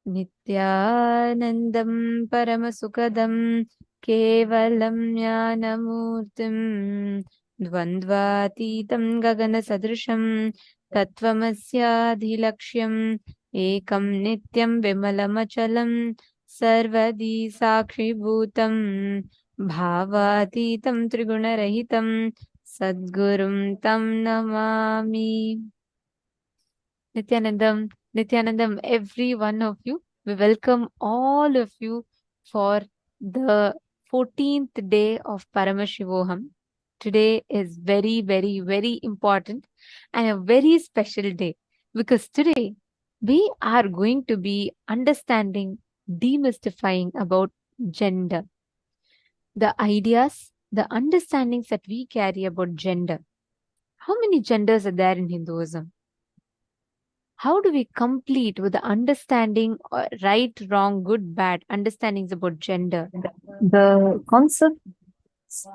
Nityanandam Paramasukadam Kevalam Jnanamurtim Dvandvatitam Gagana Sadrisham Tattvamasya Ekam Nityam Vimalamachalam Sarvadi Sakshi Bhutam Bhavatitam Trigunarahitam Sadgurum Tam Namami. Nityanandam, every one of you, we welcome all of you for the 14th day of Paramashivoham. Today is very, very, very important and a very special day because today we are going to be understanding, demystifying about gender, the ideas, the understandings that we carry about gender. How many genders are there in Hinduism? How do we complete with the understanding right, wrong, good, bad understandings about gender? The concepts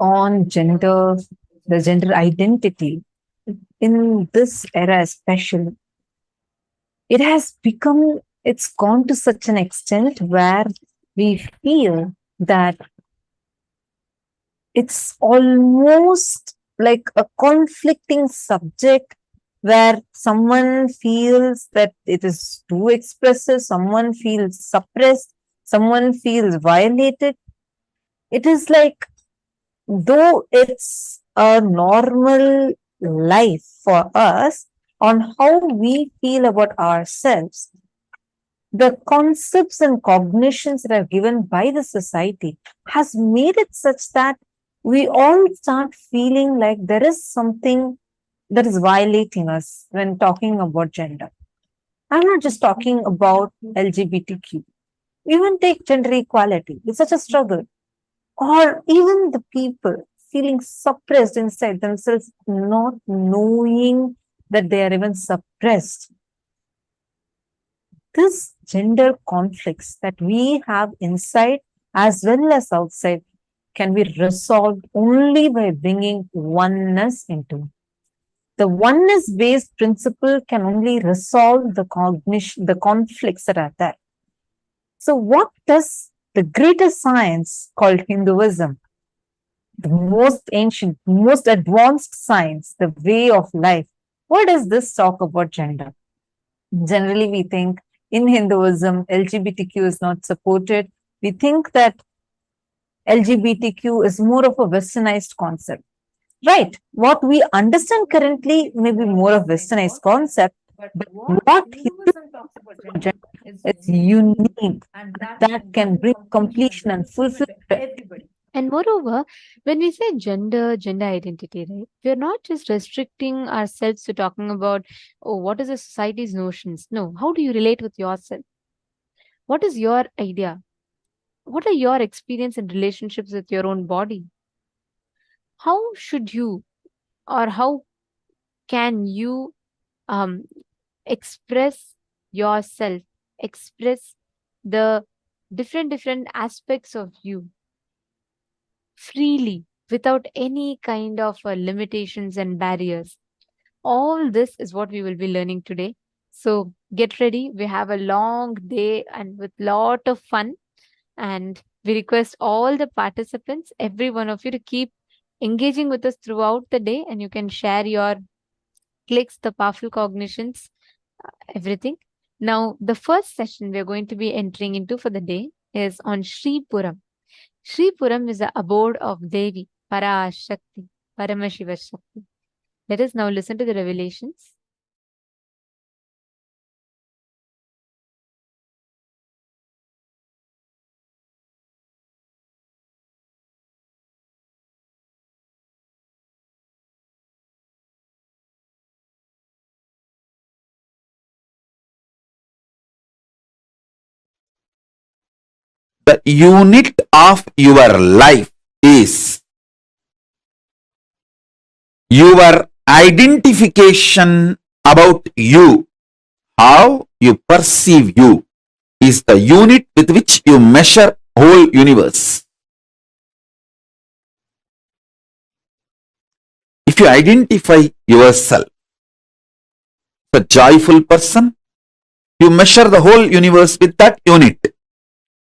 on gender, the gender identity, in this era especially, it has become, it's gone to such an extent where we feel that it's almost like a conflicting subject where someone feels that it is too expressive, someone feels suppressed, someone feels violated. It is like, though it's a normal life for us on how we feel about ourselves, the concepts and cognitions that are given by the society has made it such that we all start feeling like there is something that is violating us when talking about gender. I'm not just talking about LGBTQ. Even take gender equality. It's such a struggle. Or even the people feeling suppressed inside themselves, not knowing that they are even suppressed. This gender conflicts that we have inside as well as outside can be resolved only by bringing oneness into it. The oneness based principle can only resolve the cognition, the conflicts that are there. So, what does the greatest science called Hinduism, the most ancient, most advanced science, the way of life, what does this talk about gender? Generally, we think in Hinduism, LGBTQ is not supported. We think that LGBTQ is more of a westernized concept. Right. What we understand currently may be more of westernized concept, but what Hinduism talks about gender is unique, and that can bring completion and fulfillment to everybody. And moreover, when we say gender, gender identity, right, we're not just restricting ourselves to talking about, oh, what is the society's notions? No, how do you relate with yourself? What is your idea? What are your experience and relationships with your own body? How should you or how can you um, express yourself, express the different aspects of you freely without any kind of limitations and barriers? All this is what we will be learning today. So get ready. We have a long day and with lot of fun. And we request all the participants, every one of you, to keep engaging with us throughout the day. And you can share your clicks, the powerful cognitions, everything. Now, the first session we're going to be entering into for the day is on Sri Puram. Sri Puram is the abode of Devi, Parashakti, Paramashiva Shakti. Let us now listen to the revelations. The unit of your life is your identification about you. How you perceive you is the unit with which you measure whole universe. If you identify yourself as a joyful person, You measure the whole universe with that unit.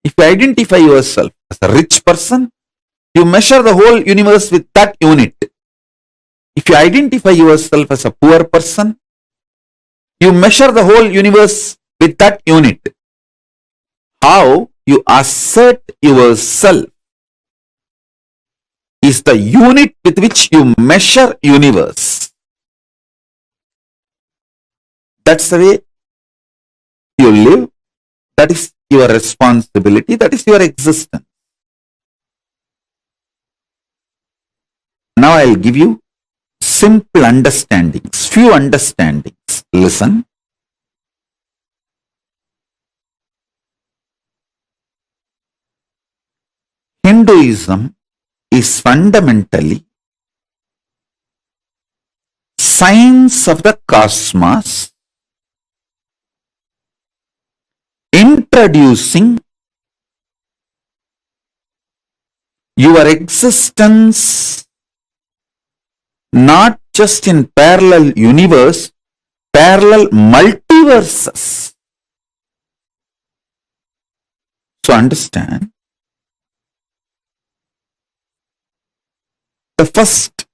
If you identify yourself as a rich person, you measure the whole universe with that unit. If you identify yourself as a poor person, you measure the whole universe with that unit. How you assert yourself is the unit with which you measure universe. That's the way you live. That is your responsibility. That is your existence. Now I'll give you simple understandings, few understandings. Listen. Hinduism is fundamentally science of the cosmos, introducing your existence not just in parallel universe, parallel multiverses. So understand, the first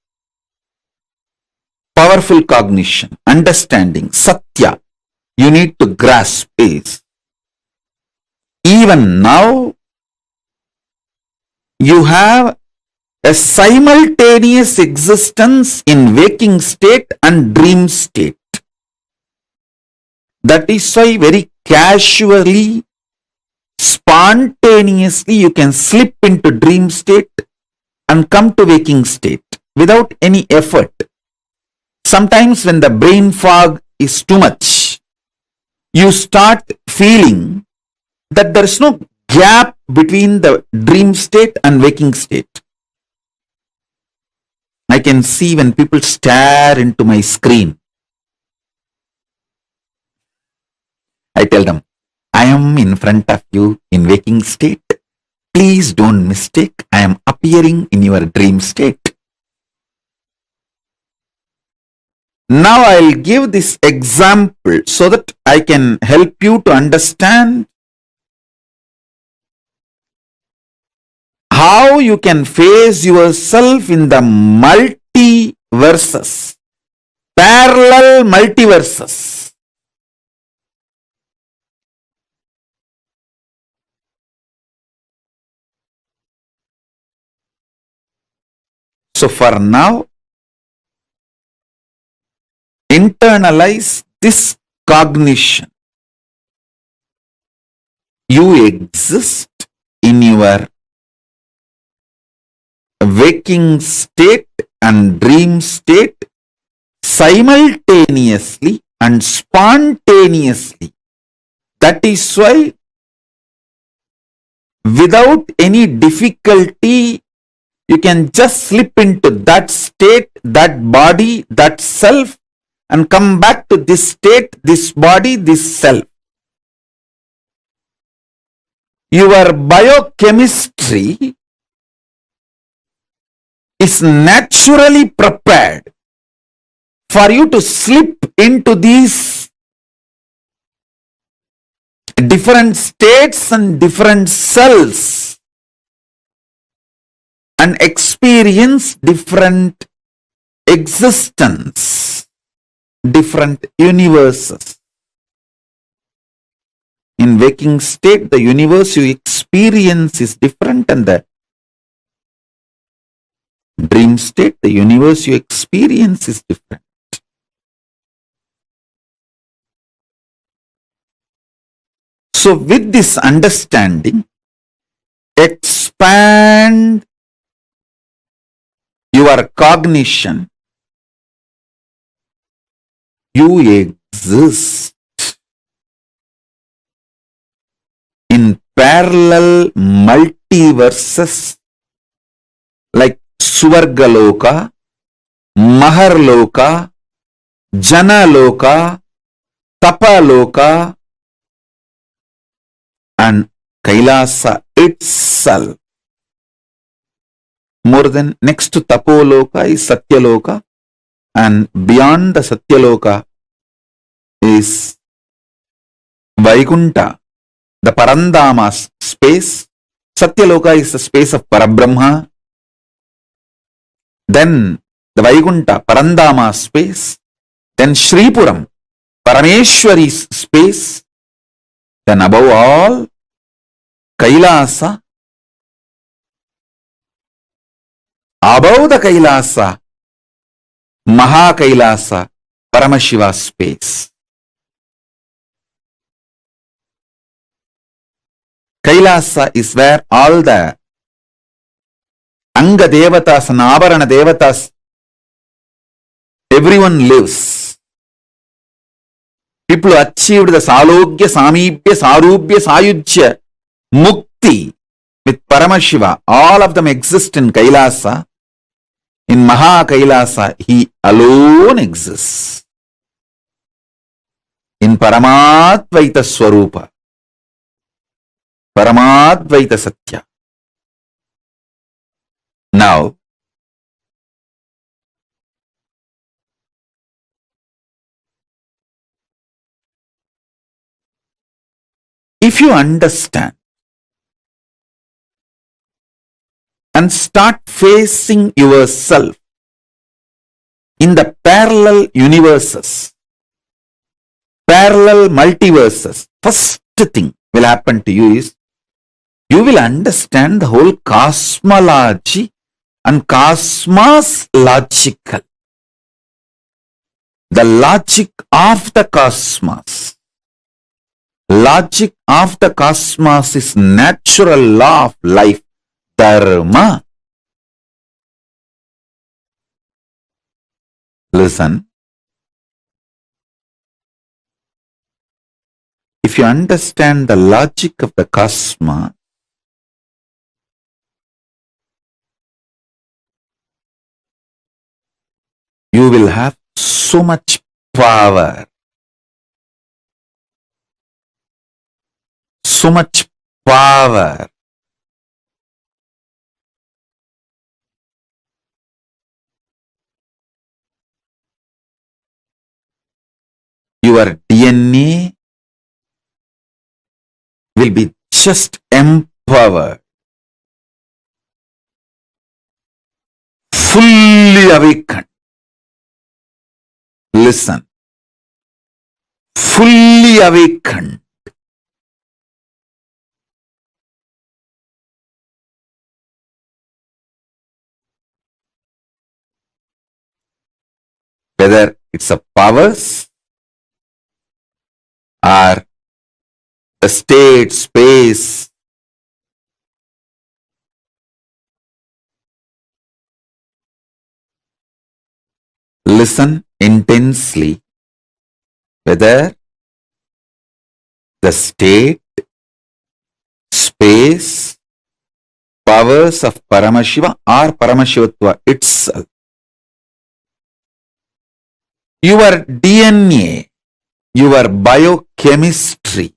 powerful cognition, understanding, satya, you need to grasp is, even now, you have a simultaneous existence in waking state and dream state. That is why very casually, spontaneously, you can slip into dream state and come to waking state without any effort. Sometimes when the brain fog is too much, you start feeling that there is no gap between the dream state and waking state. I can see when people stare into my screen, I tell them, I am in front of you in waking state. Please don't mistake, I am appearing in your dream state. Now I'll give this example so that I can help you to understand how you can face yourself in the multiverses, parallel multiverses. So for now, internalize this cognition. You exist in your waking state and dream state simultaneously and spontaneously. That is why without any difficulty you can just slip into that state, that body, that self, and come back to this state, this body, this self. Your biochemistry is naturally prepared for you to slip into these different states and different cells and experience different existence, different universes. In waking state, the universe you experience is different, and the dream state, the universe you experience is different. So with this understanding, expand your cognition. You exist in parallel multiverses like Swargaloka, Maharloka, Janaloka, Tapaloka, and Kailasa itself. More than next to Tapoloka is Satyaloka, and beyond the Satyaloka is Vaikunta, the Parandama's space. Satyaloka is the space of Parabrahma. Then the Vaikunta, Parandama's space. Then Shripuram, Parameshwari's space. Then above all, Kailasa. Above the Kailasa, Maha Kailasa, Paramashiva's space. Kailasa is where all the Anga Devatas and Avarana Devatas, everyone lives. People who achieved the Salogya, Samibhya, Sarubhya, Sayujya, Mukti with Paramashiva, all of them exist in Kailasa. In Maha Kailasa, he alone exists. In Paramadvaita Swarupa, Paramadvaita Satya. Now, if you understand and start facing yourself in the parallel universes, parallel multiverses, first thing will happen to you is you will understand the whole cosmology and cosmos logical. The logic of the cosmos. Logic of the cosmos is natural law of life, dharma. Listen. If you understand the logic of the cosmos, you will have so much power. So much power. Your DNA will be just empowered, fully awakened. Listen, fully awakened. Whether it's a powers or the state, space, listen intensely. Whether the state, space, powers of Paramashiva or Paramashivatva itself. Your DNA, your biochemistry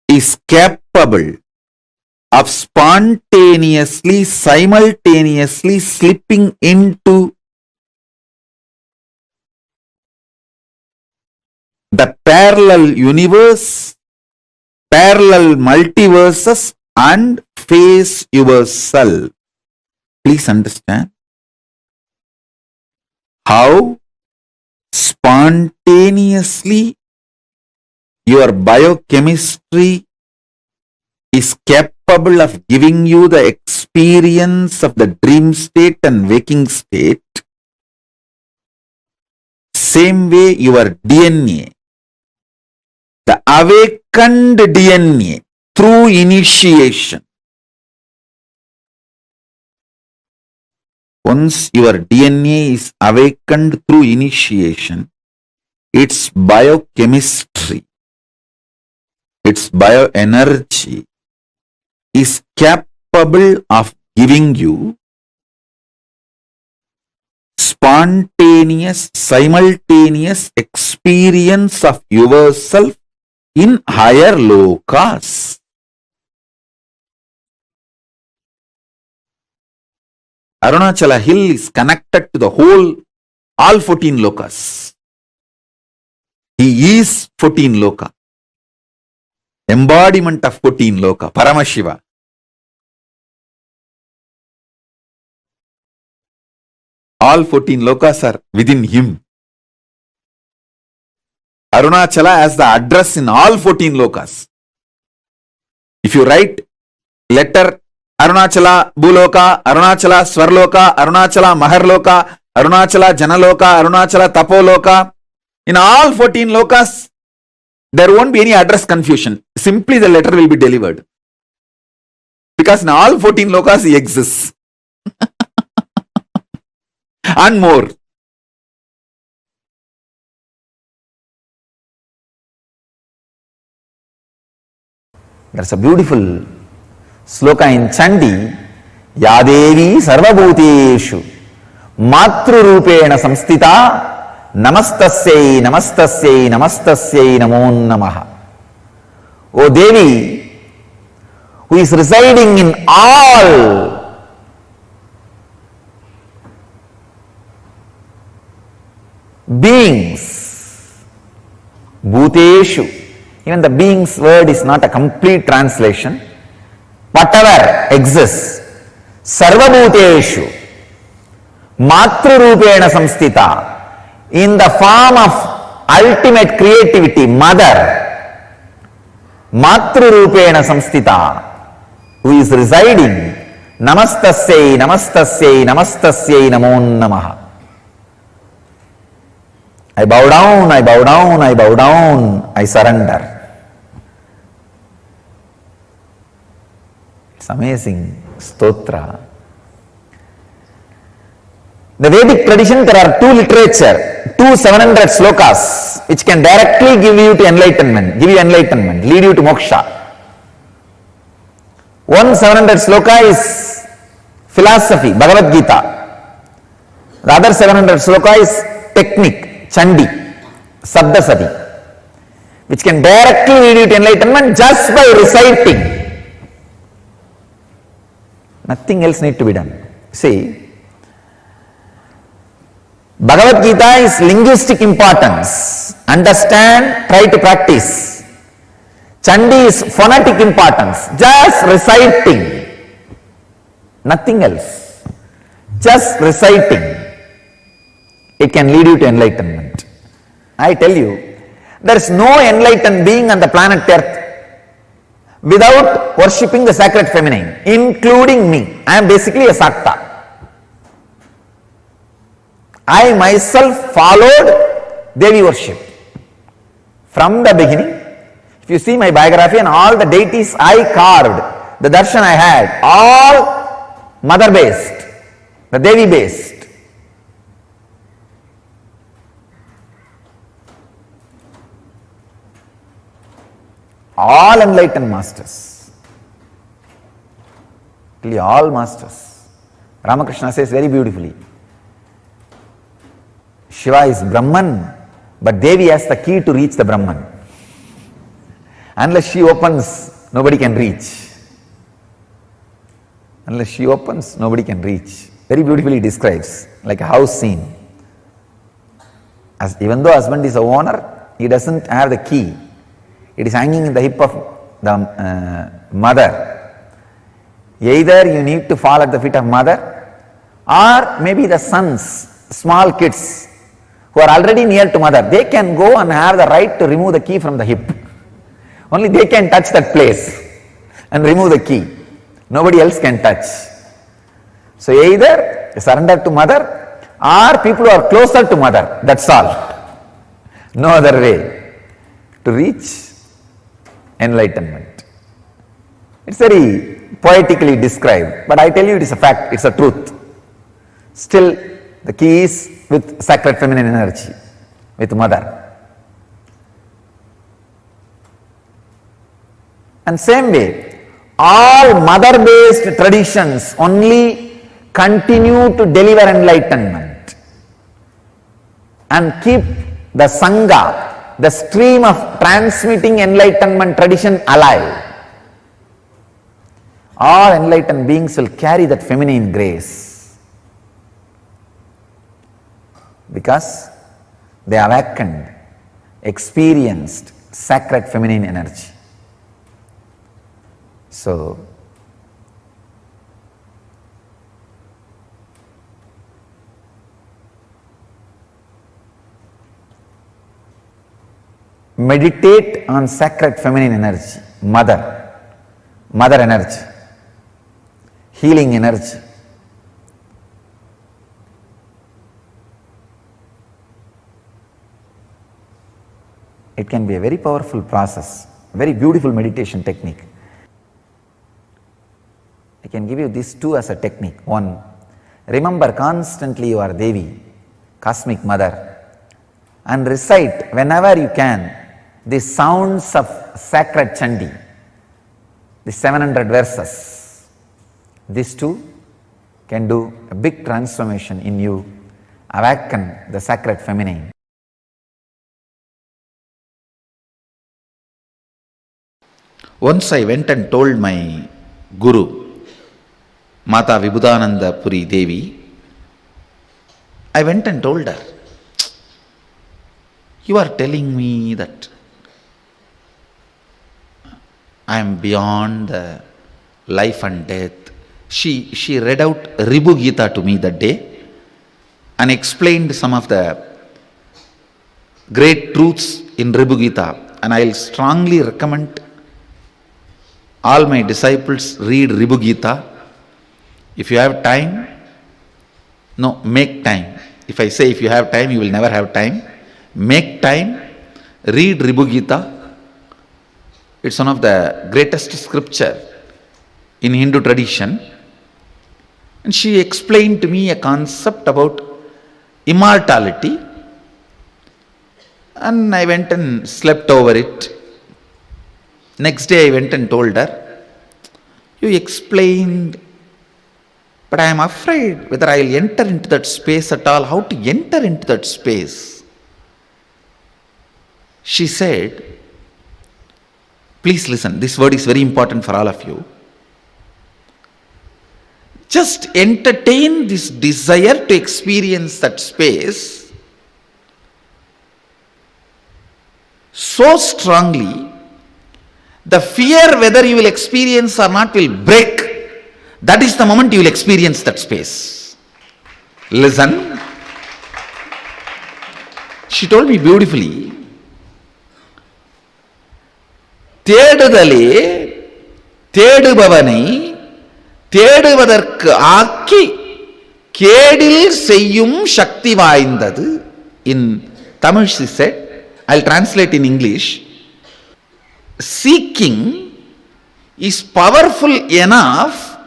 is capable of spontaneously, simultaneously slipping into the parallel universe, parallel multiverses and face yourself. Please understand how spontaneously your biochemistry is capable of giving you the experience of the dream state and waking state. Same way your DNA, the awakened DNA through initiation. Once your DNA is awakened through initiation, its biochemistry, its bioenergy is capable of giving you spontaneous, simultaneous experience of yourself in higher lokas. Arunachala hill is connected to the whole, all 14 lokas. He is 14 loka. Embodiment of 14 loka. Paramashiva. All 14 lokas are within him. Arunachala has the address in all 14 lokas. If you write letter Arunachala Bhuloka, Arunachala Swarloka, Arunachala Maharloka, Arunachala Janaloka, Arunachala Tapoloka, in all 14 lokas, there won't be any address confusion. Simply the letter will be delivered. Because in all 14 lokas he exists. And more. There's a beautiful sloka in Chandi. Yadevi sarvabhuteshu matrurupena samstita namastasyai namastasyai namastasyai namo namaha. O Devi, who is residing in all beings, bhuteshu, even the beings word is not a complete translation, whatever exists, sarvabhuteshu matrurupena samstita, in the form of ultimate creativity, mother, matrurupena samstita, who is residing, namastasyai namastasyai namastasyai namo namaha. I bow down, I bow down, I bow down, I surrender. It's amazing stotra. The Vedic tradition, there are two literature, 700 slokas, which can directly give you to enlightenment, lead you to moksha. One 700 sloka is philosophy, Bhagavad Gita. The other 700 sloka is technique, Chandi, Sabdasati, which can directly lead you to enlightenment just by reciting. Nothing else need to be done. See, Bhagavad Gita is linguistic importance. Understand, try to practice. Chandi is phonetic importance. Just reciting. Nothing else. Just reciting. It can lead you to enlightenment. I tell you, there is no enlightened being on the planet Earth without worshipping the sacred feminine, including me. I am basically a Sakta. I myself followed Devi worship from the beginning. If you see my biography and all the deities I carved, the darshan I had, all mother based, the Devi based. All enlightened masters, all masters. Ramakrishna says very beautifully, Shiva is Brahman, but Devi has the key to reach the Brahman. Unless she opens, nobody can reach. Unless she opens, nobody can reach. Very beautifully describes, like a house scene. As even though husband is a owner, he doesn't have the key. It is hanging in the hip of the mother. Either you need to fall at the feet of mother, or maybe the sons, small kids, who are already near to mother, they can go and have the right to remove the key from the hip. Only they can touch that place and remove the key. Nobody else can touch. So either surrender to mother, or people who are closer to mother, that's all. No other way to reach enlightenment. It's very poetically described, but I tell you it is a fact, it's a truth. Still, the key is with sacred feminine energy, with mother. And same way, all mother-based traditions only continue to deliver enlightenment and keep the Sangha, the stream of transmitting enlightenment tradition alive. All enlightened beings will carry that feminine grace because they awakened experienced sacred feminine energy. So, meditate on sacred feminine energy, mother energy, healing energy. It can be a very powerful process, very beautiful meditation technique. I can give you these two as a technique. One, remember constantly you are Devi, cosmic mother, and recite whenever you can the sounds of sacred Chandi, the 700 verses. These two can do a big transformation in you, awaken the sacred feminine. Once I went and told my Guru, Mata Vibhudananda Puri Devi, I went and told her, you are telling me that I am beyond the life and death. She read out Ribu Gita to me that day and explained some of the great truths in Ribu Gita, and I will strongly recommend all my disciples read Ribu Gita. If you have time, no, make time. If I say if you have time, you will never have time. Make time, read Ribu Gita. It's one of the greatest scripture in Hindu tradition. And she explained to me a concept about immortality. And I went and slept over it. Next day I went and told her, you explained, but I am afraid whether I will enter into that space at all. How to enter into that space? She said, please listen, this word is very important for all of you. Just entertain this desire to experience that space so strongly, the fear whether you will experience or not will break. That is the moment you will experience that space. Listen. She told me beautifully, தேடுதலே தேடுபவனை தேடுவதற்கு ஆக்கி கேடில் செய்யும் சக்தி வாய்ந்தது. In Tamil she said, I'll translate in English, seeking is powerful enough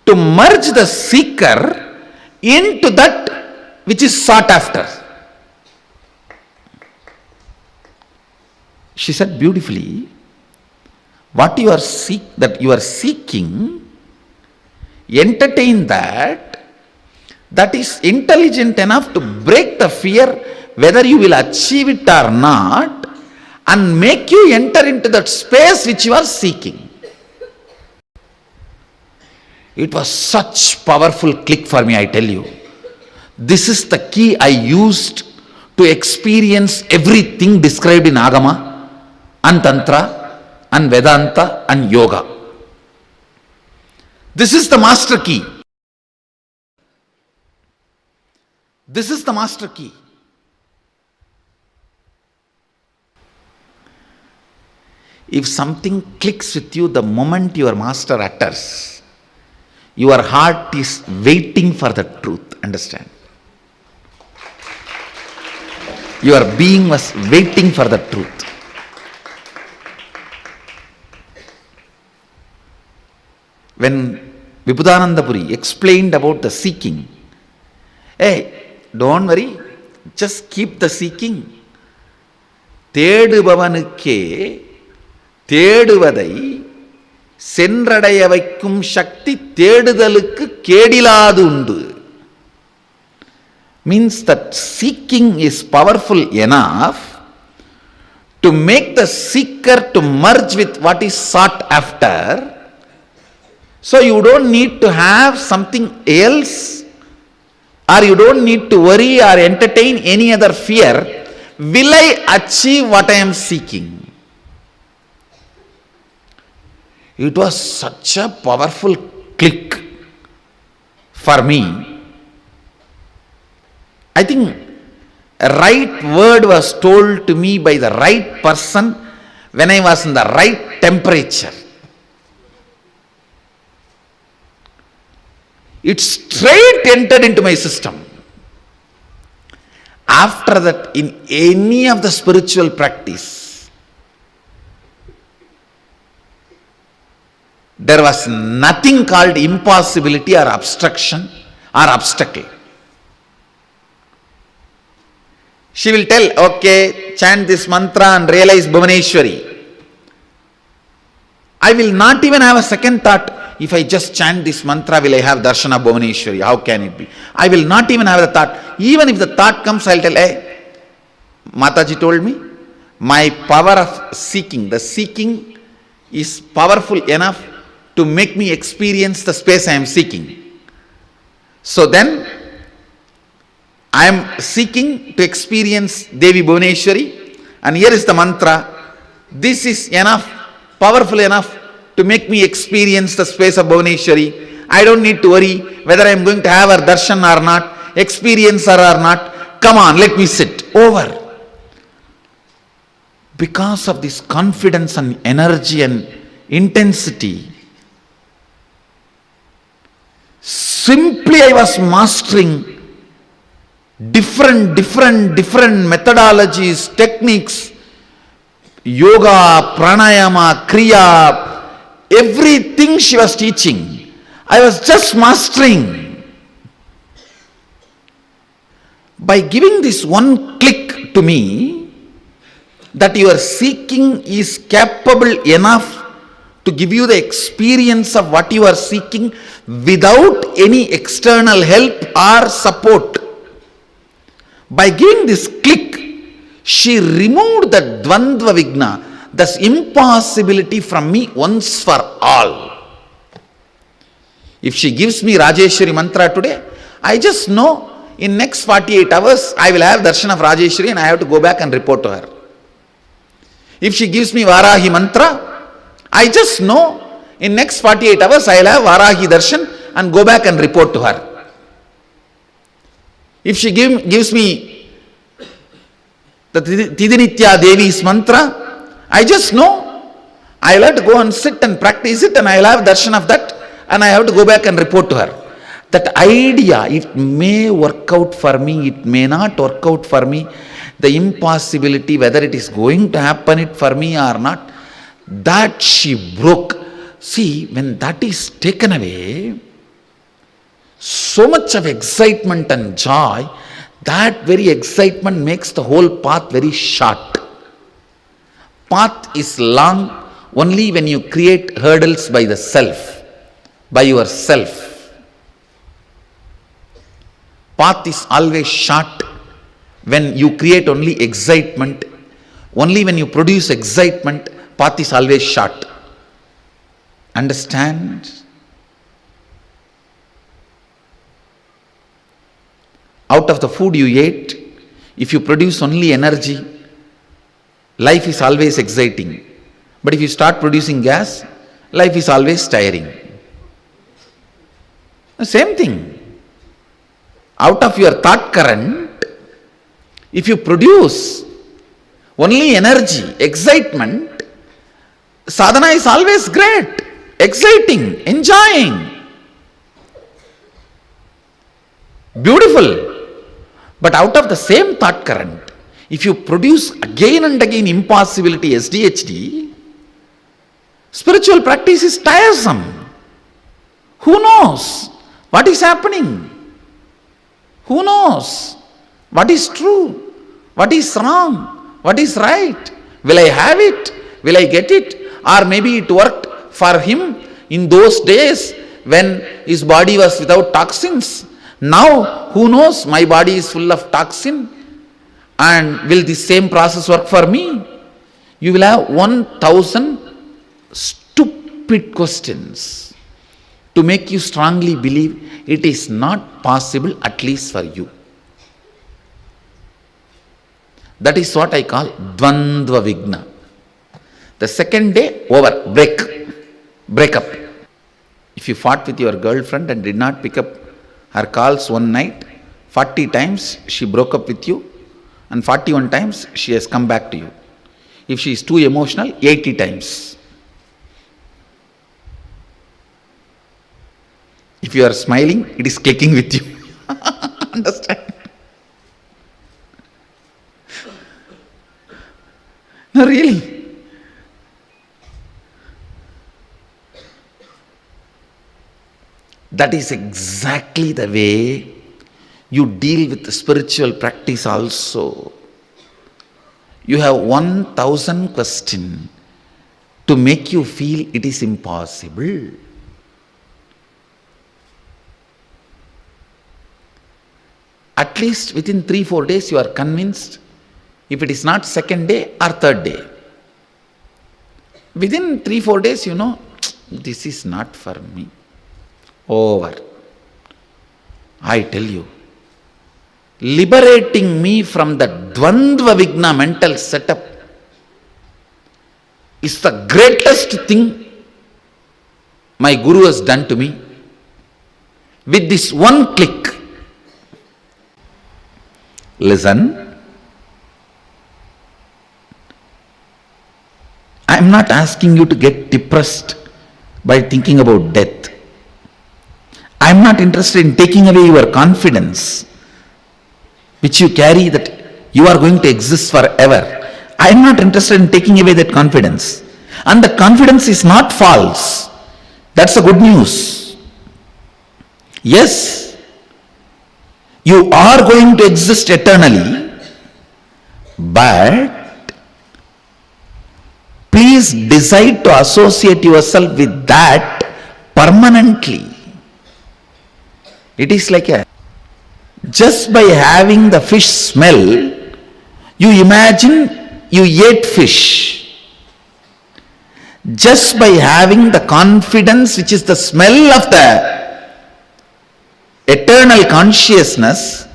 to merge the seeker into that which is sought after. She said beautifully, what you are seeking, entertain that is intelligent enough to break the fear whether you will achieve it or not, and make you enter into that space which you are seeking. It was such powerful click for me, I tell you. This is the key I used to experience everything described in Agama and Tantra and Vedanta and Yoga. This is the master key. This is the master key. If something clicks with you the moment your master utters, your heart is waiting for the truth. Understand? Your being was waiting for the truth. When Vibhudananda Puri explained about the seeking, hey, don't worry, just keep the seeking. தேடுபவனுக்கே தேடுவதை சென்றடைய வைக்கும் சக்தி தேடுதலுக்கு கேடிலாது உண்டு. Means that seeking is powerful enough to make the seeker to merge with what is sought after. So you don't need to have something else, or you don't need to worry or entertain any other fear will I achieve what I am seeking? It was such a powerful click for me. I think a right word was told to me by the right person when I was in the right temperature. It straight entered into my system. After that, in any of the spiritual practice, there was nothing called impossibility or obstruction or obstacle. She will tell, okay, chant this mantra and realize Bhuvaneshwari. I will not even have a second thought, if I just chant this mantra, will I have darshan of Bhuvaneshwari? How can it be? I will not even have the thought. Even if the thought comes, I will tell, hey, Mataji told me, my power of seeking, the seeking is powerful enough to make me experience the space I am seeking. So then, I am seeking to experience Devi Bhuvaneshwari, and here is the mantra. This is enough, powerful enough to make me experience the space of Bhuvaneshwari. I don't need to worry whether I am going to have her darshan or not, experience her or not. Come on, let me sit. Over. Because of this confidence and energy and intensity, simply I was mastering different methodologies, techniques, yoga, pranayama, kriya, everything she was teaching, I was just mastering. By giving this one click to me, that your seeking is capable enough to give you the experience of what you are seeking without any external help or support. By giving this click, she removed the dvandva vigna, this impossibility from me once for all. If she gives me Rajeshwari mantra today, I just know in next 48 hours I will have darshan of Rajeshwari and I have to go back and report to her. If she gives me Varahi mantra, I just know in next 48 hours I will have Varahi darshan and go back and report to her. If she gives me the Tidinitya Devi's mantra, I just know I will have to go and sit and practice it and I will have darshan of that and I have to go back and report to her. That idea, it may work out for me, it may not work out for me, the impossibility whether it is going to happen it for me or not, that she broke. See, when that is taken away, so much of excitement and joy, that very excitement makes the whole path very short. Path is long only when you create hurdles by the self, by yourself. Path is always short when you create only excitement. Only when you produce excitement, path is always short. Understand? Out of the food you ate, if you produce only energy, life is always exciting. But if you start producing gas, life is always tiring. The same thing. Out of your thought current, if you produce only energy, excitement, sadhana is always great, exciting, enjoying, beautiful. But out of the same thought current, if you produce again and again impossibility, SDHD, spiritual practice is tiresome. Who knows what is happening? Who knows what is true? What is wrong? What is right? Will I have it? Will I get it? Or maybe it worked for him in those days when his body was without toxins. Now, who knows, my body is full of toxin, and will the same process work for me? You will have 1000 stupid questions to make you strongly believe it is not possible, at least for you. That is what I call Dvandva Vigna. The second day, over, break up. If you fought with your girlfriend and did not pick up her calls one night, 40 times she broke up with you, and 41 times she has come back to you. If she is too emotional, 80 times. If you are smiling, it is clicking with you. Understand? No, really. That is exactly the way you deal with the spiritual practice also. You have 1,000 questions to make you feel it is impossible. At least within 3-4 days you are convinced, if it is not second day or third day. Within 3-4 days you know, this is not for me. Over. I tell you, liberating me from the Dvandva Vigna mental setup is the greatest thing my Guru has done to me. With this one click, listen, I am not asking you to get depressed by thinking about death. I am not interested in taking away your confidence which you carry that you are going to exist forever. I am not interested in taking away that confidence. And the confidence is not false. That's the good news. Yes, you are going to exist eternally, but please decide to associate yourself with that permanently. It is like just by having the fish smell, you imagine you ate fish. Just by having the confidence, which is the smell of the eternal consciousness,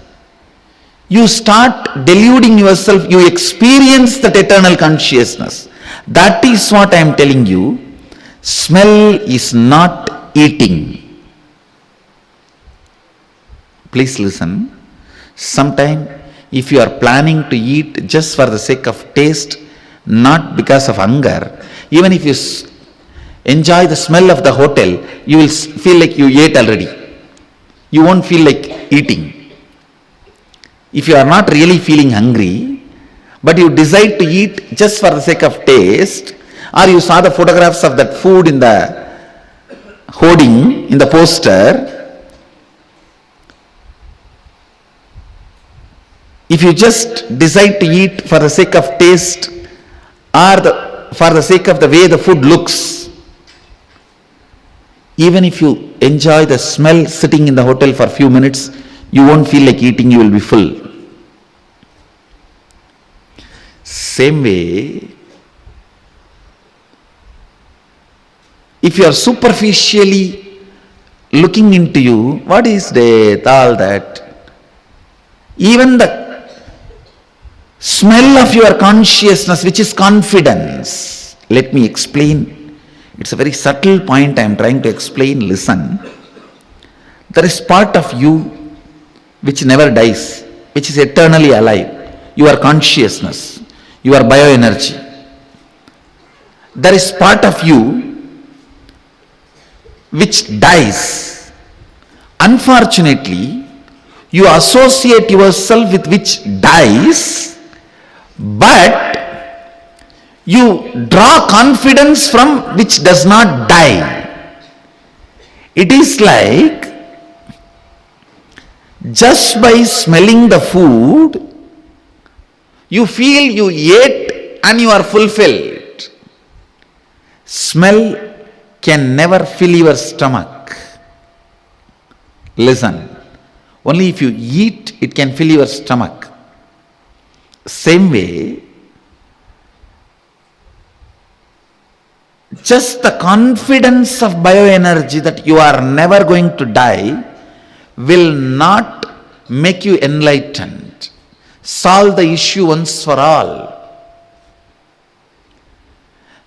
you start deluding yourself, you experience that eternal consciousness. That is what I am telling you. Smell is not eating. Please listen. Sometime if you are planning to eat just for the sake of taste, not because of hunger, even if you enjoy the smell of the hotel, you will feel like you ate already. You won't feel like eating. If you are not really feeling hungry, but you decide to eat just for the sake of taste, or you saw the photographs of that food in the hoarding, in the poster, if you just decide to eat for the sake of taste or for the sake of the way the food looks, even if you enjoy the smell sitting in the hotel for a few minutes, you won't feel like eating, you will be full. Same way, if you are superficially looking into you, what is death, all that, even the smell of your consciousness, which is confidence. Let me explain. It's a very subtle point I am trying to explain. Listen. There is part of you which never dies, which is eternally alive. Your consciousness, your bioenergy. There is part of you which dies. Unfortunately, you associate yourself with which dies, but you draw confidence from which does not die. It is like just by smelling the food, you feel you ate and you are fulfilled. Smell can never fill your stomach. Listen, only if you eat, it can fill your stomach. Same way, just the confidence of bioenergy that you are never going to die will not make you enlightened. solve the issue once for all.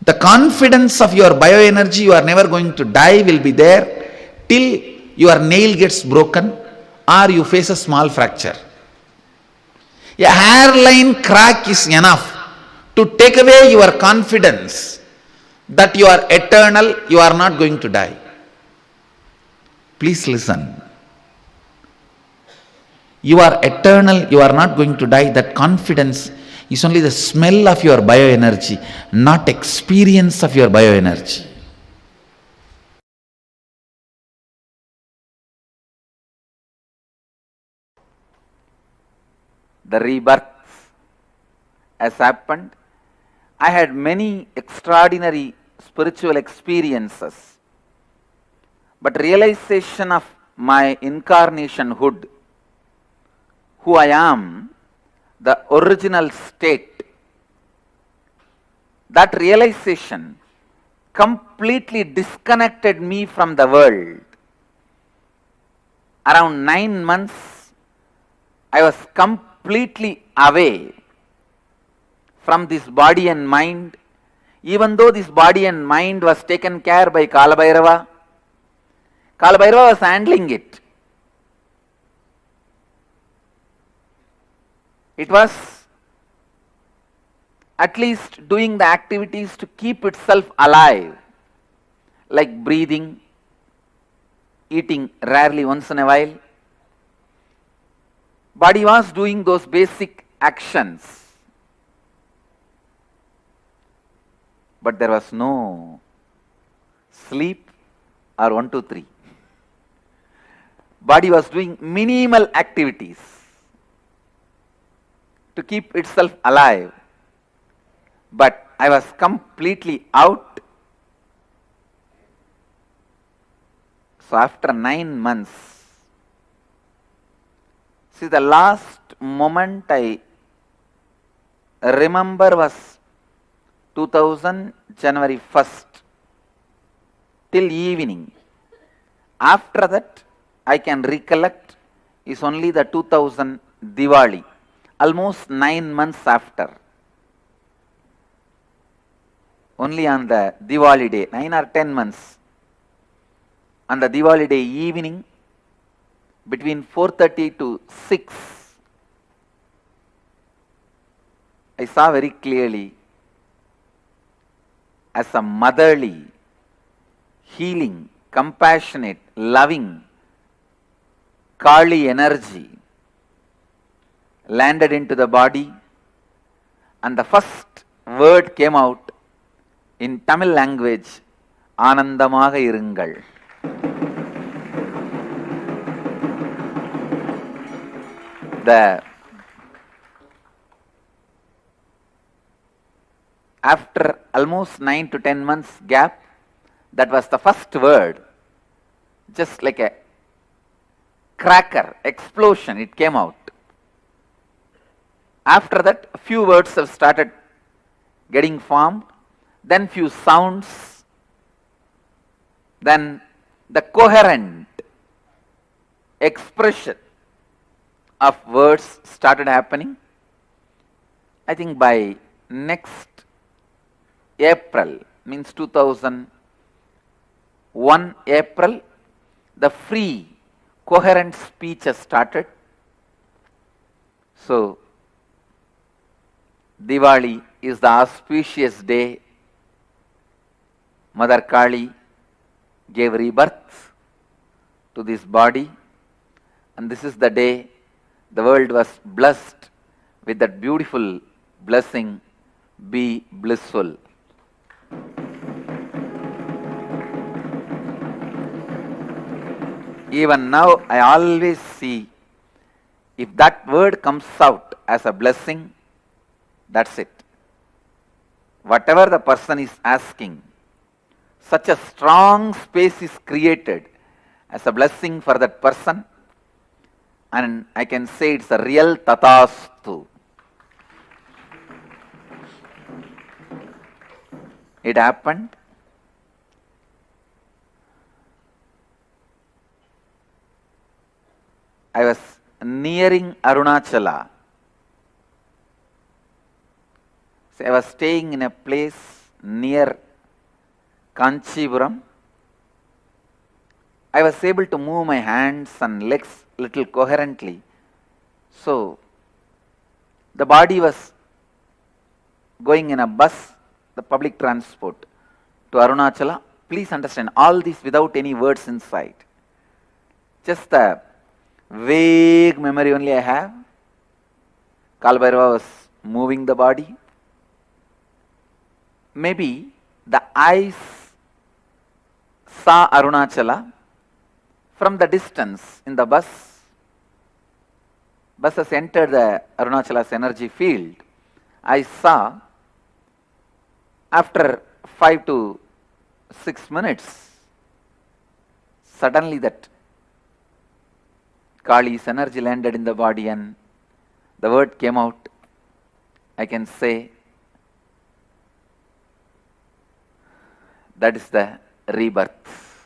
The confidence of your bioenergy, you are never going to die, will be there till your nail gets broken or you face a small fracture. A hairline crack is enough to take away your confidence that you are eternal, you are not going to die. Please listen. You are eternal, you are not going to die. That confidence is only the smell of your bioenergy, not experience of your bioenergy. The rebirth has happened. I had many extraordinary spiritual experiences, but realization of my incarnationhood, who I am, the original state, that realization completely disconnected me from the world. Around 9 months, I was completely away from this body and mind, even though this body and mind was taken care by Kalabhairava. Kalabhairava was handling it. It was at least doing the activities to keep itself alive, like breathing, eating rarely once in a while. Body was doing those basic actions, but there was no sleep or 1, 2, 3. Body was doing minimal activities to keep itself alive, but I was completely out. So after 9 months, see, the last moment I remember was 2000 January 1st till evening. After that, I can recollect is only the 2000 Diwali, almost 9 months after. Only on the Diwali day, 9 or 10 months, on the Diwali day evening, between 4:30 to 6, I saw very clearly as a motherly, healing, compassionate, loving Kali energy landed into the body, and the first word came out in Tamil language, Anandamaga irungal. After almost 9 to 10 months gap, that was the first word, just like a cracker, explosion, it came out. After that, a few words have started getting formed, then few sounds, then the coherent expression of words started happening. I think by next April, means 2001 April, the free coherent speech has started. So Diwali is the auspicious day Mother Kali gave rebirth to this body, and this is the day the world was blessed with that beautiful blessing, be blissful. Even now, I always see, if that word comes out as a blessing, that's it. Whatever the person is asking, such a strong space is created as a blessing for that person, and I can say it's a real tathastu. It happened. I was nearing Arunachala So I was staying in a place near Kanchipuram. I was able to move my hands and legs little coherently. So the body was going in a bus, the public transport, to Arunachala. Please understand, all this without any words inside. Just a vague memory only I have. Kalbhairava was moving the body. Maybe the eyes saw Arunachala from the distance in the bus. Bus has entered the Arunachala's energy field. I saw after 5 to 6 minutes, suddenly that Kali's energy landed in the body and the word came out. I can say that is the rebirth.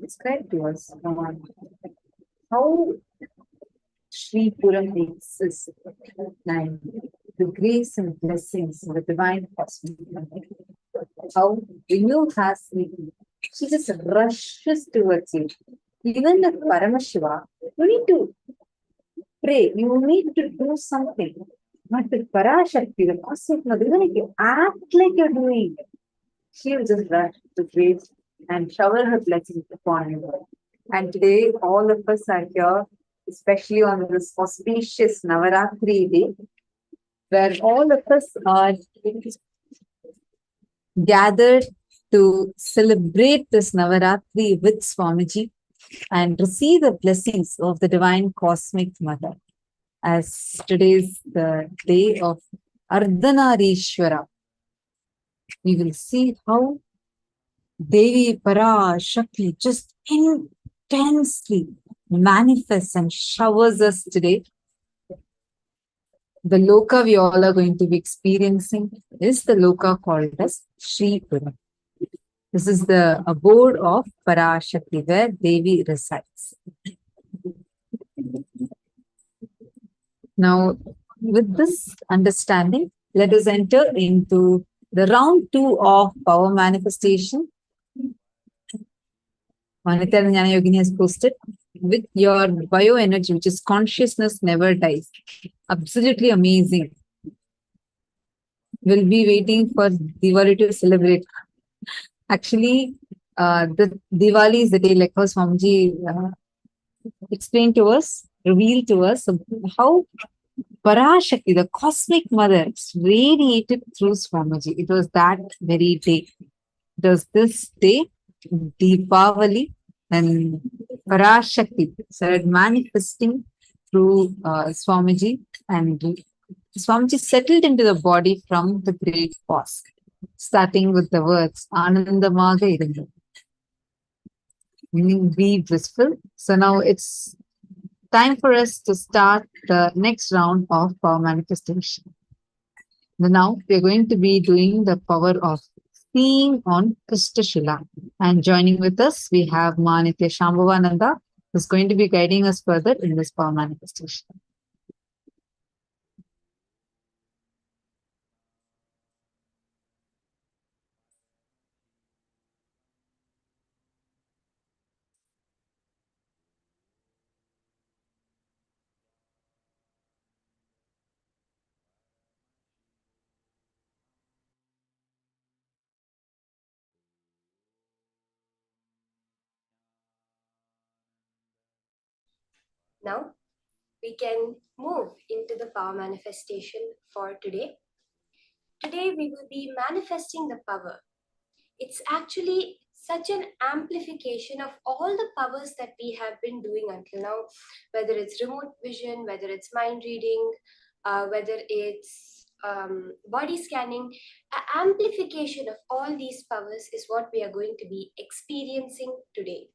Describe to us how Sri Puram exists and the grace and blessings of the divine cosmic life. How when you have sleep, she just rushes towards you. Even the Paramashiva, you need to pray, you need to do something. But the Parashakti, the cosmic mother, even if you act like you're doing it, she will just rush to grace and shower her blessings upon you. And today, all of us are here, especially on this auspicious Navaratri day, where all of us are gathered to celebrate this Navaratri with Swamiji and receive the blessings of the Divine Cosmic Mother. as today is the day of Ardhanarishwara. We will see how Devi Parashakti just intensely manifests and showers us today. The loka we all are going to be experiencing is the loka called as Sripuram. This is the abode of Parashakti where Devi resides. Now, with this understanding, let us enter into the round 2 of power manifestation. Nityananda Yogini has posted, with your bioenergy, which is consciousness never dies. Absolutely amazing. We'll be waiting for Diwali to celebrate. Actually, the Diwali is the day, like how Swamiji explained to us, revealed to us how Parashakti, the cosmic mother, radiated through Swamiji. It was that very day. It was this day, Deepavali, and Parashakti started manifesting through Swamiji, and Swamiji settled into the body from the great pause, starting with the words Anandamaga irundu, meaning be blissful. So now it's time for us to start the next round of power manifestation. Now we're going to be doing the power of seeing on Krishna. And joining with us, we have Manitya Shambhavananda, who's going to be guiding us further in this power manifestation. Now, we can move into the power manifestation for today. Today, we will be manifesting the power. It's actually such an amplification of all the powers that we have been doing until now, whether it's remote vision, whether it's mind reading, whether it's body scanning. An amplification of all these powers is what we are going to be experiencing today.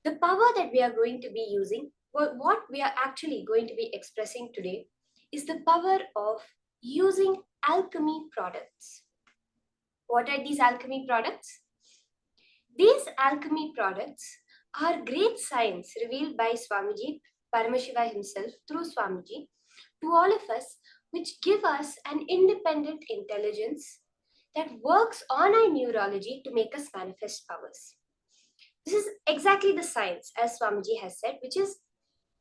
The power that we are going to be using, what we are actually going to be expressing today, is the power of using alchemy products. What are these alchemy products? These alchemy products are great science revealed by Swamiji Paramashiva himself through Swamiji to all of us, which give us an independent intelligence that works on our neurology to make us manifest powers. This is exactly the science, as Swamiji has said, which is,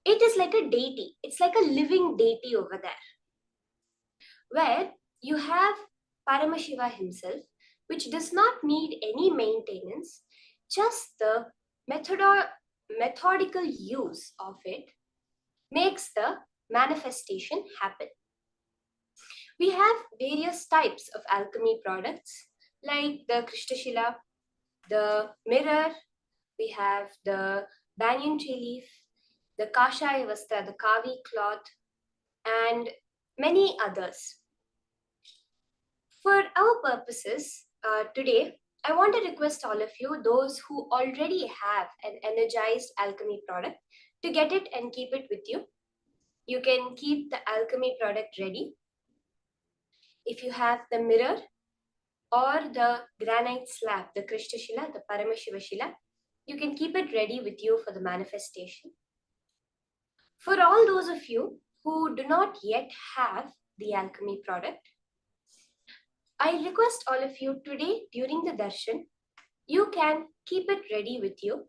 it is like a deity. It's like a living deity over there, where you have Paramashiva himself, which does not need any maintenance, just the methodical use of it makes the manifestation happen. We have various types of alchemy products, like the Krishnashila, the mirror, we have the banyan tree leaf, the kashaya vastra, the kavi cloth, and many others. For our purposes today, I want to request all of you, those who already have an energized alchemy product, to get it and keep it with you. You can keep the alchemy product ready. If you have the mirror or the granite slab, the Krishnashila, the Paramashivashila, you can keep it ready with you for the manifestation. For all those of you who do not yet have the alchemy product, I request all of you today during the darshan, you can keep it ready with you,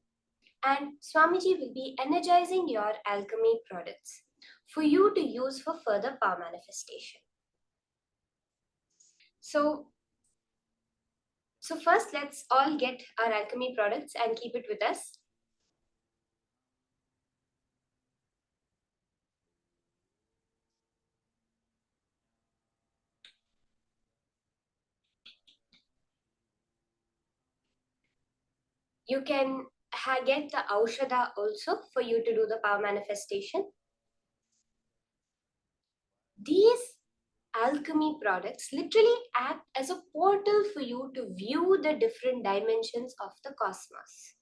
and Swamiji will be energizing your alchemy products for you to use for further power manifestation. So first, let's all get our alchemy products and keep it with us. You can get the Aushadha also for you to do the power manifestation. These alchemy products literally act as a portal for you to view the different dimensions of the cosmos,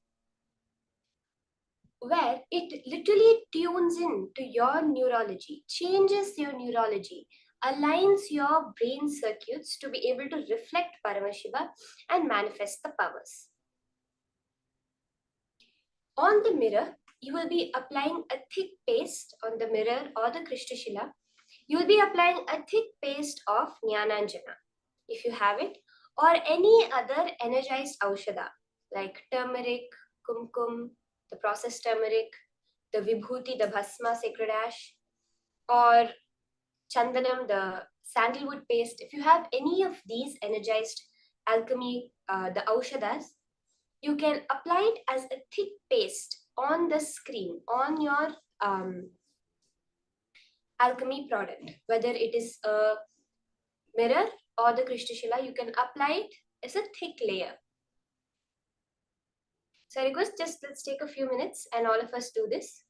where it literally tunes in to your neurology, changes your neurology, aligns your brain circuits to be able to reflect Paramashiva and manifest the powers. On the mirror, you will be applying a thick paste on the mirror or the Krishnashila. You will be applying a thick paste of Jnananjana, if you have it, or any other energized aushadha like turmeric, kumkum, the processed turmeric, the vibhuti, the bhasma, sacred ash, or chandanam, the sandalwood paste. If you have any of these energized alchemy, the aushadhas, you can apply it as a thick paste on the screen, on your alchemy product, whether it is a mirror or the Krishnashila, you can apply it as a thick layer. So I request just let's take a few minutes and all of us do this.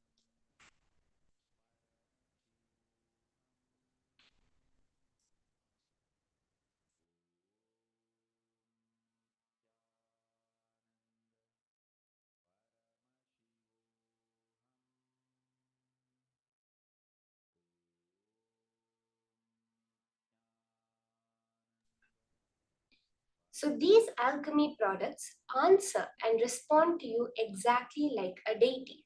So these alchemy products answer and respond to you exactly like a deity.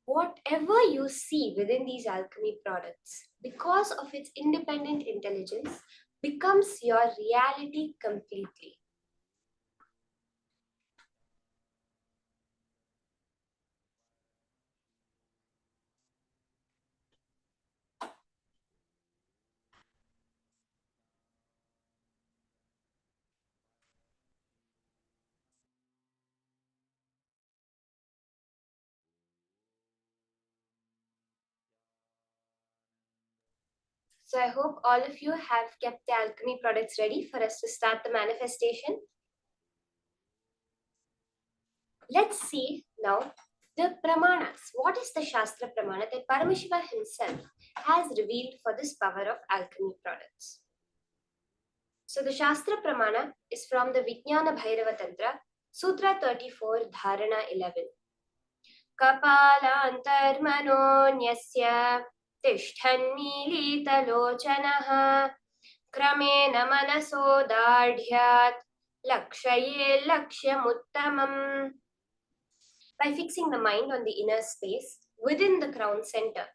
Whatever you see within these alchemy products, because of its independent intelligence, becomes your reality completely. So I hope all of you have kept the alchemy products ready for us to start the manifestation. Let's see now the pramanas. What is the Shastra pramana that Paramashiva himself has revealed for this power of alchemy products? So the Shastra pramana is from the Vijnana Bhairava Tantra, Sutra 34, Dharana 11. Kapalantarmanonyasya tishthanmilitalochanaha kramena manaso dardhyat lakshaye lakshyamuttamam. By fixing the mind on the inner space within the crown center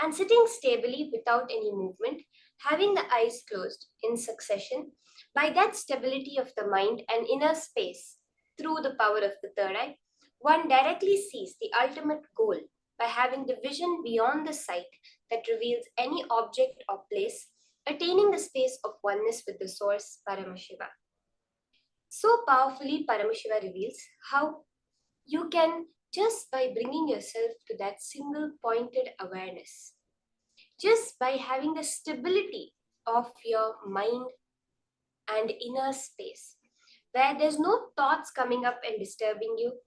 and sitting stably without any movement, having the eyes closed in succession, by that stability of the mind and inner space through the power of the third eye, one directly sees the ultimate goal by having the vision beyond the sight that reveals any object or place, attaining the space of oneness with the source, Paramashiva. So powerfully, Paramashiva reveals how you can, just by bringing yourself to that single pointed awareness, just by having the stability of your mind and inner space, where there's no thoughts coming up and disturbing you,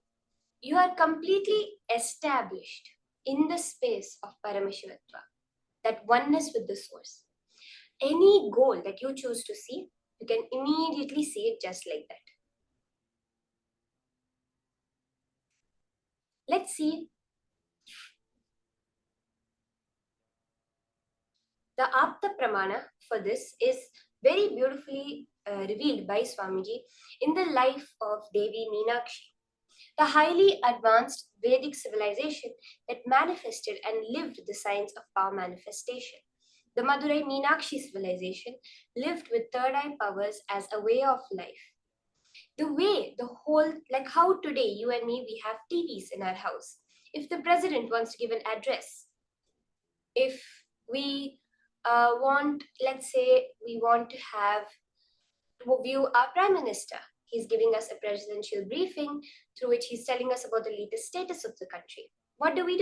you are completely established in the space of Paramashivatva, that oneness with the source. Any goal that you choose to see, you can immediately see it just like that. Let's see. The Apta Pramana for this is very beautifully revealed by Swamiji in the life of Devi Meenakshi, the highly advanced Vedic civilization that manifested and lived the science of power manifestation. The Madurai Meenakshi civilization lived with third eye powers as a way of life. The way, the whole, like how today you and me, we have TVs in our house. If the president wants to give an address, if we let's say we want to view our prime minister, he's giving us a presidential briefing through which he's telling us about the latest status of the country. What do? We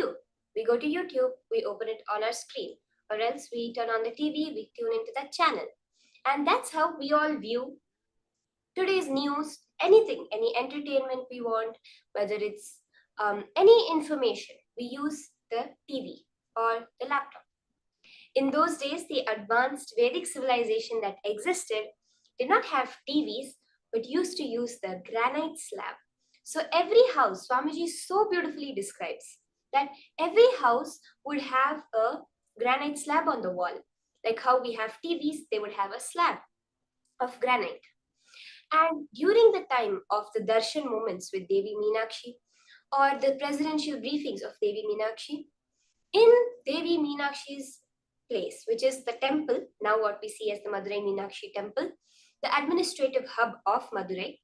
go to YouTube, we open it on our screen, or else we turn on the TV, we tune into that channel. And that's how we all view today's news, anything, any entertainment we want, whether it's any information, we use the TV or the laptop. In those days, the advanced Vedic civilization that existed did not have TVs, but used to use the granite slab. So every house, Swamiji so beautifully describes that every house would have a granite slab on the wall. Like how we have TVs, they would have a slab of granite. And during the time of the darshan moments with Devi Meenakshi or the presidential briefings of Devi Meenakshi, in Devi Meenakshi's place, which is the temple, now what we see as the Madurai Meenakshi temple, the administrative hub of Madurai,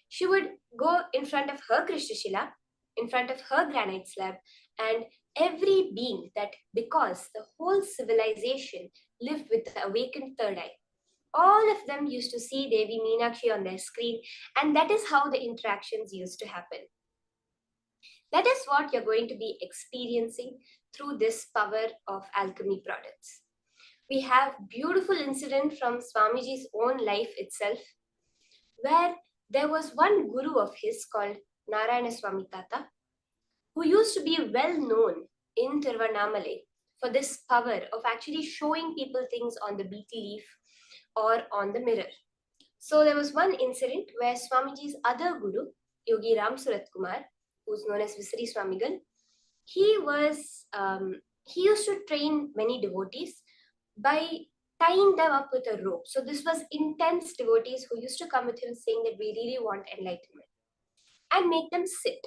she would go in front of her Krishnashila, in front of her granite slab, and every being that, because the whole civilization lived with the awakened third eye, all of them used to see Devi Meenakshi on their screen, and that is how the interactions used to happen. That is what you're going to be experiencing through this power of alchemy products. We have beautiful incident from Swamiji's own life itself, where there was one guru of his called Narayana Swami Tata, who used to be well known in Tiruvannamalai for this power of actually showing people things on the betel leaf or on the mirror. So there was one incident where Swamiji's other guru, Yogi Ram Surat Kumar, who's known as Visri Swamigal, he used to train many devotees by tying them up with a rope. So this was intense devotees who used to come with him saying that we really want enlightenment, and make them sit.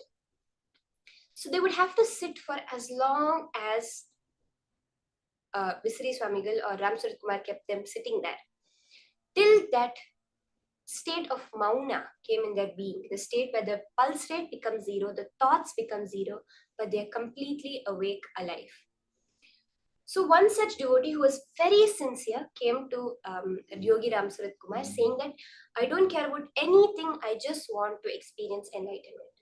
So they would have to sit for as long as Visri Swamigal or Ram Surat Kumar kept them sitting there, till that state of mauna came in their being, the state where the pulse rate becomes zero, the thoughts become zero, but they're completely awake, alive. So one such devotee who was very sincere came to Yogi Ram Surat Kumar saying that I don't care about anything, I just want to experience enlightenment.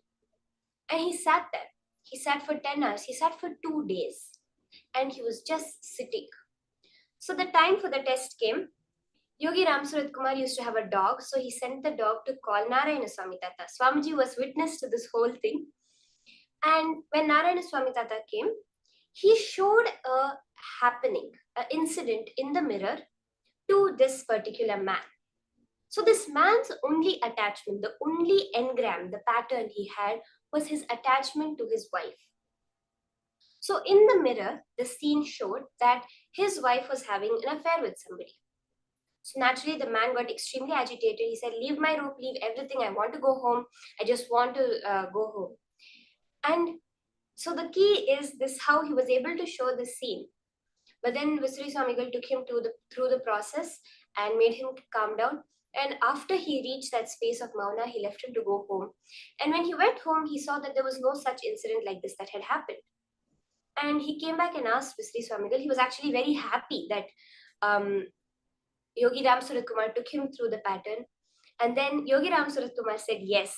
And he sat there. He sat for 10 hours, he sat for 2 days, and he was just sitting. So the time for the test came. Yogi Ram Surat Kumar used to have a dog, so he sent the dog to call Narayana Swami Tata. Swamiji was witness to this whole thing. And when Narayana Swami Tata came, he showed a happening, an incident in the mirror to this particular man. So this man's only attachment, the only engram, the pattern he had was his attachment to his wife. So in the mirror, the scene showed that his wife was having an affair with somebody. So naturally, the man got extremely agitated. He said, leave my rope, leave everything. I want to go home. I just want to go home. And so the key is this, how he was able to show the scene. But then Visri Swamigal took him through the process and made him calm down. And after he reached that space of Mauna, he left him to go home. And when he went home, he saw that there was no such incident like this that had happened. And he came back and asked Visri Swamigal. He was actually very happy that Yogi Ram Surat Kumar took him through the pattern. And then Yogi Ram Surat Kumar said, yes,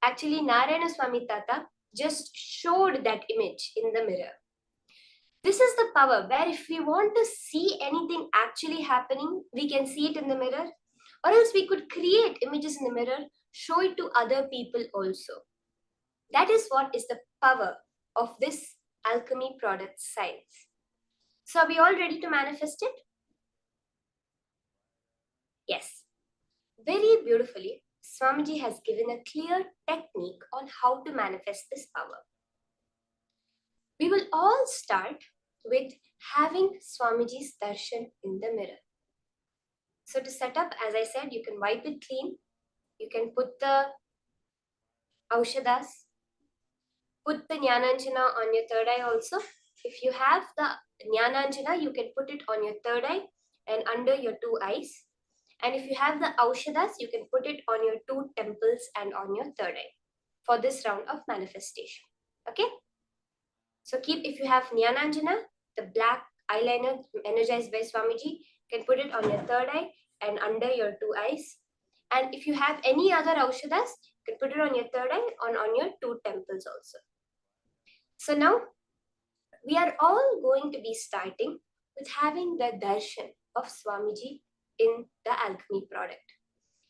actually Narayana Swami Tata just showed that image in the mirror. This is the power where if we want to see anything actually happening, we can see it in the mirror, or else we could create images in the mirror, show it to other people also. That is what is the power of this alchemy product science. So are we all ready to manifest it? Yes. Very beautifully, Swamiji has given a clear technique on how to manifest this power. We will all start with having Swamiji's darshan in the mirror. So to set up, as I said, you can wipe it clean. You can put the aushadas, put the Jnananjana on your third eye also. If you have the Jnananjana, you can put it on your third eye and under your 2 eyes. And if you have the aushadas, you can put it on your 2 temples and on your third eye for this round of manifestation. Okay? So if you have Jnananjana, the black eyeliner energized by Swamiji, you can put it on your third eye and under your 2 eyes. And if you have any other aushadas, you can put it on your third eye and on your 2 temples also. So now, we are all going to be starting with having the darshan of Swamiji in the alchemy product.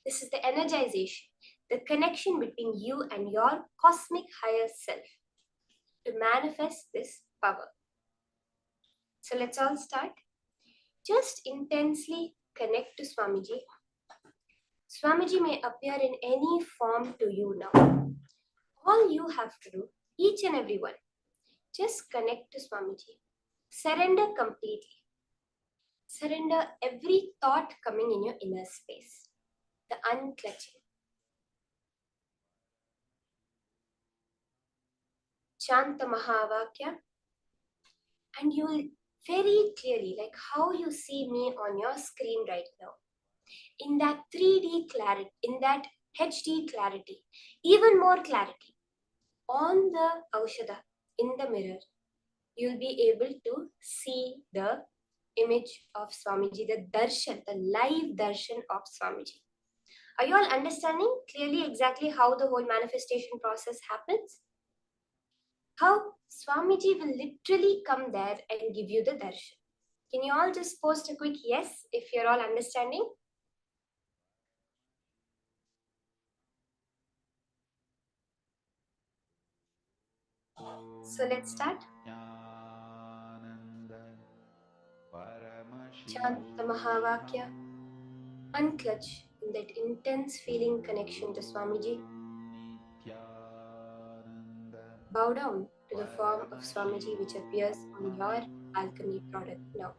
This is the energization, the connection between you and your cosmic higher self to manifest this power. So let's all start. just intensely connect to Swamiji. Swamiji may appear in any form to you now. All you have to do, each and every one, just connect to Swamiji. Surrender completely. Surrender every thought coming in your inner space. The unclutching. Chant the Mahavakya, and you will very clearly, like how you see me on your screen right now, in that 3D clarity, in that HD clarity, even more clarity, on the Aushadha, in the mirror, you'll be able to see the image of Swamiji, the darshan, the live darshan of Swamiji. Are you all understanding clearly exactly how the whole manifestation process happens? How Swamiji will literally come there and give you the darshan. Can you all just post a quick yes if you're all understanding? So let's start. Chant the Mahavakya. Unclutch in that intense feeling connection to Swamiji. Bow down to the form of Swamiji which appears on your alchemy product now.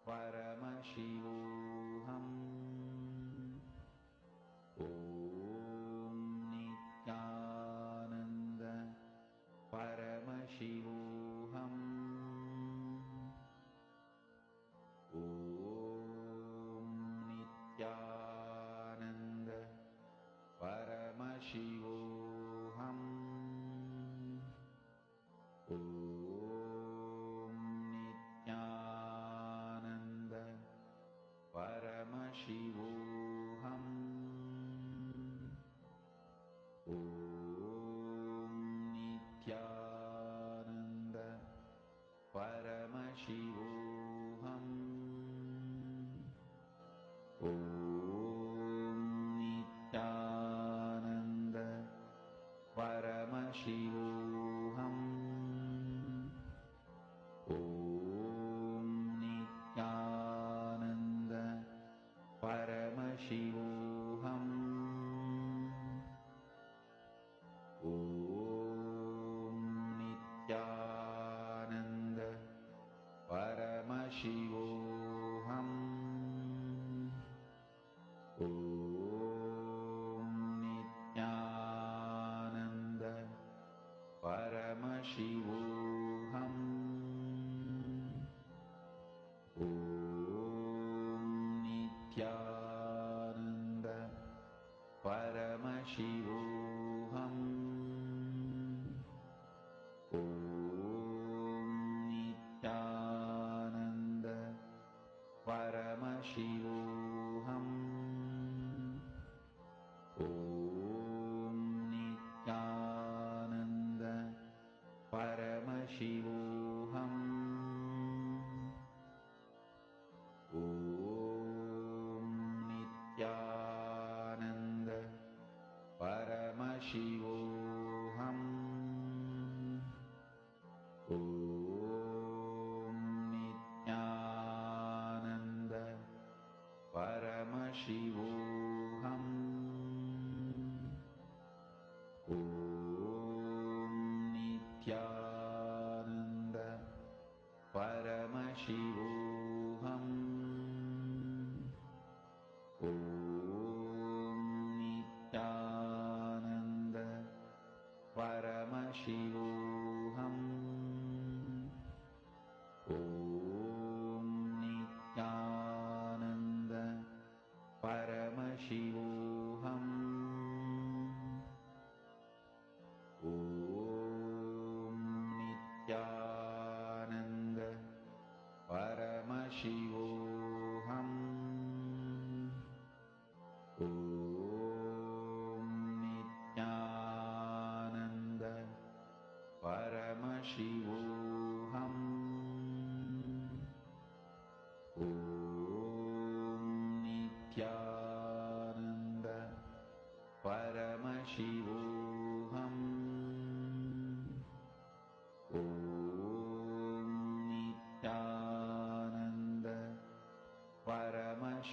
Paramashivoham. Om Nityananda Paramashivoham. Om Nityananda Paramashivoham. Om Nityananda Paramashivoham. Om Nityananda Paramashivoham. Om Nityananda Paramashivoham. Om Nityananda Paramashivoham. Om Nityananda Paramashivoham. Om Nityananda Paramashivoham. Om Nityananda Paramashivoham. Om Nityananda Paramashivoham. Om Nityananda Paramashivoham. Om Nityananda Paramashivoham. Om Nityananda Paramashivoham. Om Nityananda Paramashivoham. Om Nityananda Paramashivoham. Om Nityananda Paramashivoham. Om Nityananda Paramashivoham. Om Nityananda Paramashivoham. Om Nityananda Paramashivoham.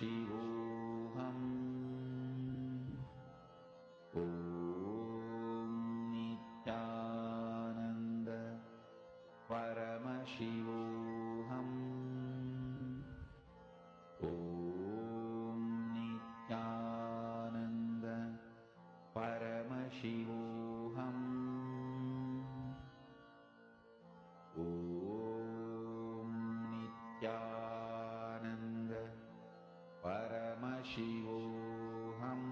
Paramashivoham. Om Nityananda Paramashivoham. Om Nityananda Paramashivoham. Om Nityananda Paramashivoham.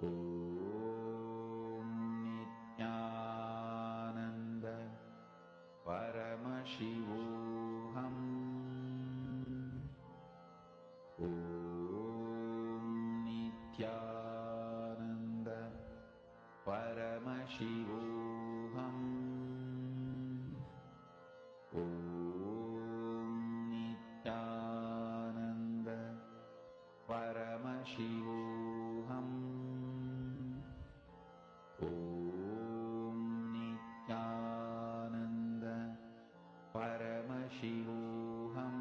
Om Nityananda Paramashivoham. Om Nityananda Paramashivoham. Om Nityananda Paramashivoham. Om Nityananda Paramashivoham.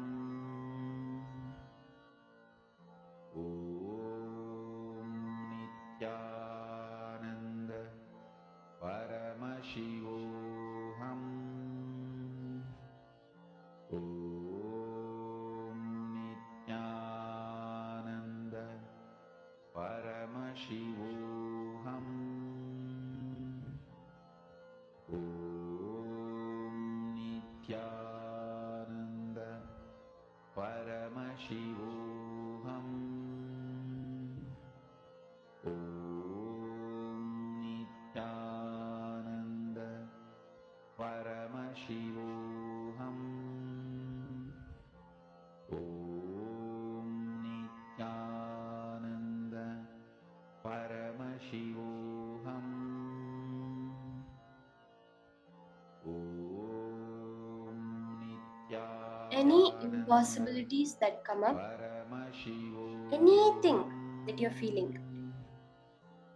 Om Nityananda Paramashivoham. Om Nityananda Paramashivoham. Om Nityananda Paramashivoham. Om Nityananda Paramashivoham. Om Nityananda Paramashivoham. Om Any Nityananda impossibilities that come up, Paramashivoham. anything that you're feeling,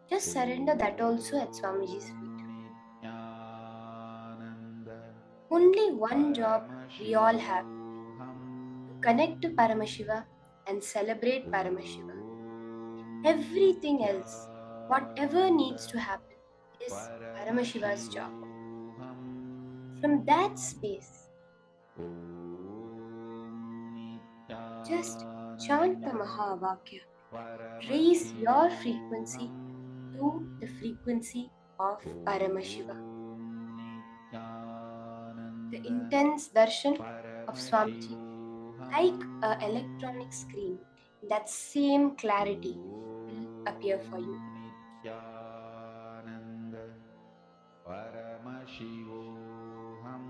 just surrender that also at Swamiji's feet. Nityananda Only one job we all have: Paramashivoham. to connect to Paramashiva and celebrate Paramashiva. Everything else, whatever needs to happen, is Paramashiva's job. From that space, just chant the Mahavakya. Raise your frequency to the frequency of Paramashiva. The intense darshan of Swamiji, like an electronic screen, that same clarity will appear for you. Nityananda Paramashivoham.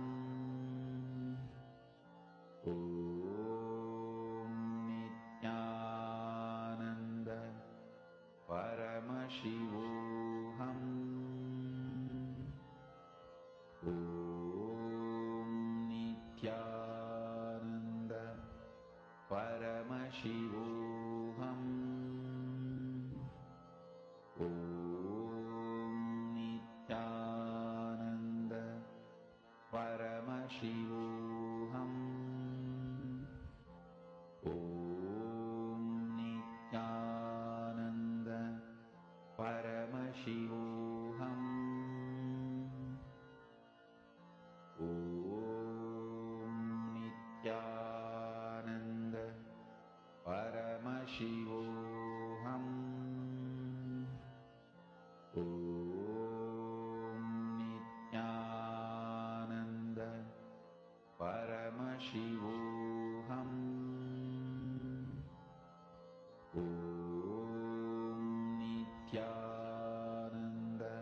Om Nityananda Paramashivoham. Om Nityananda Paramashivoham. Om Nityananda Paramashivoham. Om Nityananda Paramashivoham. Om Nityananda Paramashivoham. Om Nityananda Paramashivoham. Om Nityananda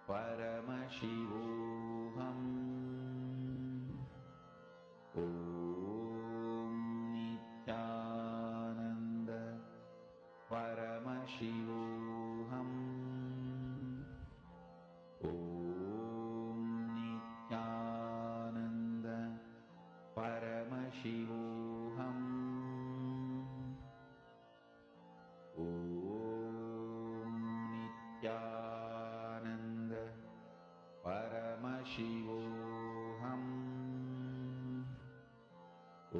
Paramashivoham. Om Nityananda Paramashivoham. Om Nityananda Paramashivoham. Om Nityananda Paramashivoham. Om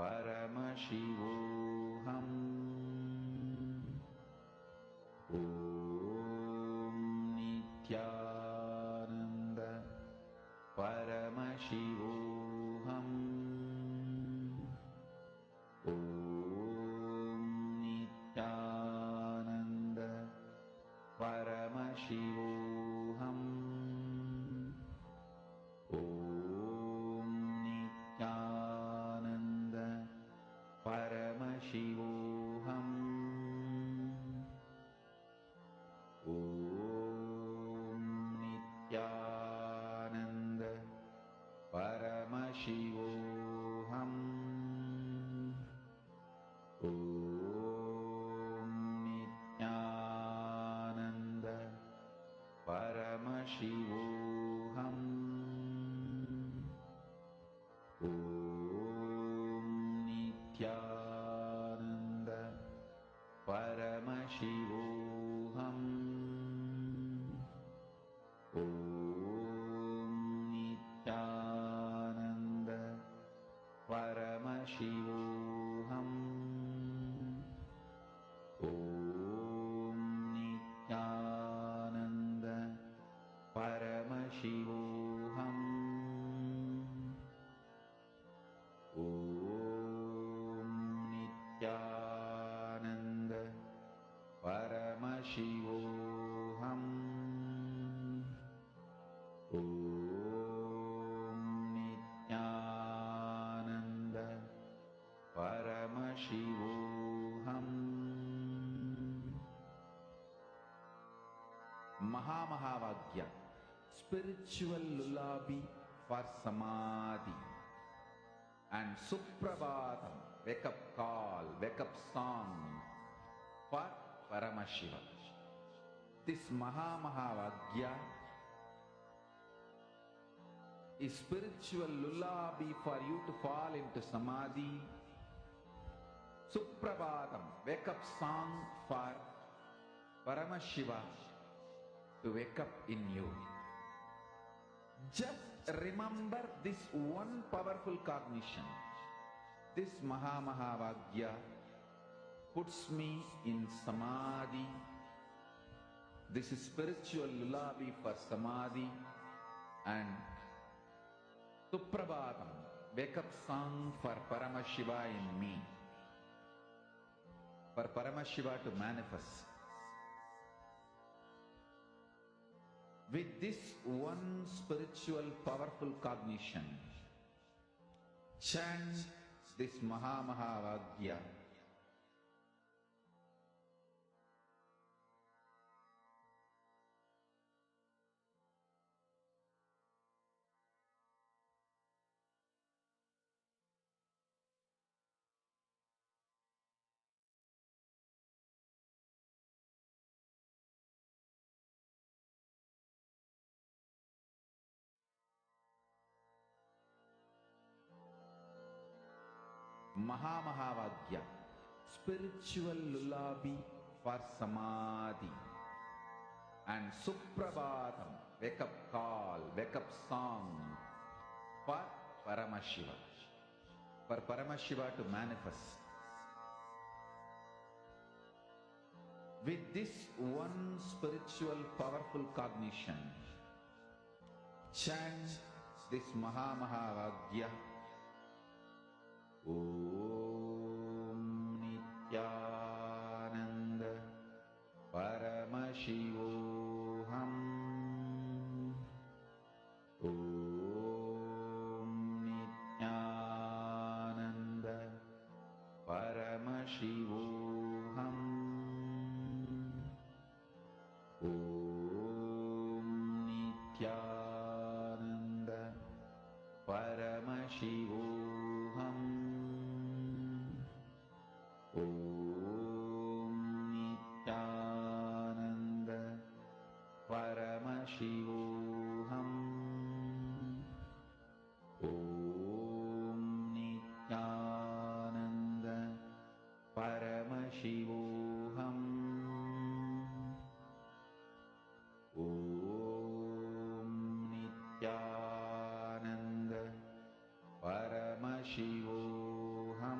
Paramashivoham. Om Nityananda Paramashivoham. Om Nityananda Paramashivoham. Om Nityananda Paramashivoham. Om Nityananda Paramashivoham. Om Nityananda Paramashivoham. Om Nityananda Paramashivoham. Om Nityananda Paramashivoham. Om Nityananda Paramashivoham. Om Nityananda Paramashivoham. Om Nityananda Paramashivoham. Mahamahāvāgya, spiritual lullaby for samadhi, and Suprabhatam, wake up call, wake up song for Paramashiva. This Mahamahāvāgya is spiritual lullaby for you to fall into samadhi. Suprabhatam, wake up song for Paramashiva to wake up in you. Just remember this one powerful cognition. This Mahamahāvāgya puts me in samadhi. This is spiritual lullaby for samadhi. And Suprabhatam, wake up song for Paramashiva in me. For Paramashiva to manifest. With this one spiritual powerful cognition, chant this Mahamahāvāgya. Mahamahāvāgya, spiritual lullaby for samadhi, and Suprabhatam, wake up call, wake up song for Paramashiva. For Paramashiva to manifest. With this one spiritual powerful cognition, chant this Mahamahāvāgya. Om Nityananda Paramashivoham. Om Nityananda Paramashivoham. Om Nityananda Paramashivoham. Om Nityananda Paramashivoham. Om Nityananda Paramashivoham. Om Nityananda Paramashivoham.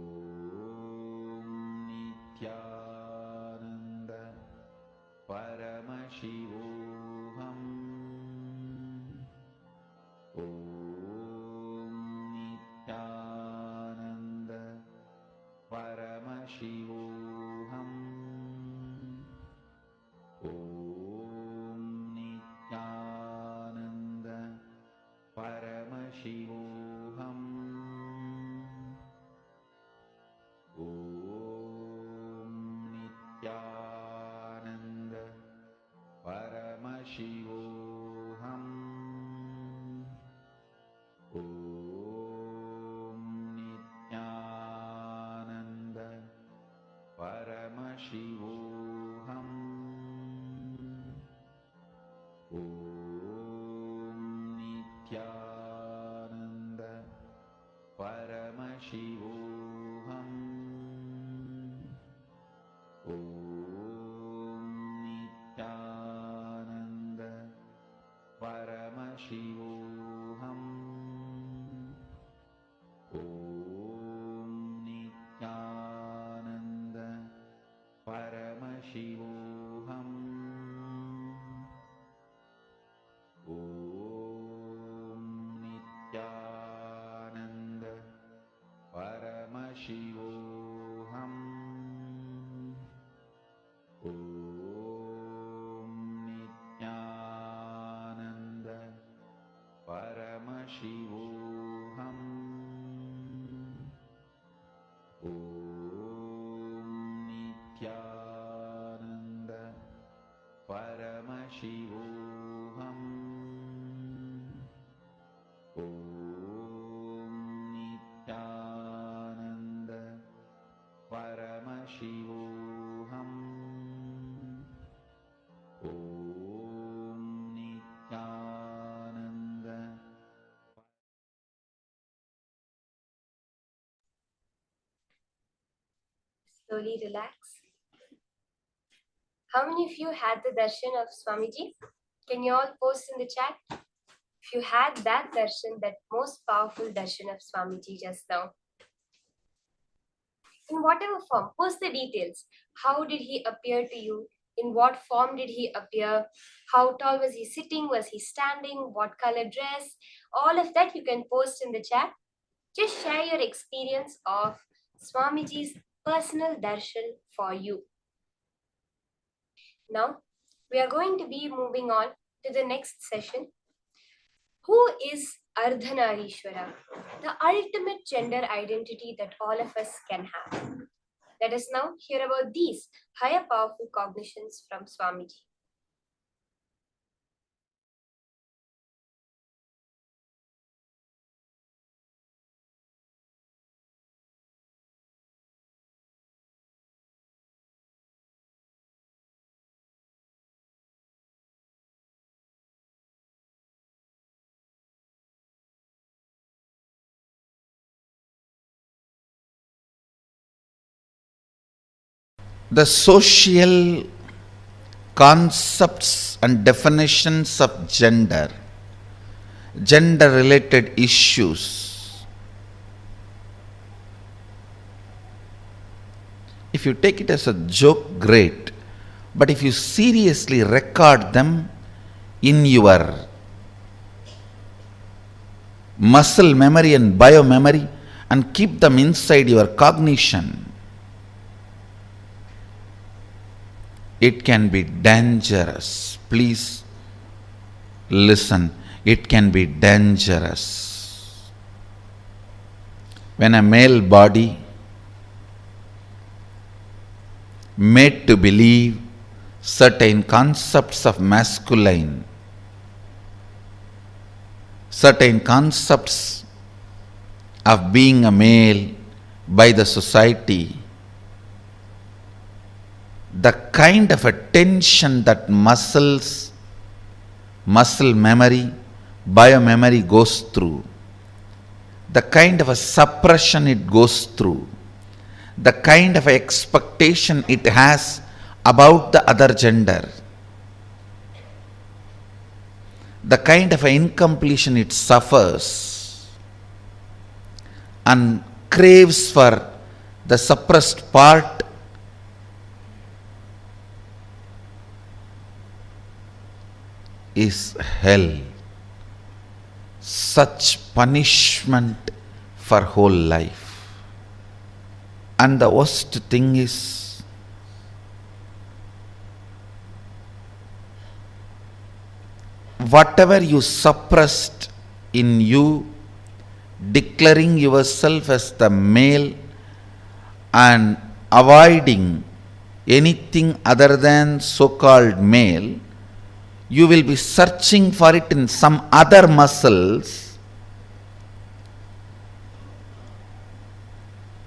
Paramashivoham. Om Nityananda Paramashivoham. Om Nityananda Paramashivoham. Om Nityananda Paramashivoham. Om Nityananda. Slowly relax. How many of you had the darshan of Swamiji? Can you all post in the chat? If you had that darshan, that most powerful darshan of Swamiji just now, in whatever form, post the details. How did he appear to you? In what form did he appear? How tall was he sitting? Was he standing? What color dress? All of that you can post in the chat. Just share your experience of Swamiji's personal darshan for you. Now, we are going to be moving on to the next session. Who is Ardhanarishwara, the ultimate gender identity that all of us can have? Let us now hear about these higher powerful cognitions from Swamiji. The social concepts and definitions of gender, gender related issues, if you take it as a joke, great, but if you seriously record them in your muscle memory and biomemory and keep them inside your cognition, it can be dangerous. Please listen, it can be dangerous. When a male body made to believe certain concepts of masculine, certain concepts of being a male by the society, the kind of a tension that muscle memory, biomemory goes through, the kind of a suppression it goes through, the kind of expectation it has about the other gender, the kind of incompletion it suffers and craves for the suppressed part, is hell. Such punishment for whole life. And the worst thing is, whatever you suppressed in you, declaring yourself as the male and avoiding anything other than so-called male, you will be searching for it in some other muscles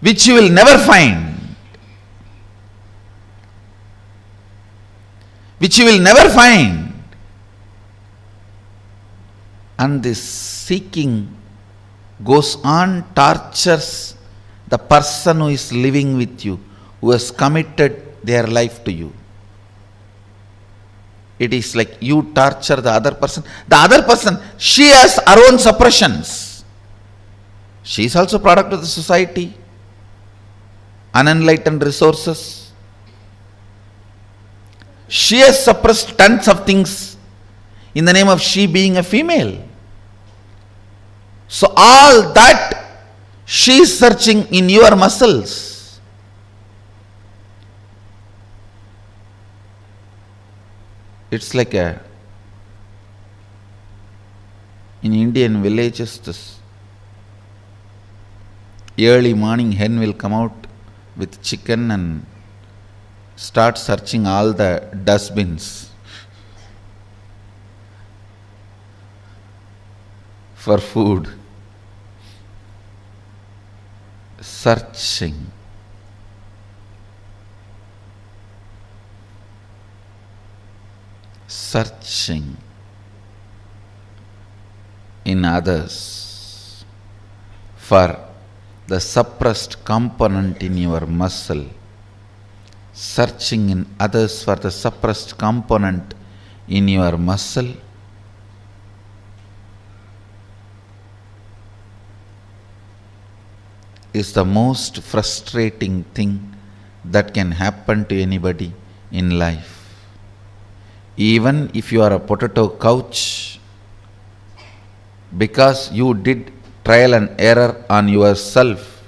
which you will never find. Which you will never find. And this seeking goes on, tortures the person who is living with you, who has committed their life to you. It is like you torture the other person. The other person, she has her own suppressions. She is also product of the society. Unenlightened resources. She has suppressed tons of things in the name of she being a female. So all that She is searching in your muscles. It's like in Indian villages, this early morning hen will come out with chicken and start searching all the dustbins for food. Searching. Searching in others for the suppressed component in your muscle. Searching in others for the suppressed component in your muscle. Is the most frustrating thing that can happen to anybody in life. Even if you are a potato couch, because you did trial and error on yourself,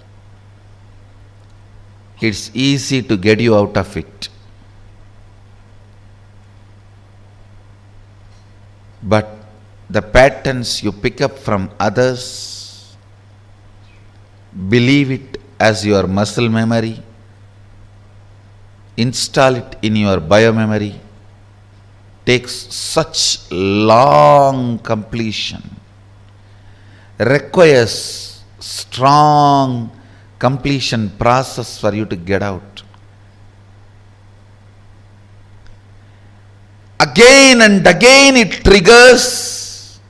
it's easy to get you out of it. But the patterns you pick up from others, believe it as your muscle memory, install it in your biomemory, takes such long completion, requires strong completion process for you to get out. Again and again it triggers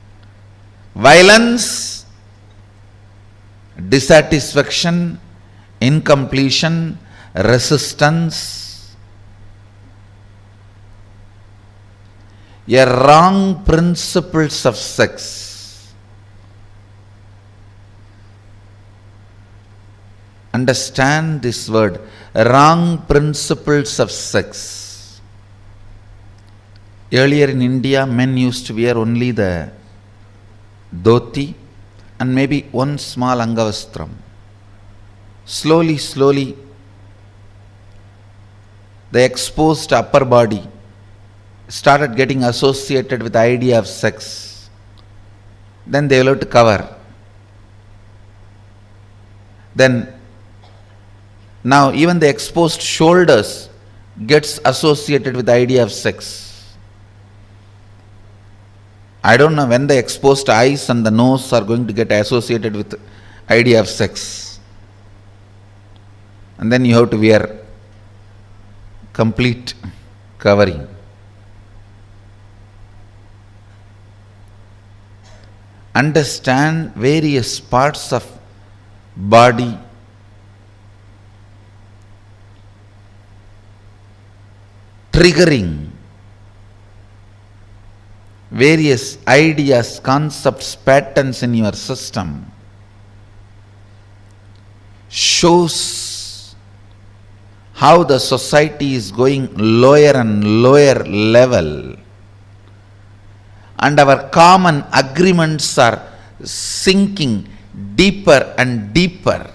violence, dissatisfaction, incompletion, resistance, a wrong principles of sex. Understand this word, wrong principles of sex. Earlier in India, men used to wear only the dhoti and maybe one small angavastram. Slowly, the exposed upper body started getting associated with the idea of sex. Then they will have to cover. Then now even the exposed shoulders gets associated with the idea of sex. I don't know when the exposed eyes and the nose are going to get associated with the idea of sex. And then you have to wear complete covering. Understand various parts of body triggering various ideas, concepts, patterns in your system shows how the society is going lower and lower level, and our common agreements are sinking deeper and deeper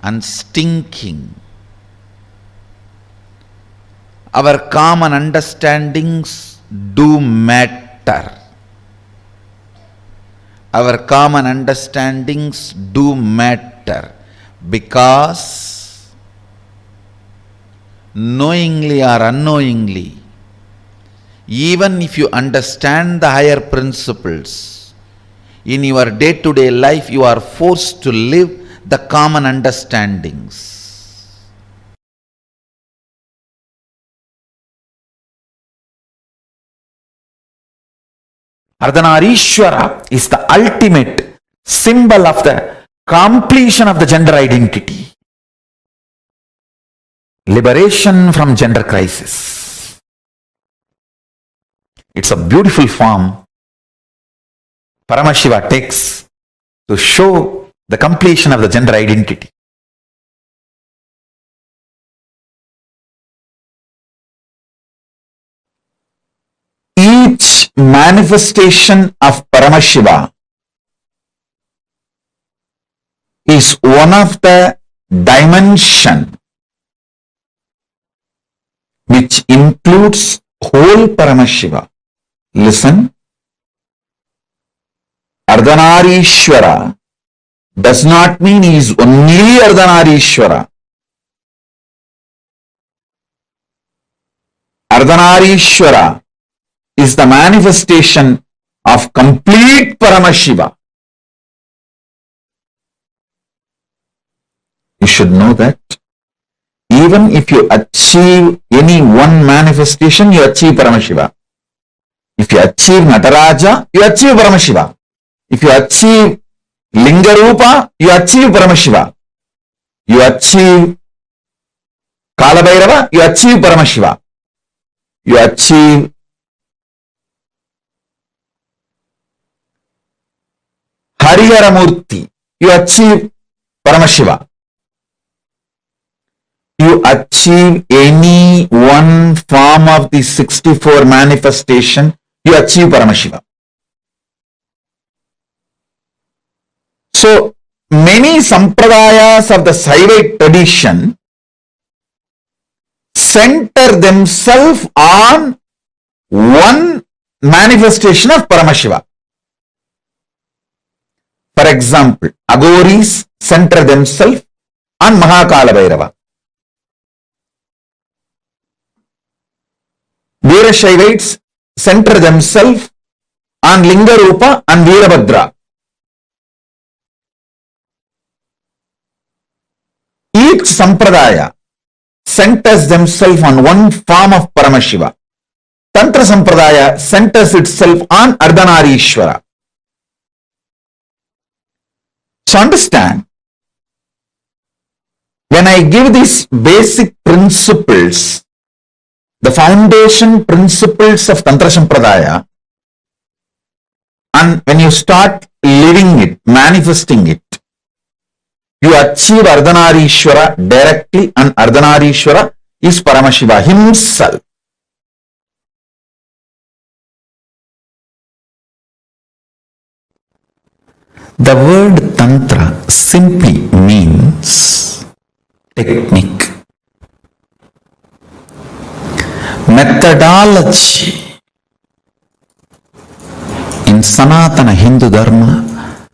and stinking. Our common understandings do matter. Our common understandings do matter because knowingly or unknowingly, even if you understand the higher principles, in your day-to-day life you are forced to live the common understandings. Ardhanarishwara is the ultimate symbol of the completion of the gender identity. Liberation from gender crisis. It's a beautiful form Paramashiva takes to show the completion of the gender identity. Each manifestation of Paramashiva is one of the dimension which includes whole Paramashiva. Listen, Ardhanarishwara does not mean he is only Ardhanarishwara. Ardhanarishwara is the manifestation of complete Paramashiva. You should know that. Even if you achieve any one manifestation, you achieve Paramashiva. If you achieve Nataraja, you achieve Paramashiva. If you achieve Lingarupa, you achieve Paramashiva. You achieve Kalabhairava, you achieve Paramashiva. You achieve Hariharamurti, you achieve Paramashiva. You achieve any one form of the 64 manifestation, you achieve Paramashiva. So, many sampradayas of the Shaivite tradition center themselves on one manifestation of Paramashiva. For example, Aghoris center themselves on Mahakala Bhairava. Veerashaivites center themselves on Lingarupa and Veerabhadra. Each sampradaya centers themselves on one form of Paramashiva. Tantra sampradaya centers itself on Ardhanarishwara. So understand, when I give these basic principles, the foundation principles of Tantra sampradaya, and when you start living it, manifesting it, you achieve Ardhanarishwara directly, and Ardhanarishwara is Paramashiva himself. The word Tantra simply means technique, methodology. In Sanatana Hindu Dharma,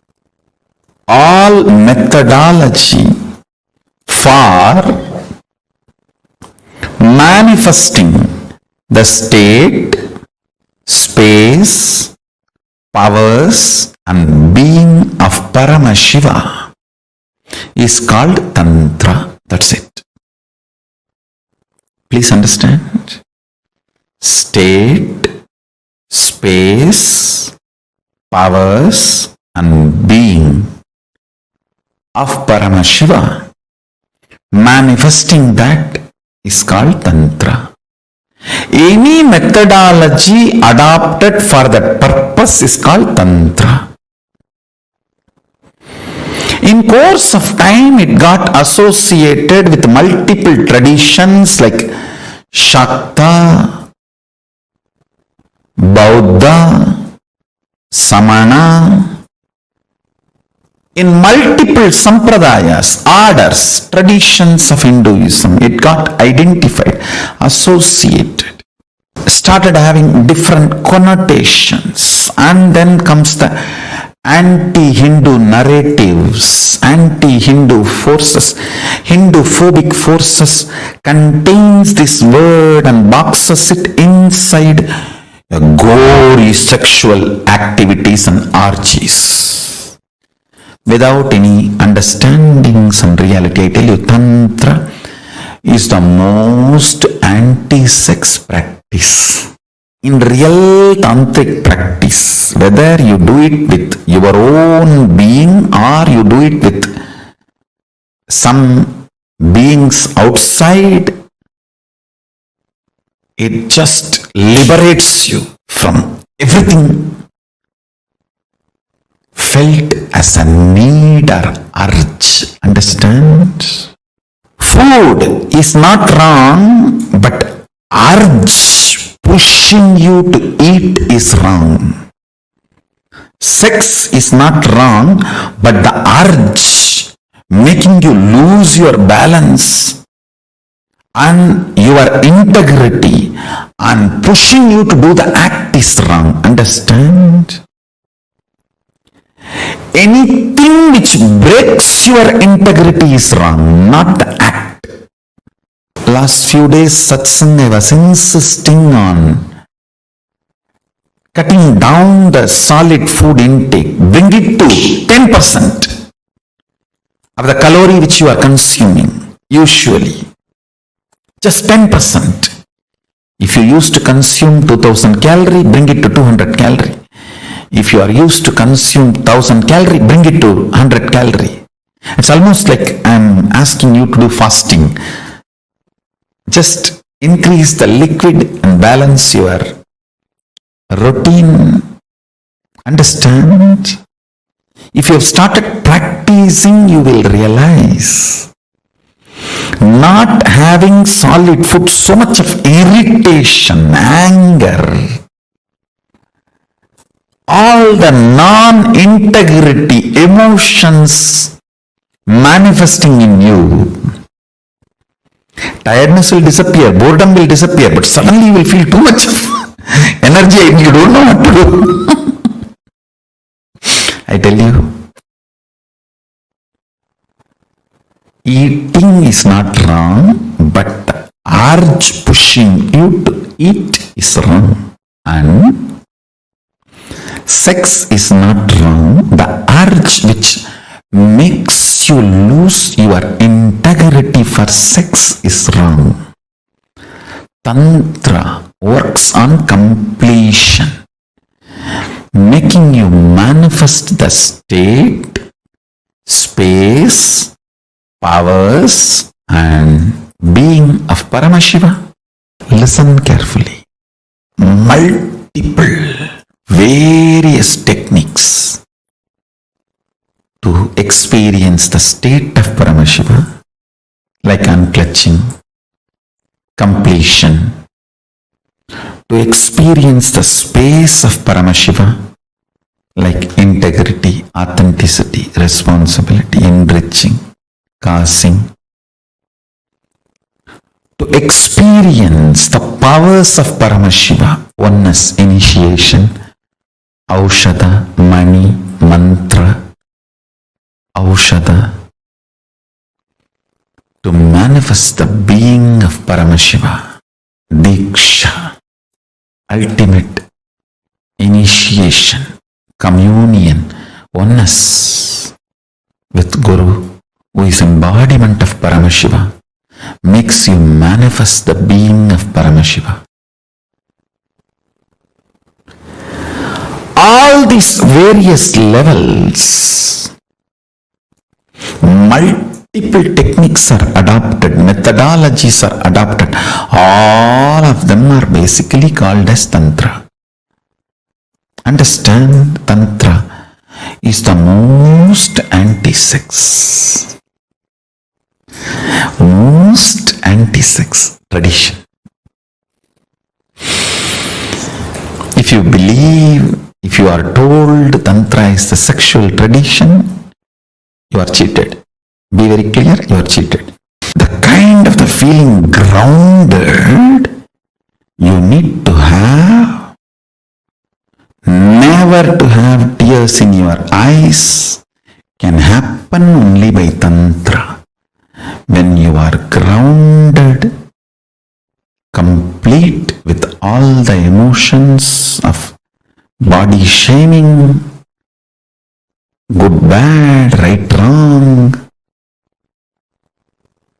all methodology for manifesting the state, space, powers and being of Paramashiva is called Tantra. That's it. Please understand. State, space, powers and being of Paramashiva, manifesting that is called Tantra. Any methodology adopted for that purpose is called Tantra. In course of time, it got associated with multiple traditions like Shakta, Bauddha, Samana. In multiple sampradayas, orders, traditions of Hinduism, it got identified, associated, started having different connotations, and then comes the anti-Hindu narratives, anti-Hindu forces, Hindu-phobic forces contains this word and boxes it inside gory sexual activities and orgies. Without any understandings and reality, I tell you, Tantra is the most anti-sex practice. In real tantric practice, whether you do it with your own being or you do it with some beings outside, it just liberates you from everything felt as a need or urge. Understand? Food is not wrong, but urge pushing you to eat is wrong. Sex is not wrong, but the urge making you lose your balance and your integrity and pushing you to do the act is wrong. Understand? Anything which breaks your integrity is wrong, not the act. Last few days, satsang, I was insisting on cutting down the solid food intake. Bring it to 10% of the calorie which you are consuming, usually. Just 10%. If you used to consume 2000 calorie, bring it to 200 calorie. If you are used to consume 1000 calorie, bring it to 100 calorie. It's almost like I'm asking you to do fasting. Just increase the liquid and balance your routine. Understand? If you have started practicing, you will realize not having solid food, so much of irritation, anger, all the non-integrity emotions manifesting in you. Tiredness will disappear, boredom will disappear, but suddenly you will feel too much of energy and you don't know what to do. I tell you, eating is not wrong, but the urge pushing you to eat is wrong. And sex is not wrong. The urge which makes you lose your integrity for sex is wrong. Tantra works on completion, making you manifest the state, space, powers and being of Paramashiva. Listen carefully. Multiple various techniques to experience the state of Paramashiva, like unclutching, completion, to experience the space of Paramashiva, like integrity, authenticity, responsibility, enriching, causing, to experience the powers of Paramashiva, oneness, initiation, Aushada, Mani, Mantra, Aushada, to manifest the being of Paramashiva, Diksha, ultimate initiation, communion, oneness with Guru, who is embodiment of Paramashiva, makes you manifest the being of Paramashiva. All these various levels, multiple techniques are adopted, methodologies are adopted. All of them are basically called as Tantra. Understand, Tantra is the most anti-sex, most anti-sex tradition. If you believe, if you are told Tantra is the sexual tradition, you are cheated. Be very clear, you are cheated. The kind of the feeling grounded you need to have, never to have tears in your eyes, can happen only by Tantra. When you are grounded, complete with all the emotions of body shaming, good, bad, right, wrong,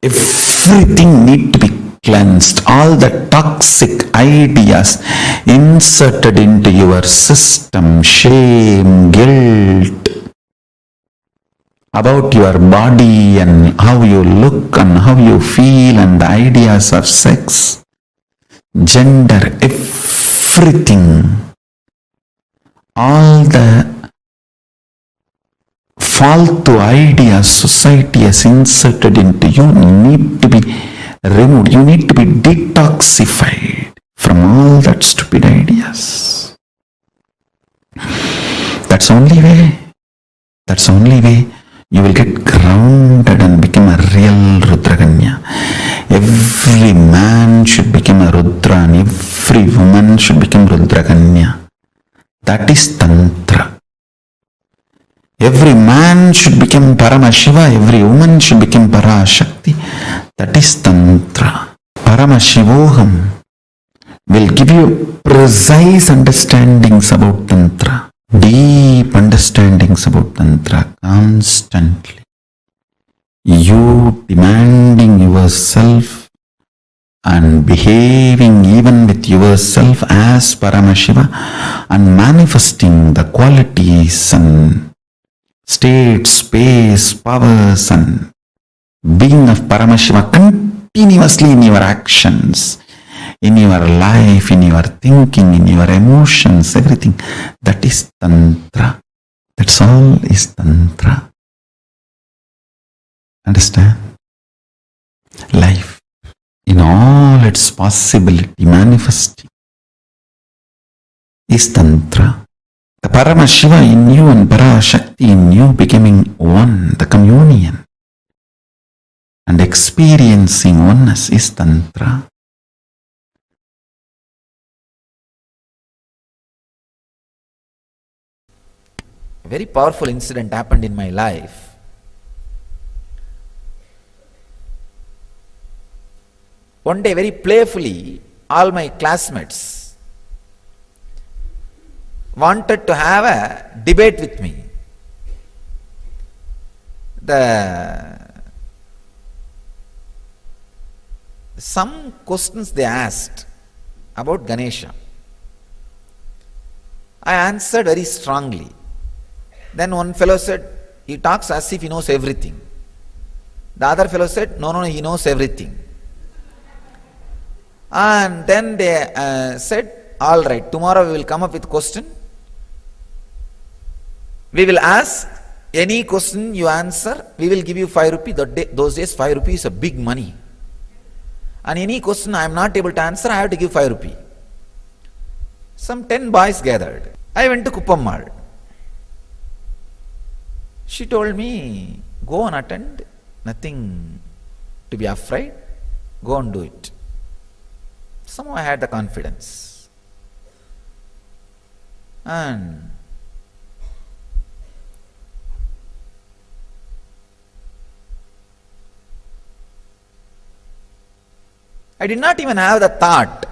everything need to be cleansed. All the toxic ideas inserted into your system, shame, guilt about your body and how you look and how you feel and the ideas of sex, gender, everything, all the false ideas society has inserted into you need to be removed. You need to be detoxified from all that stupid ideas. That's the only way. That's the only way you will get grounded and become a real Rudraganya. Every man should become a Rudra and every woman should become Rudraganya. That is Tantra. Every man should become Paramashiva, every woman should become Parashakti. That is Tantra. Paramashivoham will give you precise understandings about Tantra, deep understandings about Tantra constantly. You demanding yourself and behaving even with yourself as Paramashiva and manifesting the qualities and state, space, powers and being of Paramashiva continuously in your actions, in your life, in your thinking, in your emotions, everything. That is Tantra. That's all is Tantra. Understand? Life in all its possibility manifesting is Tantra. The Paramashiva in you and Parashakti in you becoming one, the communion and experiencing oneness is Tantra. A very powerful incident happened in my life. One day, very playfully, all my classmates wanted to have a debate with me. Some questions they asked about Ganesha. I answered very strongly. Then one fellow said, he talks as if he knows everything. The other fellow said, no, he knows everything. And then they said, all right, tomorrow we will come up with question. We will ask any question you answer, we will give you 5 rupees. Those days 5 rupees is a big money. And any question I am not able to answer, I have to give 5 rupees. Some 10 boys gathered. I went to Kuppammal. She told me, go and attend, nothing to be afraid, go and do it. Somehow I had the confidence. And I did not even have the thought,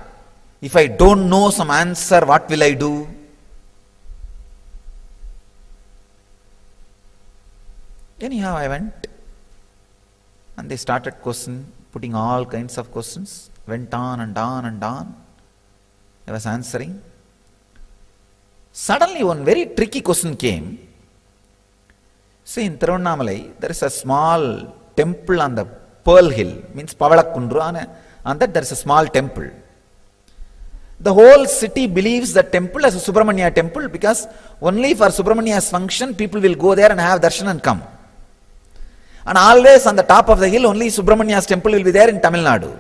if I don't know some answer, what will I do? Anyhow, I went and they started putting all kinds of questions. Went on and on and on. I was answering. Suddenly one very tricky question came. See, in Tiruvannamalai, there is a small temple on the Pearl Hill, means Pavalakundru, on that there is a small temple. The whole city believes the temple as a Subramanya temple because only for Subramanya's function people will go there and have darshan and come. And always on the top of the hill only Subramanya's temple will be there in Tamil Nadu.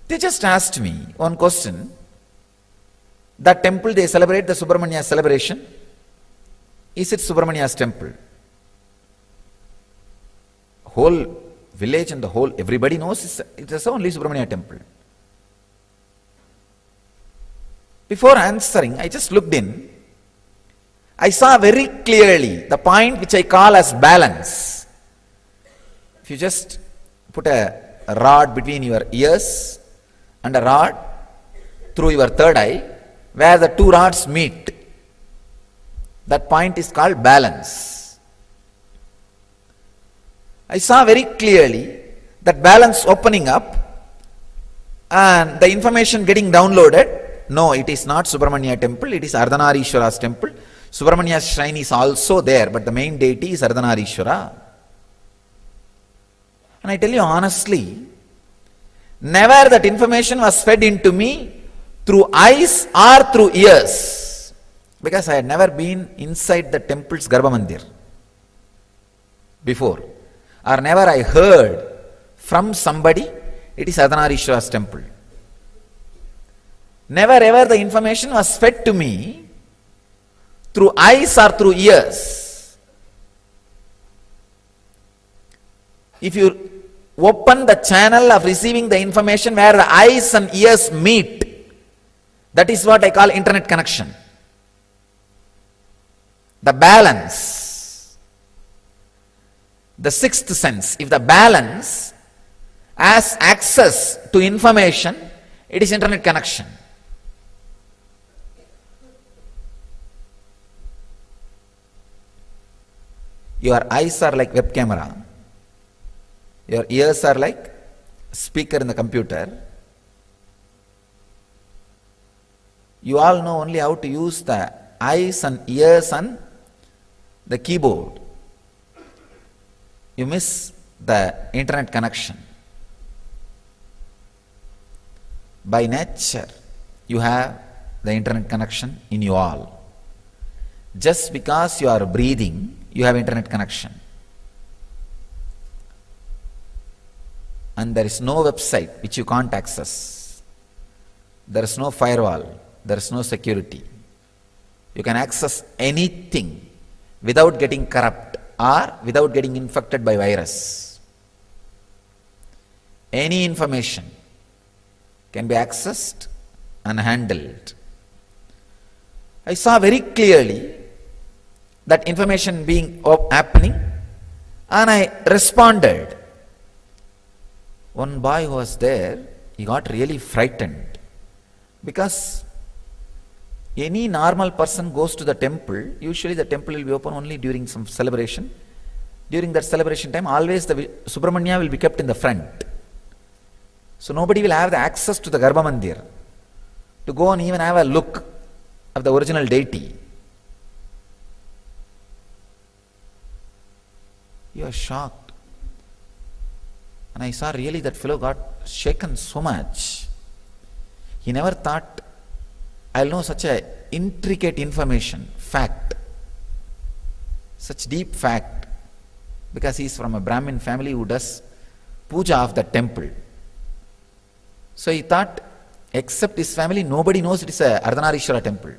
They just asked me one question. That temple they celebrate the Subramanya celebration. Is it Subramanya's temple? Whole village and the whole, everybody knows it is only Subramanya temple. Before answering, I just looked in. I saw very clearly the point which I call as balance. If you just put a rod between your ears and a rod through your third eye, where the two rods meet, that point is called balance. I saw very clearly that balance opening up and the information getting downloaded. No, it is not Subramanya temple, it is Ardhanarishwara's temple. Subramanya's shrine is also there, but the main deity is Ardhanarishwara. And I tell you honestly, never that information was fed into me through eyes or through ears, because I had never been inside the temple's Garbha Mandir before, or never I heard from somebody it is Ardhanarishwara's temple. Never ever the information was fed to me through eyes or through ears. If you open the channel of receiving the information where the eyes and ears meet, that is what I call internet connection. The balance, the sixth sense. If the balance has access to information, it is internet connection. Your eyes are like web camera. Your ears are like speaker in the computer. You all know only how to use the eyes and ears and the keyboard. You miss the internet connection. By nature, you have the internet connection in you all. Just because you are breathing, you have internet connection. And there is no website which you can't access. There is no firewall. There is no security. You can access anything without getting corrupt or without getting infected by virus. Any information can be accessed and handled. I saw very clearly that information being happening, and I responded. One boy who was there, he got really frightened, because any normal person goes to the temple, usually the temple will be open only during some celebration. During that celebration time, always the Subramanya will be kept in the front. So nobody will have the access to the Garbha Mandir to go and even have a look of the original deity. You are shocked. And I saw really that fellow got shaken so much. He never thought, I'll know such a intricate information, fact, such deep fact, because he is from a Brahmin family who does puja of the temple. So he thought, except his family, nobody knows it is a Ardhanarishwara temple.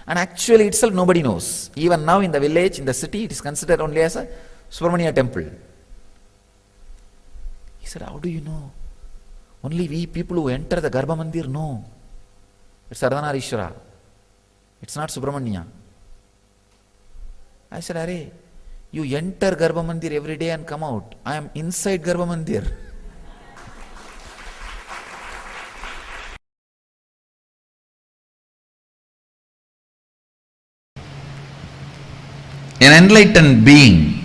And actually itself nobody knows. Even now in the village, in the city, it is considered only as a Subramanya temple. He said, how do you know? Only we people who enter the Garbha Mandir know. It's Ardhanarishwara. It's not Subramanya. I said, Arey, you enter Garbha Mandir every day and come out. I am inside Garbha Mandir. An enlightened being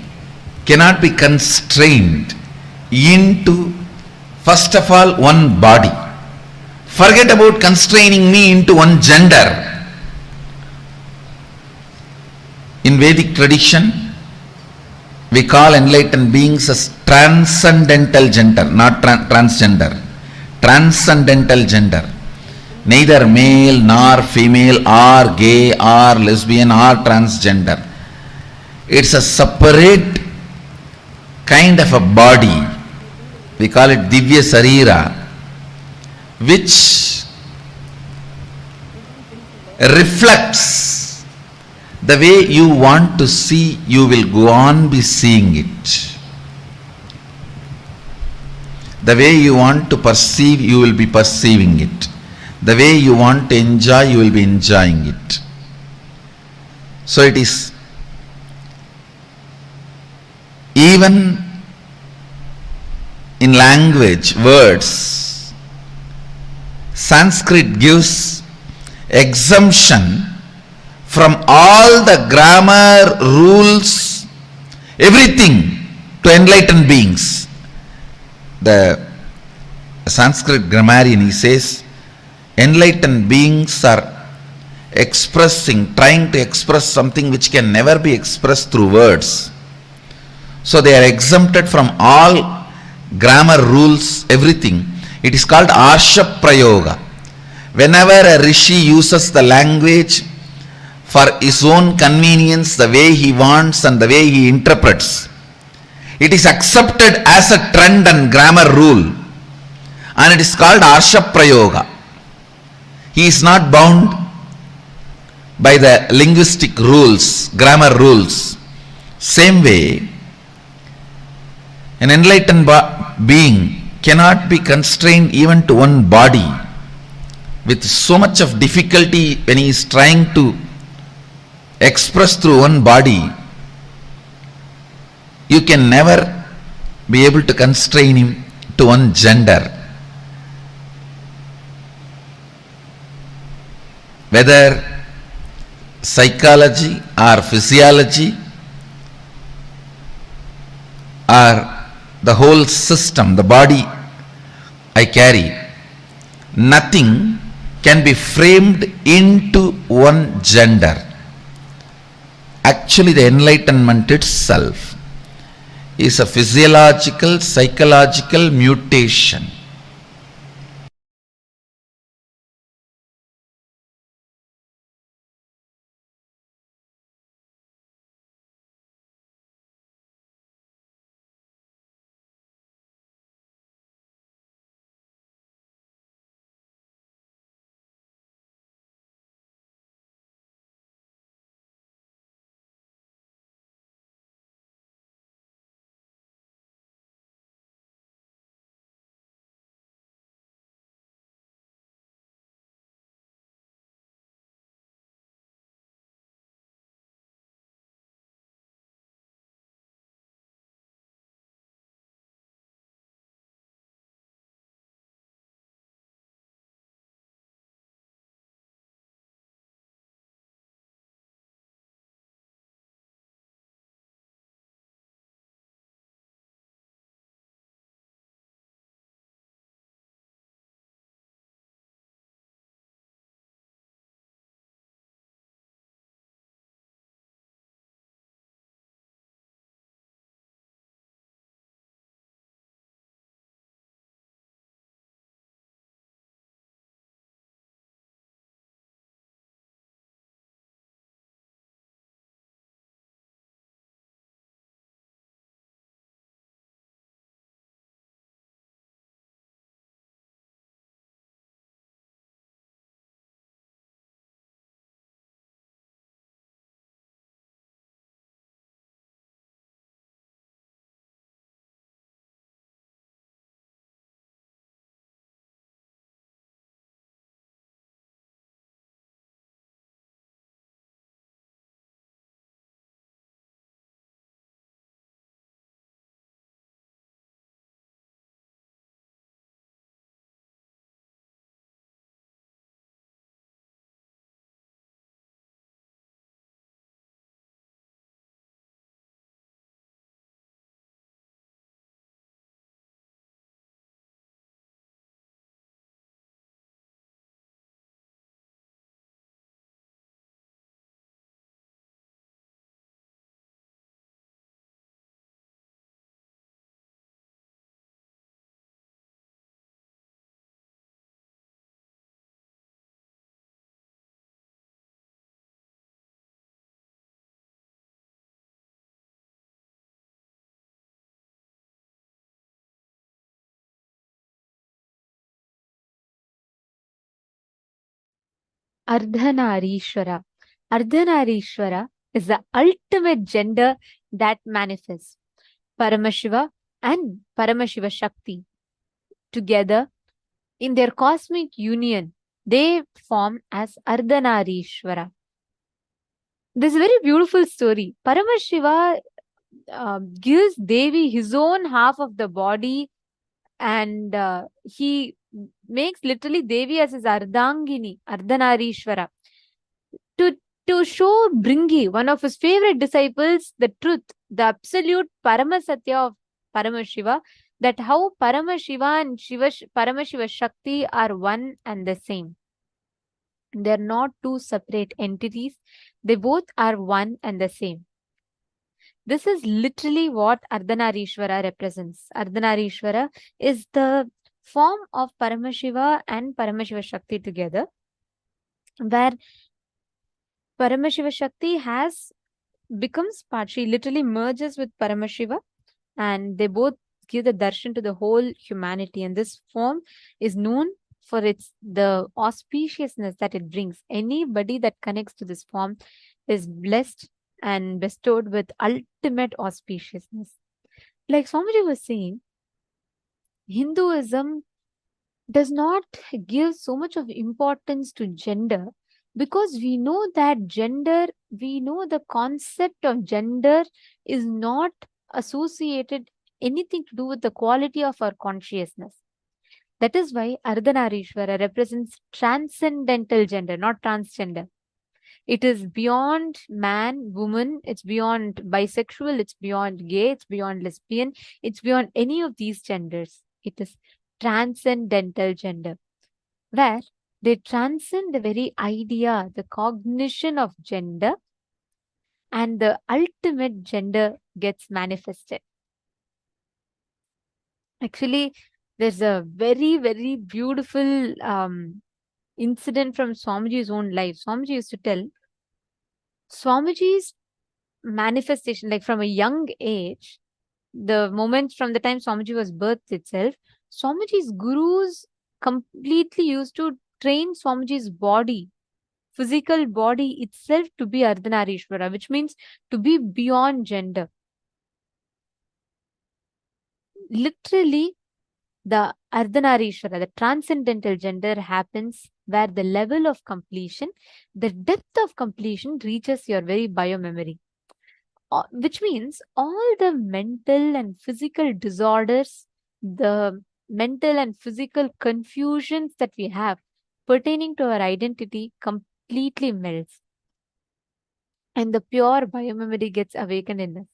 cannot be constrained into, first of all, one body. Forget about constraining me into one gender. In Vedic tradition, we call enlightened beings as transcendental gender, not transgender. Transcendental gender. Neither male nor female or gay or lesbian or transgender. It's a separate kind of a body. We call it Divya Sarira, which reflects the way you want to see, you will go on be seeing it. The way you want to perceive, you will be perceiving it. The way you want to enjoy, you will be enjoying it. So it is even in language, words, Sanskrit gives exemption from all the grammar, rules, everything to enlightened beings. The Sanskrit grammarian, he says, enlightened beings are trying to express something which can never be expressed through words. So they are exempted from all grammar rules, everything. It is called Arsha Prayoga. Whenever a rishi uses the language for his own convenience, the way he wants and the way he interprets, it is accepted as a trend and grammar rule, and it is called Arsha Prayoga. He is not bound by the linguistic rules, grammar rules. Same way, an enlightened being cannot be constrained even to one body with so much of difficulty when he is trying to express through one body. You can never be able to constrain him to one gender. Whether psychology or physiology or the whole system, the body I carry, nothing can be framed into one gender. Actually, the enlightenment itself is a physiological, psychological mutation. Ardhanarishwara. Ardhanarishwara is the ultimate gender that manifests. Paramashiva and Paramashiva Shakti together in their cosmic union, they form as Ardhanarishwara. This is a very beautiful story. Paramashiva gives Devi his own half of the body, and he makes literally Devi as his Ardhangini, Ardhanarishwara, to show Bringi, one of his favorite disciples, the truth, the absolute Paramasatya of Paramashiva, that how Paramashiva and Paramashiva Shakti are one and the same. They're not two separate entities. They both are one and the same. This is literally what Ardhanarishwara represents. Ardhanarishwara is the form of Paramashiva and Paramashiva Shakti together, where Paramashiva Shakti becomes part. She literally merges with Paramashiva, and they both give the darshan to the whole humanity. And this form is known for the auspiciousness that it brings. Anybody that connects to this form is blessed and bestowed with ultimate auspiciousness. Like Swamiji was saying, Hinduism does not give so much of importance to gender, because we know that we know the concept of gender is not associated anything to do with the quality of our consciousness. That is why Ardhanarishwara represents transcendental gender, not transgender. It is beyond man, woman, it's beyond bisexual, it's beyond gay, it's beyond lesbian, it's beyond any of these genders. It is transcendental gender, where they transcend the very idea, the cognition of gender, and the ultimate gender gets manifested. Actually, there's a very, very beautiful incident from Swamiji's own life. Swamiji used to tell Swamiji's manifestation, like from a young age, the moment from the time Swamiji was birthed itself, Swamiji's gurus completely used to train Swamiji's body, physical body itself, to be Ardhanarishwara, which means to be beyond gender. Literally, the Ardhanarishwara, the transcendental gender, happens where the level of completion, the depth of completion reaches your very biomemory. Which means all the mental and physical disorders, the mental and physical confusions that we have pertaining to our identity completely melts. And the pure biomemory gets awakened in us.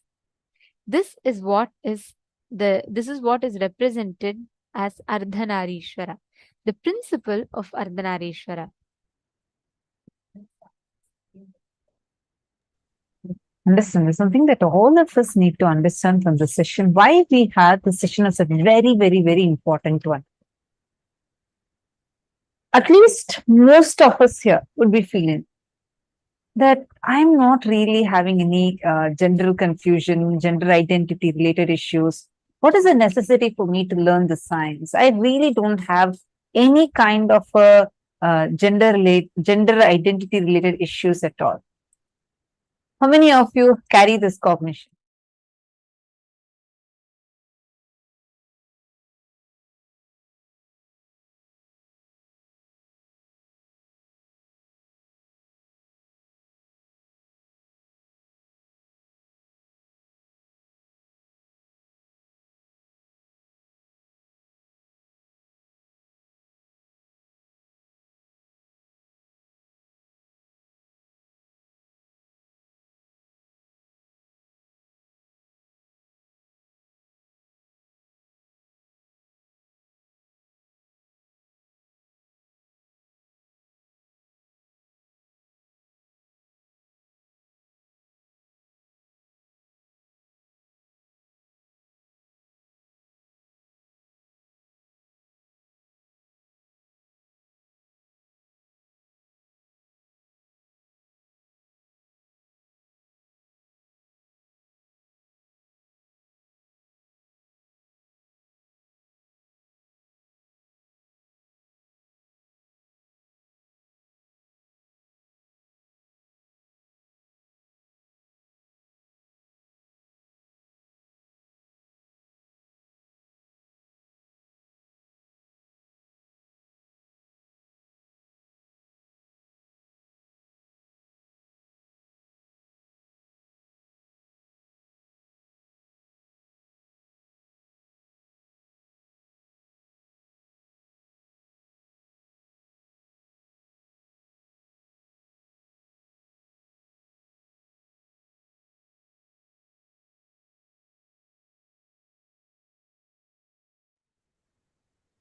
This is what is represented as Ardhanarishwara, the principle of Ardhanarishwara. Understand. There's something that all of us need to understand from the session. Why we had the session as a very, very, very important one. At least most of us here would be feeling that I'm not really having any gender confusion, gender identity related issues. What is the necessity for me to learn the science? I really don't have any kind of gender identity related issues at all. How many of you carry this cognition?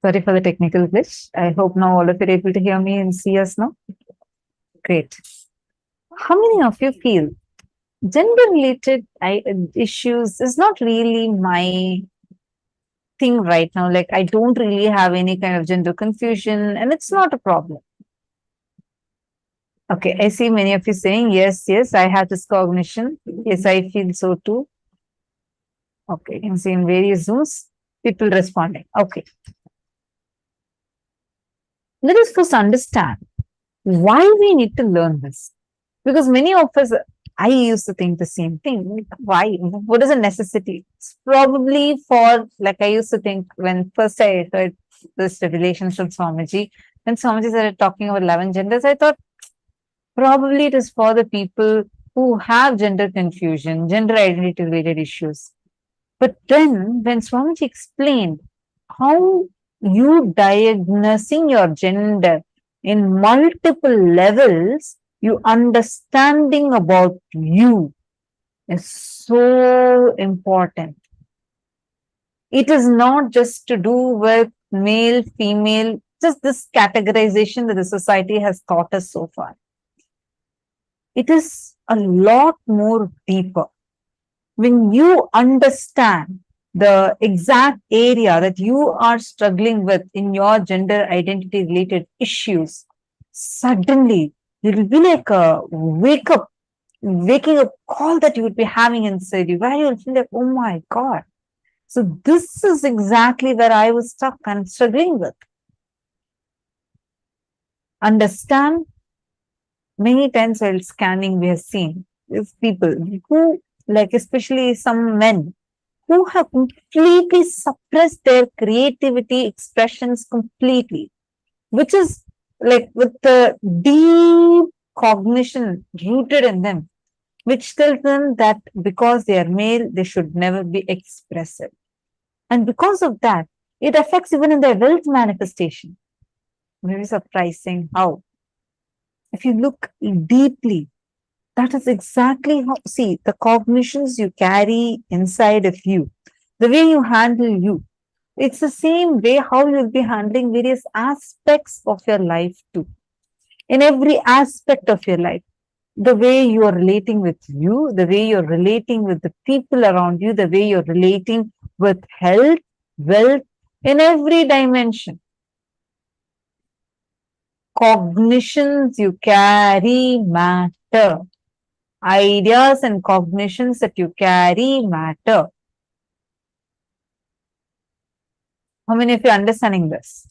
Sorry for the technical glitch. I hope now all of you are able to hear me and see us now. Great. How many of you feel gender-related issues is not really my thing right now? Like, I don't really have any kind of gender confusion and it's not a problem. Okay, I see many of you saying, yes, yes, I have this cognition. Yes, I feel so too. Okay, you can see in various Zooms, people responding. Okay. let us first understand why we need to learn this. Because many of us, I used to think the same thing. Why? What is a necessity? It's probably for, like I used to think when first I heard this revelation from Swamiji, when Swamiji started talking about 11 genders, I thought probably it is for the people who have gender confusion, gender identity related issues. But then when Swamiji explained how you diagnosing your gender in multiple levels, you understanding about you is so important. It is not just to do with male, female, just this categorization that the society has taught us so far. It is a lot more deeper. When you understand the exact area that you are struggling with in your gender identity related issues, suddenly it will be like a waking up call that you would be having inside you, where you'll feel like, oh my God. So this is exactly where I was stuck and struggling with. Understand, many times while scanning, we have seen these people who, like especially some men, who have completely suppressed their creativity expressions completely, which is like with the deep cognition rooted in them, which tells them that because they are male, they should never be expressive. And because of that, it affects even in their wealth manifestation. Very surprising how. If you look deeply, that is exactly how, see, the cognitions you carry inside of you, the way you handle you, it's the same way how you'll be handling various aspects of your life too. In every aspect of your life, the way you are relating with you, the way you're relating with the people around you, the way you're relating with health, wealth, in every dimension. Cognitions you carry matter. Ideas and cognitions that you carry matter. How many of you are understanding this?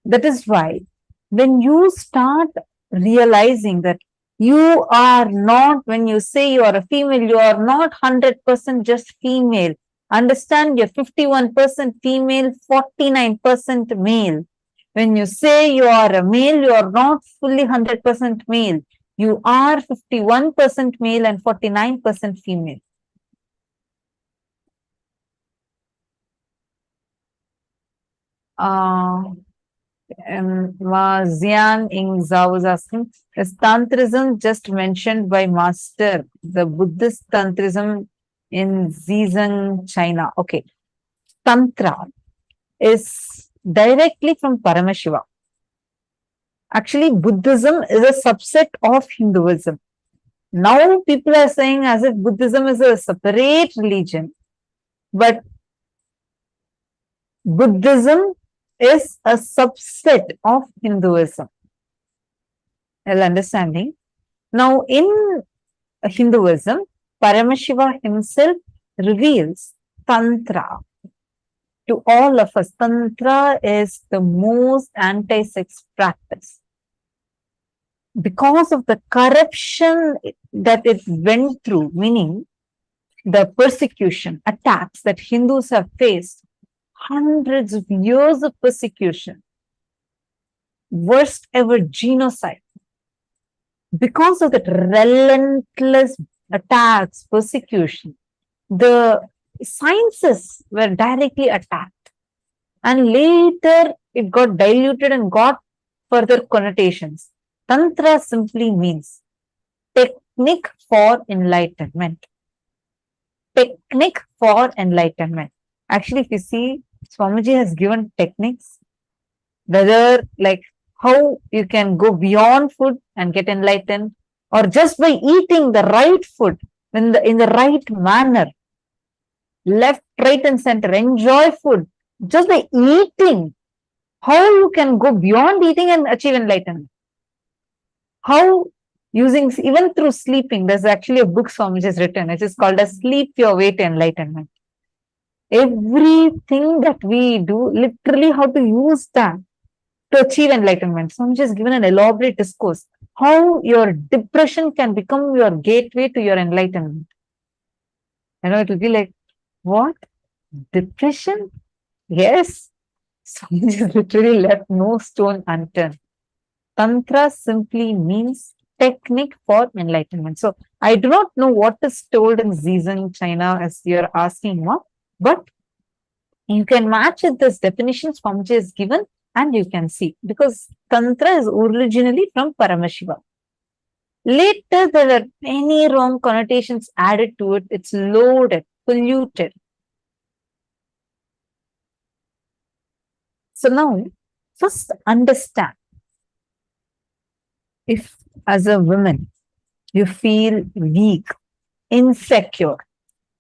That is why when you start realizing that you are not, when you say you are a female, you are not 100% just female. Understand you're 51% female, 49% male. When you say you are a male, you are not fully 100% male. You are 51% male and 49% female. Zian Ing Zhao was asking, is Tantrism just mentioned by Master, the Buddhist Tantrism in Zhejiang, China? Okay. Tantra is directly from Paramashiva. Actually, Buddhism is a subset of Hinduism. Now people are saying as if Buddhism is a separate religion, but Buddhism is a subset of Hinduism. Well, understanding. Now, in Hinduism, Paramashiva himself reveals Tantra to all of us. Tantra is the most anti-sex practice. Because of the corruption that it went through, meaning the persecution, attacks that Hindus have faced, hundreds of years of persecution, worst ever genocide. Because of that relentless attacks, persecution, the sciences were directly attacked. And later it got diluted and got further connotations. Tantra simply means technique for enlightenment. Technique for enlightenment. Actually, if you see, Swamiji has given techniques, whether like how you can go beyond food and get enlightened, or just by eating the right food in the right manner, left, right, and center, enjoy food, just by eating, how you can go beyond eating and achieve enlightenment. How using, even through sleeping, there's actually a book Swamiji has written, which is called as Sleep Your Way to Enlightenment. Everything that we do, literally how to use that to achieve enlightenment. So I'm just given an elaborate discourse how your depression can become your gateway to your enlightenment. It will be like, what? Depression? Yes. Swamiji literally left no stone unturned. Tantra simply means technique for enlightenment. So I do not know what is told in Zizan, China, as you're asking, Ma, but you can match it this definition Swamiji is given and you can see, because Tantra is originally from Paramashiva. Later, there were many wrong connotations added to it. It's loaded, polluted. So now, first understand, if as a woman, you feel weak, insecure,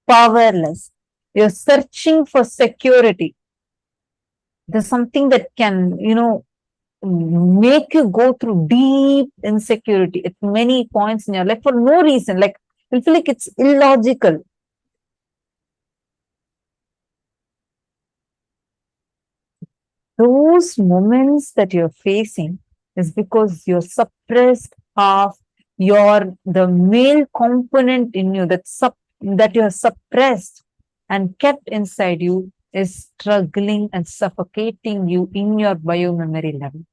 powerless, you're searching for security, there's something that can, make you go through deep insecurity at many points in your life for no reason. Like, you feel like it's illogical. Those moments that you're facing is because you're suppressed half the male component in you that you're suppressed and kept inside you is struggling and suffocating you in your biomemory level.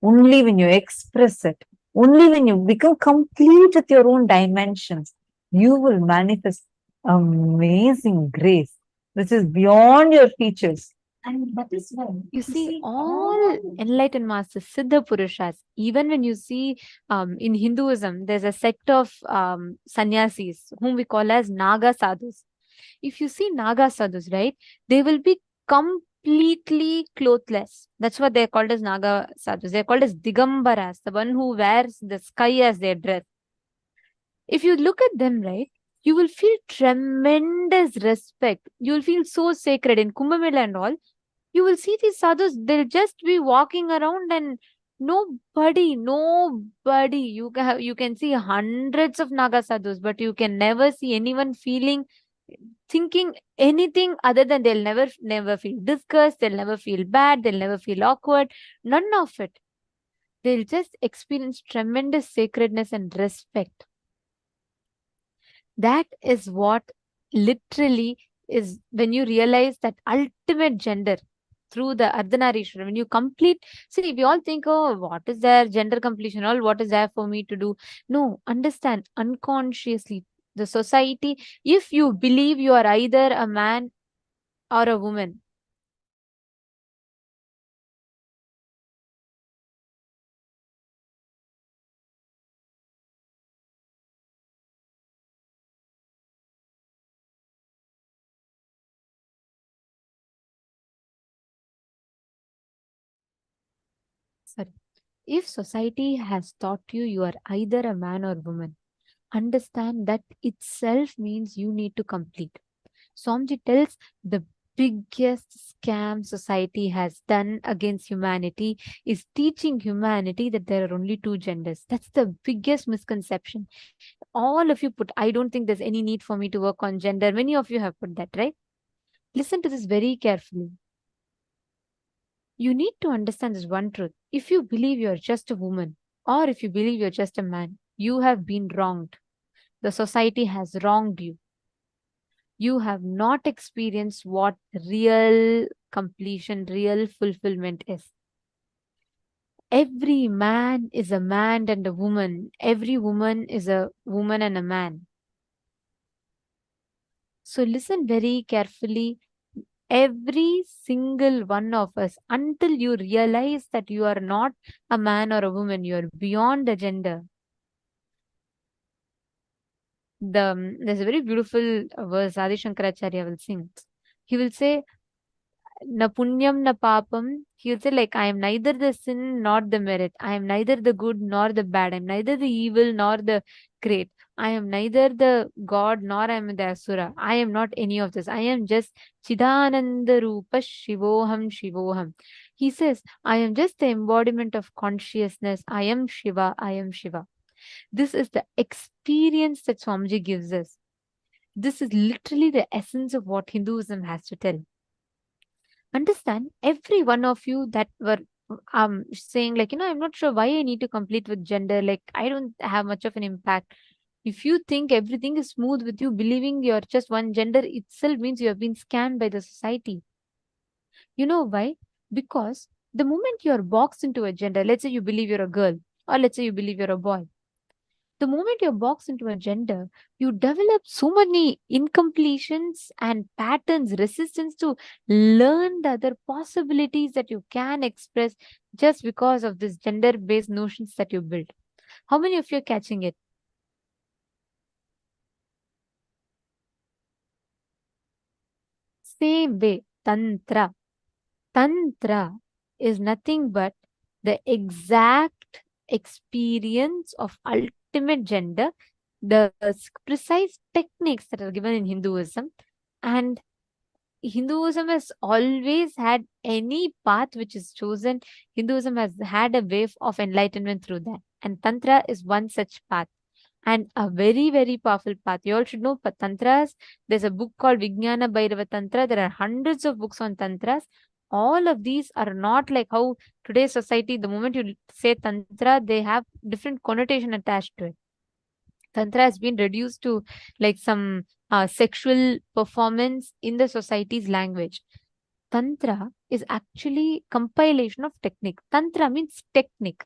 Only when you express it, only when you become complete with your own dimensions, you will manifest amazing grace, which is beyond your features. And that is when you see all enlightened masters, Siddha Purushas. Even when you see in Hinduism, there's a sect of sannyasis whom we call as Naga sadhus. If you see Naga sadhus, right, they will be completely clothless. That's what they're called as Naga sadhus. They're called as Digambaras, the one who wears the sky as their dress. If you look at them, right, you will feel tremendous respect. You will feel so sacred in Kumbh Mela and all. You will see these sadhus, they'll just be walking around and nobody, you can see hundreds of Naga sadhus, but you can never see anyone thinking anything other than they'll never feel disgust, they'll never feel bad, they'll never feel awkward, none of it. They'll just experience tremendous sacredness and respect. That is what literally is when you realize that ultimate gender through the Ardhanarishwara. When you complete, see, we all think, oh, what is there? Gender completion, all what is there for me to do? No, understand unconsciously the society. If you believe you are either a man or a woman, sorry, if society has taught you are either a man or woman, understand that itself means you need to complete. Swamiji tells the biggest scam society has done against humanity is teaching humanity that there are only two genders. That's the biggest misconception. All of you put, I don't think there's any need for me to work on gender. Many of you have put that, right? Listen to this very carefully. You need to understand this one truth. If you believe you're just a woman or if you believe you're just a man, you have been wronged. The society has wronged you. You have not experienced what real completion, real fulfillment is. Every man is a man and a woman. Every woman is a woman and a man. So listen very carefully. Every single one of us, until you realize that you are not a man or a woman, you are beyond the gender. There's a very beautiful verse Adi Shankaracharya will sing. He will say, na punyam na papam. He will say, like, I am neither the sin nor the merit. I am neither the good nor the bad. I am neither the evil nor the great. I am neither the God nor I am the Asura. I am not any of this. I am just Chidananda Rupa Shivoham Shivoham. He says, I am just the embodiment of consciousness. I am Shiva. I am Shiva. This is the experience that Swamiji gives us. This is literally the essence of what Hinduism has to tell. Understand, every one of you that were saying like, I'm not sure why I need to complete with gender. Like, I don't have much of an impact. If you think everything is smooth with you, believing you're just one gender itself means you have been scammed by the society. You know why? Because the moment you're boxed into a gender, let's say you believe you're a girl, or let's say you believe you're a boy, the moment you're boxed into a gender, you develop so many incompletions and patterns, resistance to learn the other possibilities that you can express just because of this gender based notions that you build. How many of you are catching it? Same way, Tantra. Tantra is nothing but the exact experience of ultimate gender, the precise techniques that are given in Hinduism. And Hinduism has always had any path which is chosen. Hinduism has had a wave of enlightenment through that. And Tantra is one such path. And a very, very powerful path. You all should know Tantras. There's a book called Vijnana Bhairava Tantra. There are hundreds of books on Tantras. All of these are not like how today's society, the moment you say Tantra, they have different connotation attached to it. Tantra has been reduced to like some sexual performance in the society's language. Tantra is actually compilation of technique. Tantra means technique.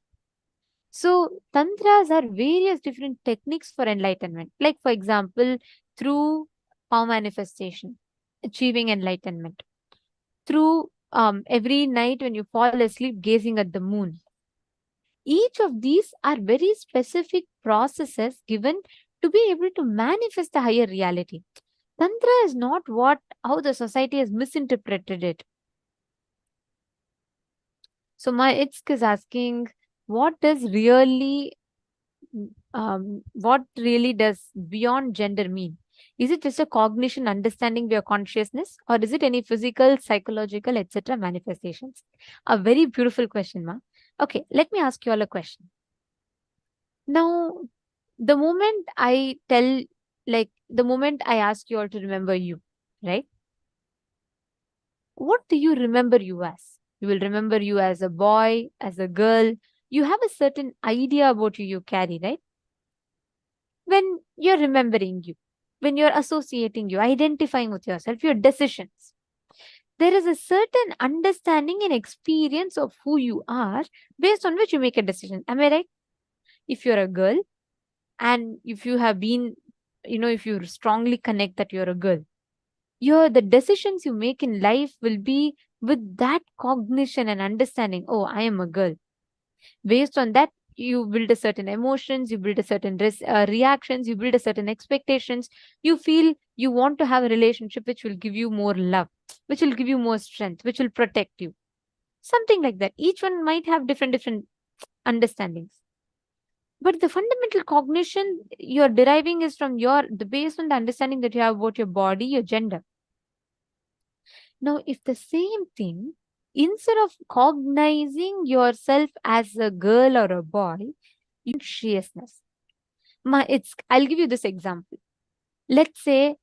So, tantras are various different techniques for enlightenment. Like, for example, through power manifestation, achieving enlightenment. Through every night when you fall asleep, gazing at the moon. Each of these are very specific processes given to be able to manifest the higher reality. Tantra is not how the society has misinterpreted it. So my Itsk is asking, what really does beyond gender mean? Is it just a cognition, understanding your consciousness, or is it any physical, psychological, etc. manifestations? A very beautiful question, ma. Okay, let me ask you all a question. Now, the moment I ask you all to remember you, right? What do you remember you as? You will remember you as a boy, as a girl. You have a certain idea about you carry, right? When you're remembering you, when you're associating you, identifying with yourself, your decisions, there is a certain understanding and experience of who you are based on which you make a decision. Am I right? If you're a girl and if you have been, if you strongly connect that you're a girl, the decisions you make in life will be with that cognition and understanding. Oh, I am a girl. Based on that, you build a certain emotions, you build a certain reactions, you build a certain expectations. You feel you want to have a relationship which will give you more love, which will give you more strength, which will protect you. Something like that. Each one might have different understandings. But the fundamental cognition you're deriving is from based on the understanding that you have about your body, your gender. Now, if the same thing, instead of cognizing yourself as a girl or a boy, consciousness. I'll give you this example. Let's say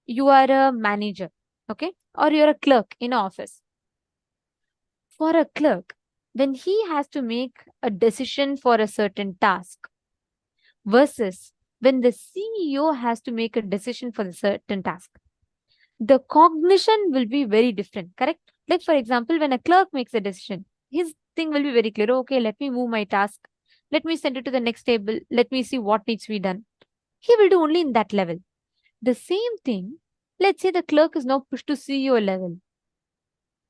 you are a manager, okay, or you're a clerk in an office. For a clerk, when he has to make a decision for a certain task, versus when the CEO has to make a decision for a certain task, the cognition will be very different, correct? Like, for example, when a clerk makes a decision, his thing will be very clear. Okay, let me move my task. Let me send it to the next table. Let me see what needs to be done. He will do only in that level. The same thing, let's say the clerk is now pushed to CEO level.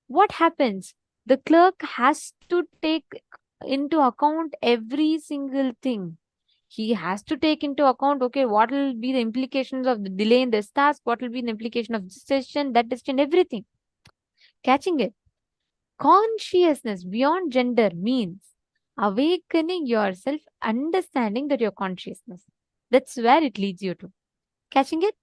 What happens? The clerk has to take into account every single thing. He has to take into account, okay, what will be the implications of the delay in this task? What will be the implication of this decision, that decision, everything. Catching it. Consciousness beyond gender means awakening yourself, understanding that your consciousness. That's where it leads you to. Catching it?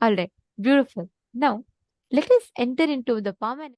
All right. Beautiful. Now, let us enter into the permanent.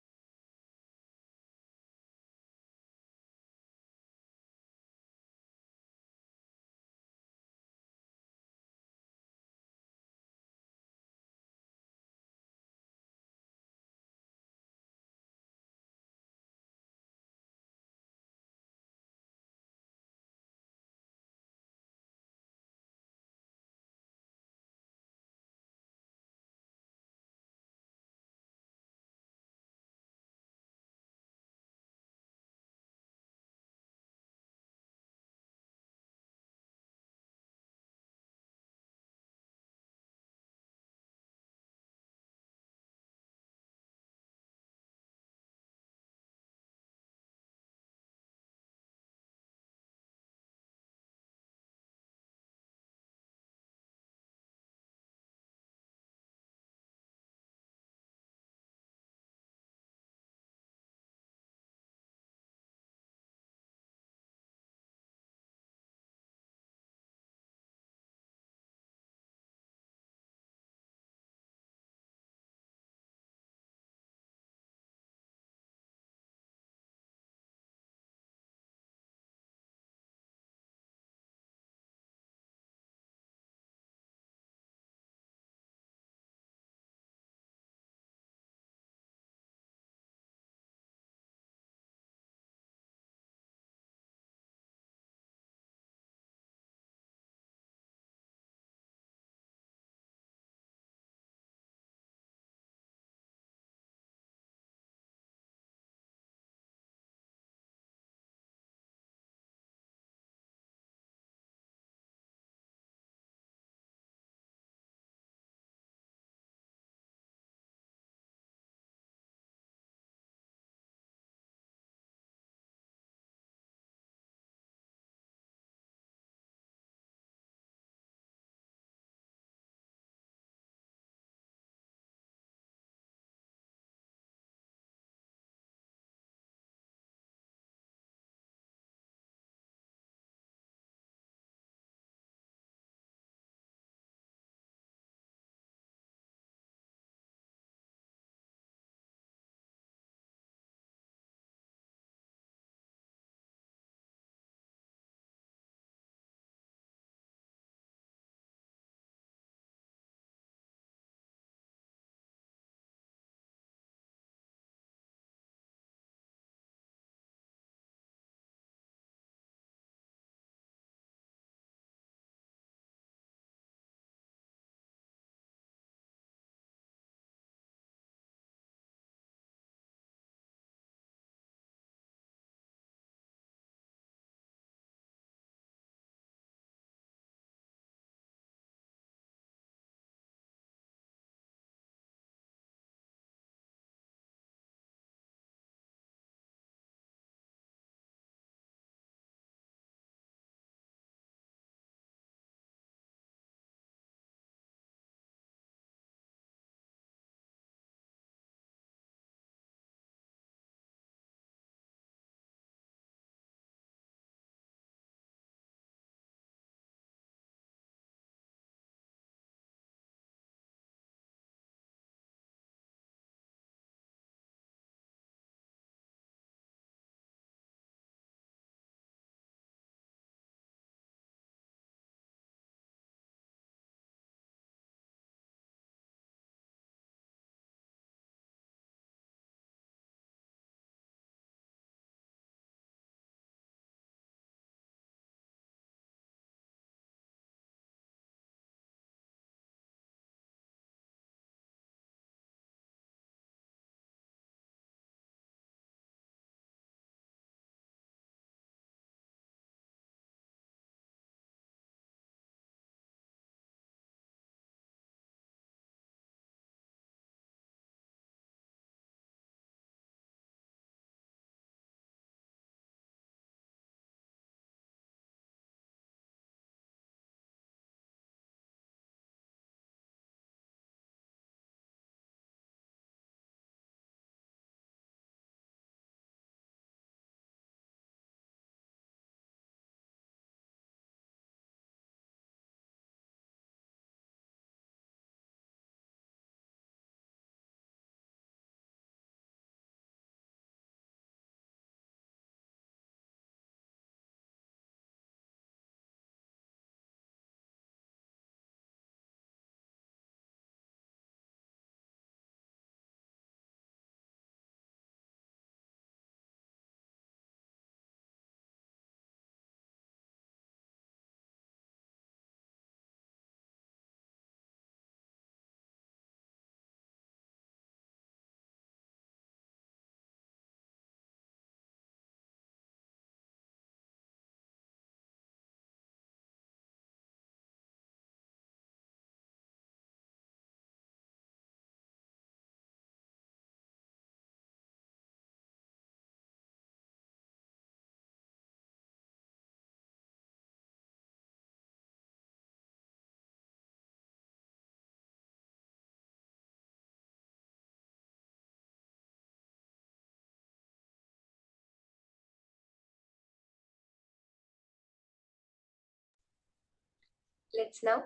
let's now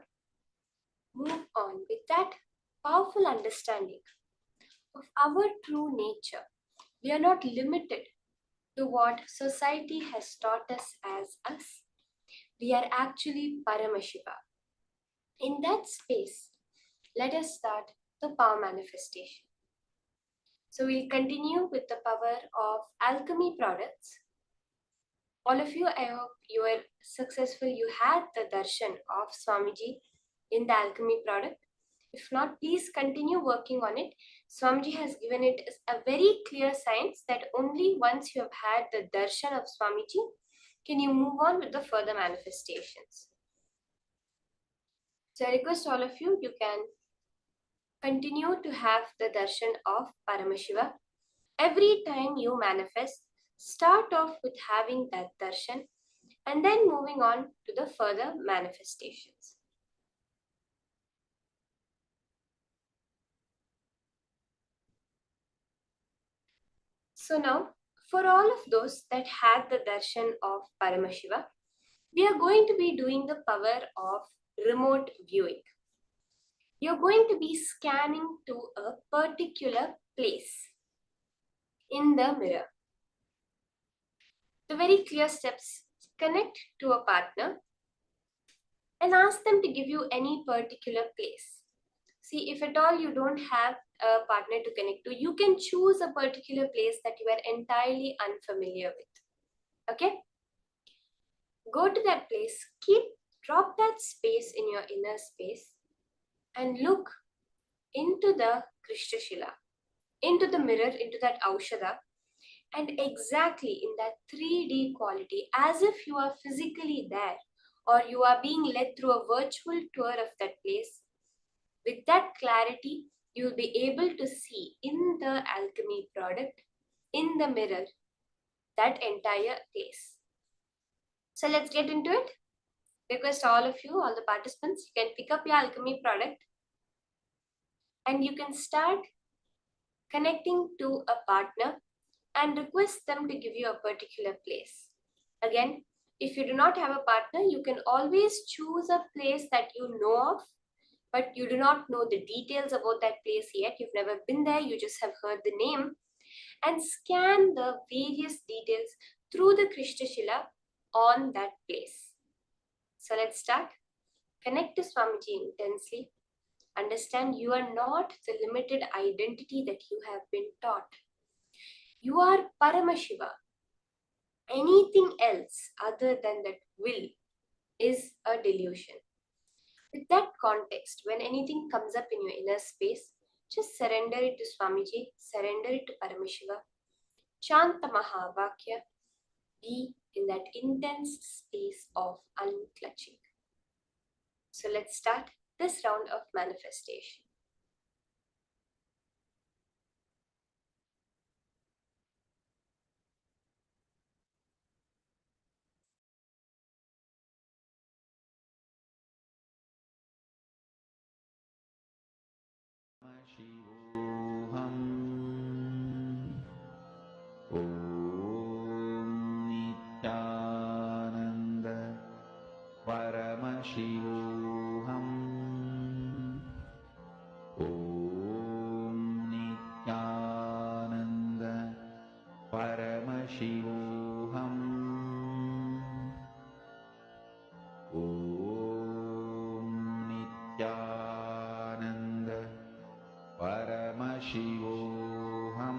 move on with that powerful understanding of our true nature. We are not limited to what society has taught us as us. We are actually Paramashiva. In that space, let us start the power manifestation. So we'll continue with the power of alchemy products. All of you, I hope you were successful. You had the darshan of Swamiji in the alchemy product. If not, please continue working on it. Swamiji has given it a very clear science that only once you have had the darshan of Swamiji can you move on with the further manifestations. So I request all of you, you can continue to have the darshan of Paramashiva. Every time you manifest, start off with having that darshan and then moving on to the further manifestations. So now, for all of those that had the darshan of Paramashiva, we are going to be doing the power of remote viewing. You're going to be scanning to a particular place in the mirror. The very clear steps: connect to a partner and ask them to give you any particular place. See, if at all you don't have a partner to connect to, you can choose a particular place that you are entirely unfamiliar with. Okay? Go to that place, drop that space in your inner space and look into the Krishnashila, into the mirror, into that Aushadha, and exactly in that 3D quality, as if you are physically there or you are being led through a virtual tour of that place. With that clarity, you will be able to see in the alchemy product, in the mirror, that entire place. So let's get into it. Request all of you, all the participants, you can pick up your alchemy product and you can start connecting to a partner and request them to give you a particular place. Again, if you do not have a partner, you can always choose a place that you know of, but you do not know the details about that place yet. You've never been there, you just have heard the name, and scan the various details through the Krishnashila on that place. So let's start. Connect to Swamiji intensely. Understand you are not the limited identity that you have been taught. You are Paramashiva. Anything else other than that will is a delusion. With that context, when anything comes up in your inner space, just surrender it to Swamiji, surrender it to Paramashiva. Chant the Mahavakya. Be in that intense space of unclutching. So let's start this round of manifestation. Paramashivoham. Om Nityananda Paramashivoham. Om Nityananda Paramashivoham. Om Nityananda Paramashivoham.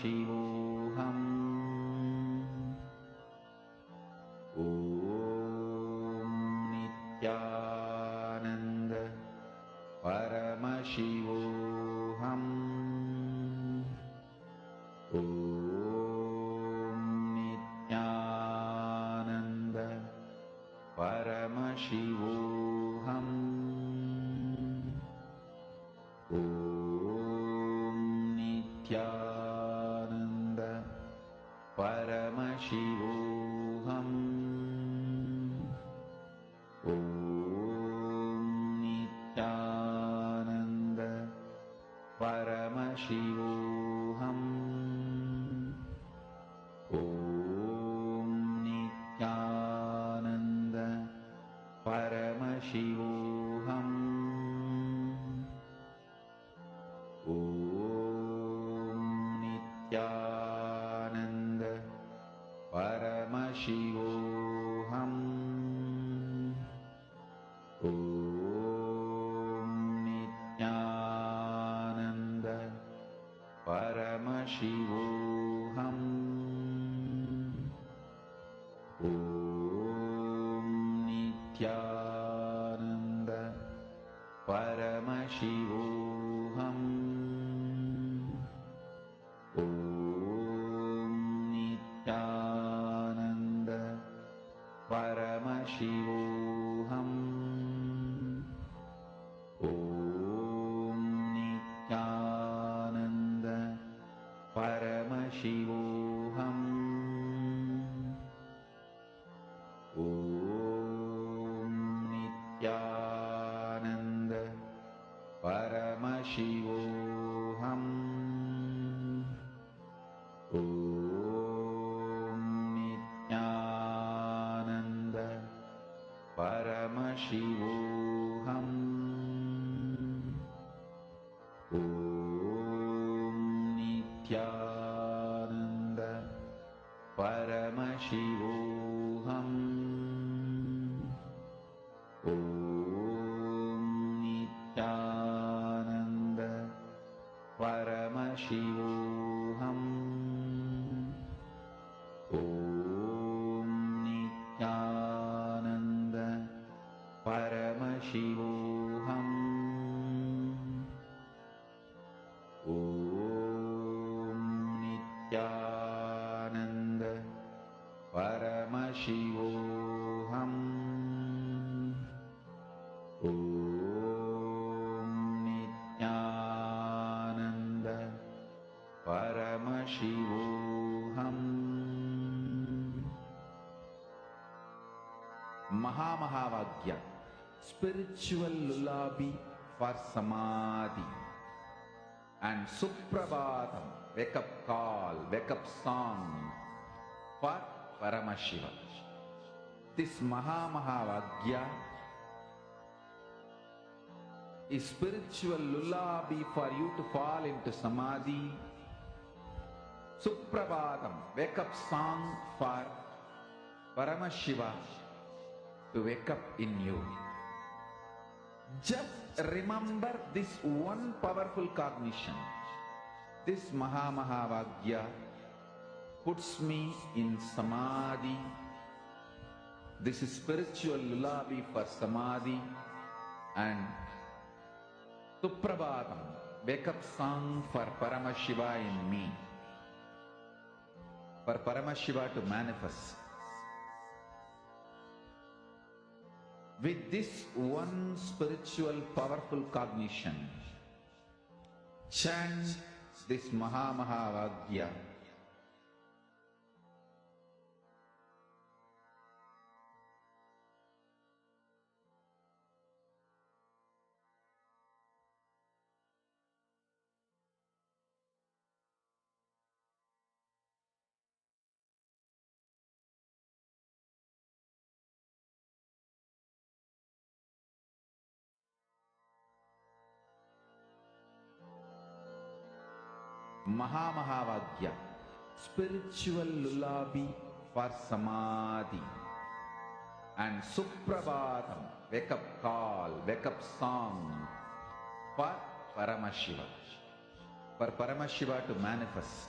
Paramashivoham. Om Nityananda Paramashivoham. Om Nityananda Paramashivoham. Om Nityananda Paramashivoham. Om Nityananda Paramashivoham. Om Nityananda Paramashivoham. Om Nityananda Paramashivoham. Om Nityananda Paramashivoham. Om Nityananda Paramashivoham. Om Nityananda Paramashivoham. Om Nityananda Paramashivoham. Om Nityananda Paramashivoham. Om Nityananda Paramashivoham. Om Nityananda Paramashivoham. Om Nityananda Paramashivoham. Om Nityananda Paramashivoham. Om Nityananda Paramashivoham. Om Nityananda Paramashivoham. Mahamahāvāgya, spiritual lullaby for samadhi, and Suprabhatam, wake up call, wake up song for Paramashiva. This Mahamahāvāgya is spiritual lullaby for you to fall into samadhi. Suprabhatam, wake up song for Paramashiva to wake up in you. Just remember this one powerful cognition. This Mahamahāvāgya puts me in samadhi. This is spiritual lullaby for samadhi. And Suprabhatam, wake up song for Paramashiva in me. For Paramashiva to manifest. With this one spiritual powerful cognition, chant this Mahamahāvāgya. Mahamahāvāgya, spiritual lullaby for samadhi, and Suprabhatam, wake up call, wake up song for Paramashiva. For Paramashiva to manifest.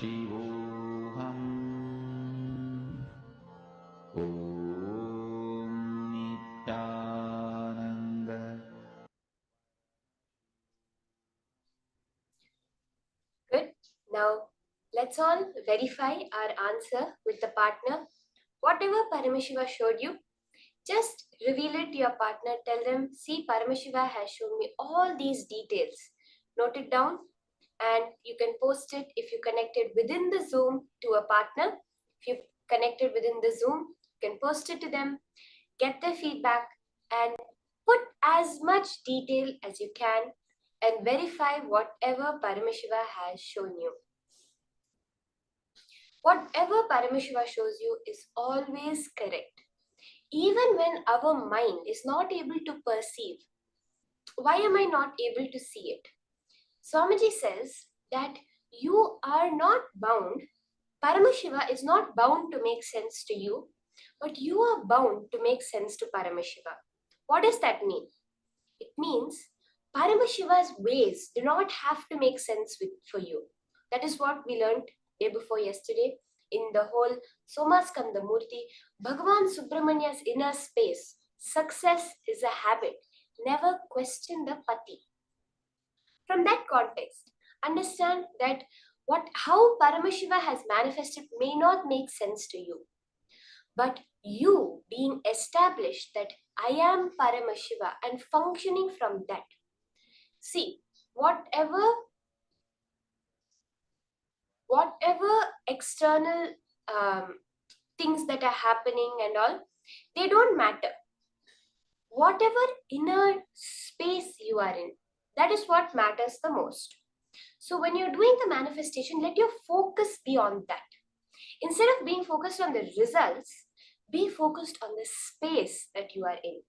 Paramashivoham. Om Nityananda. Good. Now, let's all verify our answer with the partner. Whatever Paramashiva showed you, just reveal it to your partner. Tell them, see, Paramashiva has shown me all these details. Note it down and you can post it if you connected within the Zoom to a partner. If you connected within the Zoom, you can post it to them, get their feedback and put as much detail as you can and verify whatever Paramashiva has shown you. Whatever Paramashiva shows you is always correct. Even when our mind is not able to perceive, why am I not able to see it? Swamiji says that you are not bound. Paramashiva is not bound to make sense to you, but you are bound to make sense to Paramashiva. What does that mean? It means Paramashiva's ways do not have to make sense for you. That is what we learned day before yesterday in the whole Somaskanda Murti. Bhagavan Subramania's inner space. Success is a habit. Never question the pati. From that context, understand that how Paramashiva has manifested may not make sense to you. But you being established that I am Paramashiva and functioning from that. See, whatever external things that are happening and all, they don't matter. Whatever inner space you are in, that is what matters the most. So when you're doing the manifestation, let your focus be on that. Instead of being focused on the results, be focused on the space that you are in.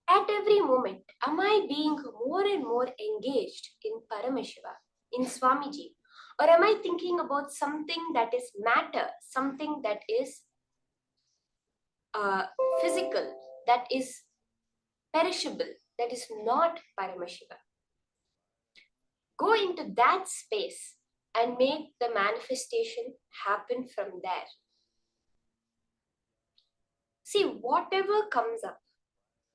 At every moment, am I being more and more engaged in Paramashiva, in Swamiji? Or am I thinking about something that is matter, something that is physical, that is perishable, that is not Paramashiva? Go into that space and make the manifestation happen from there. See, whatever comes up,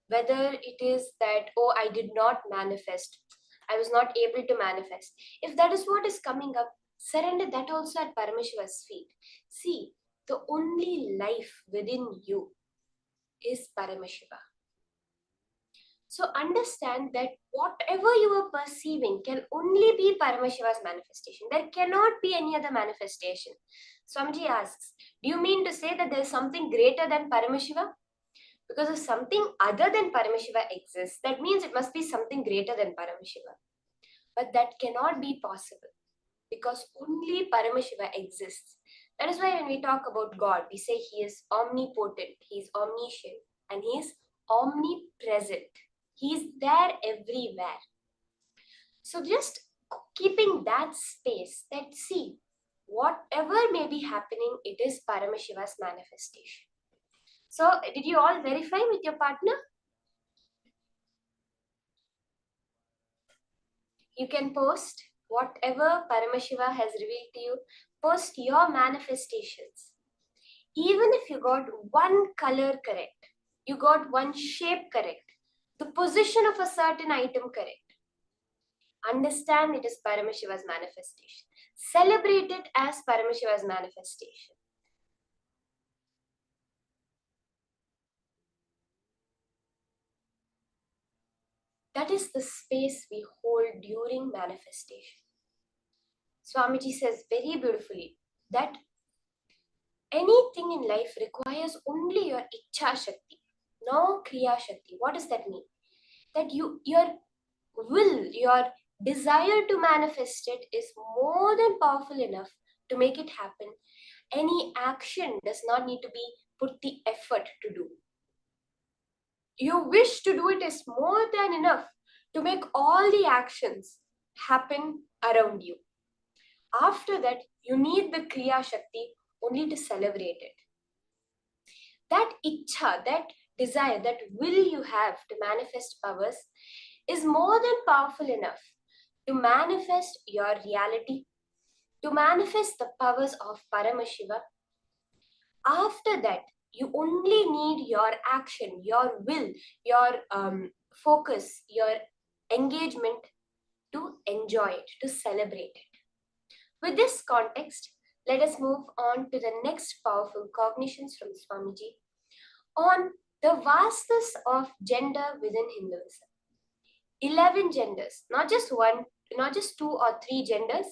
whether it is that, oh, I did not manifest, I was not able to manifest. If that is what is coming up, surrender that also at Paramashiva's feet. See, the only life within you is Paramashiva. So understand that whatever you are perceiving can only be Paramashiva's manifestation. There cannot be any other manifestation. Swamiji asks, do you mean to say that there is something greater than Paramashiva? Because if something other than Paramashiva exists, that means it must be something greater than Paramashiva. But that cannot be possible because only Paramashiva exists. That is why when we talk about God, we say He is omnipotent, He is omniscient, and He is omnipresent. He is there everywhere. So just keeping that space, that see, whatever may be happening, it is Paramashiva's manifestation. So, did you all verify with your partner? You can post whatever Paramashiva has revealed to you. Post your manifestations. Even if you got one color correct, you got one shape correct, the position of a certain item correct, understand it is Paramashiva's manifestation. Celebrate it as Paramashiva's manifestation. That is the space we hold during manifestation. Swamiji says very beautifully that anything in life requires only your Ichha Shakti, no Kriya Shakti. What does that mean? That your will, your desire to manifest it is more than powerful enough to make it happen. Any action does not need to be put the effort to do. Your wish to do it is more than enough to make all the actions happen around you. After that, you need the Kriya Shakti only to celebrate it. That Ichha, that desire, that will you have to manifest powers is more than powerful enough to manifest your reality, to manifest the powers of Paramashiva. After that, you only need your action, your will, your focus, your engagement to enjoy it, to celebrate it. With this context, let us move on to the next powerful cognitions from Swamiji on the vastness of gender within Hinduism. 11 genders, not just one, not just 2 or 3 genders.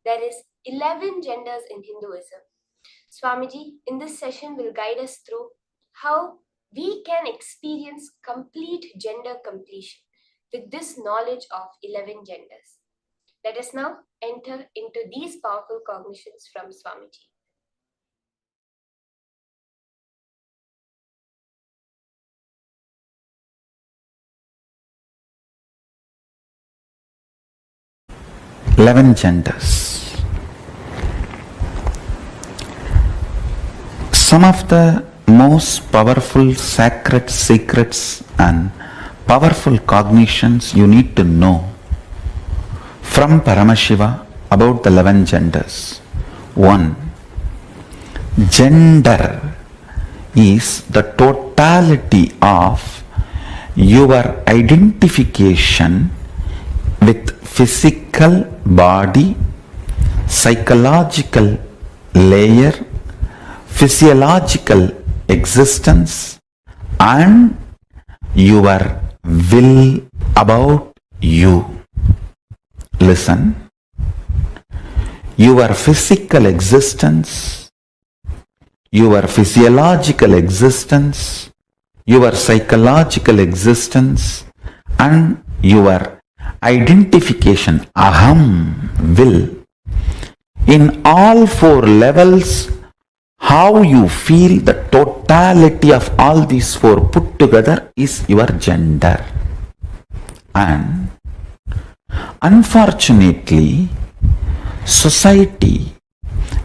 There is 11 genders in Hinduism. Swamiji, in this session, will guide us through how we can experience complete gender completion with this knowledge of 11 genders. Let us now enter into these powerful cognitions from Swamiji. "11 genders." Some of the most powerful sacred secrets and powerful cognitions you need to know from Paramashiva about the 11 genders. 1. Gender is the totality of your identification with physical body, psychological layer, physiological existence, and your will about you. Listen. Your physical existence, your physiological existence, your psychological existence, and your identification, aham, will. In all 4 levels, how you feel the totality of all these 4 put together is your gender. And unfortunately, society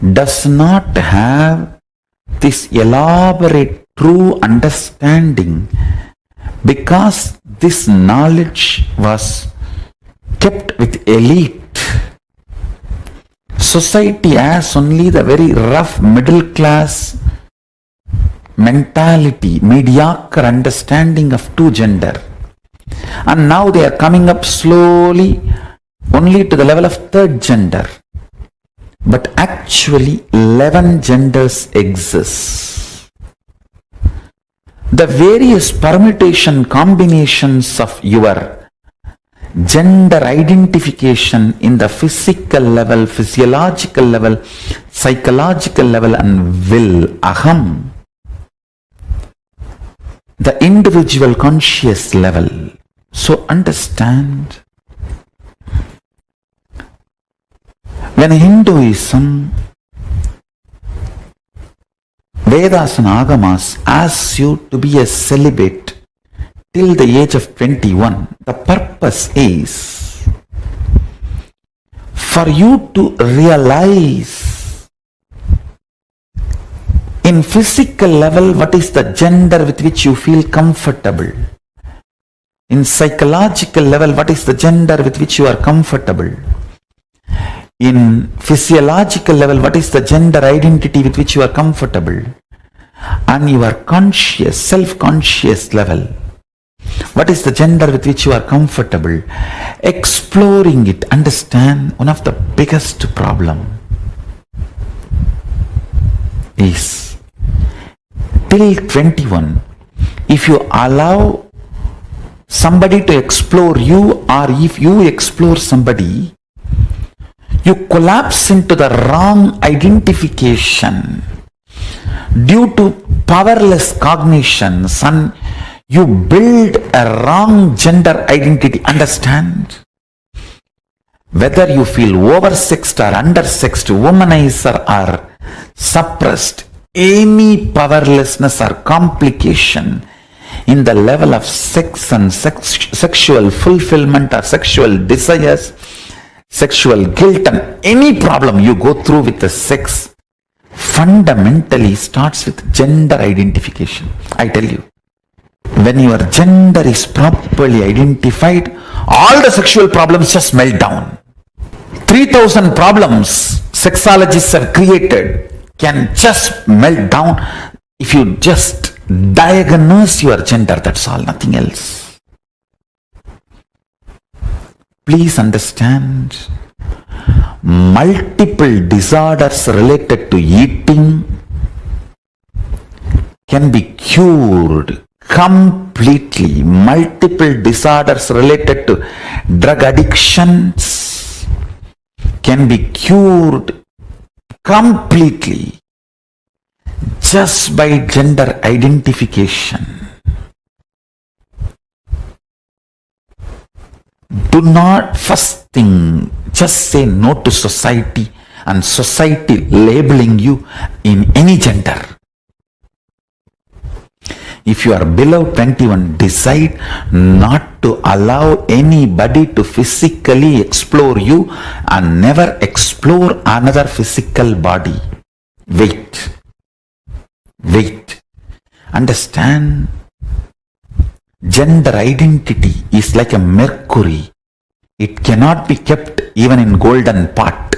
does not have this elaborate true understanding because this knowledge was kept with elite. Society has only the very rough middle class mentality, mediocre understanding of 2 gender. And now they are coming up slowly only to the level of 3rd gender. But actually 11 genders exist. The various permutation combinations of your gender identification in the physical level, physiological level, psychological level, and will, aham, the individual conscious level. So understand, when Hinduism, Vedas and Agamas asks you to be a celibate till the age of 21, the purpose is for you to realize in physical level what is the gender with which you feel comfortable. In psychological level, what is the gender with which you are comfortable. In physiological level, what is the gender identity with which you are comfortable. And your conscious, self-conscious level, what is the gender with which you are comfortable. Exploring it, understand, one of the biggest problem is till 21, if you allow somebody to explore you, or if you explore somebody, you collapse into the wrong identification due to powerless cognitions, and you build a wrong gender identity. Understand? Whether you feel oversexed or undersexed, womanizer or suppressed, any powerlessness or complication in the level of sex and sexual fulfillment or sexual desires, sexual guilt, and any problem you go through with the sex fundamentally starts with gender identification. I tell you, when your gender is properly identified, all the sexual problems just melt down. 3,000 problems sexologists have created can just melt down if you just diagnose your gender. That's all, nothing else. Please understand, multiple disorders related to eating can be cured completely. Multiple disorders related to drug addictions can be cured completely just by gender identification. Do not first thing, just say no to society and society labeling you in any gender. If you are below 21, decide not to allow anybody to physically explore you and never explore another physical body. Wait. Understand, gender identity is like a mercury. It cannot be kept even in golden pot.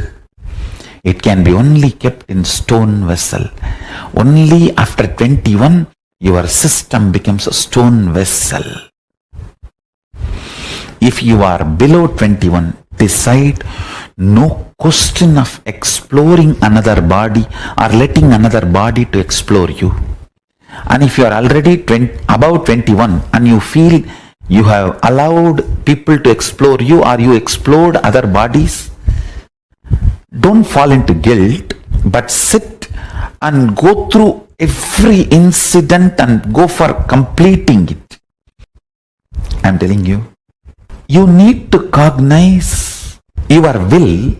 It can be only kept in stone vessel. Only after 21, your system becomes a stone vessel. If you are below 21, decide no question of exploring another body or letting another body to explore you. And if you are already above 21 and you feel you have allowed people to explore you or you explored other bodies, don't fall into guilt, but sit and go through every incident and go for completing it. I'm telling you, you need to cognize your will,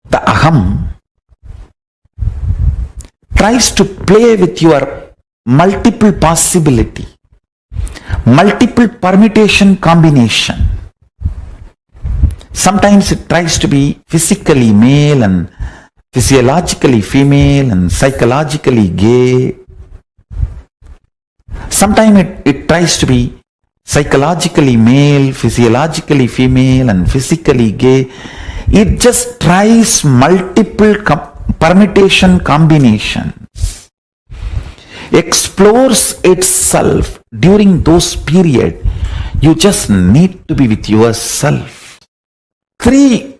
the aham, tries to play with your multiple possibility, multiple permutation combination. Sometimes it tries to be physically male and physiologically female and psychologically gay. Sometimes it tries to be psychologically male, physiologically female and physically gay. It just tries multiple permutation combinations, explores itself during those periods. You just need to be with yourself. 3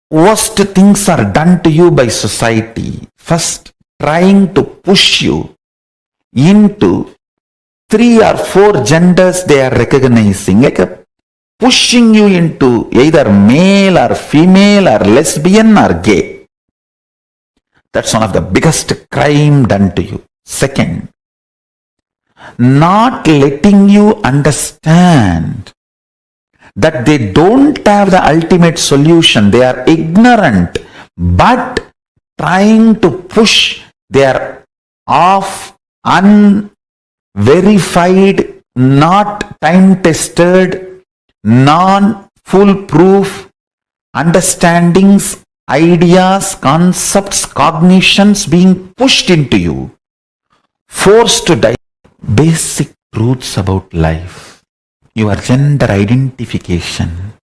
worst things are done to you by society. First, trying to push you into 3 or 4 genders they are recognizing, like pushing you into either male or female or lesbian or gay. That's one of the biggest crime done to you. Second, not letting you understand that they don't have the ultimate solution. They are ignorant, but trying to push their off, unverified, not time-tested, non-foolproof understandings, ideas, concepts, cognitions being pushed into you, forced to die. Basic truths about life, your gender identification,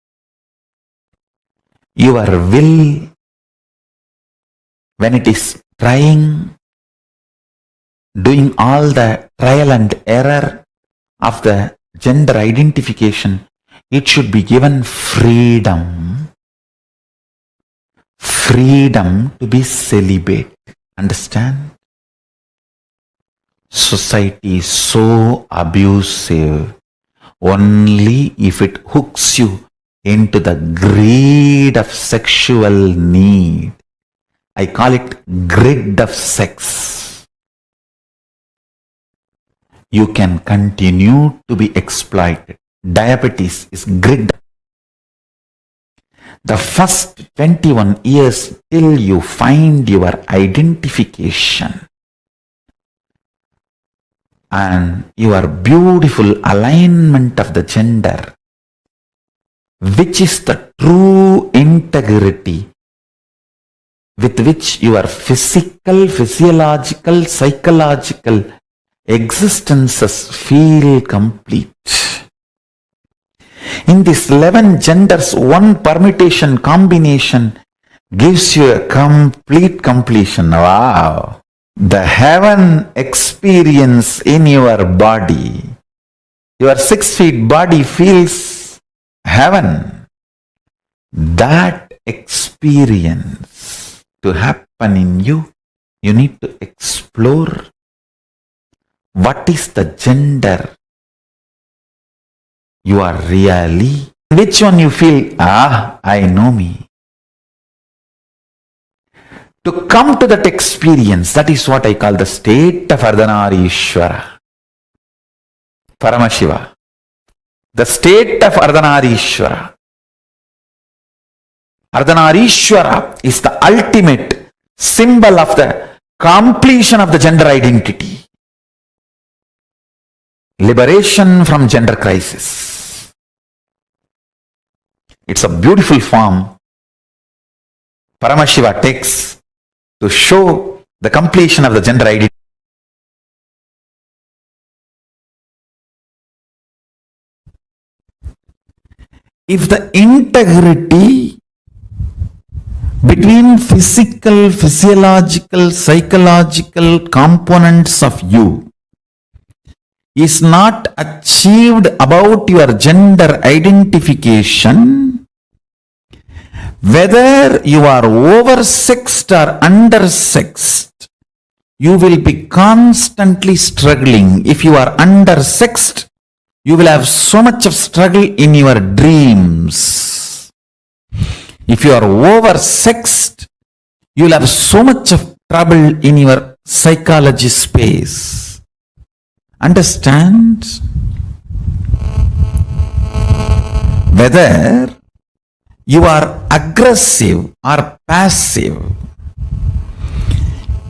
your will, when it is trying, doing all the trial and error of the gender identification, it should be given freedom. Freedom to be celibate. Understand? Society is so abusive only if it hooks you into the greed of sexual need. I call it grid of sex. You can continue to be exploited. Diabetes is grid. The first 21 years till you find your identification and your beautiful alignment of the gender, which is the true integrity with which your physical, physiological, psychological existences feel complete. In these 11 genders, one permutation combination gives you a complete completion. Wow! The heaven experience in your body. Your 6 feet body feels heaven. That experience to happen in you, you need to explore what is the gender you are really. Which one you feel, I know me. To come to that experience, that is what I call the state of Ardhanarishwara. Paramashiva. The state of Ardhanarishwara. Ardhanarishwara is the ultimate symbol of the completion of the gender identity. Liberation from gender crisis. It's a beautiful form Paramashiva takes to show the completion of the gender identity. If the integrity between physical, physiological, psychological components of you is not achieved about your gender identification, whether you are oversexed or undersexed, you will be constantly struggling. If you are undersexed, you will have so much of struggle in your dreams. If you are oversexed, you will have so much of trouble in your psychology space. Understand? Whether you are aggressive or passive,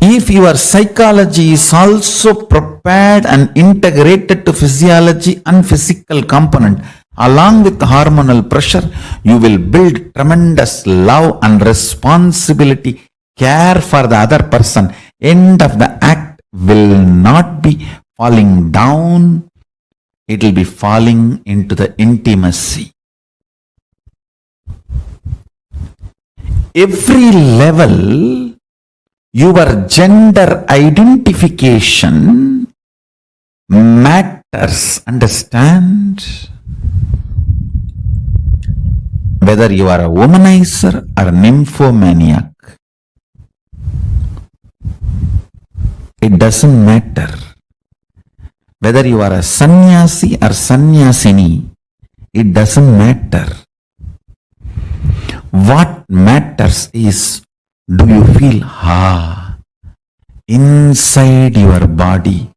if your psychology is also prepared and integrated to physiology and physical component along with hormonal pressure, you will build tremendous love and responsibility, care for the other person. End of the act will not be falling down, it will be falling into the intimacy. Every level, your gender identification matters. Understand? Whether you are a womanizer or a nymphomaniac, it doesn't matter. Whether you are a sannyasi or sannyasini, it doesn't matter. What matters is, do you feel inside your body,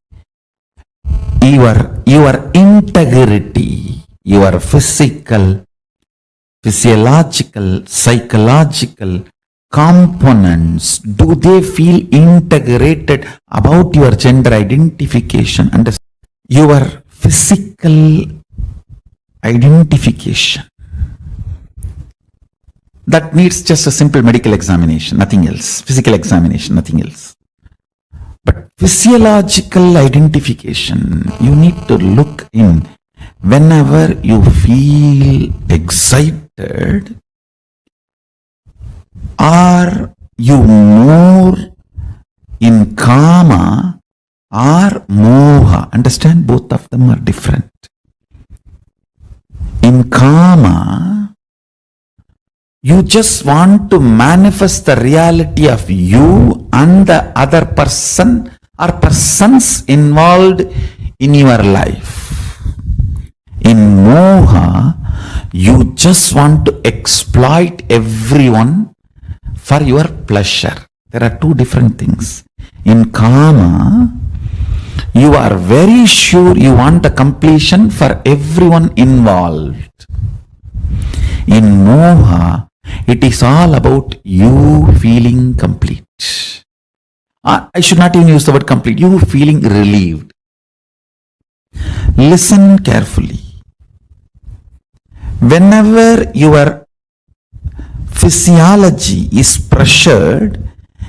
your integrity, your physical, physiological, psychological components, do they feel integrated about your gender identification? Understand? Your physical identification, that needs just a simple medical examination, nothing else. Physical examination, nothing else. But physiological identification, you need to look in. Whenever you feel excited, are you more in kama or moha? Understand, both of them are different. In kama, you just want to manifest the reality of you and the other person or persons involved in your life. In moha, you just want to exploit everyone for your pleasure. There are two different things. In kama, you are very sure you want the completion for everyone involved. In moha, it is all about you feeling complete. I should not even use the word complete. You feeling relieved. Listen carefully. Whenever your physiology is pressured,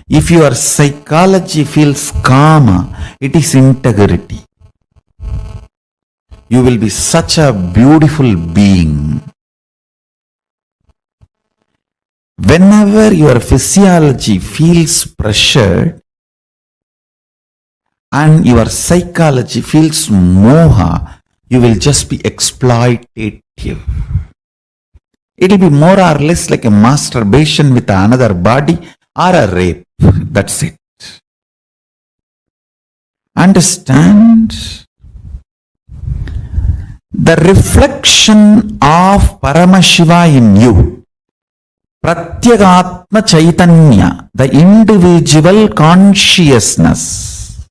if your psychology feels kama, it is integrity. you will be such a beautiful being. Whenever your physiology feels pressured and your psychology feels moha, you will just be exploitative. It will be more or less like a masturbation with another body or a rape. That's it. Understand? The reflection of Paramashiva in you, Pratyagatma Chaitanya, the individual consciousness,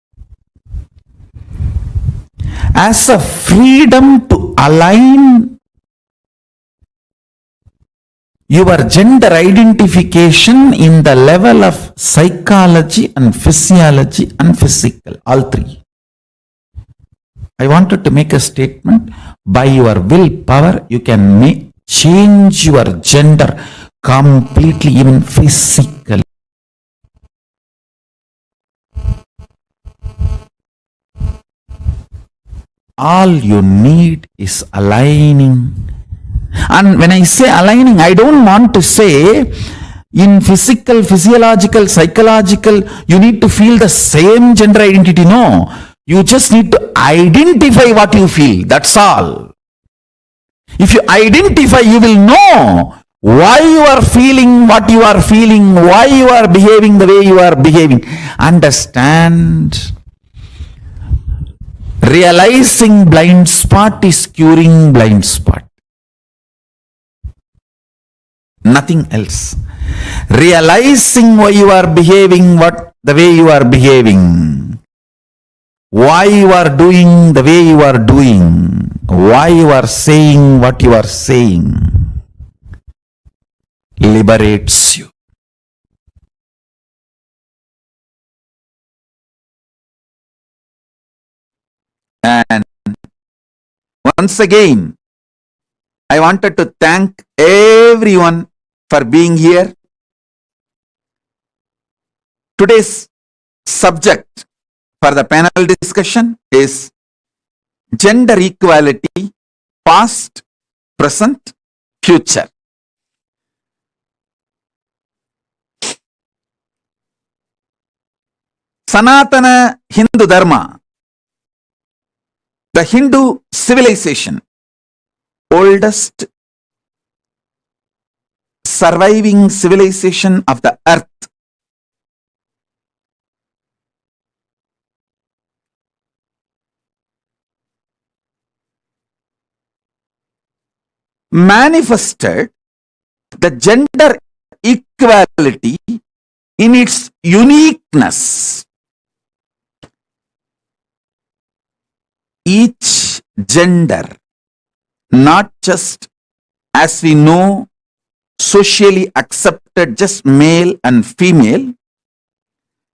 as a freedom to align your gender identification in the level of psychology and physiology and physical, all three. I wanted to make a statement. By your willpower, you can change your gender completely, even physically. All you need is aligning. And when I say aligning, I don't want to say in physical, physiological, psychological, you need to feel the same gender identity. No. You just need to identify what you feel. That's all. If you identify, you will know why you are feeling what you are feeling, why you are behaving the way you are behaving. Understand? Realizing blind spot is curing blind spot. Nothing else. Realizing why you are behaving the way you are behaving, why you are doing the way you are doing, why you are saying what you are saying, liberates you. And once again, I wanted to thank everyone for being here. Today's subject for the panel discussion is gender equality, past, present, future. Sanatana Hindu Dharma, the Hindu civilization, oldest surviving civilization of the earth, manifested the gender equality in its uniqueness. Each gender, not just as we know, socially accepted, just male and female.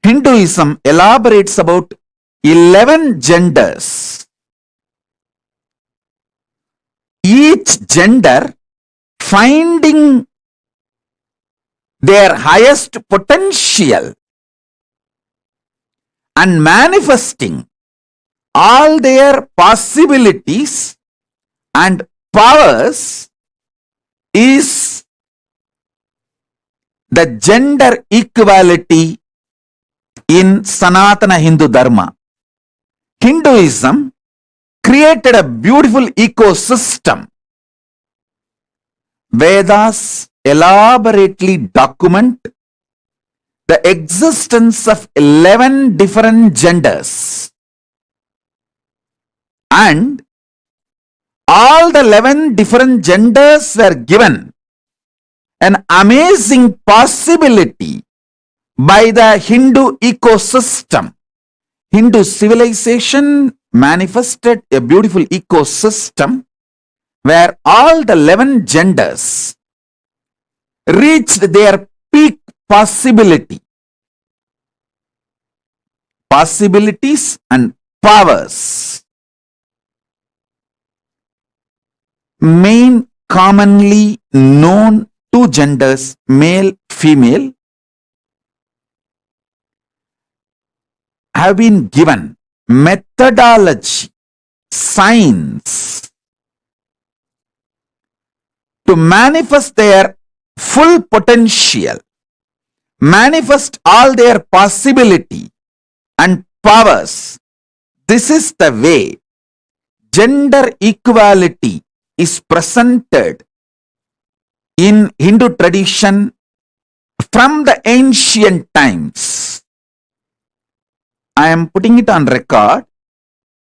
Hinduism elaborates about 11 genders. Each gender finding their highest potential and manifesting all their possibilities and powers is the gender equality in Sanatana Hindu Dharma. Hinduism created a beautiful ecosystem. Vedas elaborately document the existence of 11 different genders. And all the 11 different genders were given an amazing possibility by the Hindu ecosystem. Hindu civilization manifested a beautiful ecosystem where all the 11 genders reached their peak possibility, possibilities and powers. Main commonly known two genders, male, female, have been given methodology, science, to manifest their full potential, manifest all their possibility and powers. This is the way gender equality is presented in Hindu tradition from the ancient times. I am putting it on record.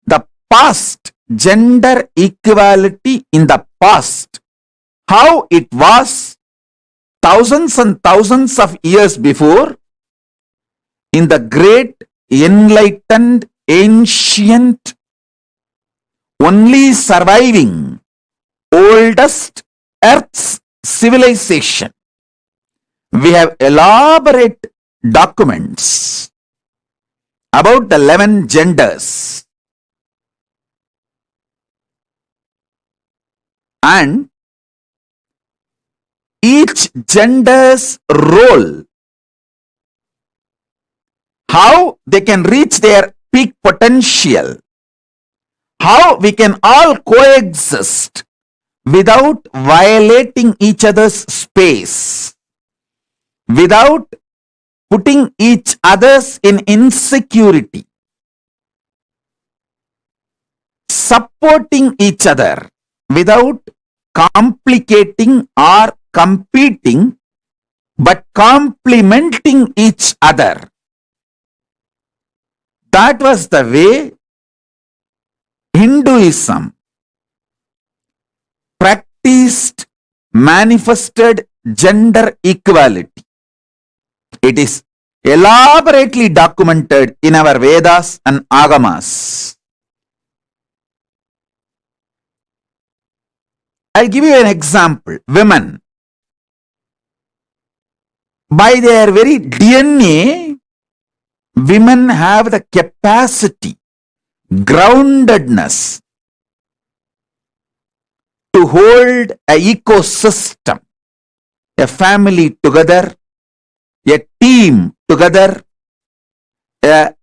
The past gender equality in the past, how it was thousands and thousands of years before in the great enlightened ancient only surviving oldest earth's civilization. We have elaborate documents about the 11 genders, and each gender's role, how they can reach their peak potential, how we can all coexist without violating each other's space, without putting each others in insecurity, supporting each other without complicating or competing, but complementing each other. That was the way Hinduism practiced, manifested gender equality. It is elaborately documented in our Vedas and Agamas. I'll give you an example. Women, by their very DNA, women have the capacity, groundedness to hold an ecosystem, a family together, a team together, a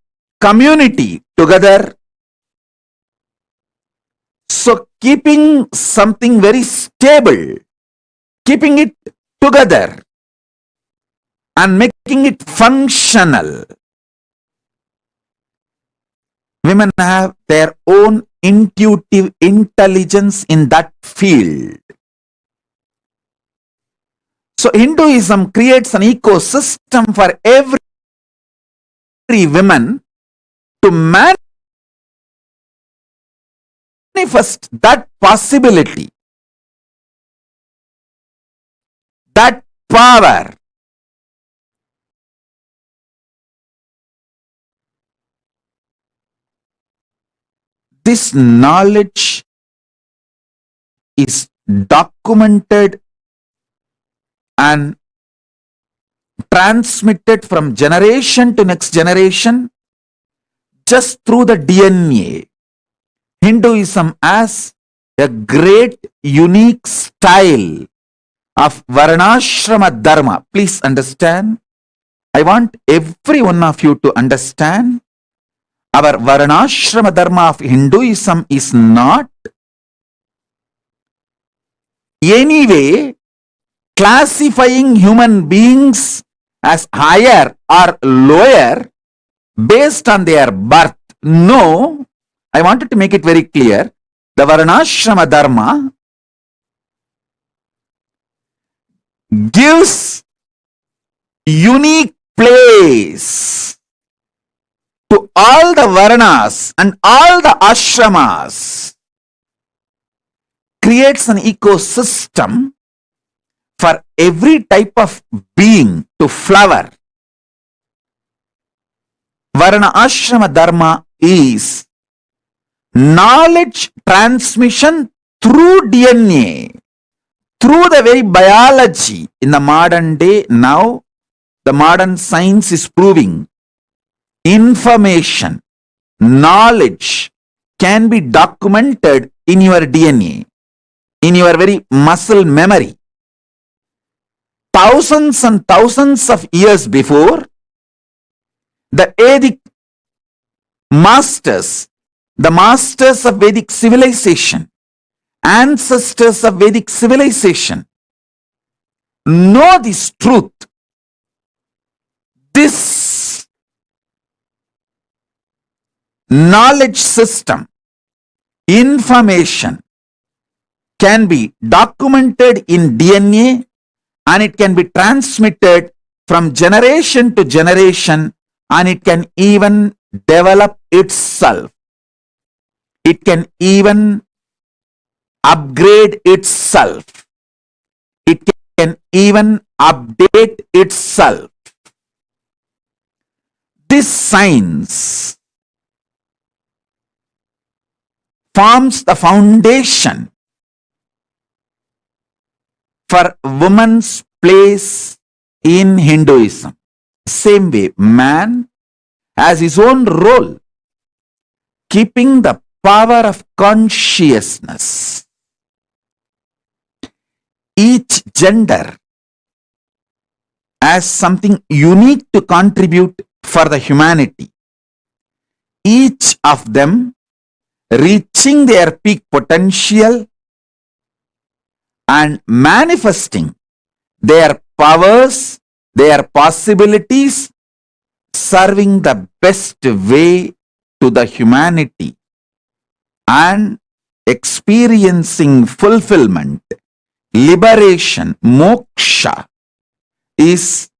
community together. So keeping something very stable, keeping it together and making it functional. Women have their own intuitive intelligence in that field. So Hinduism creates an ecosystem for every woman to manifest that possibility, that power. This knowledge is documented and transmitted from generation to next generation just through the DNA. Hinduism has a great unique style of Varnashrama Dharma. Please understand. I want every one of you to understand. Our Varnashrama Dharma of Hinduism is not anyway classifying human beings as higher or lower based on their birth. No, I wanted to make it very clear. The Varnashrama Dharma gives unique place to all the Varnas and all the ashramas, creates an ecosystem for every type of being to flower. Varna Ashrama Dharma is knowledge transmission through DNA, through the very biology. In the modern day, now the modern science is proving information, knowledge can be documented in your DNA, in your very muscle memory. Thousands and thousands of years before, the Vedic masters, the masters of Vedic civilization, ancestors of Vedic civilization, know this truth, this knowledge system, information can be documented in DNA and it can be transmitted from generation to generation, and it can even develop itself. It can even upgrade itself. It can even update itself. This science forms the foundation for woman's place in Hinduism. Same way, man has his own role, keeping the power of consciousness. Each gender has something unique to contribute for the humanity. Each of them reaching their peak potential and manifesting their powers, their possibilities, serving the best way to the humanity and experiencing fulfillment, liberation, moksha is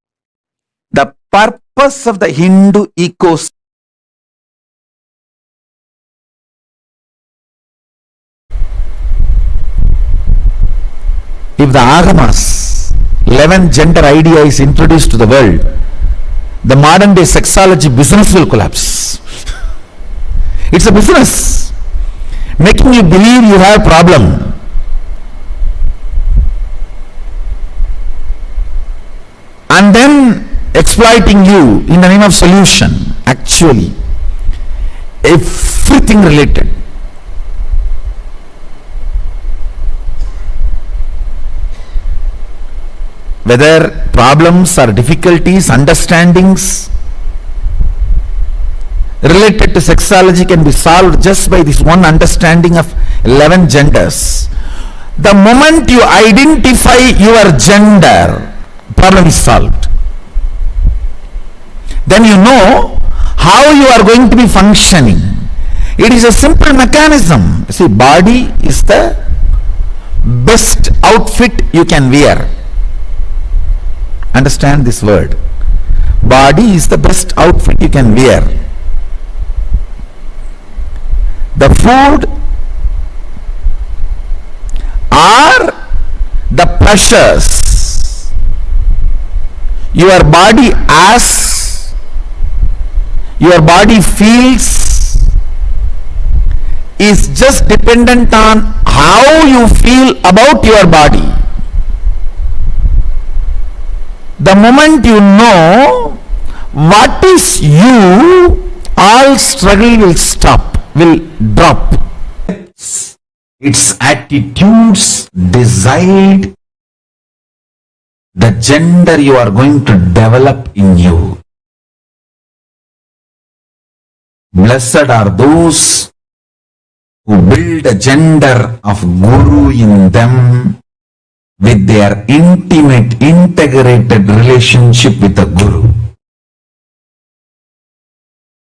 the purpose of the Hindu ecosystem. If the Agamas 11 gender idea is introduced to the world, the modern day sexology business will collapse. It's a business making you believe you have a problem. And then exploiting you in the name of solution. Actually, everything related. Whether problems or difficulties, understandings related to sexology can be solved just by this one understanding of 11 genders. The moment you identify your gender, problem is solved. Then you know how you are going to be functioning. It is a simple mechanism. See, body is the best outfit you can wear. Understand this word. Body is the best outfit you can wear. The food are the pleasures your body asks, your body feels, is just dependent on how you feel about your body. The moment you know what is you, all struggle will stop, will drop. Its attitudes decide the gender you are going to develop in you. Blessed are those who build a gender of Guru in them with their intimate, integrated relationship with the Guru.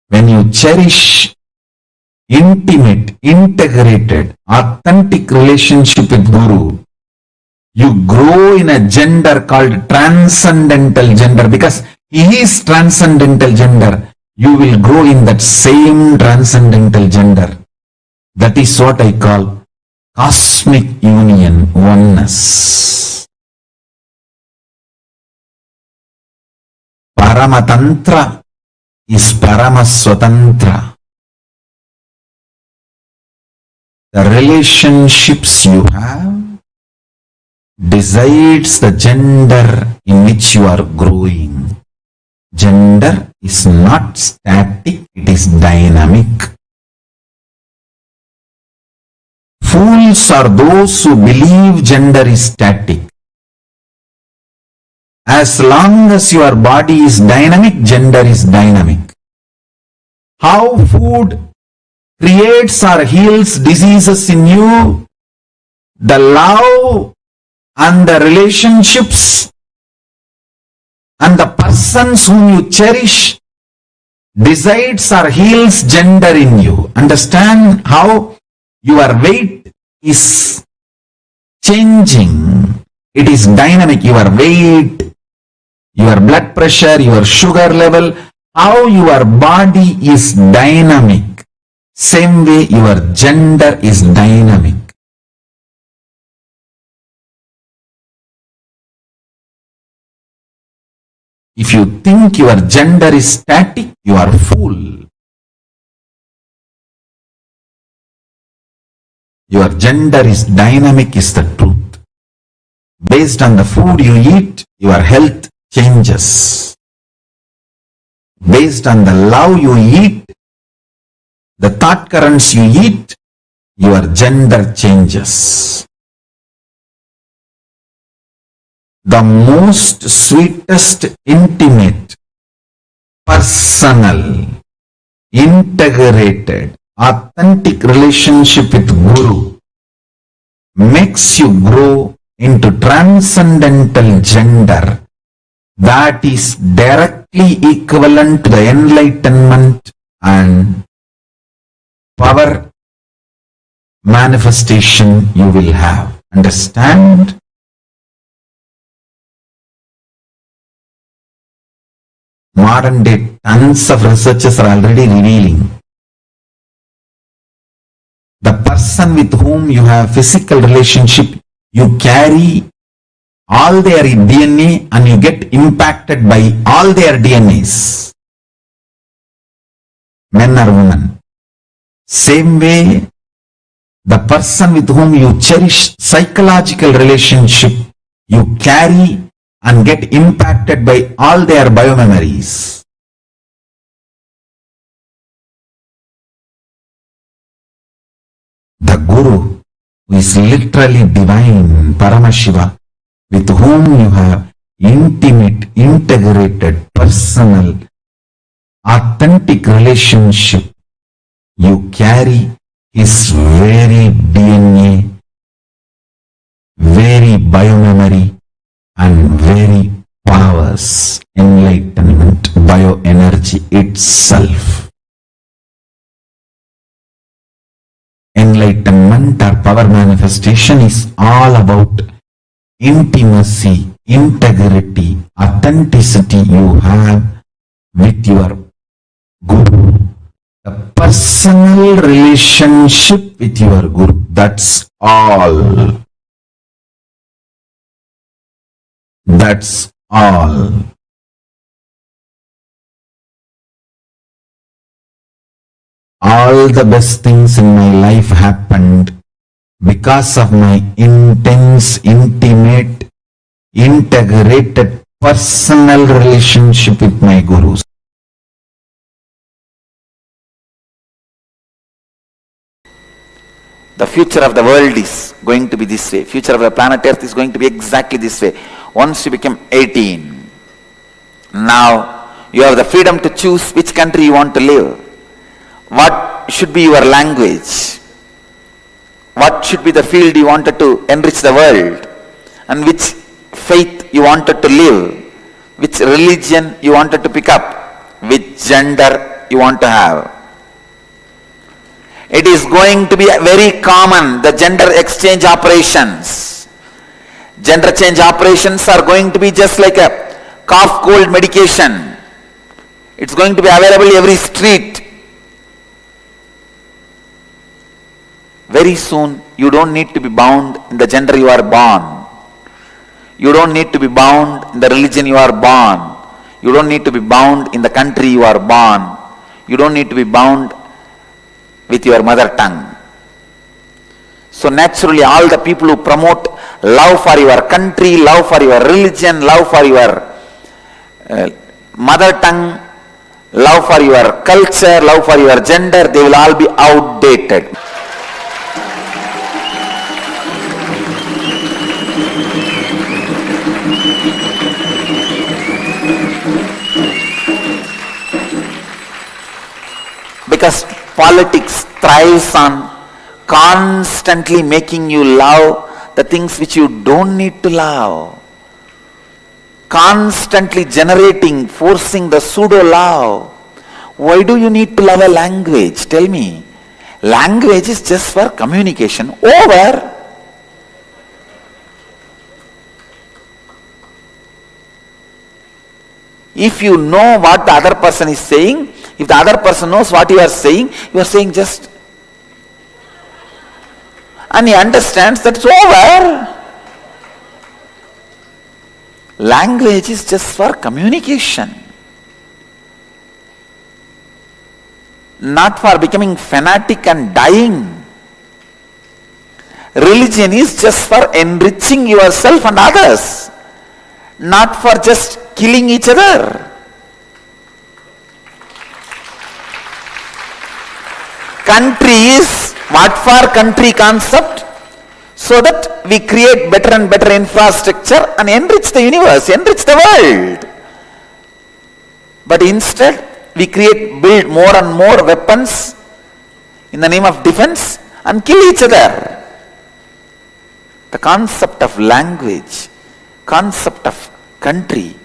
When you cherish intimate, integrated, authentic relationship with Guru, you grow in a gender called Transcendental gender, because he is Transcendental gender. You will grow in that same Transcendental gender. That is what I call cosmic union, oneness. Paramatantra is Paramaswatantra. The relationships you have decides the gender in which you are growing. Gender is not static, it is dynamic. Fools are those who believe gender is static. As long as your body is dynamic, gender is dynamic. How food creates or heals diseases in you, the love and the relationships And the persons whom you cherish decides or heals gender in you. Understand how your weight is changing. It is dynamic. Your weight, your blood pressure, your sugar level, how your body is dynamic. Same way your gender is dynamic. If you think your gender is static, you are a fool. Your gender is dynamic is the truth. Based on the food you eat, your health changes. Based on the love you eat, the thought currents you eat, your gender changes. The most sweetest, intimate, personal, integrated, authentic relationship with Guru makes you grow into transcendental gender that is directly equivalent to the enlightenment and power manifestation you will have. Understand? Modern day tons of researchers are already revealing the person with whom you have physical relationship, you carry all their DNA and you get impacted by all their DNAs. Men or women. Same way, the person with whom you cherish psychological relationship, you carry and get impacted by all their biomemories. The Guru, who is literally divine, Paramashiva, with whom you have intimate, integrated, personal, authentic relationship, you carry his very DNA, very biomemory, and very powers, enlightenment, bioenergy itself. Enlightenment or power manifestation is all about intimacy, integrity, authenticity you have with your Guru. The personal relationship with your Guru, that's all. That's all. All the best things in my life happened because of my intense, intimate, integrated, personal relationship with my Gurus. The future of the world is going to be this way. Future of the planet Earth is going to be exactly this way. Once you become 18, now you have the freedom to choose which country you want to live. What should be your language? What should be the field you wanted to enrich the world? And which faith you wanted to live? Which religion you wanted to pick up? Which gender you want to have? It is going to be very common, the gender exchange operations. Gender change operations are going to be just like a cough cold medication. It's going to be available every street. Very soon, you don't need to be bound in the gender you are born. You don't need to be bound in the religion you are born. You don't need to be bound in the country you are born. You don't need to be bound with your mother tongue. So naturally, all the people who promote love for your country, love for your religion, love for your mother tongue, love for your culture, love for your gender, they will all be outdated. Because politics thrives on constantly making you love the things which you don't need to love. constantly generating, forcing the pseudo-love. Why do you need to love a language? Tell me. Language is just for communication. Over. If you know what the other person is saying, if the other person knows what you are saying just, and he understands, that's over. Language is just for communication, not for becoming fanatic and dying. Religion is just for enriching yourself and others, not for just killing each other. Country is what for country concept, so that we create better and better infrastructure and enrich the universe, enrich the world. But instead, we build more and more weapons in the name of defense and kill each other. The concept of language, concept of country,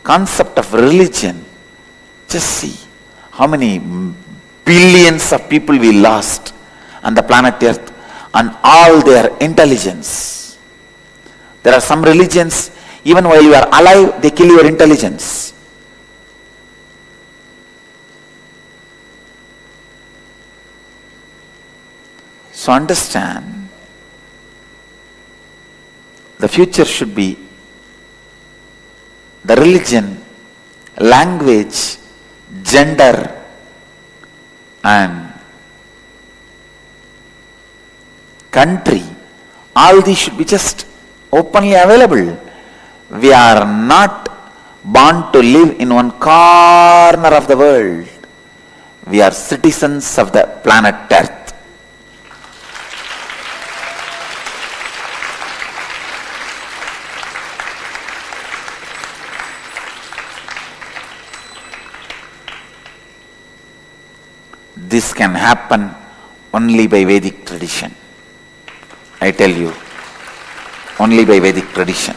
concept of religion, just see how many billions of people we lost on the planet Earth and all their intelligence. There are some religions, even while you are alive, they kill your intelligence. So understand, the future should be the religion, language, gender, and country. All these should be just openly available. We are not born to live in one corner of the world. We are citizens of the planet Earth. This can happen only by Vedic tradition. I tell you, only by Vedic tradition,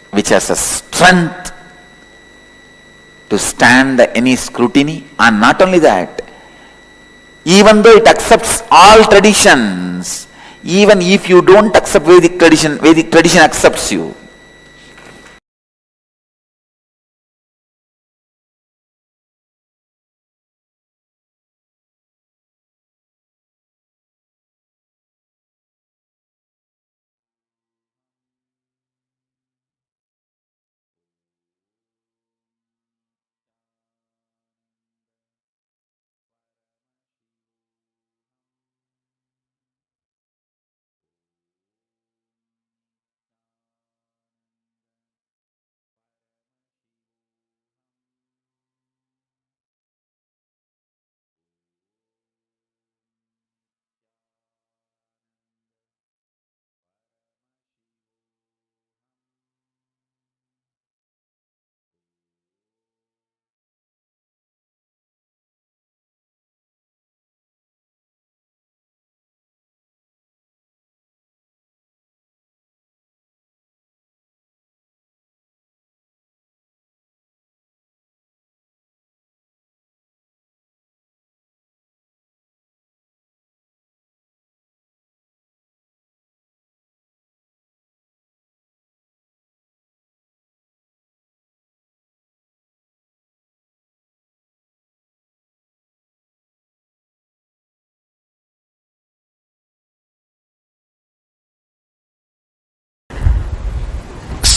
which has a strength to stand any scrutiny. And not only that, even though it accepts all traditions, even if you don't accept Vedic tradition accepts you.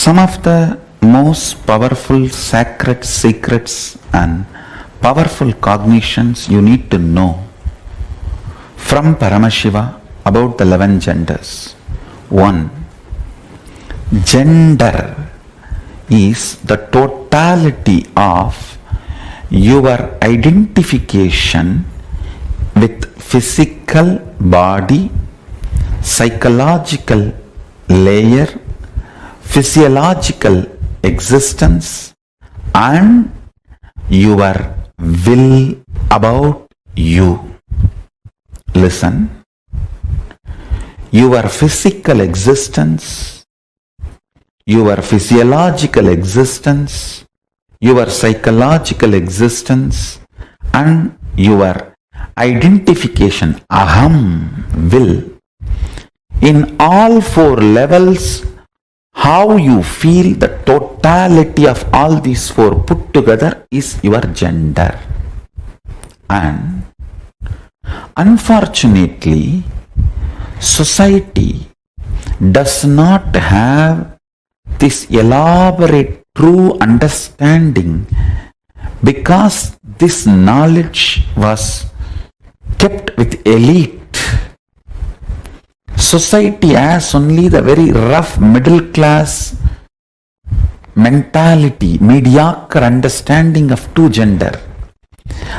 Some of the most powerful sacred secrets and powerful cognitions you need to know from Paramashiva about the 11 genders. 1. Gender is the totality of your identification with physical body, psychological layer, physiological existence, and your will about you. Listen. Your physical existence, your physiological existence, your psychological existence, and your identification, aham, will. In all four levels, how you feel the totality of all these four put together is your gender. And unfortunately, society does not have this elaborate true understanding because this knowledge was kept with elite. Society has only the very rough middle class mentality, mediocre understanding of two gender.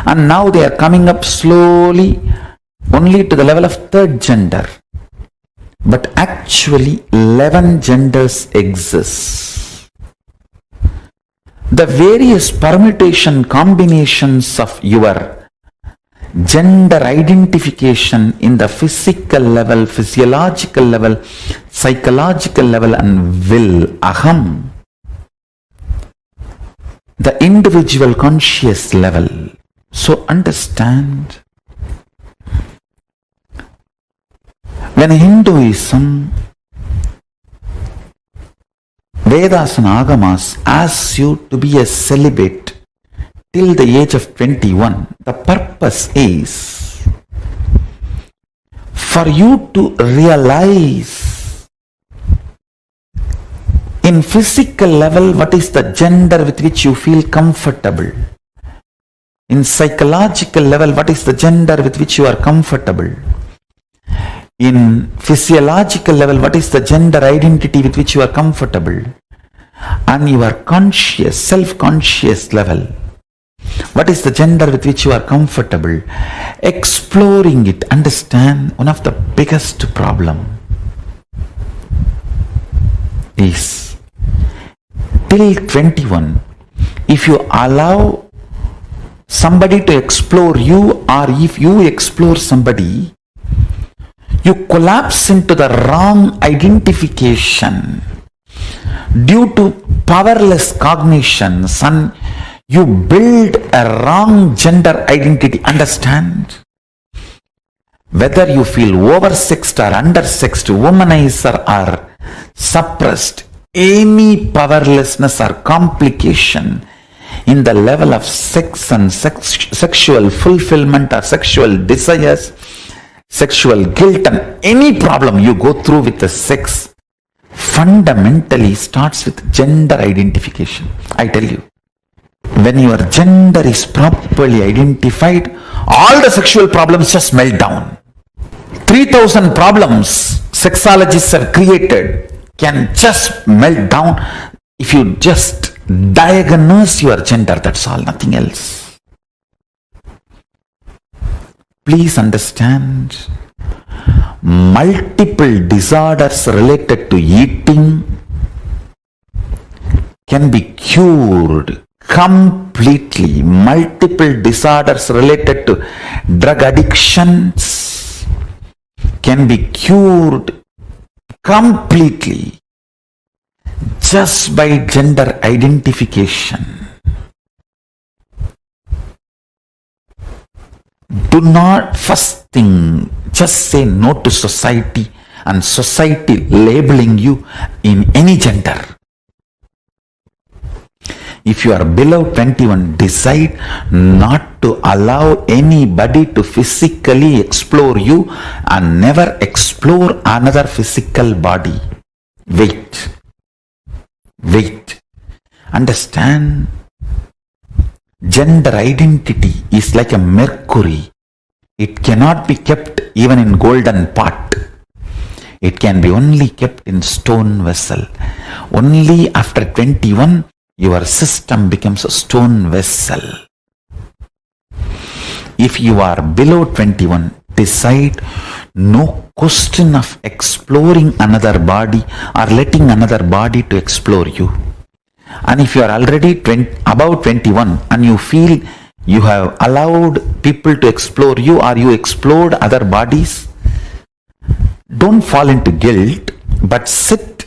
And now they are coming up slowly only to the level of third gender. But actually 11 genders exist. The various permutation combinations of your gender identification in the physical level, physiological level, psychological level and will, aham, the individual conscious level. So understand, when Hinduism, Vedas and Agamas asks you to be a celibate till the age of 21, the purpose is for you to realize in physical level what is the gender with which you feel comfortable. In psychological level, what is the gender with which you are comfortable. In physiological level, what is the gender identity with which you are comfortable. And your conscious, self-conscious level, what is the gender with which you are comfortable. Exploring it, understand, one of the biggest problem is till 21, if you allow somebody to explore you or if you explore somebody, you collapse into the wrong identification due to powerless cognitions and you build a wrong gender identity. Understand? Whether you feel oversexed or undersexed, womanized or suppressed, any powerlessness or complication in the level of sex and sexual fulfillment or sexual desires, sexual guilt and any problem you go through with the sex fundamentally starts with gender identification. I tell you, when your gender is properly identified, all the sexual problems just melt down. 3,000 problems sexologists have created can just melt down if you just diagnose your gender. That's all, nothing else. Please understand, multiple disorders related to eating can be cured completely. Multiple disorders related to drug addictions can be cured completely just by gender identification. Do not, first thing, just say no to society and society labeling you in any gender. If you are below 21, decide not to allow anybody to physically explore you and never explore another physical body. Wait. Understand, gender identity is like a mercury. It cannot be kept even in golden pot. It can be only kept in stone vessel. Only after 21, your system becomes a stone vessel. If you are below 21, decide no question of exploring another body or letting another body to explore you. And if you are already above 21 and you feel you have allowed people to explore you or you explored other bodies, don't fall into guilt, but sit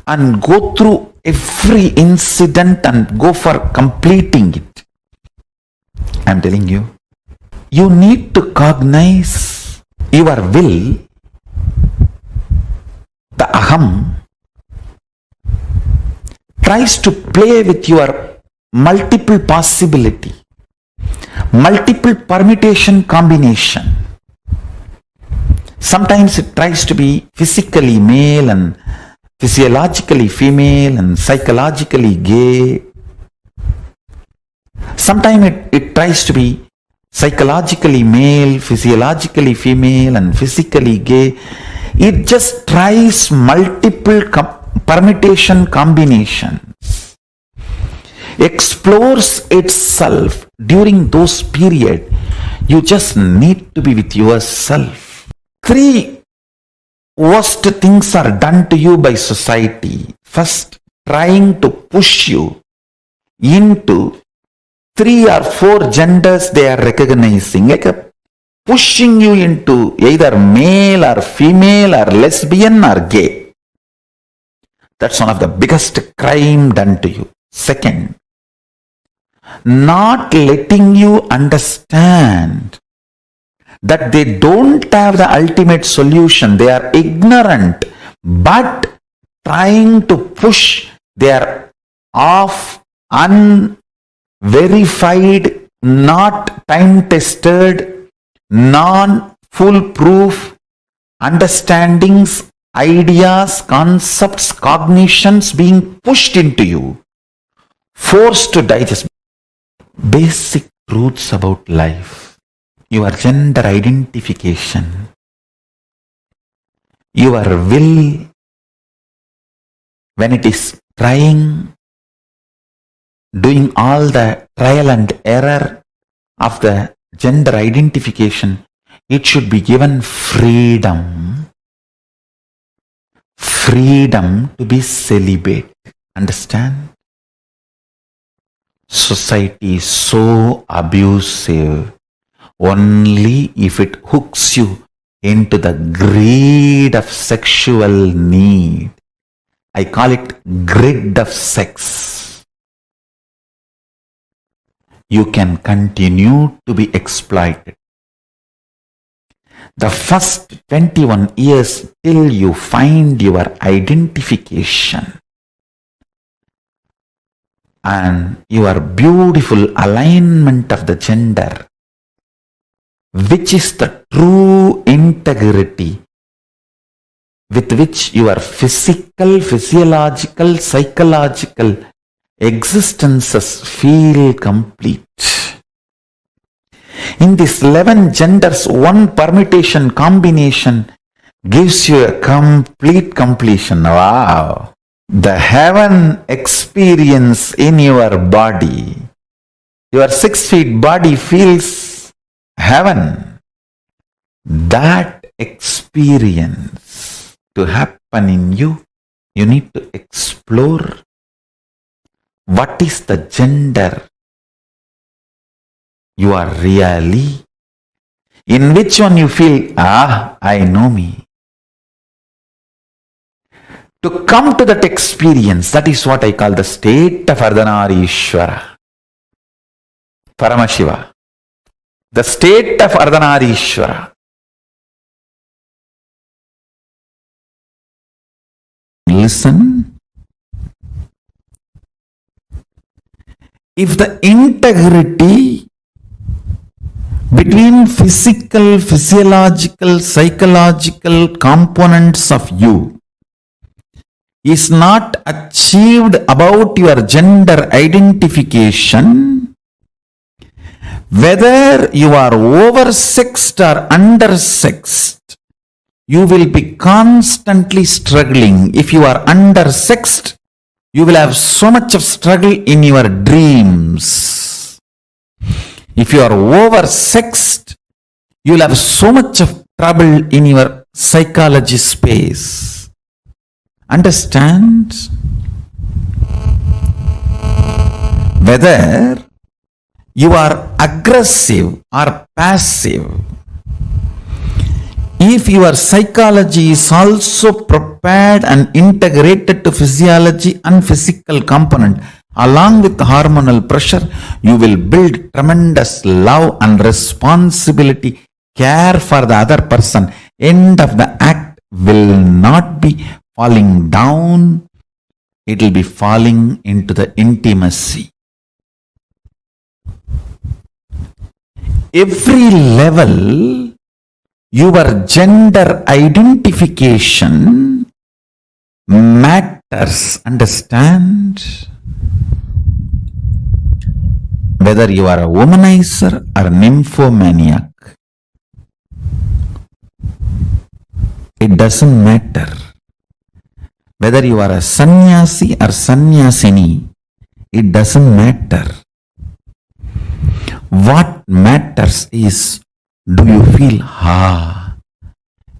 and go through every incident and go for completing it. I'm telling you, you need to cognize your will, the aham, tries to play with your multiple possibility, multiple permutation combination. Sometimes it tries to be physically male and physiologically female and psychologically gay. Sometimes it tries to be psychologically male, physiologically female and physically gay. It just tries multiple permutation combinations, explores itself. During those periods, you just need to be with yourself. 3 worst things are done to you by society. First, trying to push you into 3 or 4 genders they are recognizing, like pushing you into either male or female or lesbian or gay. That's one of the biggest crime done to you. Second, not letting you understand that they don't have the ultimate solution. They are ignorant, but trying to push their unverified, not time-tested, non-foolproof understandings, ideas, concepts, cognitions being pushed into you, forced to digest basic truths about life, your gender identification, your will, when it is trying, doing all the trial and error of the gender identification, it should be given freedom. Freedom to be celibate. Understand? Society is so abusive only if it hooks you into the greed of sexual need. I call it grid of sex. You can continue to be exploited. The first 21 years till you find your identification and your beautiful alignment of the gender, which is the true integrity with which your physical, physiological, psychological existences feel complete. In these 11 genders, one permutation combination gives you a complete completion. Wow! The heaven experience in your body, your 6 feet body feels heaven. That experience to happen in you, you need to explore what is the gender you are really, in which one you feel, I know me. To come to that experience, that is what I call the state of Ardhanarishwara. Paramashiva. The state of Ardhanarishwara. Listen. If the integrity between physical, physiological, psychological components of you is not achieved about your gender identification, whether you are oversexed or undersexed, you will be constantly struggling. If you are undersexed, you will have so much of struggle in your dreams. If you are oversexed, you will have so much of trouble in your psychology space. Understand? Whether you are aggressive or passive, If your psychology is also prepared and integrated to physiology and physical component, along with hormonal pressure, you will build tremendous love and responsibility, care for the other person. End of the act will not be falling down, it will be falling into the intimacy. Every level, your gender identification matters. Understand? Whether you are a womanizer or nymphomaniac, it doesn't matter. Whether you are a sannyasi or sannyasini, it doesn't matter. What matters is, do you feel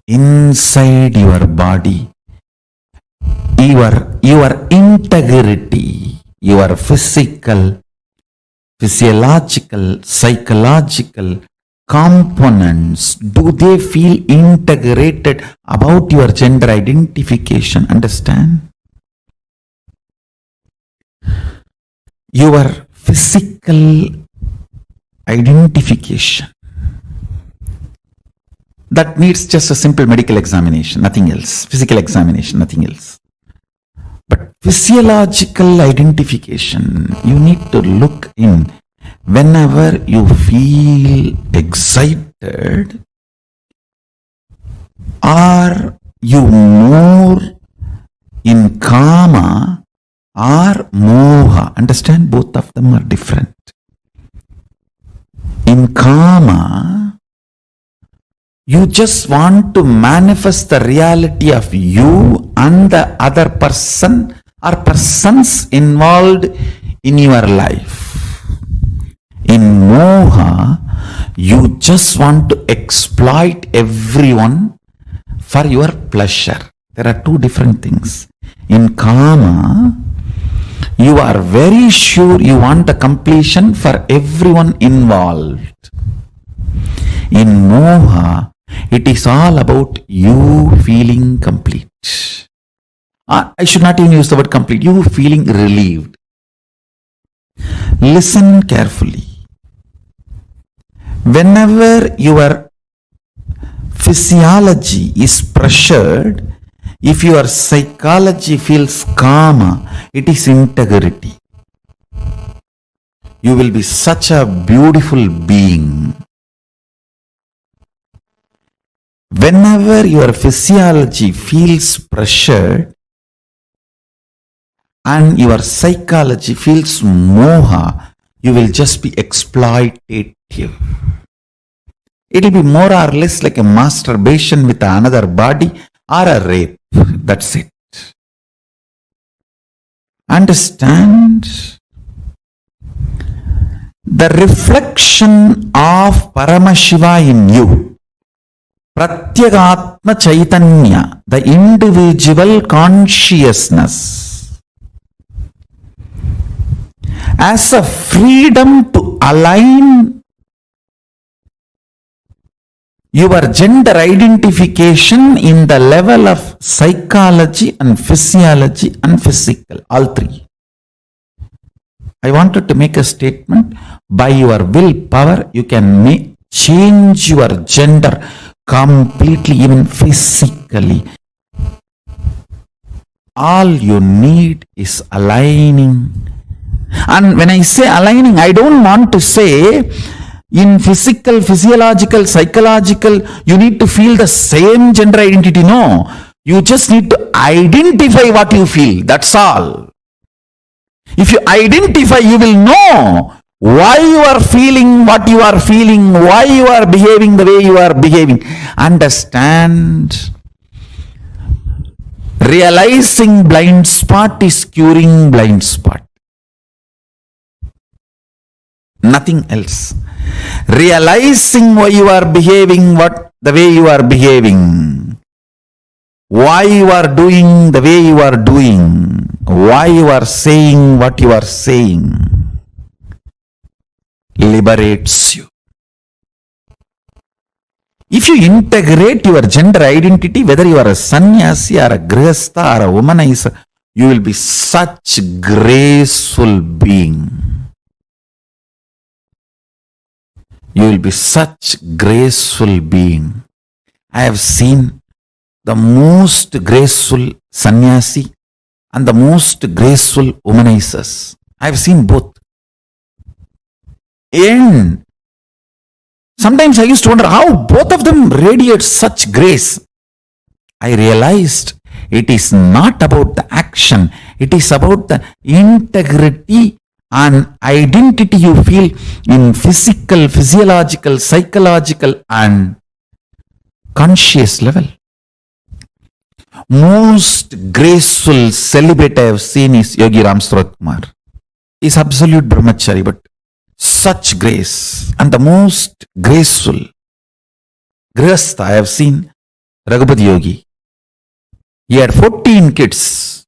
inside your body, your integrity, your physical, physiological, psychological components, do they feel integrated about your gender identification? Understand? Your physical identification, that needs just a simple medical examination, nothing else. Physical examination, nothing else. But physiological identification, you need to look in. Whenever you feel excited, are you more in kama or moha? Understand, both of them are different. In kama, you just want to manifest the reality of you and the other person or persons involved in your life. In moha, you just want to exploit everyone for your pleasure. There are two different things. In kama, you are very sure you want a completion for everyone involved. In moha, it is all about you feeling complete. I should not even use the word complete. You feeling relieved. Listen carefully. Whenever your physiology is pressured, if your psychology feels kama, it is integrity. You will be such a beautiful being. Whenever your physiology feels pressured and your psychology feels moha, you will just be exploitative. It will be more or less like a masturbation with another body or a rape. That's it. Understand? The reflection of Paramashiva in you, Pratyagatma Chaitanya, the individual consciousness, as a freedom to align your gender identification in the level of psychology and physiology and physical, all three. I wanted to make a statement. By your willpower, you can change your gender completely, even physically. All you need is aligning. And when I say aligning, I don't want to say in physical, physiological, psychological, you need to feel the same gender identity. No. You just need to identify what you feel. That's all. If you identify, you will know why you are feeling what you are feeling, why you are behaving the way you are behaving. Understand? Realizing blind spot is curing blind spot. Nothing else. Realizing why you are behaving the way you are behaving, why you are doing the way you are doing, why you are saying what you are saying, liberates you. If you integrate your gender identity, whether you are a sannyasi or a grihastha or a womanizer, you will be such graceful being. You will be such graceful being. I have seen the most graceful sannyasi and the most graceful womanizers. I have seen both. And sometimes I used to wonder how both of them radiate such grace. I realized it is not about the action, it is about the integrity and identity you feel in physical, physiological, psychological and conscious level. Most graceful celibate I have seen is Yogi Ram Surat Kumar. He is absolute brahmachari, but such grace. And the most graceful grihastha I have seen, Raghupati Yogi. He had 14 kids,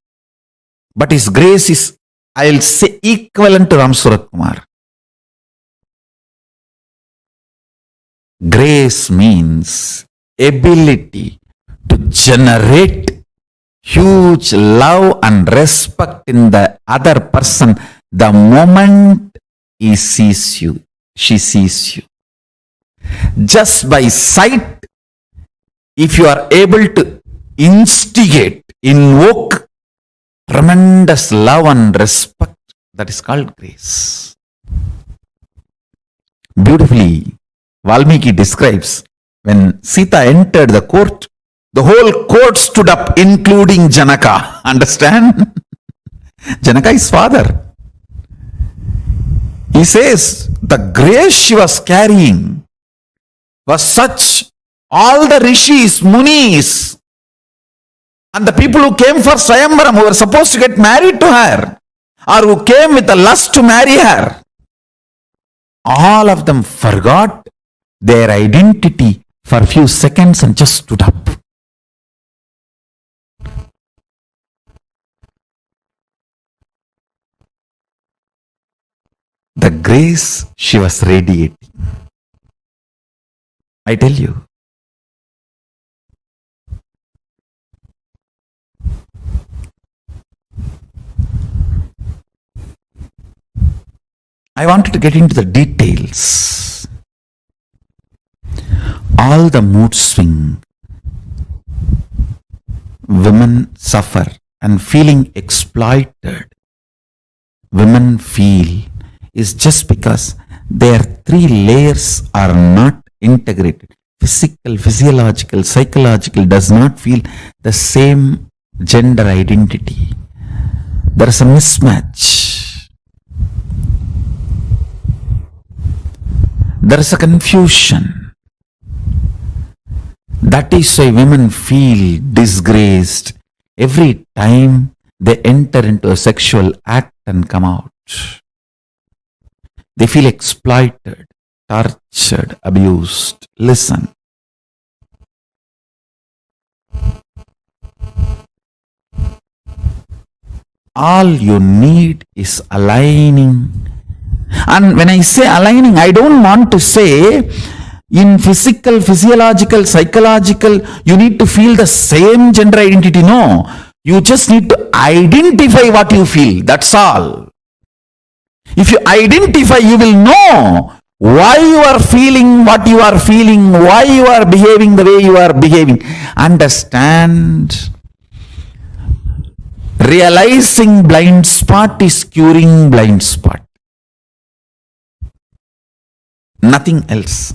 but his grace is, I'll say, equivalent to Ram Surat Kumar. Grace means ability to generate huge love and respect in the other person the moment he sees you, she sees you. Just by sight, if you are able to instigate, invoke tremendous love and respect, that is called grace. Beautifully, Valmiki describes when Sita entered the court, the whole court stood up, including Janaka. Understand? Janaka is father. He says the grace she was carrying was such, all the rishis, munis, and the people who came for Swayamvaram, who were supposed to get married to her, or who came with a lust to marry her, all of them forgot their identity for a few seconds and just stood up. The grace she was radiating. I tell you, I wanted to get into the details. All the mood swing women suffer and feeling exploited, women feel, is just because their three layers are not integrated. Physical, physiological, psychological does not feel the same gender identity. There is a mismatch. There is a confusion. That is why women feel disgraced every time they enter into a sexual act and come out. They feel exploited, tortured, abused. Listen. All you need is aligning. And when I say aligning, I don't want to say in physical, physiological, psychological, you need to feel the same gender identity. No. You just need to identify what you feel. That's all. If you identify, you will know why you are feeling what you are feeling, why you are behaving the way you are behaving. Understand? Realizing blind spot is curing blind spot. Nothing else.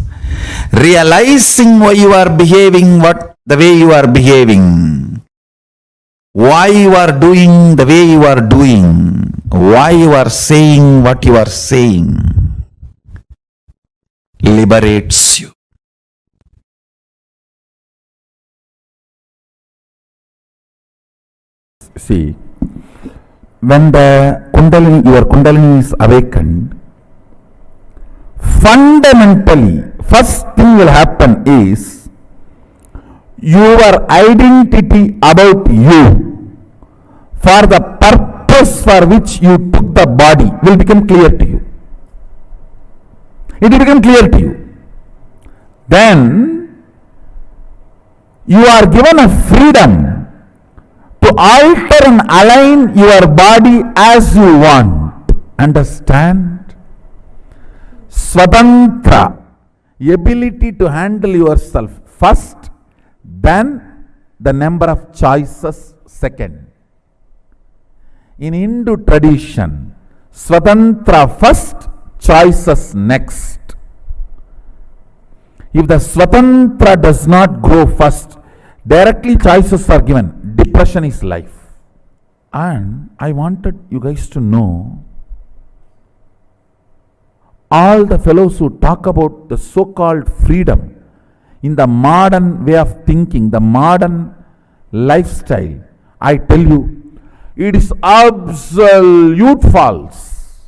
Realizing why you are behaving the way you are behaving, why you are doing the way you are doing, why you are saying what you are saying, liberates you. See, when the Kundalini, your Kundalini is awakened, fundamentally, first thing will happen is your identity about you for the purpose for which you took the body will become clear to you. It will become clear to you. Then You are given a freedom to alter and align your body as you want. Understand? Swatantra, ability to handle yourself first, then the number of choices second. In Hindu tradition, Swatantra first, choices next. If the Swatantra does not grow first, directly choices are given. Depression is life. And I wanted you guys to know, all the fellows who talk about the so-called freedom in the modern way of thinking, the modern lifestyle, I tell you, it is absolute false.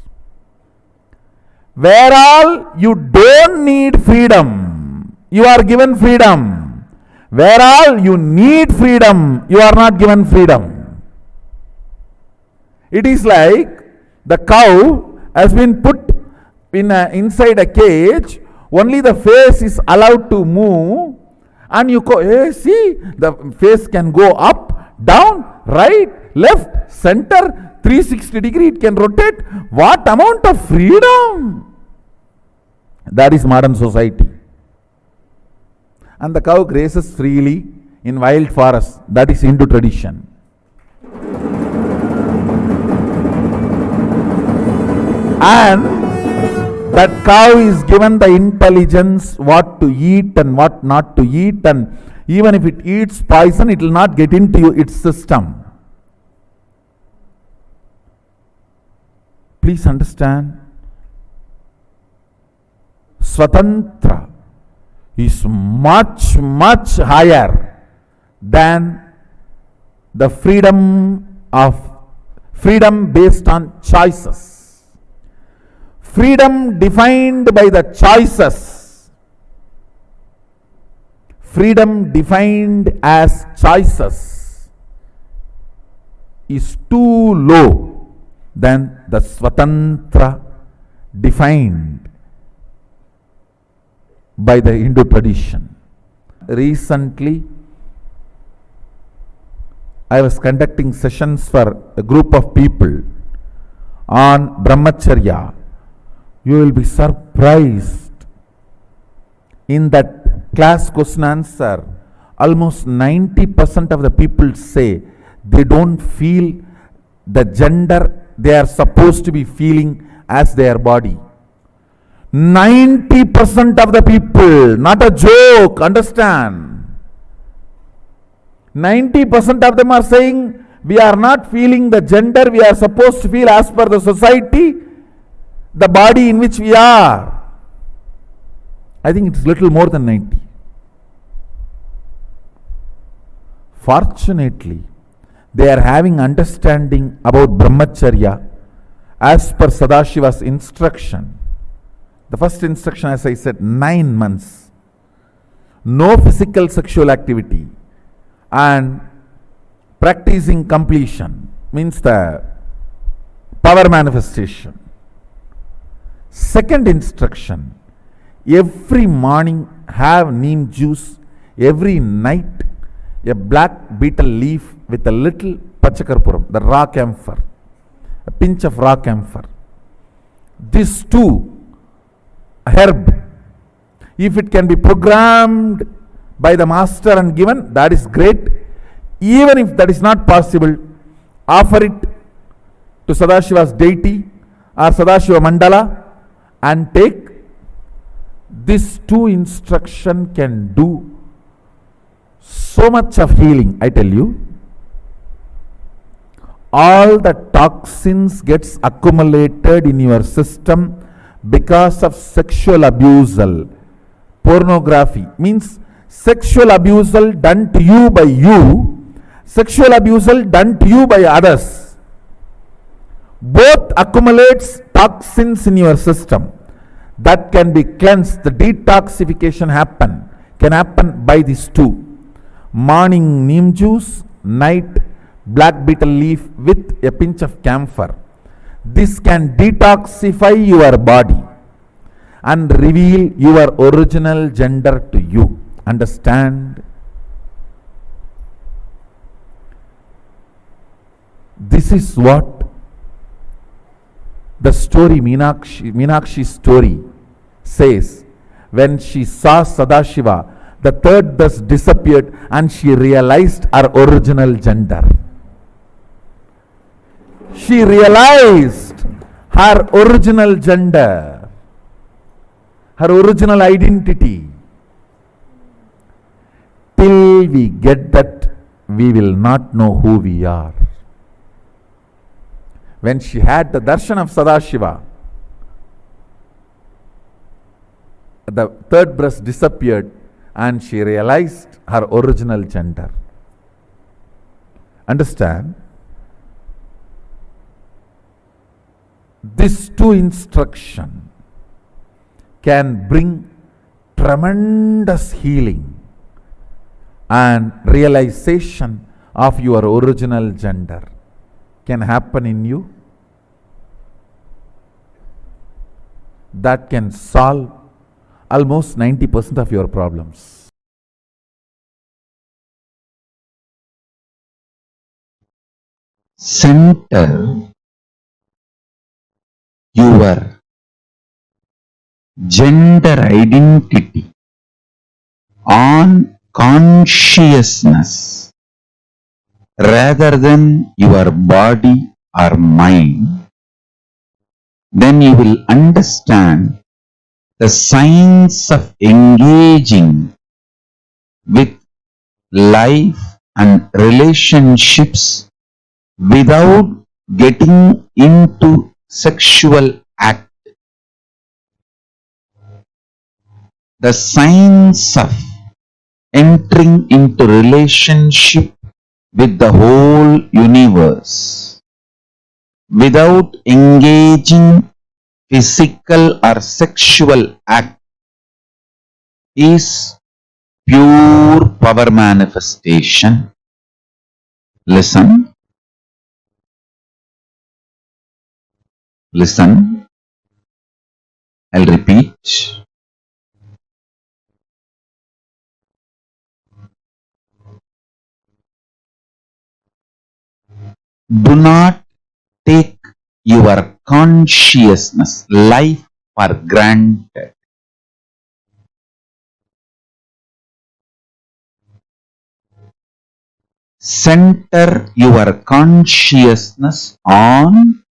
Where all you don't need freedom, you are given freedom. Where all you need freedom, you are not given freedom. It is like the cow has been put inside a cage, only the face is allowed to move, and you go, hey, see, the face can go up, down, right, left, center, 360 degree, it can rotate. What amount of freedom! That is modern society. And the cow grazes freely in wild forests. That is Hindu tradition. And that cow is given the intelligence what to eat and what not to eat, and even if it eats poison, it will not get into its system. Please understand, Swatantra is much, much higher than the freedom based on choices. Freedom defined by the choices, freedom defined as choices, is too low than the Swatantra defined by the Hindu tradition. Recently, I was conducting sessions for a group of people on Brahmacharya. You will be surprised. In that class question answer, almost 90% of the people say they don't feel the gender they are supposed to be feeling as their body. 90% of the people, not a joke, understand. 90% of them are saying we are not feeling the gender we are supposed to feel as per the society, the body in which we are. I think it's little more than 90. Fortunately, they are having understanding about Brahmacharya as per Sadashiva's instruction. The first instruction, as I said, 9 months. No physical sexual activity and practicing completion, means the power manifestation. Second instruction, every morning have neem juice, every night a black betel leaf with a little pachakarpuram, the raw camphor, a pinch of raw camphor. These two herb, if it can be programmed by the master and given, that is great. Even if that is not possible, offer it to Sadashiva's deity or Sadashiva Mandala and take. This two instruction can do so much of healing, I tell you. All the toxins gets accumulated in your system because of sexual abusal. Pornography means sexual abusal done to you by you, sexual abusal done to you by others. Both accumulates toxins in your system that can be cleansed. The detoxification can happen by these two. Morning neem juice, night black betel leaf with a pinch of camphor. This can detoxify your body and reveal your original gender to you. Understand? This is what the story, Meenakshi's story says. When she saw Sadashiva, the third thus disappeared and she realized her original gender. She realized her original gender, her original identity. Till we get that, we will not know who we are. When she had the darshan of Sadashiva, the third breast disappeared and she realized her original gender. Understand? This two instruction can bring tremendous healing and realization of your original gender. Can happen in you. That can solve almost 90% of your problems. Center your gender identity on consciousness rather than your body or mind, then you will understand the science of engaging with life and relationships without getting into sexual act. The science of entering into relationship with the whole universe without engaging physical or sexual act is pure power manifestation. Listen. Listen. I'll repeat. Do not take your consciousness, life for granted. Center your consciousness on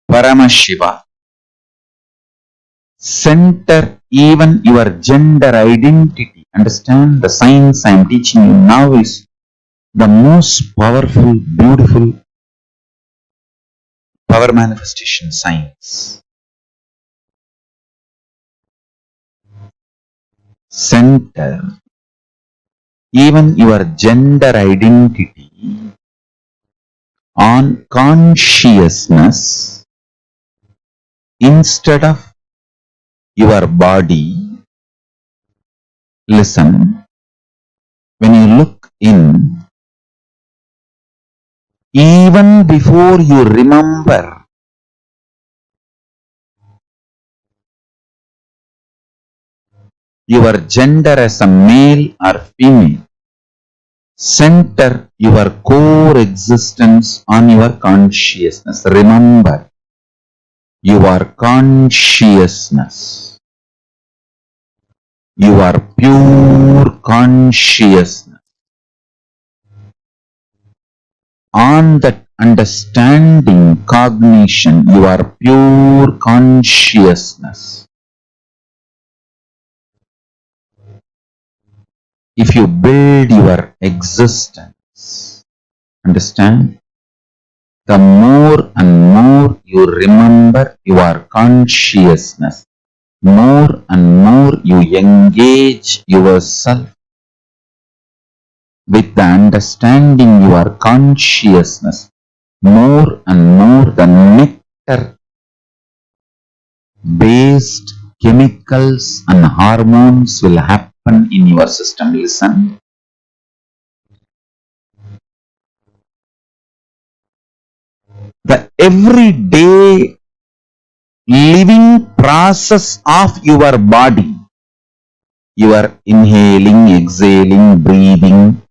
Paramashiva. Center even your gender identity. Understand, the science I am teaching you now is the most powerful, beautiful power manifestation science. Center even your gender identity on consciousness instead of your body. Listen, when you look in, even before you remember your gender as a male or female, center your core existence on your consciousness. Remember your consciousness. Your pure consciousness. On that understanding, cognition, your pure consciousness. If you build your existence, understand, the more and more you remember your consciousness, more and more you engage yourself with the understanding your consciousness, more and more the nectar based chemicals and hormones will happen in your system. Listen. The everyday living process of your body, you are inhaling, exhaling, breathing,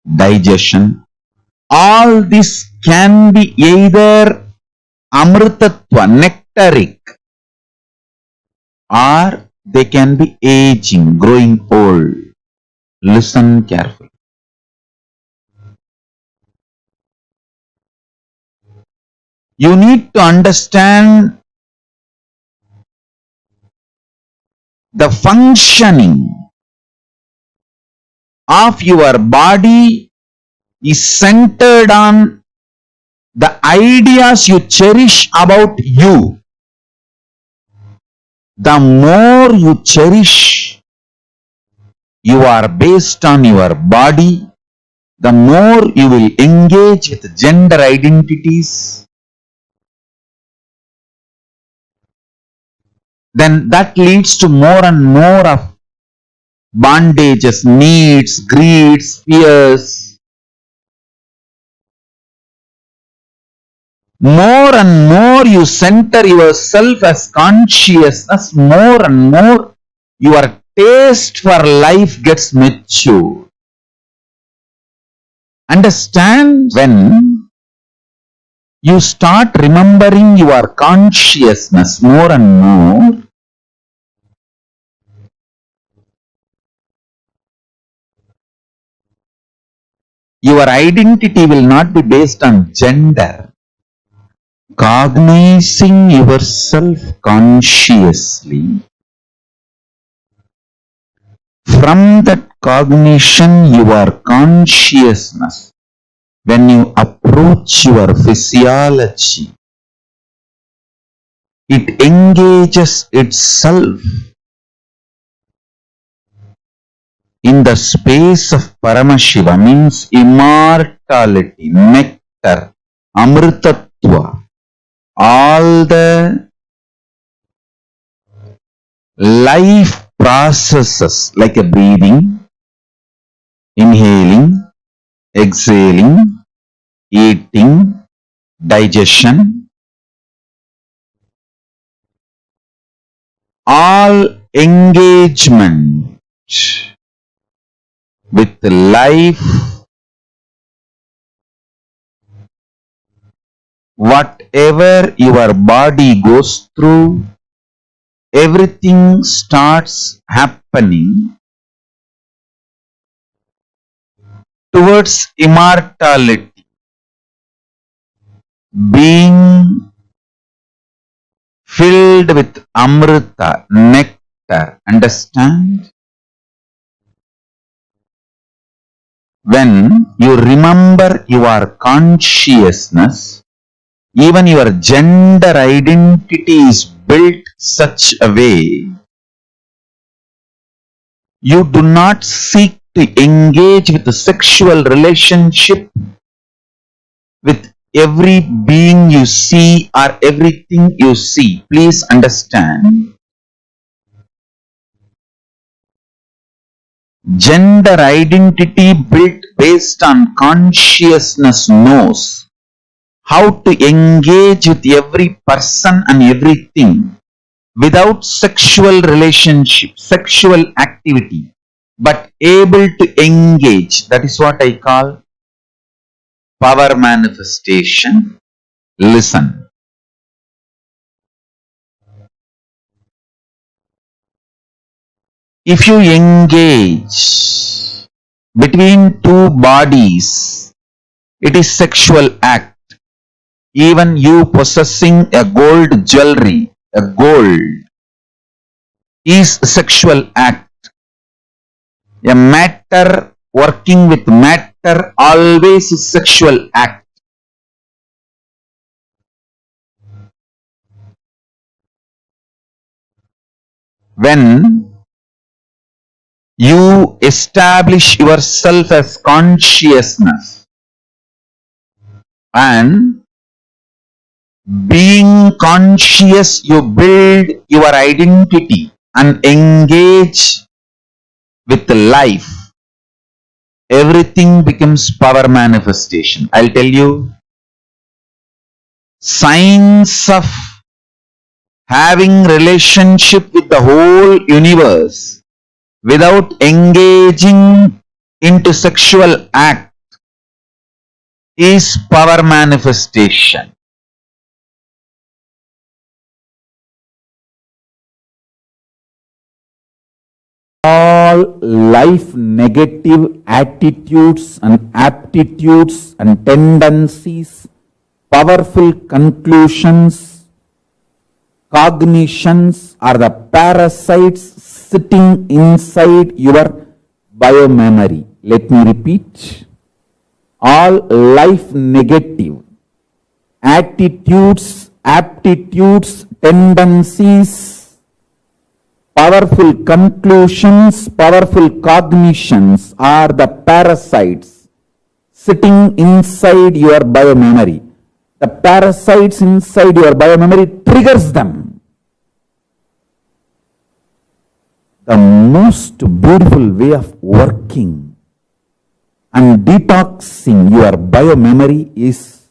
digestion. All this can be either amritatva, nectaric, or they can be aging, growing old. Listen carefully. You need to understand the functioning of your body is centered on the ideas you cherish about you. The more you cherish you are based on your body, the more you will engage with gender identities. Then that leads to more and more of bondages, needs, greeds, fears. More and more you center yourself as consciousness, more and more your taste for life gets mature. Understand, when you start remembering your consciousness more and more, your identity will not be based on gender. Cognizing yourself consciously, from that cognition, your consciousness, when you approach your physiology, it engages itself in the space of Paramashiva, means immortality, nectar, amritatva, all the life processes like a breathing, inhaling, exhaling, eating, digestion, all engagement with life, whatever your body goes through, everything starts happening towards immortality, being filled with amrita, nectar. Understand? When you remember your consciousness, even your gender identity is built such a way, you do not seek to engage with a sexual relationship with every being you see or everything you see. Please understand, gender identity built based on consciousness knows how to engage with every person and everything without sexual relationship, sexual activity, but able to engage. That is what I call power manifestation. Listen. If you engage between two bodies, it is sexual act. Even you possessing a gold jewelry, a gold, is sexual act. A matter working with matter always is sexual act. When you establish yourself as consciousness and being conscious, you build your identity and engage with life, everything becomes power manifestation. I'll tell you, signs of having relationship with the whole universe without engaging into sexual act is power manifestation. All life negative attitudes and aptitudes and tendencies, powerful conclusions, cognitions are the parasites sitting inside your biomemory. Let me repeat. All life negative attitudes, aptitudes, tendencies, powerful conclusions, powerful cognitions are the parasites sitting inside your biomemory. The parasites inside your biomemory triggers them. The most beautiful way of working and detoxing your biomemory is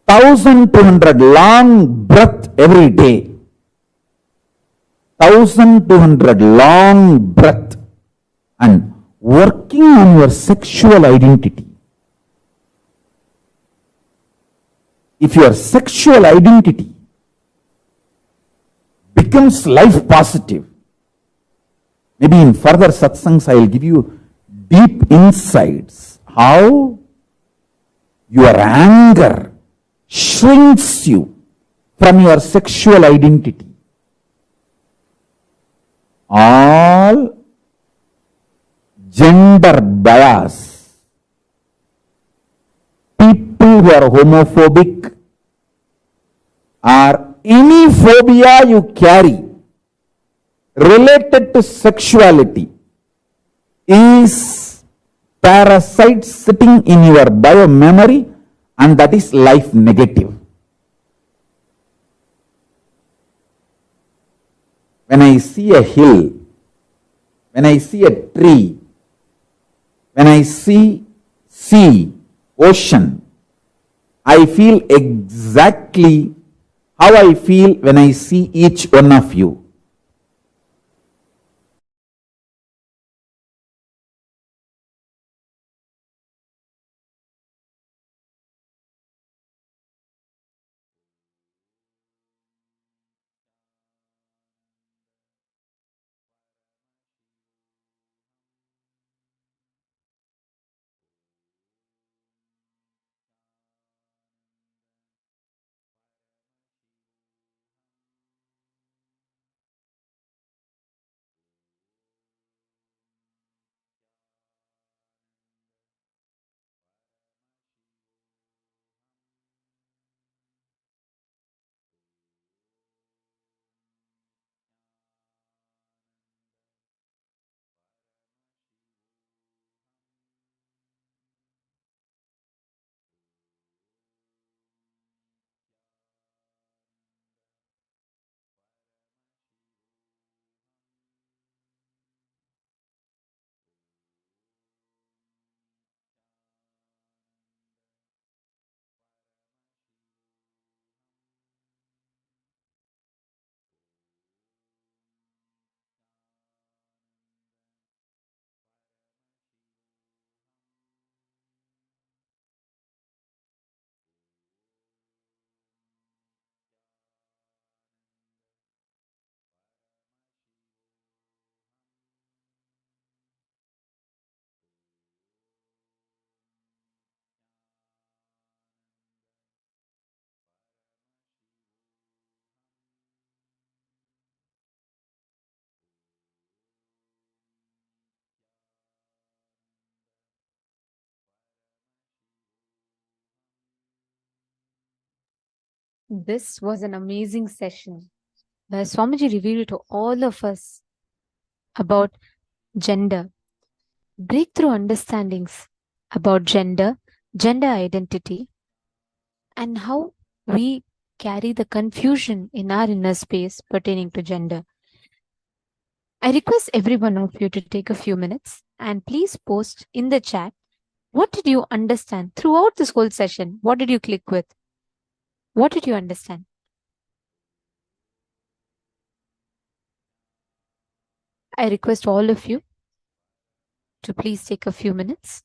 1200 long breath every day. 1200 long breath and working on your sexual identity. If your sexual identity becomes life positive, maybe in further satsangs I will give you deep insights how your anger shrinks you from your sexual identity. All gender bias, people who are homophobic or any phobia you carry related to sexuality is parasites sitting in your biomemory, and that is life negative. When I see a hill, when I see a tree, when I see sea, ocean, I feel exactly how I feel when I see each one of you. This was an amazing session where Swamiji revealed to all of us about gender, breakthrough understandings about gender, gender identity, and how we carry the confusion in our inner space pertaining to gender. I request every one of you to take a few minutes and please post in the chat, what did you understand throughout this whole session? What did you click with? What did you understand? I request all of you to please take a few minutes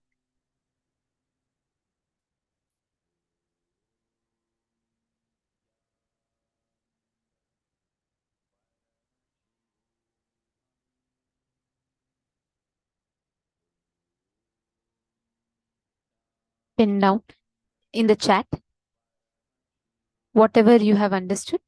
pin down in the chat whatever you have understood.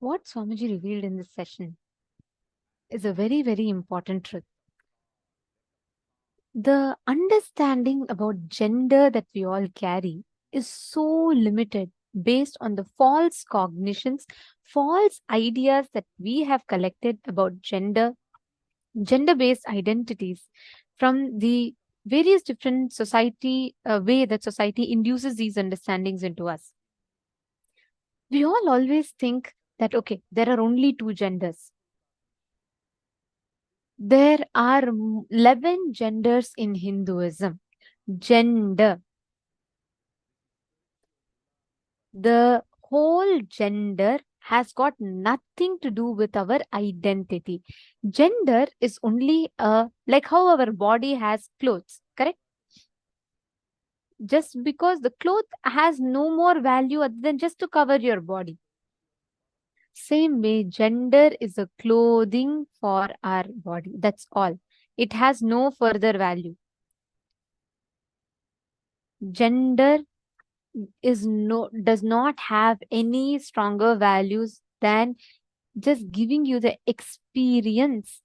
What Swamiji revealed in this session is a very, very important truth. The understanding about gender that we all carry is so limited based on the false cognitions, false ideas that we have collected about gender-based identities from the various different society way that society induces these understandings into us. We all always think that, okay, there are only two genders. There are 11 genders in Hinduism. Gender. The whole gender has got nothing to do with our identity. Gender is only like how our body has clothes, correct? Just because the cloth has no more value other than just to cover your body. Same way, gender is a clothing for our body. That's all. It has no further value. Gender does not have any stronger values than just giving you the experience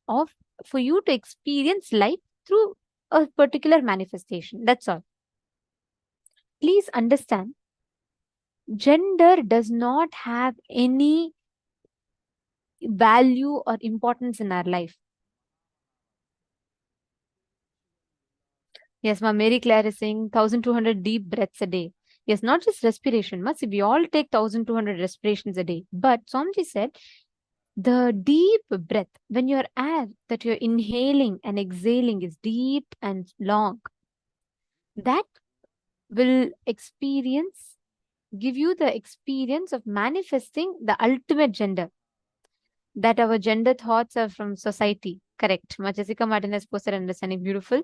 of for you to experience life through a particular manifestation. That's all. Please understand, gender does not have any value or importance in our life. Yes, ma, Mary Claire is saying 1200 deep breaths a day. Yes, not just respiration. Must we all take 1200 respirations a day. But Swamiji said the deep breath, when your air that you're inhaling and exhaling is deep and long, that will give you the experience of manifesting the ultimate gender. That our gender thoughts are from society. Correct. Ma Jessica Martinez posted understanding. Beautiful.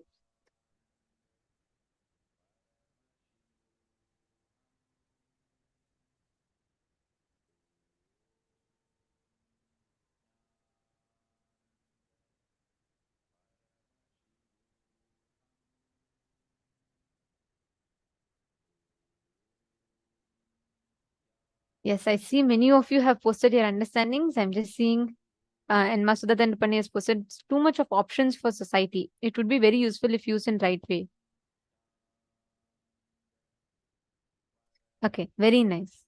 Yes, I see many of you have posted your understandings. I'm just seeing, and Masuda Dandapani has posted too much of options for society. It would be very useful if used in right way. Okay, very nice.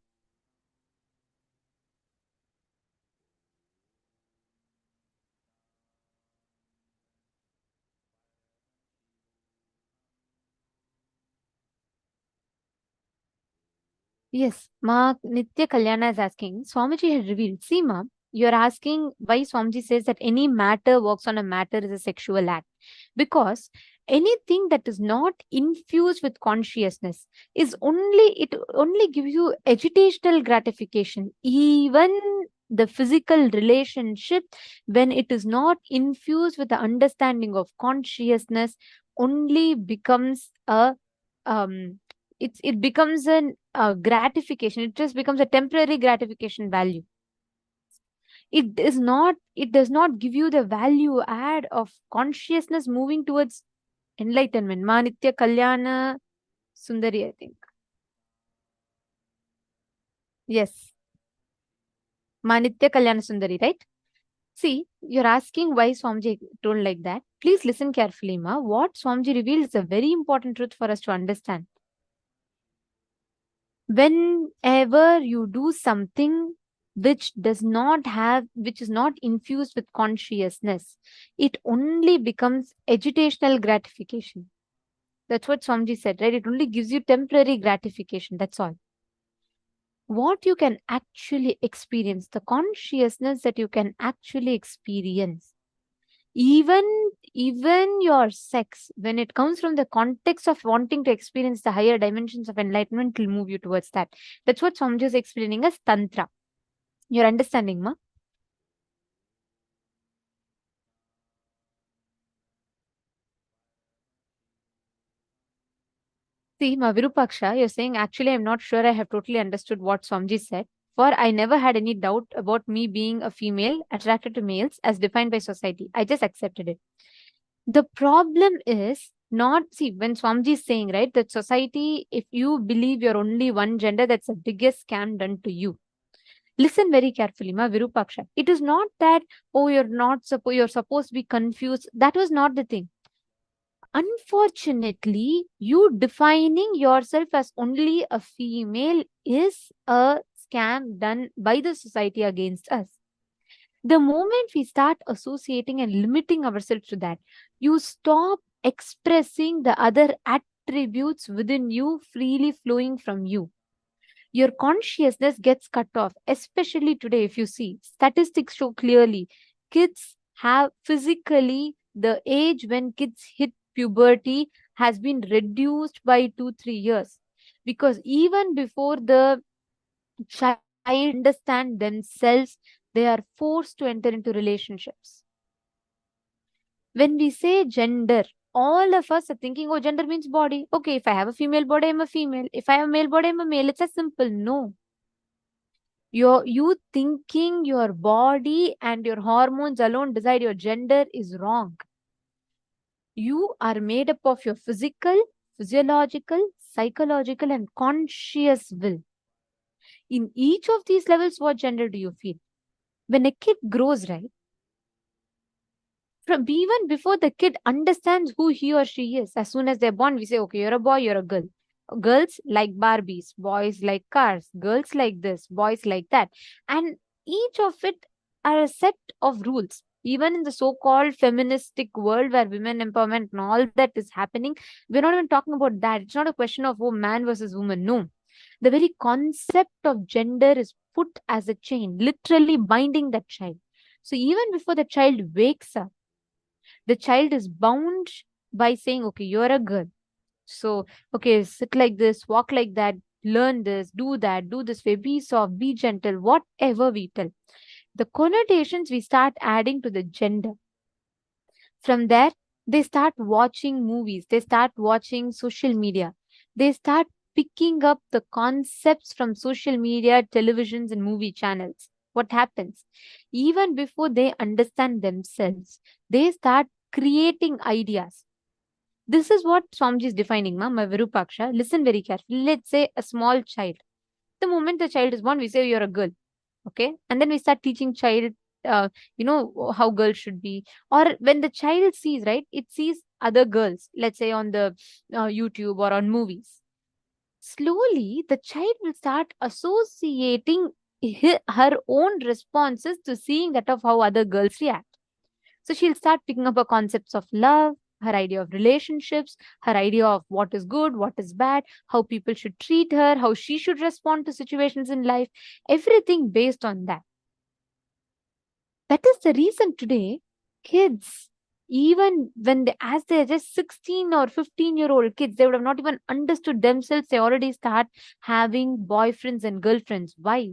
Yes, Ma Nitya Kalyana is asking, Swamiji had revealed. See, Ma, you're asking why Swamiji says that any matter works on a matter is a sexual act. Because anything that is not infused with consciousness it only gives you agitational gratification. Even the physical relationship, when it is not infused with the understanding of consciousness, only becomes a it becomes an gratification. It just becomes a temporary gratification value. It does not give you the value add of consciousness moving towards enlightenment. Manitya Kalyana Sundari, I think. Yes. Manitya Kalyana Sundari, right? See, you're asking why Swamiji told like that. Please listen carefully, Ma. What Swamiji revealed is a very important truth for us to understand. Whenever you do something which is not infused with consciousness, it only becomes agitational gratification. That's what Swamiji said, right? It only gives you temporary gratification. That's all. What you can actually experience, the consciousness that you can actually experience, even your sex, when it comes from the context of wanting to experience the higher dimensions of enlightenment, will move you towards that. That's what Swamiji is explaining as Tantra. You're understanding, Ma? See, Ma Virupaksha, you're saying, actually, I'm not sure I have totally understood what Swamiji said. For I never had any doubt about me being a female attracted to males as defined by society. I just accepted it. The problem is not, see, when Swamiji is saying, right, that society, if you believe you're only one gender, that's the biggest scam done to you. Listen very carefully, Ma Virupaksha. It is not that, oh, you're supposed to be confused. That was not the thing. Unfortunately, you defining yourself as only a female is a scam done by the society against us. The moment we start associating and limiting ourselves to that, you stop expressing the other attributes within you freely flowing from you. Your consciousness gets cut off, especially today. If you see, statistics show clearly kids have physically, the age when kids hit puberty has been reduced by 2-3 years, because even before the child understand themselves, they are forced to enter into relationships. When we say gender, all of us are thinking, oh, gender means body. Okay, if I have a female body, I'm a female. If I have a male body, I'm a male. It's as simple. No. You thinking your body and your hormones alone decide your gender is wrong. You are made up of your physical, physiological, psychological, and conscious will. In each of these levels, what gender do you feel? When a kid grows, right? From even before the kid understands who he or she is, as soon as they're born, we say, okay, you're a boy, you're a girl. Girls like Barbies, boys like cars, girls like this, boys like that. And each of it are a set of rules. Even in the so-called feministic world where women empowerment and all that is happening, we're not even talking about that. It's not a question of, oh, man versus woman. No. The very concept of gender is put as a chain, literally binding that child. So even before the child wakes up, the child is bound by saying, okay, you're a girl. So, okay, sit like this, walk like that, learn this, do this way, be soft, be gentle, whatever we tell. The connotations we start adding to the gender. From there, they start watching movies, they start watching social media, they start picking up the concepts from social media, televisions, and movie channels. What happens? Even before they understand themselves, they start creating ideas. This is what Swamiji is defining, Ma Virupaksha. Listen very carefully. Let's say a small child. the moment the child is born, we say you're a girl. Okay. And then we start teaching child, how girls should be. Or when the child sees, right, it sees other girls, let's say on the YouTube or on movies. Slowly, the child will start associating her own responses to seeing that of how other girls react. So she'll start picking up her concepts of love, her idea of relationships, her idea of what is good, what is bad, how people should treat her, how she should respond to situations in life, everything based on that. That is the reason today kids, even when as they're just 16 or 15-year-old kids, they would have not even understood themselves. They already start having boyfriends and girlfriends. Why?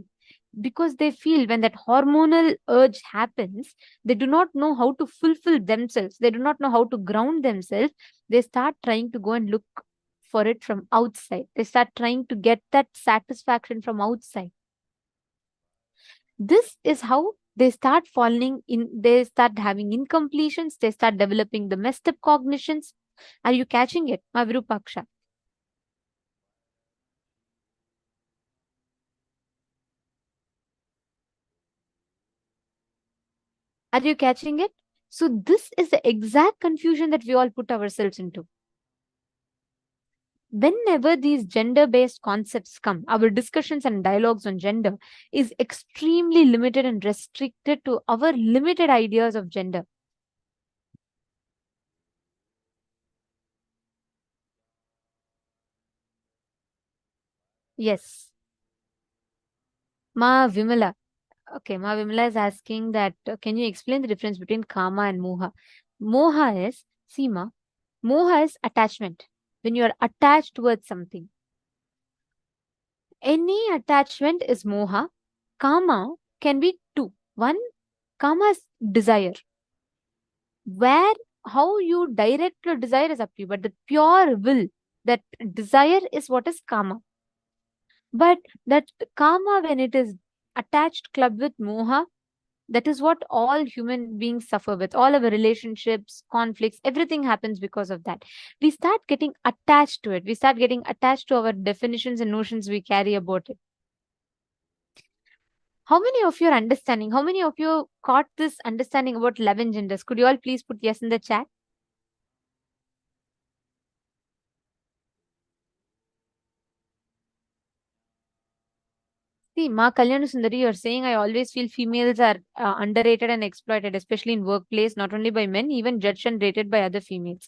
Because they feel when that hormonal urge happens, they do not know how to fulfill themselves. They do not know how to ground themselves. They start trying to go and look for it from outside. They start trying to get that satisfaction from outside. This is how they start falling in, they start having incompletions, they start developing the messed up cognitions. Are you catching it, my Virupaksha? Are you catching it? So this is the exact confusion that we all put ourselves into. Whenever these gender-based concepts come, our discussions and dialogues on gender is extremely limited and restricted to our limited ideas of gender. Yes. Ma Vimala. Okay, Ma Vimala is asking that, can you explain the difference between Kama and Moha? Moha is, Seema, Moha is attachment. When you are attached towards something. Any attachment is Moha. Kama can be two. One, Kama is desire. Where, how you direct your desire is up to you. But the pure will, that desire is what is Kama. But that Kama, when it is attached club with Moha, that is what all human beings suffer with. All our relationships, conflicts, everything happens because of that. We start getting attached to it. We start getting attached to our definitions and notions we carry about it. How many of you are understanding? How many of you caught this understanding about 11 genders? Could you all please put yes in the chat? See, Ma Kalyana Sundari, you're saying I always feel females are underrated and exploited, especially in workplace, not only by men, even judged and rated by other females.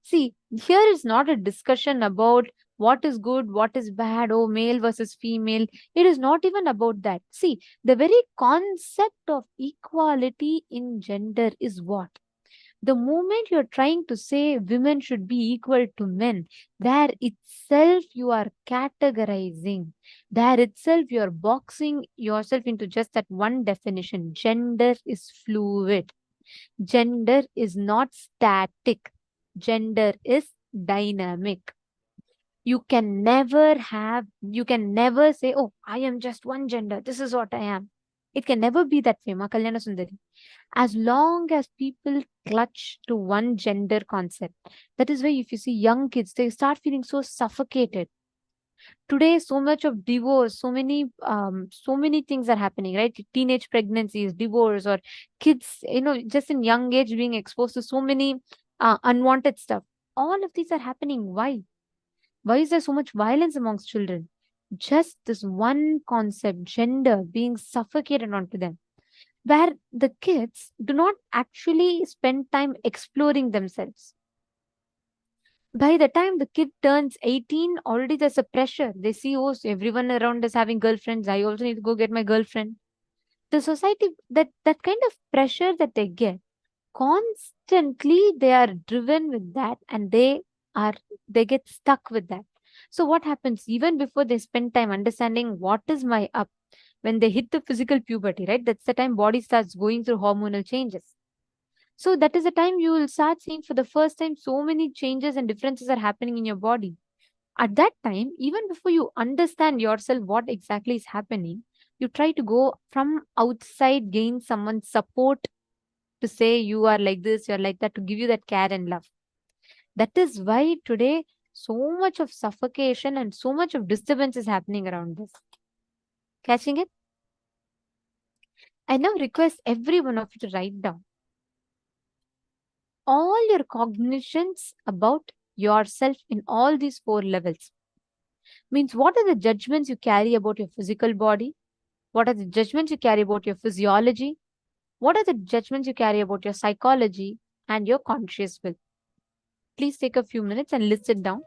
See, here is not a discussion about what is good, what is bad, oh, male versus female. It is not even about that. See, the very concept of equality in gender is what? The moment you're trying to say women should be equal to men, there itself you are categorizing. There itself you're boxing yourself into just that one definition. Gender is fluid. Gender is not static. Gender is dynamic. You can never say, oh, I am just one gender. This is what I am. It can never be that way, Ma Kalyana Sundari. As long as people clutch to one gender concept, that is why if you see young kids, they start feeling so suffocated. Today, so much of divorce, so many things are happening, right? Teenage pregnancies, divorce, or kids, just in young age being exposed to so many unwanted stuff. All of these are happening. Why? Why is there so much violence amongst children? Just this one concept, gender, being suffocated onto them, where the kids do not actually spend time exploring themselves. By the time the kid turns 18, already there's a pressure. They see, oh, so everyone around is having girlfriends. I also need to go get my girlfriend. The society, that kind of pressure that they get, constantly they are driven with that, and they get stuck with that. So what happens even before they spend time understanding what is my up, when they hit the physical puberty, right? That's the time body starts going through hormonal changes. So that is the time you will start seeing for the first time so many changes and differences are happening in your body. At that time, even before you understand yourself what exactly is happening, you try to go from outside, gain someone's support to say you are like this, you're like that, to give you that care and love. That is why today so much of suffocation and so much of disturbance is happening around this. Catching it? I now request every one of you to write down all your cognitions about yourself in all these 4 levels. Means, what are the judgments you carry about your physical body? What are the judgments you carry about your physiology? What are the judgments you carry about your psychology and your conscious will? Please take a few minutes and list it down.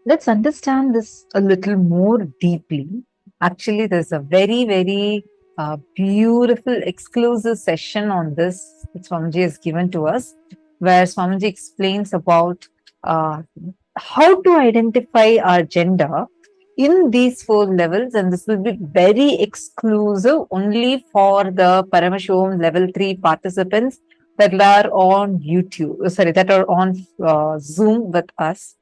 Let's understand this a little more deeply. Actually, there's a very, very beautiful exclusive session on this that Swamiji has given to us, where Swamiji explains about how to identify our gender in these 4 levels, and this will be very exclusive only for the Paramashivoham level 3 participants that are on YouTube, that are on Zoom with us.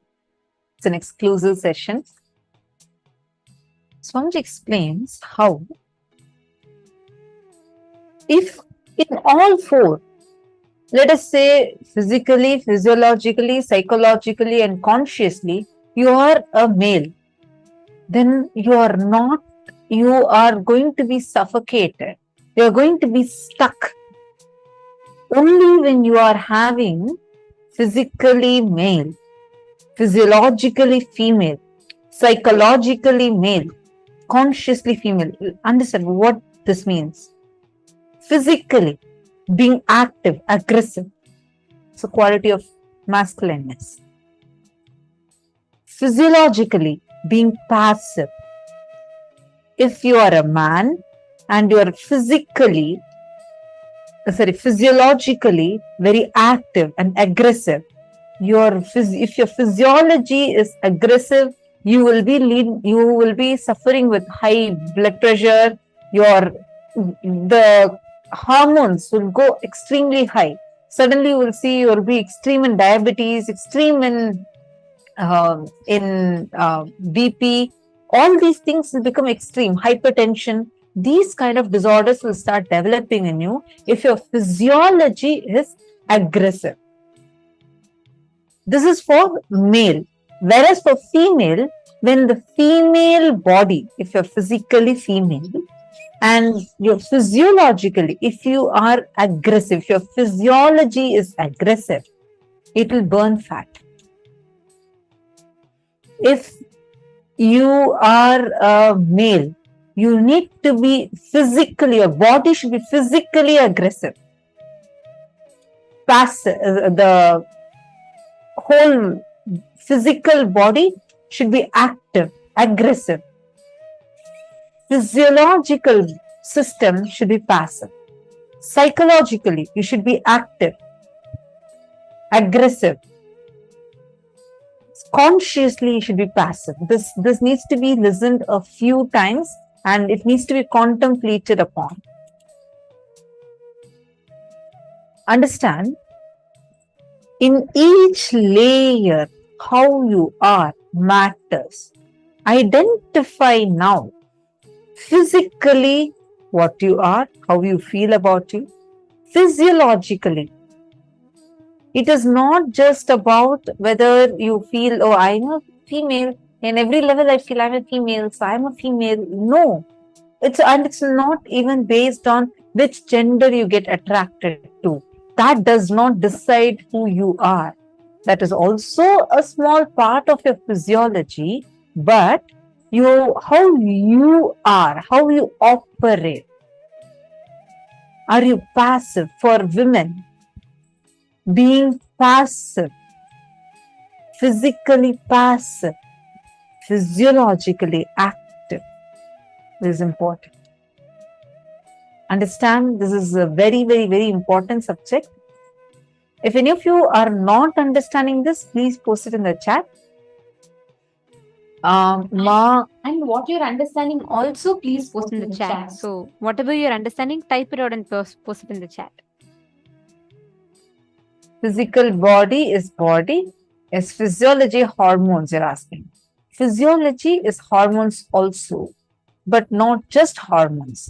It's an exclusive session. Swamiji explains how, if in all 4, let us say physically, physiologically, psychologically, and consciously, you are a male, then you are going to be suffocated. You are going to be stuck. Only when you are having physically male, physiologically female, psychologically male, consciously female. Understand what this means. Physically, being active, aggressive. It's a quality of masculineness. Physiologically, being passive. If you are a man and you are physiologically very active and aggressive, if your physiology is aggressive, you will be suffering with high blood pressure. The hormones will go extremely high. Suddenly you will see you will be extreme in diabetes, extreme in BP. All these things will become extreme. Hypertension, these kind of disorders will start developing in you if your physiology is aggressive. This is for male. Whereas for female, when the female body, if you're physically female and you're physiologically, if you are aggressive, if your physiology is aggressive, it will burn fat. If you are a male, you need to be physically, your body should be physically aggressive. The whole physical body should be active, aggressive. Physiological system should be passive. Psychologically, you should be active, aggressive. Consciously, you should be passive. This needs to be listened a few times and it needs to be contemplated upon. Understand, in each layer, how you are matters. Identify now physically what you are, how you feel about you, physiologically. It is not just about whether you feel, oh, I'm a female. In every level, I feel I'm a female, so I'm a female. No, it's not even based on which gender you get attracted to. That does not decide who you are. That is also a small part of your physiology, but how you are, how you operate. Are you passive? For women, being passive, physically passive, physiologically active is important. Understand, this is a very, very, very important subject. If any of you are not understanding this, please post it in the chat. And what you're understanding also, please post in the chat. So whatever you're understanding, type it out and post it in the chat. Physical body is physiology, hormones you're asking. Physiology is hormones also, but not just hormones.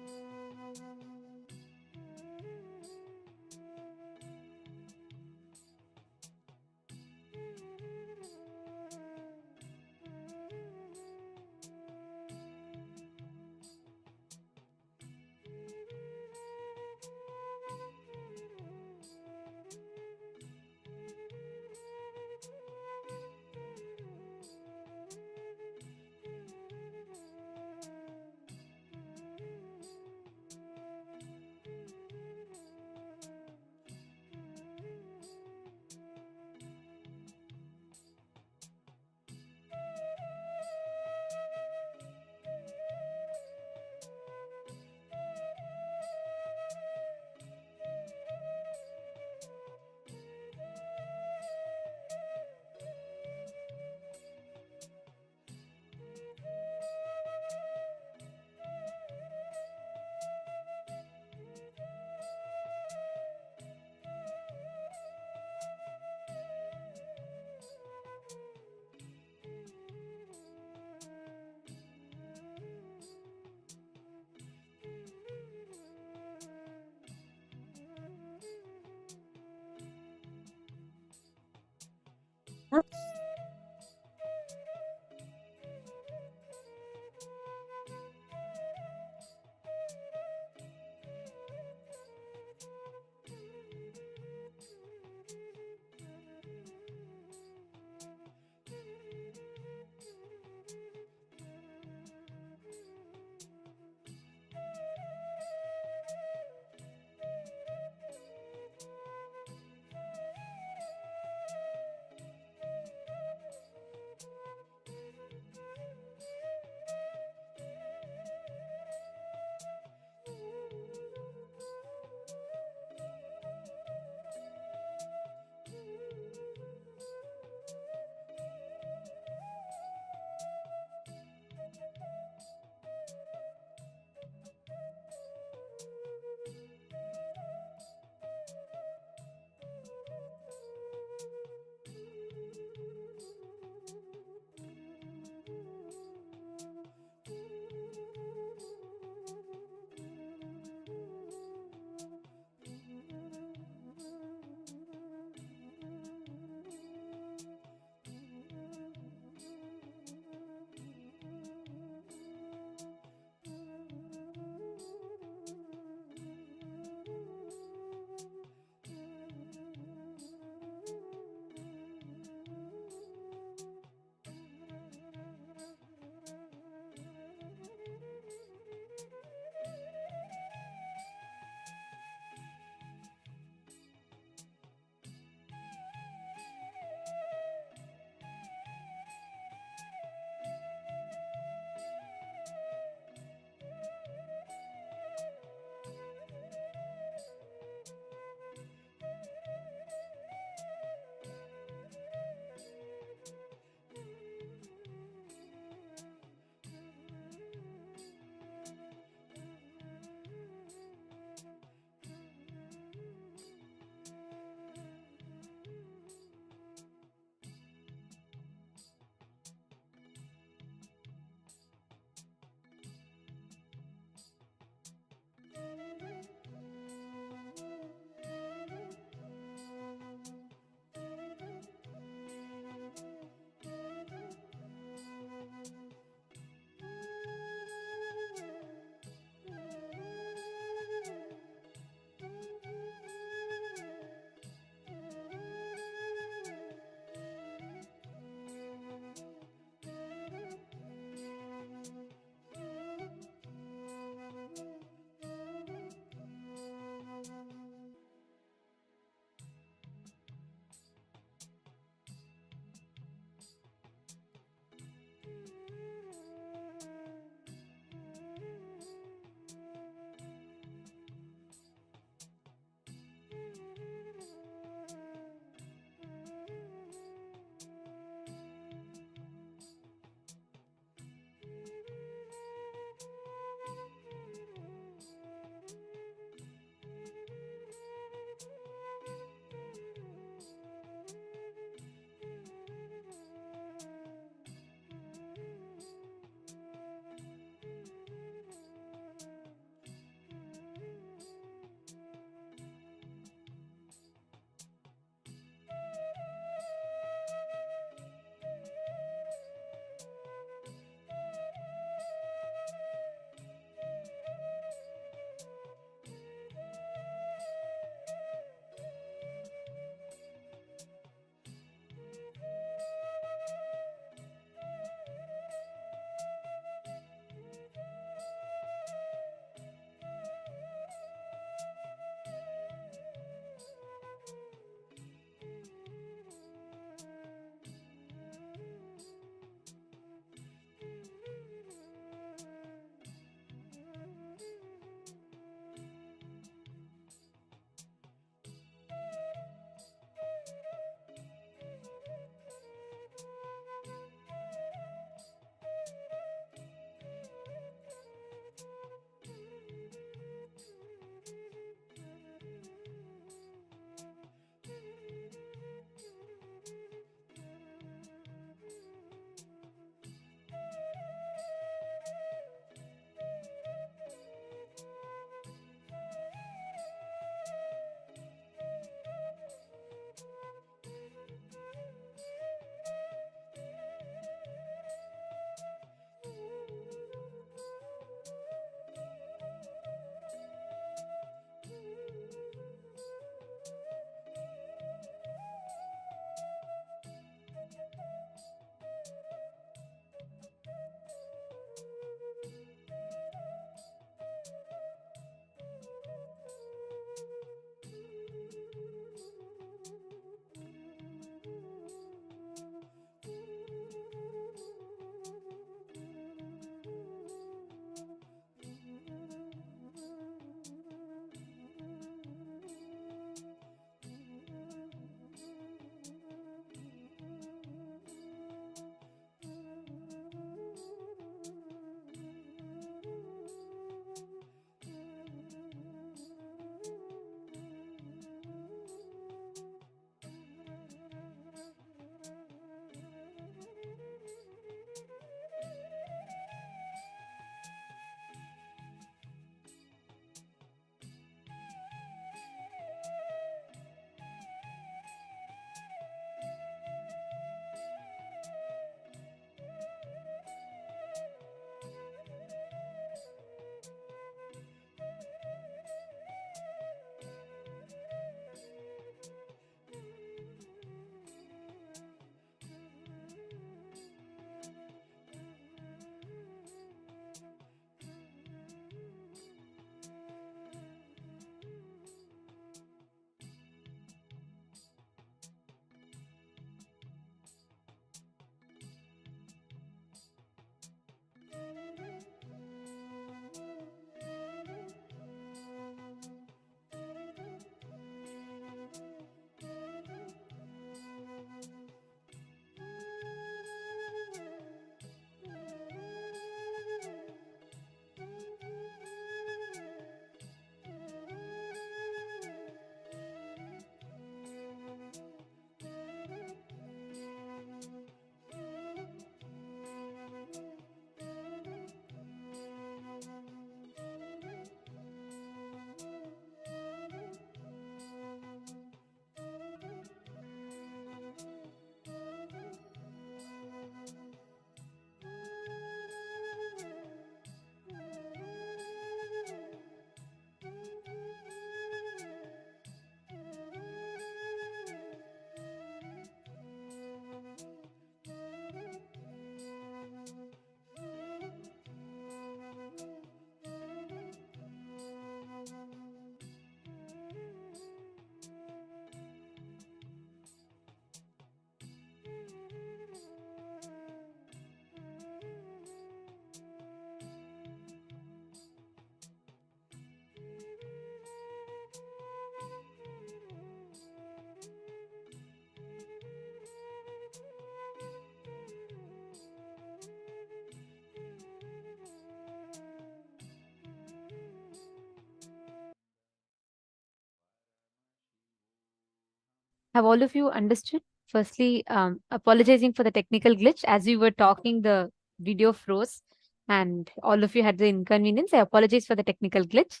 Have all of you understood? Firstly, apologizing for the technical glitch. As we were talking, the video froze and all of you had the inconvenience. I apologize for the technical glitch.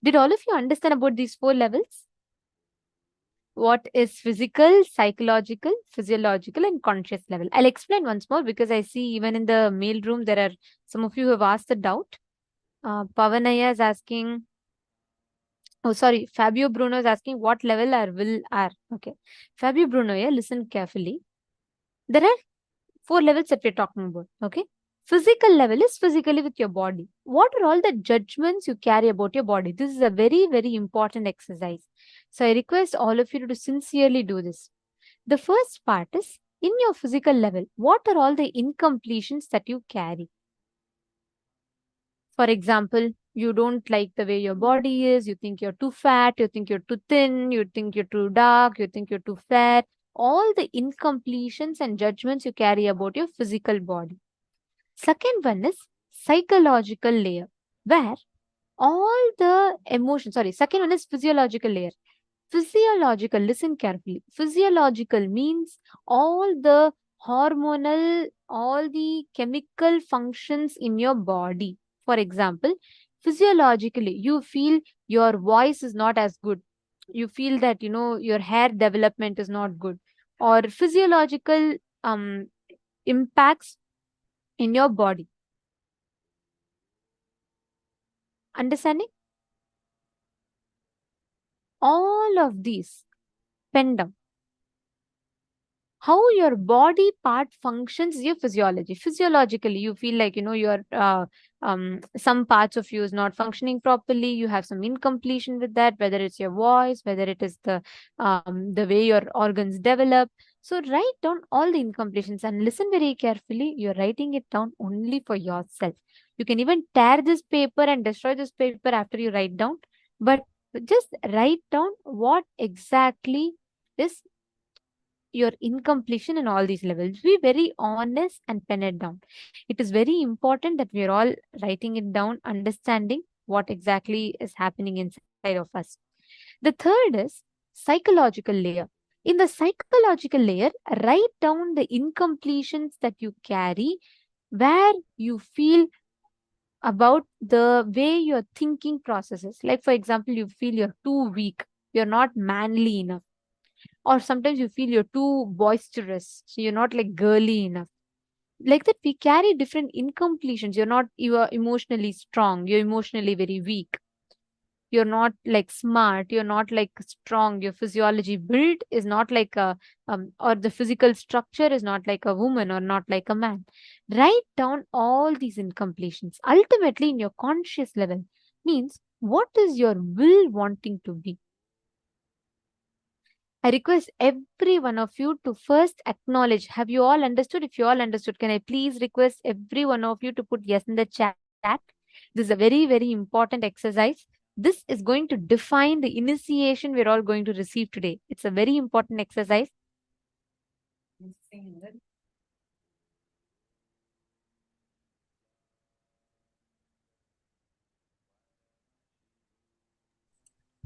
Did all of you understand about these 4 levels? What is physical, psychological, physiological, and conscious level? I'll explain once more because I see even in the mail room, there are some of you who have asked a doubt. Pavanaya is asking, oh, sorry, Fabio Bruno is asking what level our will are. Okay. Fabio Bruno, yeah, listen carefully. There are 4 levels that we're talking about. Okay. Physical level is physically with your body. What are all the judgments you carry about your body? This is a very, very important exercise. So I request all of you to sincerely do this. The first part is in your physical level, what are all the incompletions that you carry? For example, you don't like the way your body is, you think you're too fat, you think you're too thin, you think you're too dark, you think you're too fair. All the incompletions and judgments you carry about your physical body. Second one is psychological layer, where all the emotions, second one is physiological layer. Physiological, listen carefully. Physiological means all the hormonal, all the chemical functions in your body. For example, physiologically, you feel your voice is not as good. You feel that, your hair development is not good. Or physiological impacts in your body. Understanding? All of these pen down. How your body part functions is your physiology. Physiologically, you feel like, your some parts of you is not functioning properly. You have some incompletion with that, whether it's your voice, whether it is the way your organs develop. So write down all the incompletions and listen very carefully. You're writing it down only for yourself. You can even tear this paper and destroy this paper after you write down, but just write down what exactly is your incompletion in all these levels. Be very honest and pen it down. It is very important that we are all writing it down, understanding what exactly is happening inside of us. The third is psychological layer. In the psychological layer, write down the incompletions that you carry, where you feel about the way your thinking processes. Like, for example, you feel you're too weak, you're not manly enough. Or sometimes you feel you're too boisterous, so you're not like girly enough. Like that, we carry different incompletions. You are emotionally strong, you're emotionally very weak. You're not like smart, you're not like strong. Your physiology build is not like a or the physical structure is not like a woman or not like a man. Write down all these incompletions. Ultimately, in your conscious level, means what is your will wanting to be? I request every one of you to first acknowledge. Have you all understood? If you all understood, can I please request every one of you to put yes in the chat? This is a very, very important exercise. This is going to define the initiation we're all going to receive today. It's a very important exercise.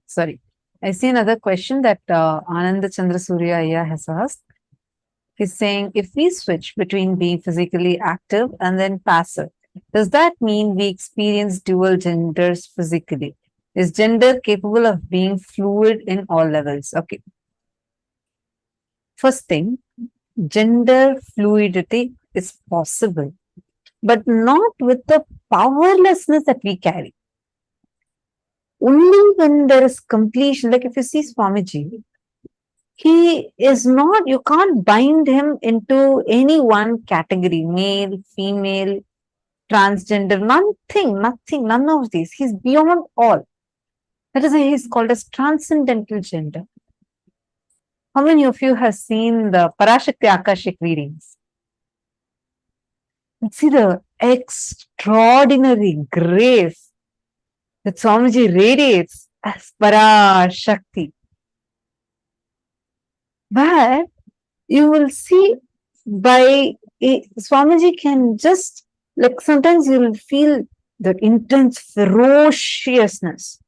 Sorry. I see another question that Ananda Chandra Surya Ayya has asked. He's saying, if we switch between being physically active and then passive, does that mean we experience dual genders physically? Is gender capable of being fluid in all levels? Okay. First thing, gender fluidity is possible, but not with the powerlessness that we carry. Only when there is completion, like if you see Swamiji, he is not, you can't bind him into any one category, male, female, transgender, nothing, none of these. He's beyond all. That is why he's called as transcendental gender. How many of you have seen the Parashakti Akashic readings? See the extraordinary grace that Swamiji radiates as Parashakti. But you will see Swamiji can just, like sometimes you will feel the intense ferociousness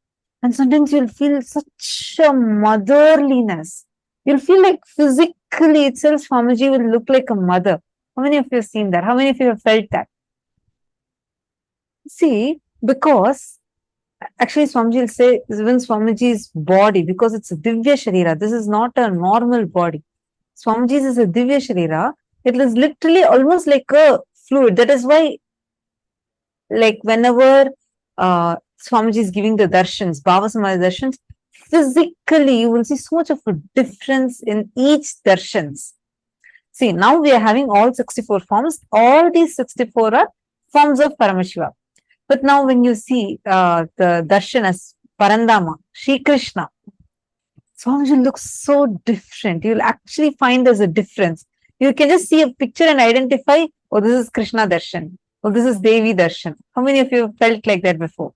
and sometimes you'll feel such a motherliness. You'll feel like physically itself, Swamiji will look like a mother. How many of you have seen that? How many of you have felt that? See, because actually Swamiji will say, even Swamiji's body, because it's a Divya Sharira, this is not a normal body. Swamiji's is a Divya Sharira. It is literally almost like a fluid. That is why, like, whenever Swamiji is giving the darshans, Bhava Samadhi darshans, physically you will see so much of a difference in each darshans. See, now we are having all 64 forms. All these 64 are forms of Paramashiva. But now when you see the darshan as Parandama, Shri Krishna, Swamiji looks so different. You'll actually find there's a difference. You can just see a picture and identify, oh, this is Krishna darshan. Oh, this is Devi darshan. How many of you have felt like that before?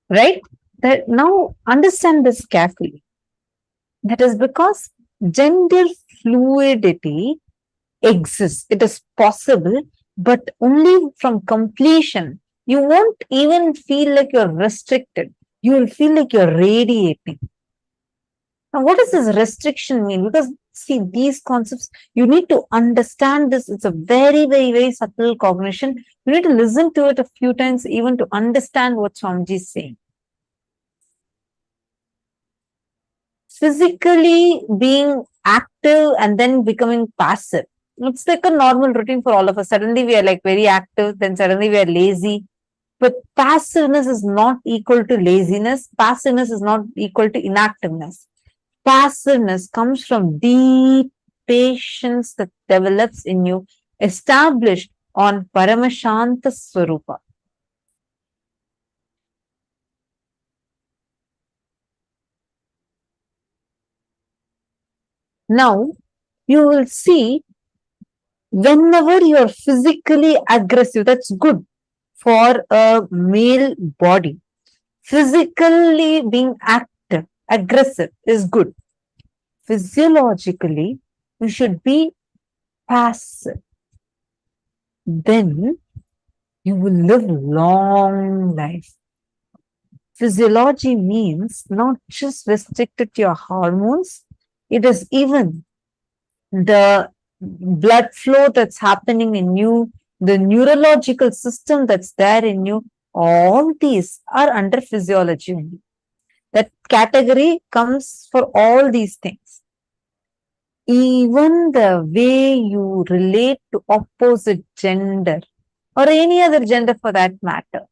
Right? That now understand this carefully. That is because gender fluidity exists. It is possible, but only from completion. You won't even feel like you're restricted. You will feel like you're radiating. Now, what does this restriction mean? Because see, these concepts, you need to understand this. It's a very, very, very subtle cognition. You need to listen to it a few times even to understand what Swamiji is saying. Physically being active and then becoming passive. It's like a normal routine for all of us. Suddenly we are like very active, then suddenly we are lazy. But passiveness is not equal to laziness. Passiveness is not equal to inactiveness. Passiveness comes from deep patience that develops in you, established on Paramashanta Swarupa. Now, you will see whenever you are physically aggressive, that's good for a male body. Physically being active, aggressive is good. Physiologically, you should be passive. Then you will live long life. Physiology means not just restricted to your hormones, it is even the blood flow that's happening in you, the neurological system that's there in you, all these are under physiology only. That category comes for all these things. Even the way you relate to opposite gender or any other gender for that matter,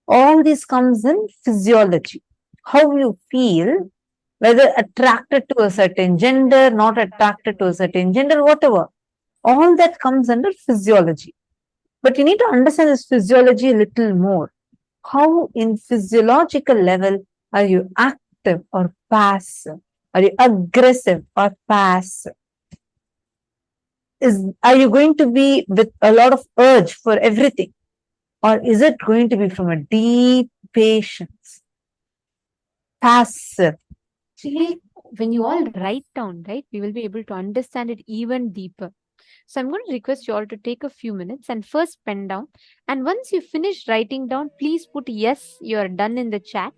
all this comes in physiology. How you feel, whether attracted to a certain gender, not attracted to a certain gender, whatever, all that comes under physiology. But you need to understand this physiology a little more. How in physiological level are you active or passive? Are you aggressive or passive? Are you going to be with a lot of urge for everything? Or is it going to be from a deep patience? Passive. Actually, when you all write down, right, we will be able to understand it even deeper. So I'm going to request you all to take a few minutes and first pen down. And once you finish writing down, please put yes, you are done in the chat.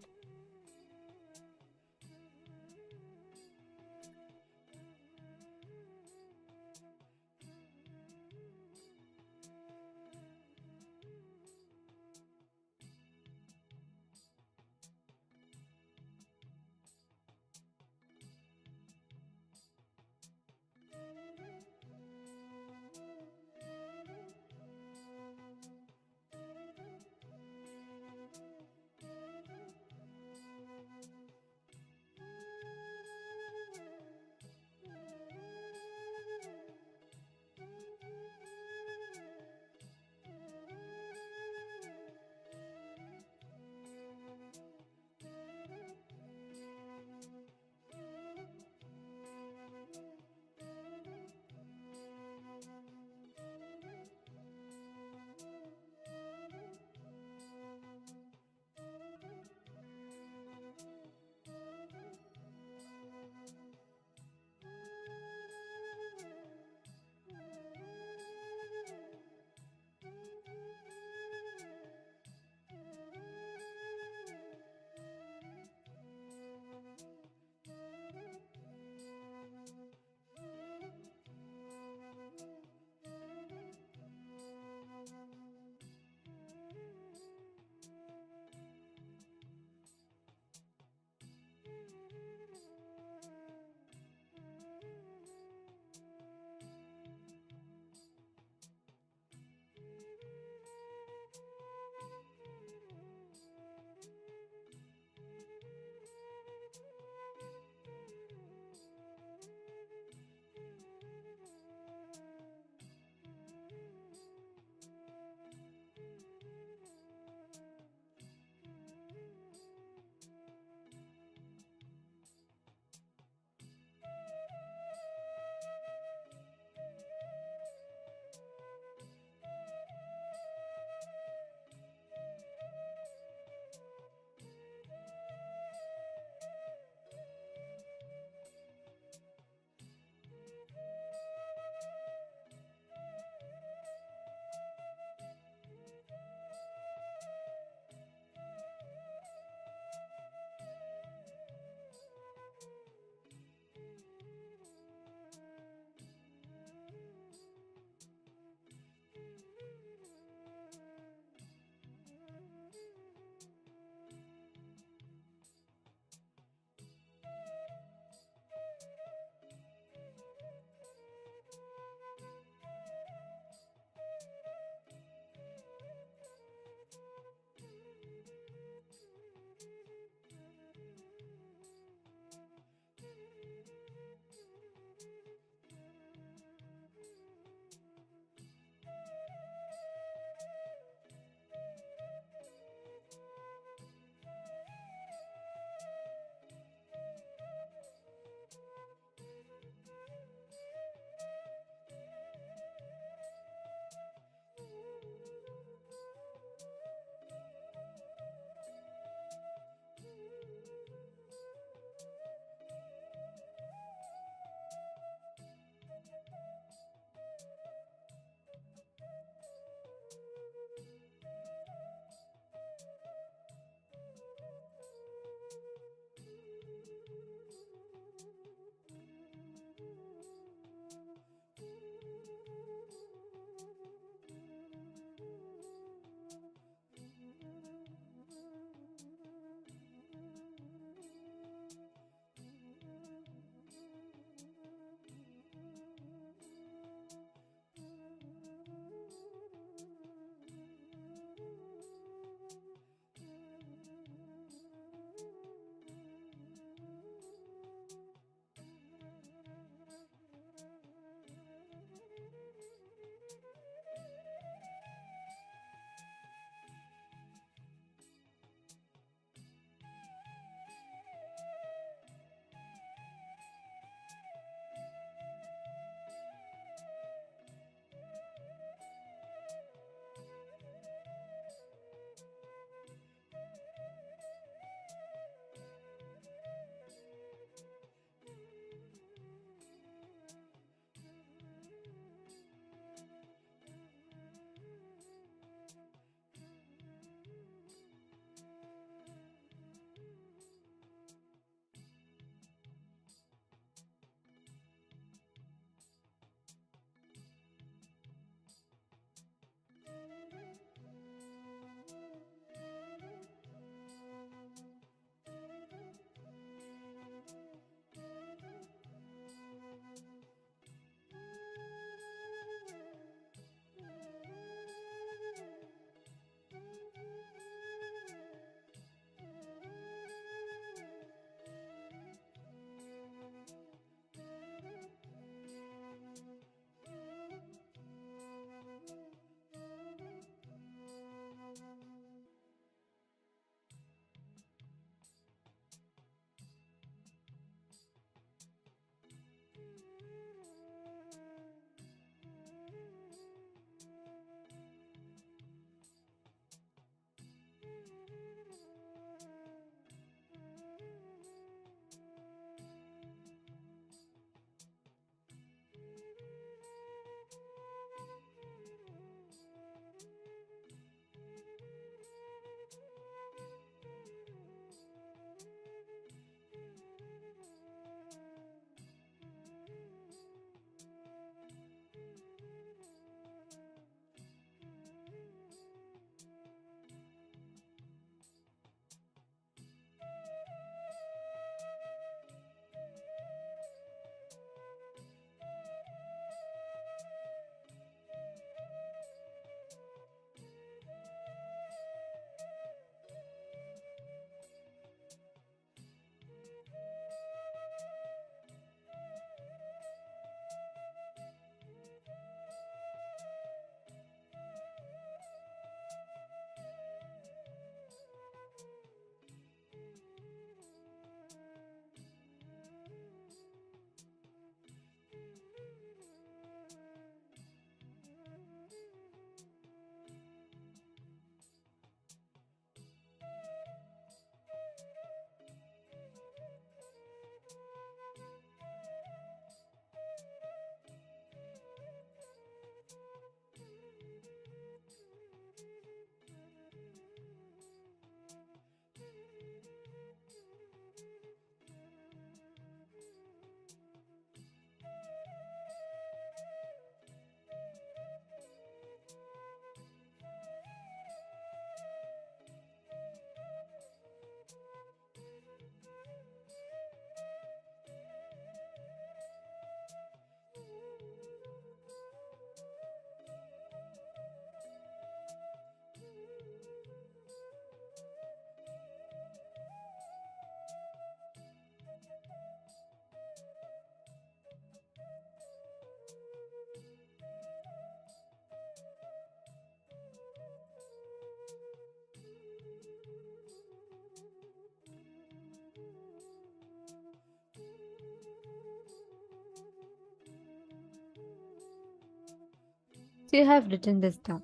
So you have written this down.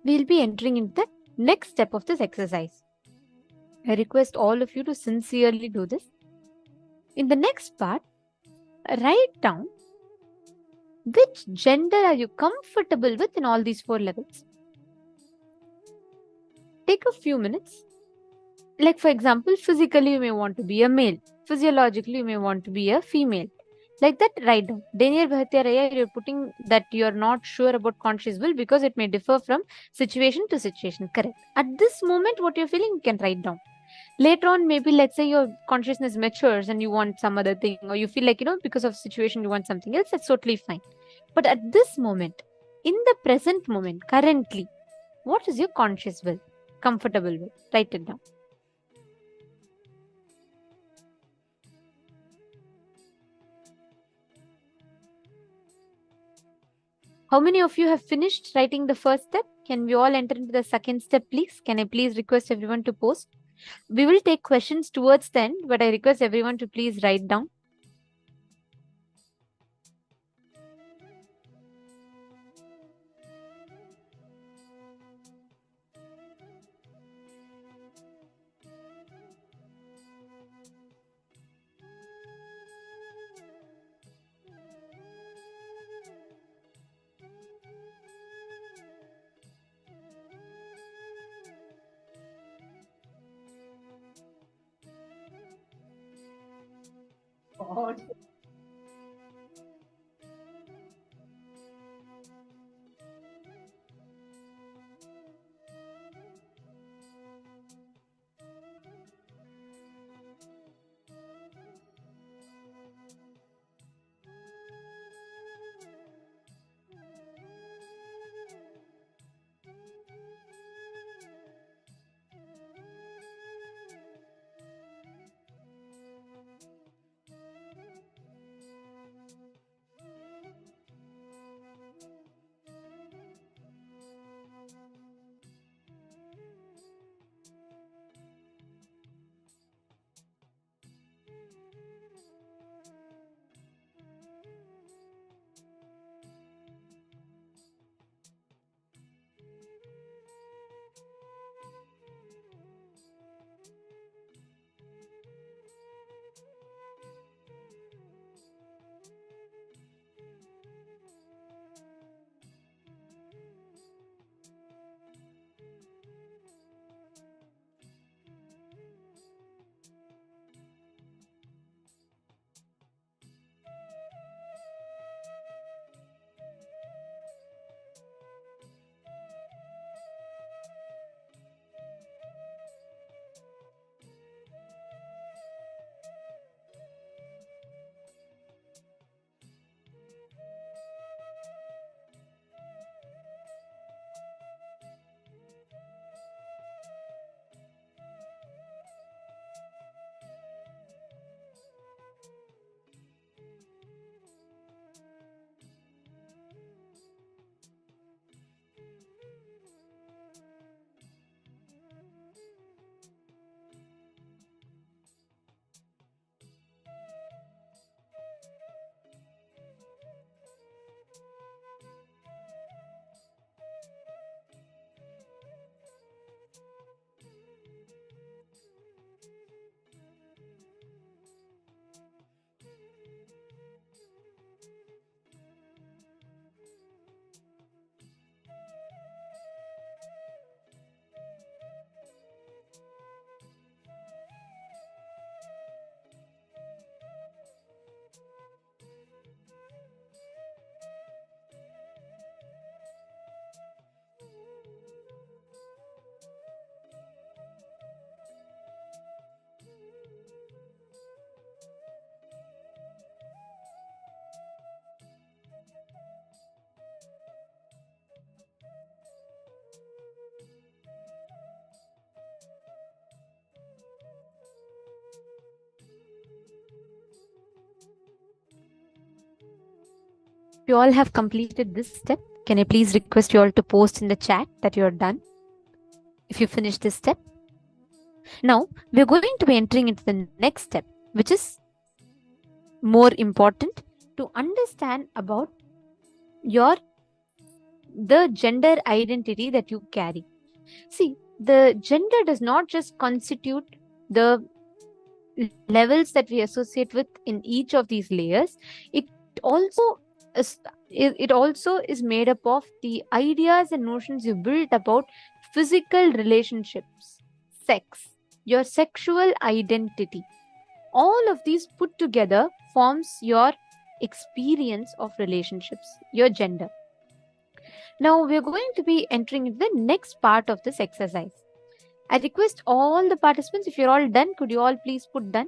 We'll be entering into the next step of this exercise. I request all of you to sincerely do this. In the next part, write down which gender are you comfortable with in all these 4 levels. Take a few minutes. Like for example, physically you may want to be a male. Physiologically you may want to be a female. Like that, write down. Denir Bharatiya Raya, you're putting that you're not sure about conscious will because it may differ from situation to situation. Correct. At this moment, what you're feeling, you can write down. Later on, maybe let's say your consciousness matures and you want some other thing, or you feel like, because of situation, you want something else. That's totally fine. But at this moment, in the present moment, currently, what is your conscious will? Comfortable with? Write it down. How many of you have finished writing the first step? Can we all enter into the second step, please? Can I please request everyone to post? We will take questions towards the end, but I request everyone to please write down. If you all have completed this step, can I please request you all to post in the chat that you are done? If you finish this step. Now, we're going to be entering into the next step, which is more important to understand about your the gender identity that you carry. See, the gender does not just constitute the levels that we associate with in each of these layers. It also is, it also is made up of the ideas and notions you built about physical relationships, sex, your sexual identity. All of these put together forms your experience of relationships, your gender. Now we are going to be entering into the next part of this exercise. I request all the participants, if you're all done, could you all please put done?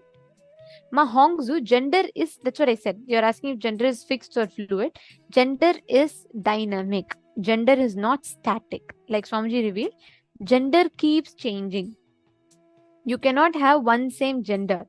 Ma Hongzu, gender is, that's what I said. You're asking if gender is fixed or fluid. Gender is dynamic. Gender is not static. Like Swamiji revealed, gender keeps changing. You cannot have one same gender.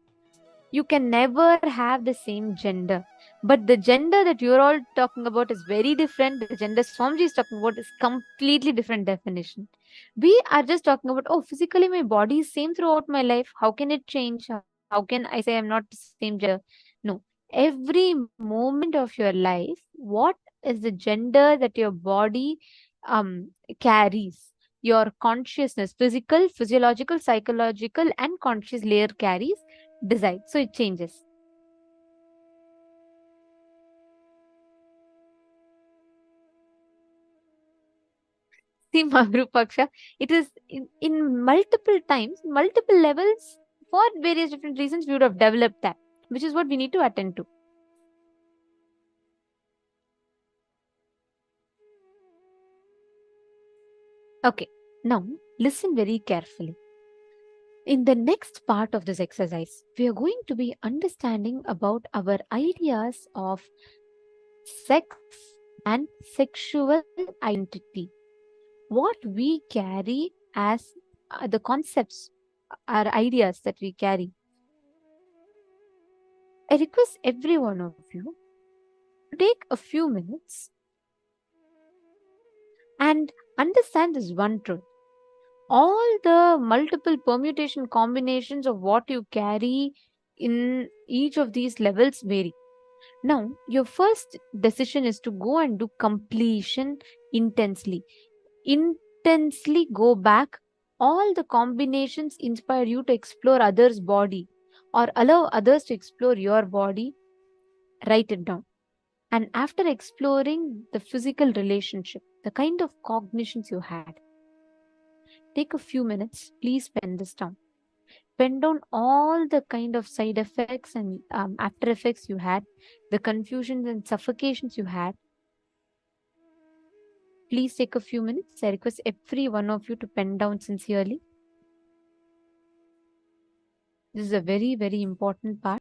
You can never have the same gender. But the gender that you're all talking about is very different. The gender Swamiji is talking about is completely different definition. We are just talking about, oh, physically my body is same throughout my life. How can it change? How can I say I'm not the same gender? No. Every moment of your life, what is the gender that your body carries? Your consciousness, physical, physiological, psychological, and conscious layer carries, decide. So it changes. See, Mahrupaksha, it is in multiple times, multiple levels, for various different reasons, we would have developed that, which is what we need to attend to. Okay, now listen very carefully. In the next part of this exercise, we are going to be understanding about our ideas of sex and sexual identity. What we carry as the concepts, our ideas that we carry. I request every one of you to take a few minutes and understand this one truth. All the multiple permutation combinations of what you carry in each of these levels vary. Now, your first decision is to go and do completion intensely. Intensely go back. All the combinations inspire you to explore others' body or allow others to explore your body. Write it down. And after exploring the physical relationship, the kind of cognitions you had, take a few minutes, please pen this down. Pen down all the kind of side effects and after effects you had, the confusions and suffocations you had. Please take a few minutes. I request every one of you to pen down sincerely. This is a very, very important part.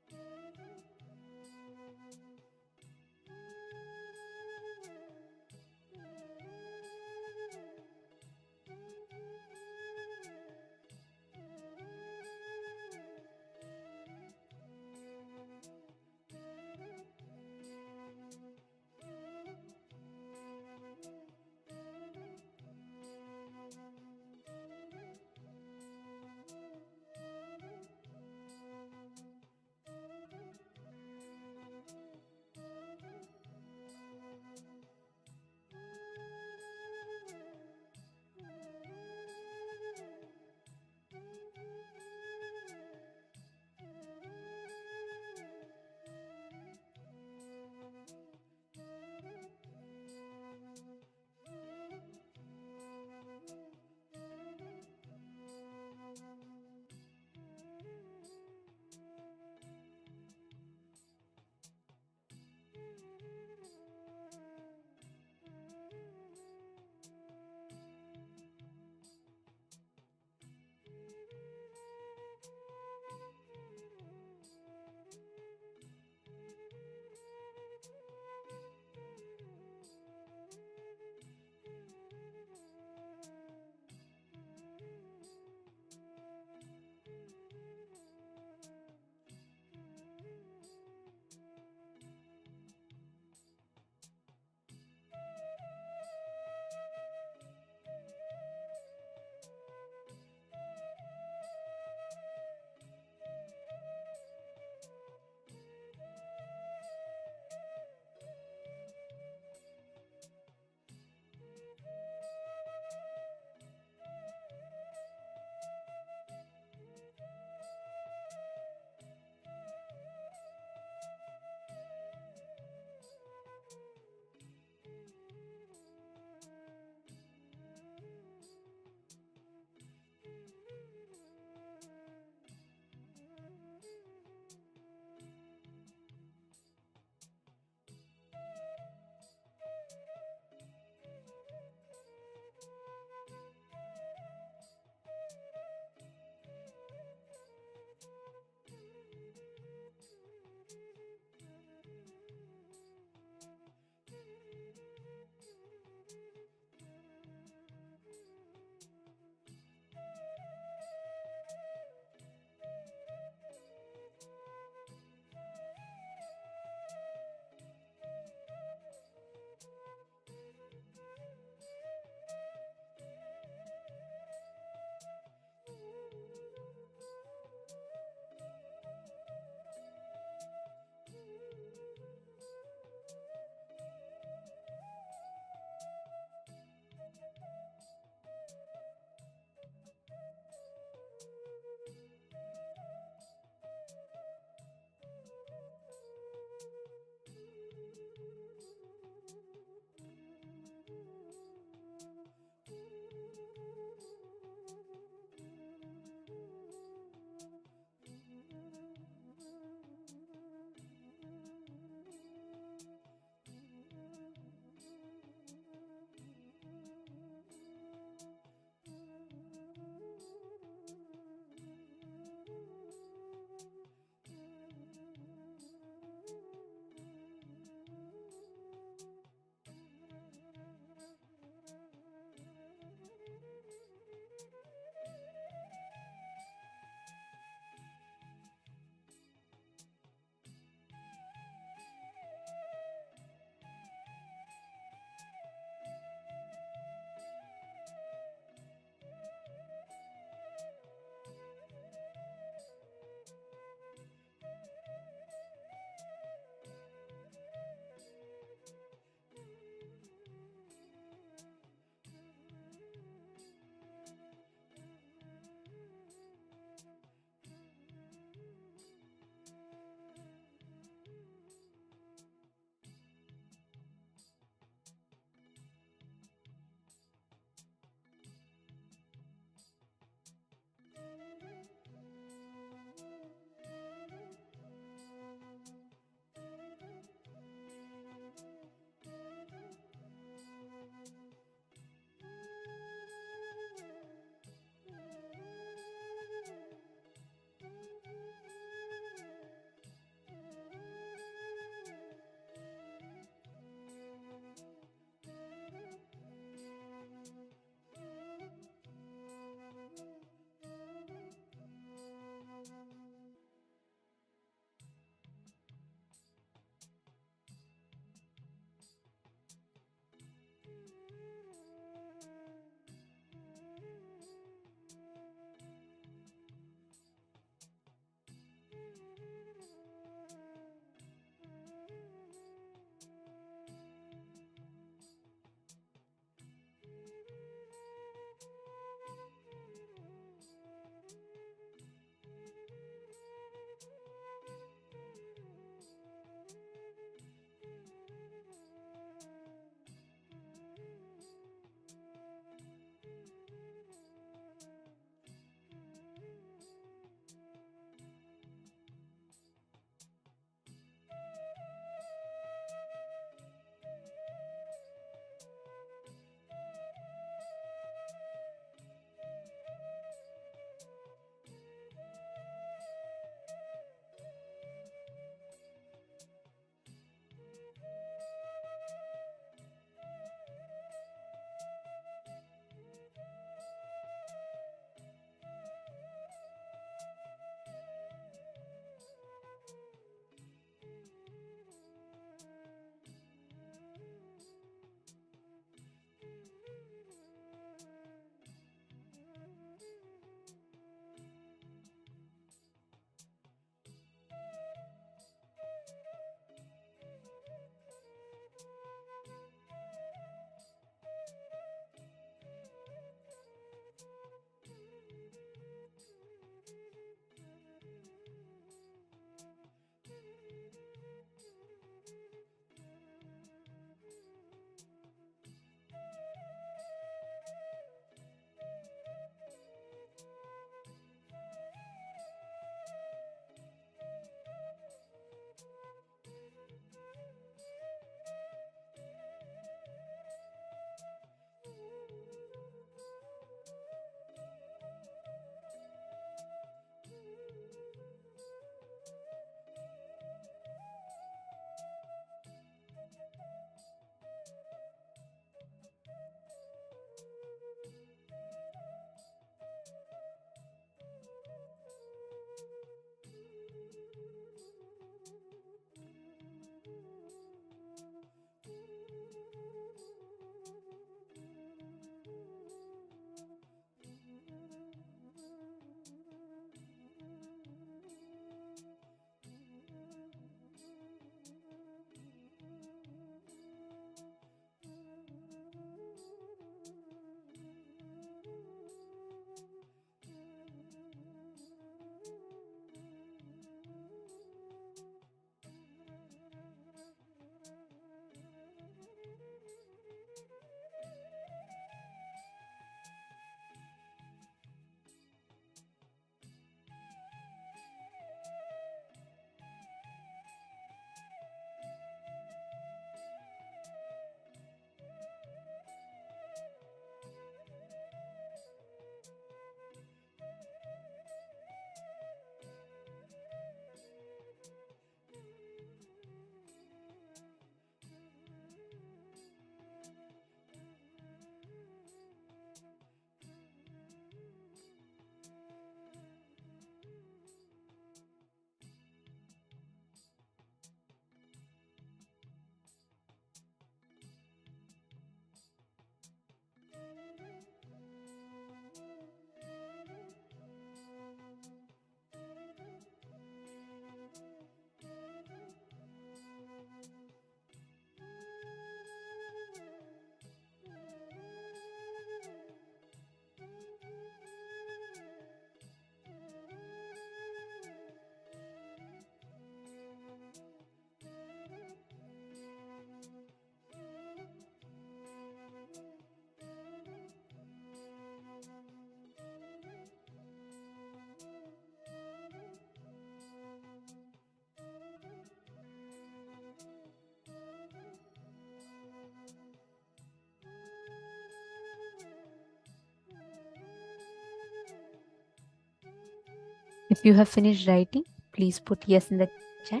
If you have finished writing, please put yes in the chat.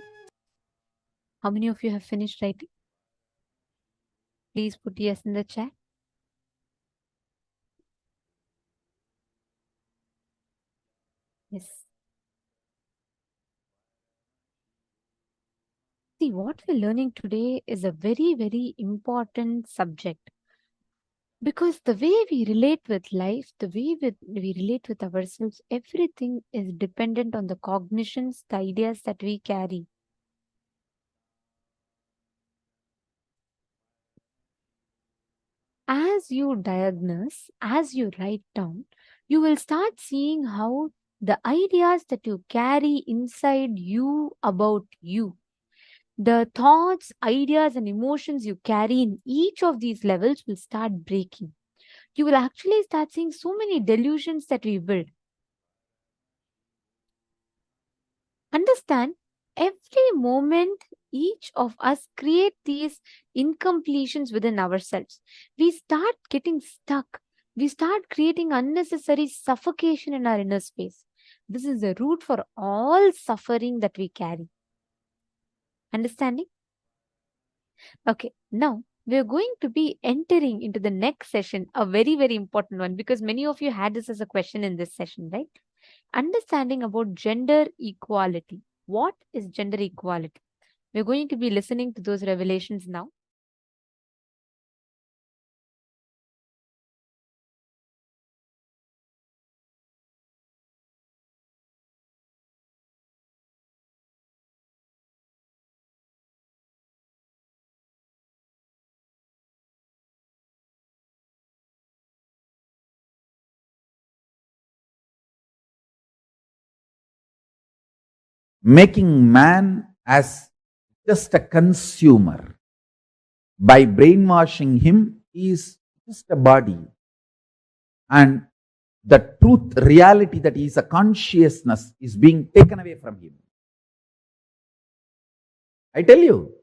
How many of you have finished writing? Please put yes in the chat. Yes. See, what we're learning today is a very, very important subject. Because the way we relate with life, the way we relate with ourselves, everything is dependent on the cognitions, the ideas that we carry. As you diagnose, as you write down, you will start seeing how the ideas that you carry inside you about you, the thoughts, ideas, and emotions you carry in each of these levels will start breaking. You will actually start seeing so many delusions that we build. Understand, every moment each of us create these incompletions within ourselves. We start getting stuck. We start creating unnecessary suffocation in our inner space. This is the root for all suffering that we carry. Understanding? Okay, now we are going to be entering into the next session, a very, very important one, because many of you had this as a question in this session, right? Understanding about gender equality. What is gender equality? We're going to be listening to those revelations now. Making man as just a consumer by brainwashing him is just a body, and the truth reality that he is a consciousness is being taken away from him. I tell you,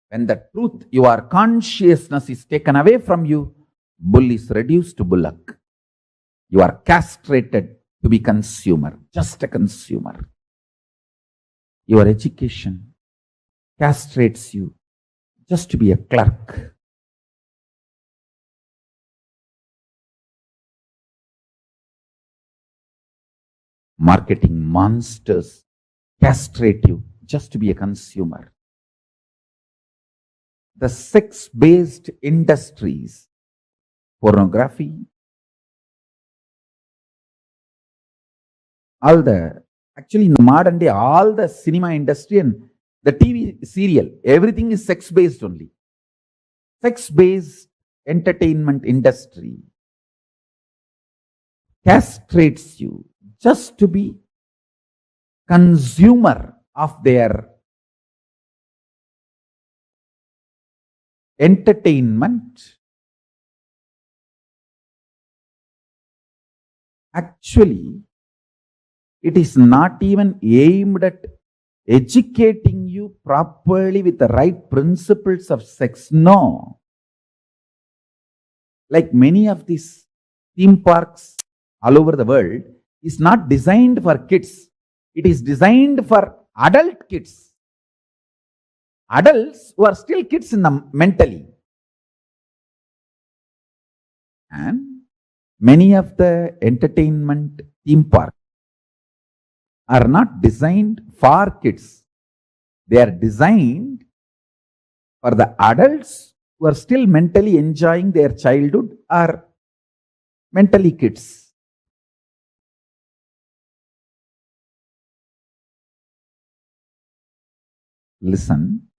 when the truth, your consciousness is taken away from you, bull is reduced to bullock. You are castrated to be consumer, just a consumer. Your education castrates you just to be a clerk. Marketing monsters castrate you just to be a consumer. The sex-based industries, pornography, actually in the modern day, all the cinema industry and the TV serial, everything is sex-based only. Sex-based entertainment industry castrates you just to be consumer of their entertainment. Actually, it is not even aimed at educating you properly with the right principles of sex. No. Like many of these theme parks all over the world is not designed for kids. It is designed for adult kids. Adults who are still kids in the mentally. And many of the entertainment theme parks are not designed for kids. They are designed for the adults who are still mentally enjoying their childhood or mentally kids. Listen,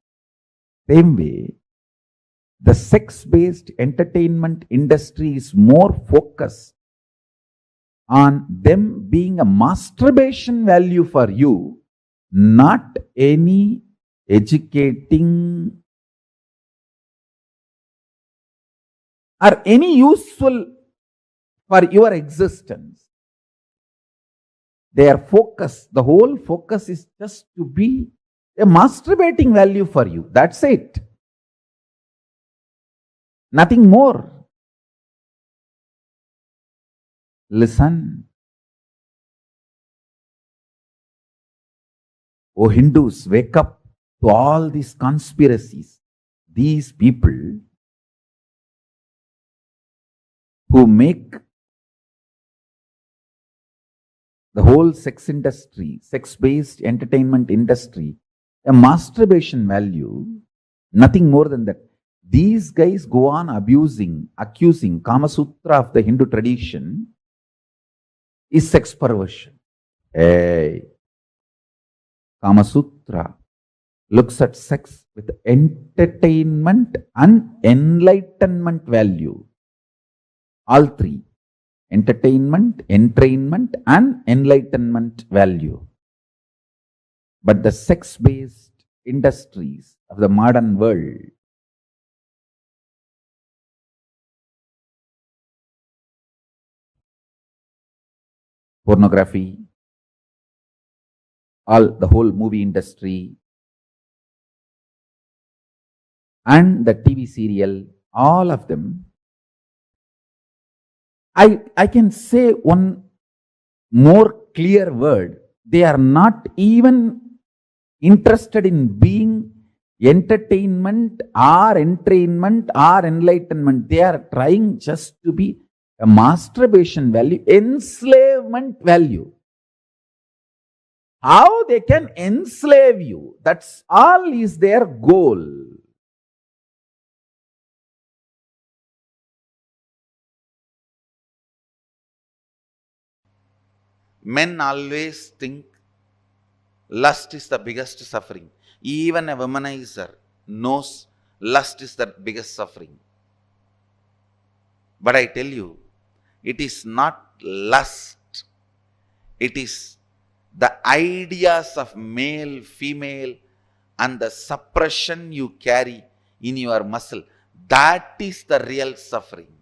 same way, the sex-based entertainment industry is more focused on them being a masturbation value for you, not any educating or any useful for your existence. Their focus, the whole focus is just to be a masturbating value for you. That's it. Nothing more. Listen, Oh Hindus, wake up to all these conspiracies. These people who make the whole sex industry, sex-based entertainment industry, a masturbation value, nothing more than that. These guys go on accusing Kama Sutra of the Hindu tradition is sex perversion. Hey, Kama Sutra looks at sex with entertainment and enlightenment value. All three. Entertainment, entrainment, and enlightenment value. But the sex-based industries of the modern world pornography, the whole movie industry, and the TV serial, all of them, I can say one more clear word. They are not even interested in being entertainment or entrainment or enlightenment. They are trying just to be a masturbation value, enslavement value. How they can enslave you, that's all is their goal. Men always think lust is the biggest suffering. Even a womanizer knows lust is the biggest suffering. But I tell you, it is not lust. It is the ideas of male, female, and the suppression you carry in your muscle. That is the real suffering.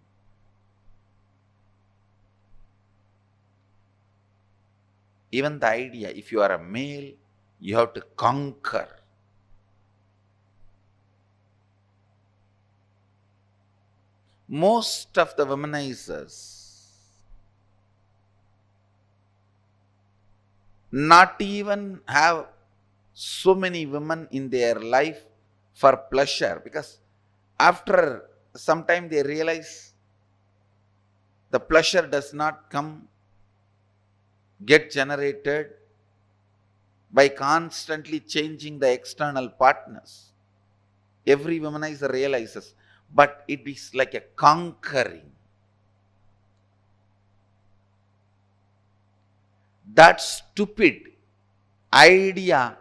Even the idea, if you are a male, you have to conquer. Most of the womanizers not even have so many women in their life for pleasure, because after some time they realize the pleasure does not get generated by constantly changing the external partners. Every womanizer realizes, but it is like a conquering. That stupid idea,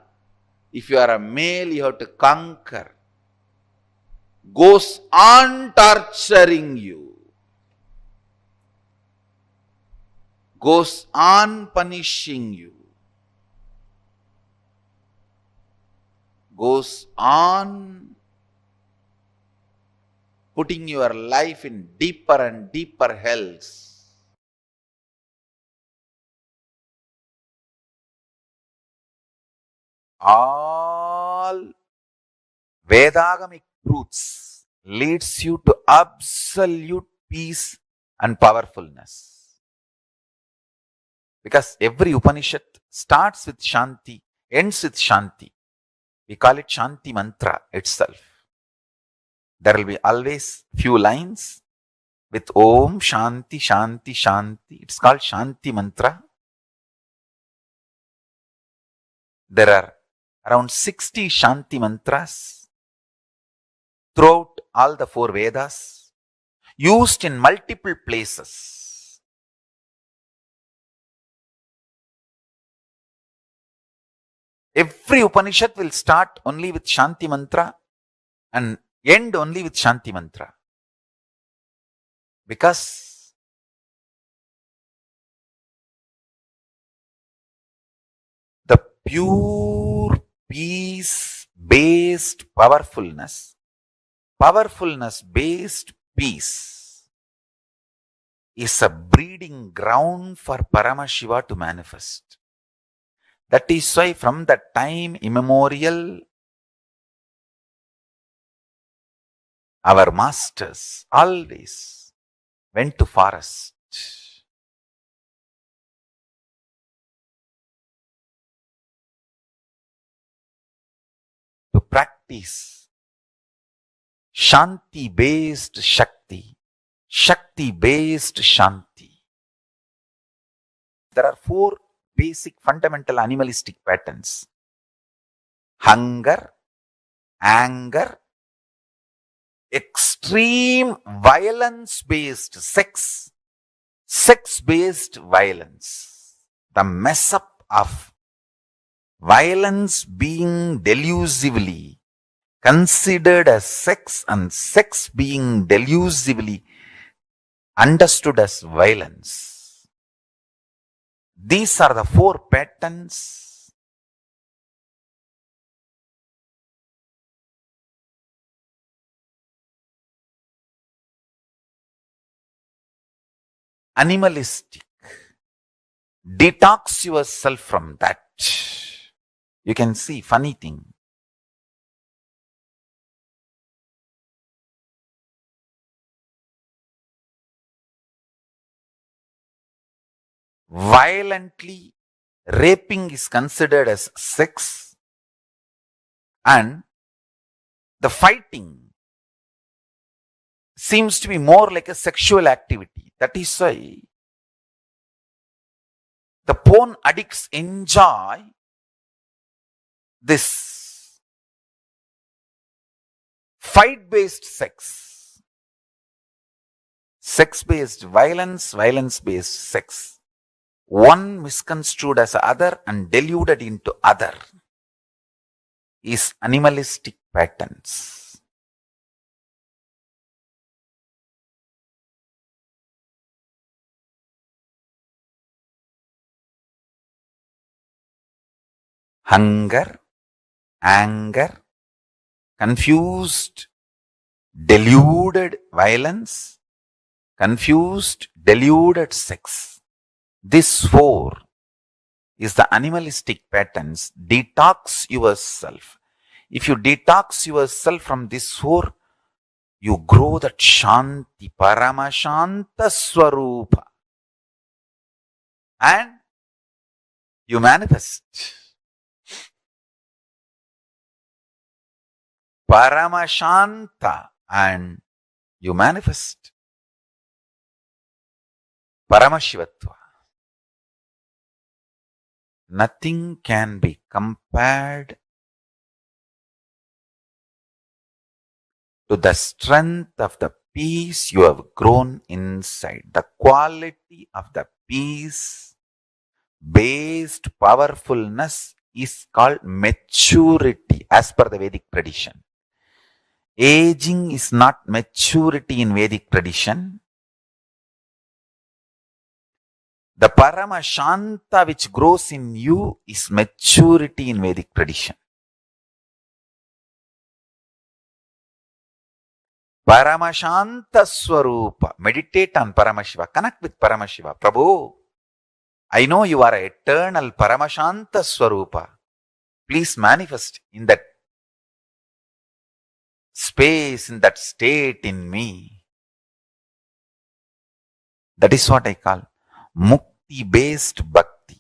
if you are a male, you have to conquer, goes on torturing you, goes on punishing you, goes on putting your life in deeper and deeper hells. All Vedagamic truths leads you to absolute peace and powerfulness. Because every Upanishad starts with Shanti, ends with Shanti. We call it Shanti mantra itself. There will be always few lines with Om, Shanti, Shanti, Shanti. It's called Shanti mantra. There are around 60 Shanti mantras throughout all the 4 Vedas, used in multiple places. Every Upanishad will start only with Shanti mantra and end only with Shanti mantra. Because the pure peace-based powerfulness-based peace is a breeding ground for Paramashiva to manifest. That is why from the time immemorial, our masters always went to forest. practice Shanti-based Shakti, Shakti-based Shanti. There are 4 basic fundamental animalistic patterns: hunger, anger, extreme violence-based sex, sex-based violence. The mess up of violence being delusively considered as sex and sex being delusively understood as violence. These are the 4 patterns animalistic. Detox yourself from that. You can see funny thing. Violently raping is considered as sex, and the fighting seems to be more like a sexual activity. That is why the porn addicts enjoy this fight-based sex, sex-based violence, violence-based sex. One misconstrued as other and deluded into other is animalistic patterns. Hunger, anger, confused, deluded violence, confused, deluded sex. This 4 is the animalistic patterns. Detox yourself. If you detox yourself from this 4, you grow that Shanti, Paramashanta Swarupa, and you manifest Paramashanta, and you manifest Paramashivatva. Nothing can be compared to the strength of the peace you have grown inside. The quality of the peace-based powerfulness is called maturity as per the Vedic tradition. Aging is not maturity in Vedic tradition. The Paramashanta which grows in you is maturity in Vedic tradition. Paramashanta Swarupa. Meditate on Paramashiva. Connect with Paramashiva. Prabhu, I know you are eternal Paramashanta Swarupa. Please manifest in that space, in that state in me. That is what I call Mukti-based Bhakti.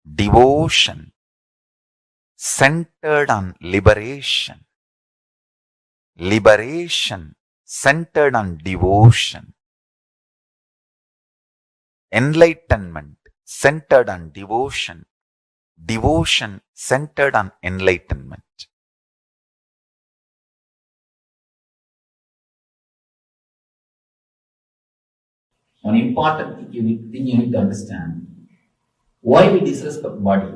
Devotion centered on liberation. Liberation centered on devotion. Enlightenment centered on devotion. Devotion centered on enlightenment. One important thing you need to understand: why we disrespect body.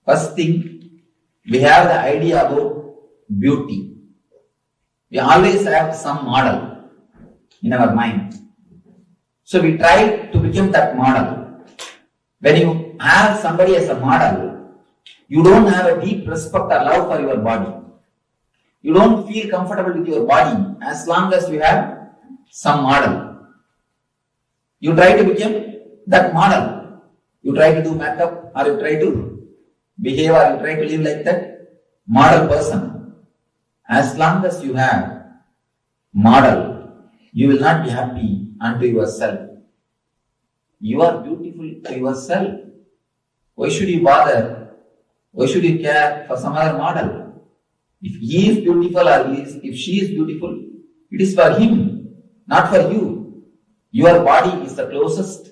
First thing, we have the idea about beauty. We always have some model in our mind. So we try to become that model. When you have somebody as a model, you don't have a deep respect or love for your body. You don't feel comfortable with your body as long as you have some model. You try to become that model. You try to do makeup, or you try to behave, or you try to live like that model person. As long as you have model, you will not be happy unto yourself. You are beautiful to yourself. Why should you bother? Why should you care for some other model? If he is beautiful or if she is beautiful, it is for him, not for you. Your body is the closest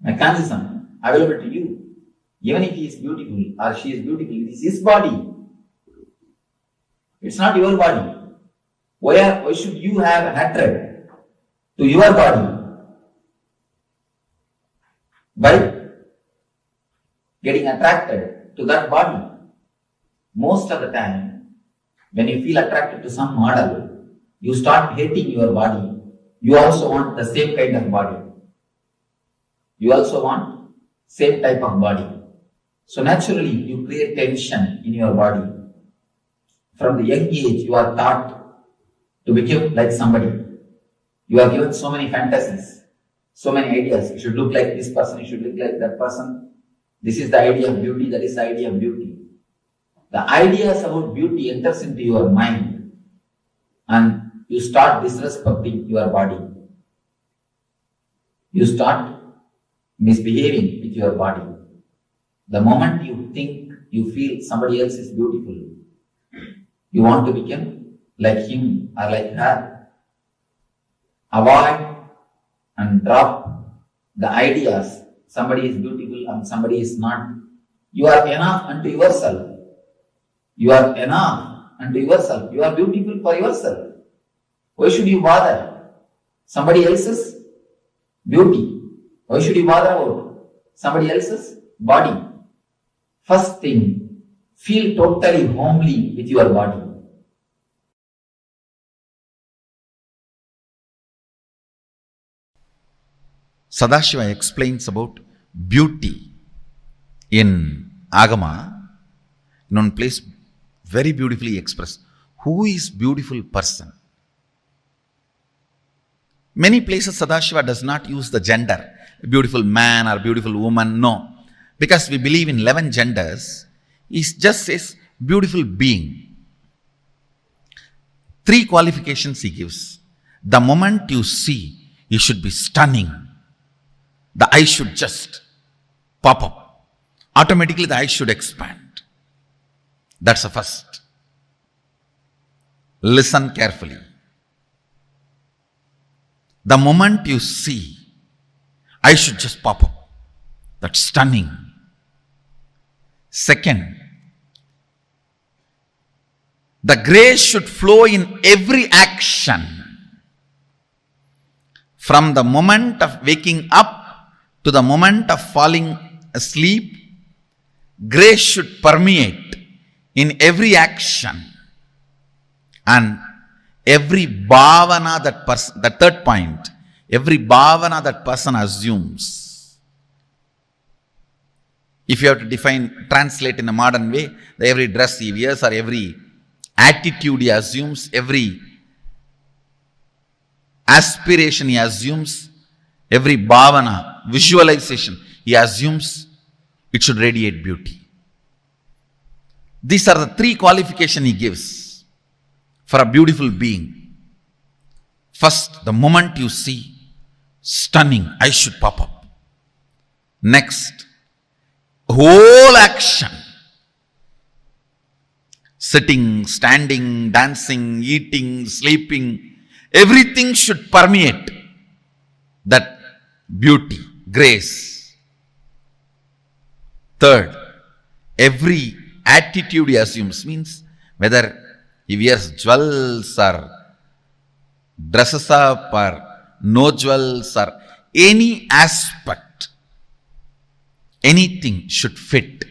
mechanism available to you. Even if he is beautiful or she is beautiful, it is his body. It's not your body. Why should you have hatred to your body by getting attracted to that body? Most of the time, when you feel attracted to some model, you start hating your body. You also want the same kind of body. You also want same type of body. So naturally, you create tension in your body. From the young age, you are taught to become like somebody. You are given so many fantasies, so many ideas. You should look like this person, you should look like that person. This is the idea of beauty, that is the idea of beauty. The ideas about beauty enters into your mind and you start disrespecting your body. You start misbehaving with your body. The moment you think, you feel somebody else is beautiful, you want to become like him or like her. Avoid and drop the ideas somebody is beautiful and somebody is not. You are enough unto yourself. You are enough unto yourself. You are beautiful for yourself. Why should you bother somebody else's beauty? Why should you bother about somebody else's body? First thing, feel totally homely with your body. Sadashiva explains about beauty in Agama. In one place, very beautifully expressed. Who is beautiful person? Many places Sadashiva does not use the gender, beautiful man or beautiful woman, no. Because we believe in 11 genders, he just says beautiful being. 3 qualifications he gives. The moment you see, you should be stunning. The eye should just pop up. Automatically the eye should expand. That's the first. Listen carefully. The moment you see, eye should just pop up. That's stunning. Second, the grace should flow in every action. From the moment of waking up to the moment of falling asleep, grace should permeate in every action. And every bhavana that person, the third point, every bhavana that person assumes. If you have to translate in a modern way, every dress he wears or every attitude he assumes, every aspiration he assumes, every bhavana, visualization he assumes, it should radiate beauty. These are the 3 qualifications he gives for a beautiful being. First, the moment you see, stunning, eyes should pop up. Next, whole action, sitting, standing, dancing, eating, sleeping, everything should permeate that beauty, grace. Third, every attitude he assumes, means whether he wears jewels or dresses up or no jewels or any aspect, anything should fit.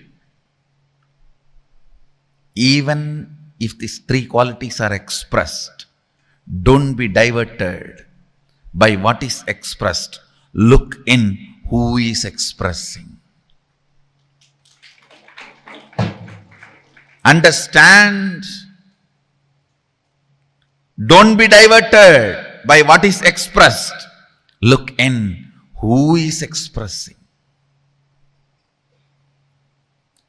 Even if these 3 qualities are expressed, don't be diverted by what is expressed. Look in who is expressing. Understand. Don't be diverted by what is expressed. Look in who is expressing.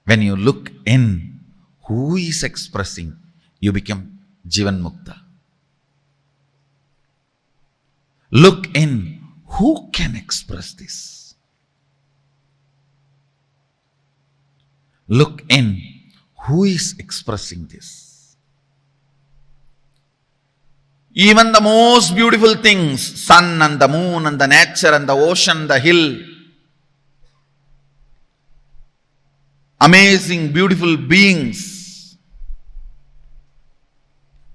When you look in who is expressing, you become Jivan Mukta. Look in who can express this. Look in who is expressing this. Even the most beautiful things, sun and the moon and the nature and the ocean, the hill, amazing, beautiful beings,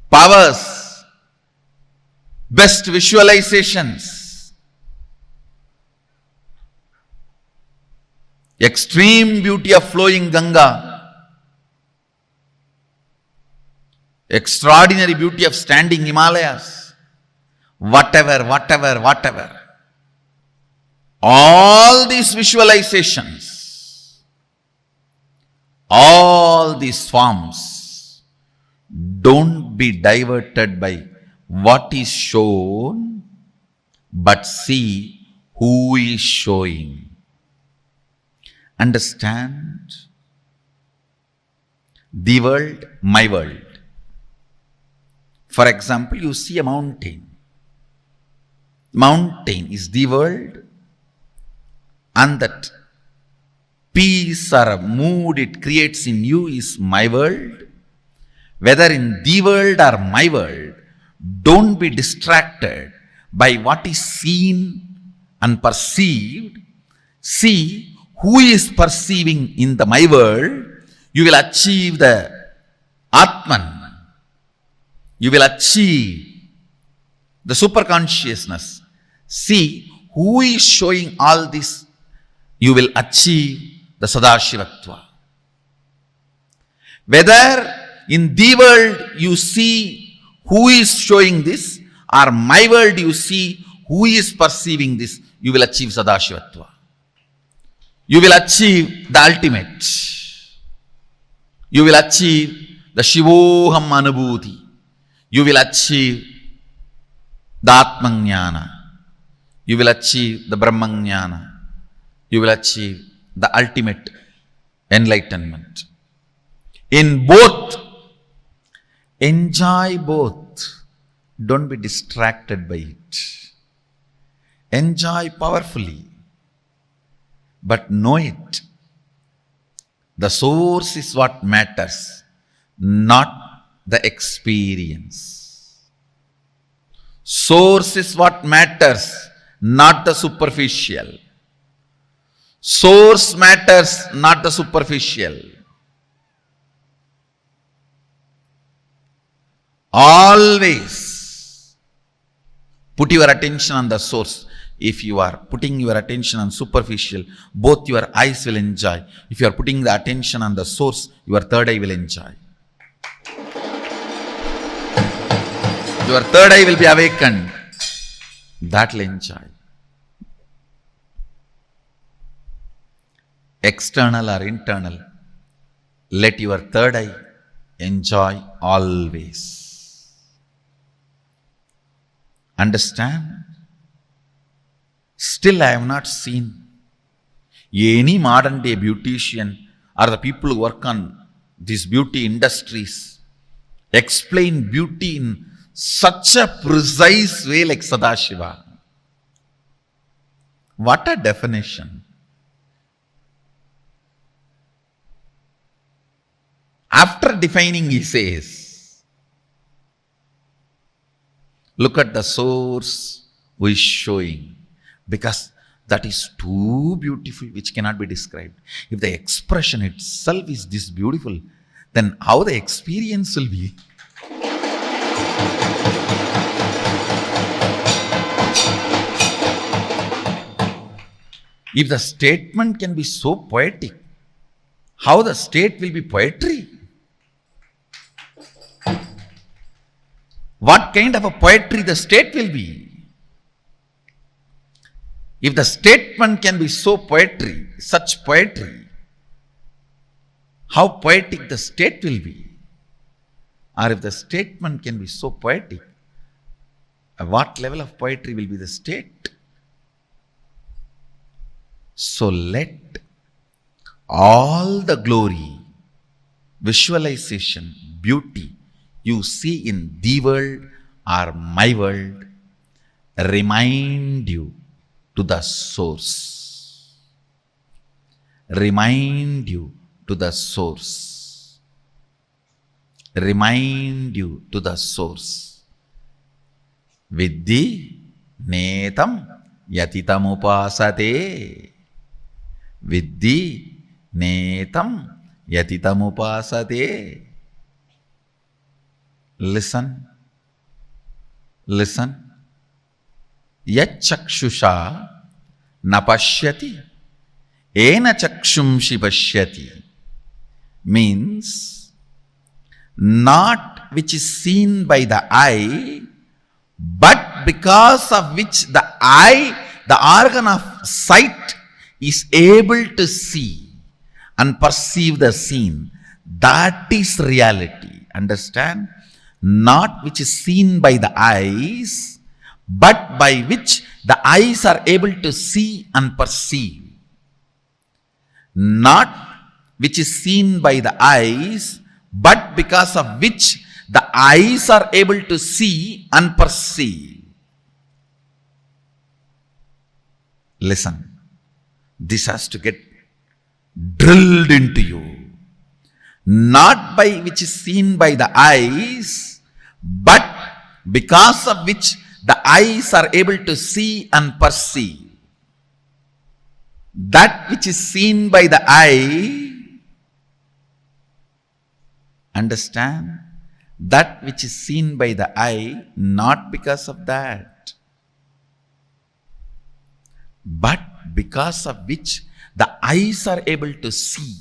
powers, best visualizations, extreme beauty of flowing Ganga, extraordinary beauty of standing Himalayas, whatever. All these visualizations, all these forms, don't be diverted by what is shown, but see who is showing. Understand? The world, my world. For example, you see a mountain. Mountain is the world, and that peace or a mood it creates in you is my world. Whether in the world or my world, don't be distracted by what is seen and perceived. See who is perceiving in the my world. You will achieve the Atman. You will achieve the superconsciousness. See who is showing all this. You will achieve the Sadashivatva. Whether in the world you see who is showing this, or my world you see who is perceiving this, you will achieve Sadashivatva. You will achieve the ultimate. You will achieve the Shivoham Anubhuti. You will achieve the Atmajnana. You will achieve the Brahmajnana. You will achieve the ultimate enlightenment. In both, enjoy both. Don't be distracted by it. Enjoy powerfully, but know it. The source is what matters, not the experience. Source is what matters, not the superficial. Source matters, not the superficial. Always put your attention on the source. If you are putting your attention on superficial, both your eyes will enjoy. If you are putting the attention on the source, your third eye will enjoy. Your third eye will be awakened. That will enjoy. External or internal, let your third eye enjoy always. Understand? Still I have not seen any modern day beautician or the people who work on these beauty industries explain beauty in such a precise way like Sadashiva. What a definition. After defining, he says, look at the source who is showing, because that is too beautiful which cannot be described. If the expression itself is this beautiful, then how the experience will be? If the statement can be so poetic, how the state will be poetry? What kind of a poetry the state will be? If the statement can be so poetry, such poetry, how poetic the state will be? Or if the statement can be so poetic, at what level of poetry will be the state? So let all the glory, visualization, beauty you see in the world or my world remind you to the source. Remind you to the source. Remind you to the source. Viddhi netam yatitamupasate. Viddhi netam yatitamupasate. Listen, listen. Yachakshusha napashyati ena chakshumshi pashyati means not which is seen by the eye, but because of which the eye, the organ of sight, is able to see and perceive the seen. That is reality. Understand? Not which is seen by the eyes, but by which the eyes are able to see and perceive. Not which is seen by the eyes, but because of which the eyes are able to see and perceive. Listen, this has to get drilled into you. Not by which is seen by the eyes, but because of which the eyes are able to see and perceive. That which is seen by the eye, understand? That which is seen by the eye, not because of that, but because of which the eyes are able to see.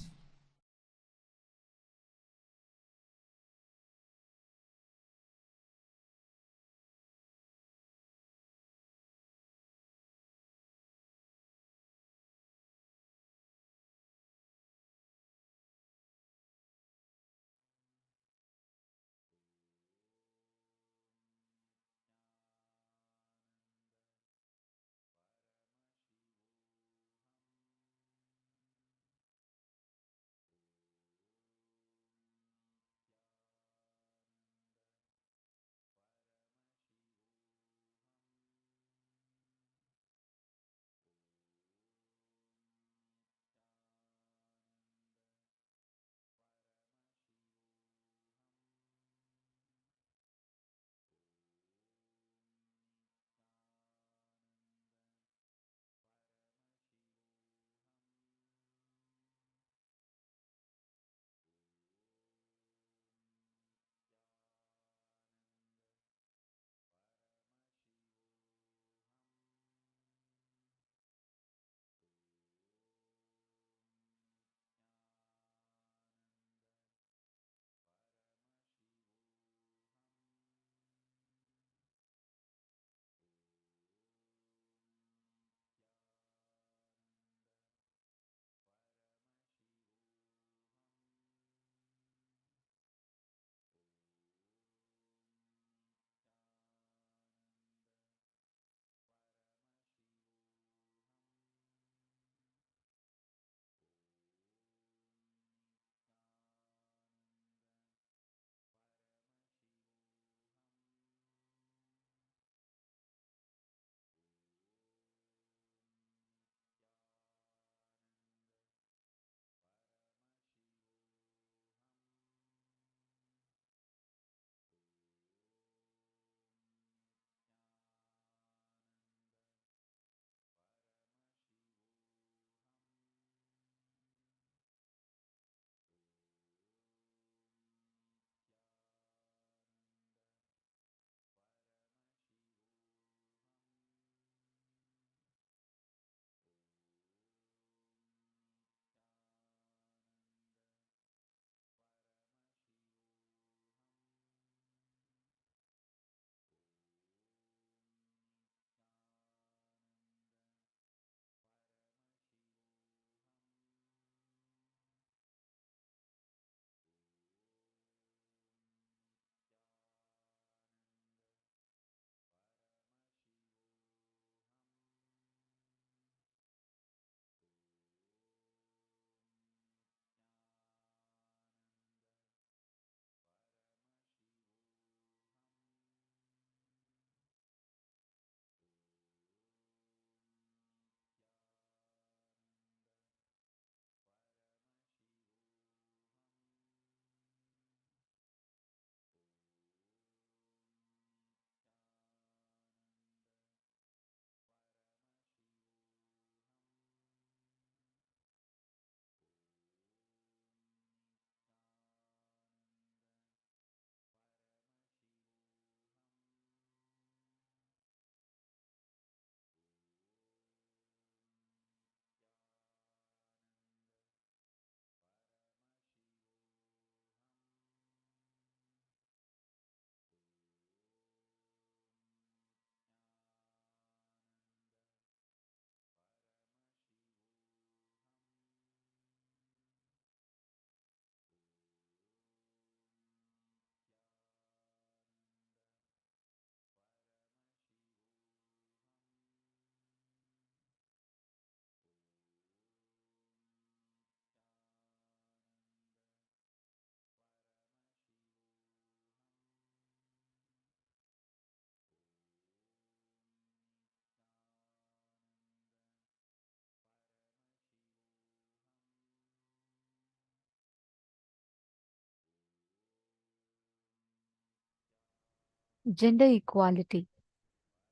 Gender equality.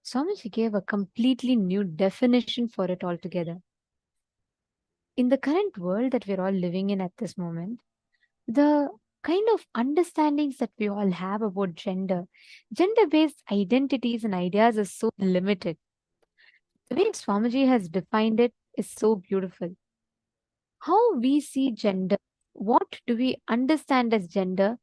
Swamiji gave a completely new definition for it altogether. In the current world that we're all living in at this moment, the kind of understandings that we all have about gender based identities and ideas is so limited. The way Swamiji has defined it is so beautiful. How we see gender, what do we understand as gender,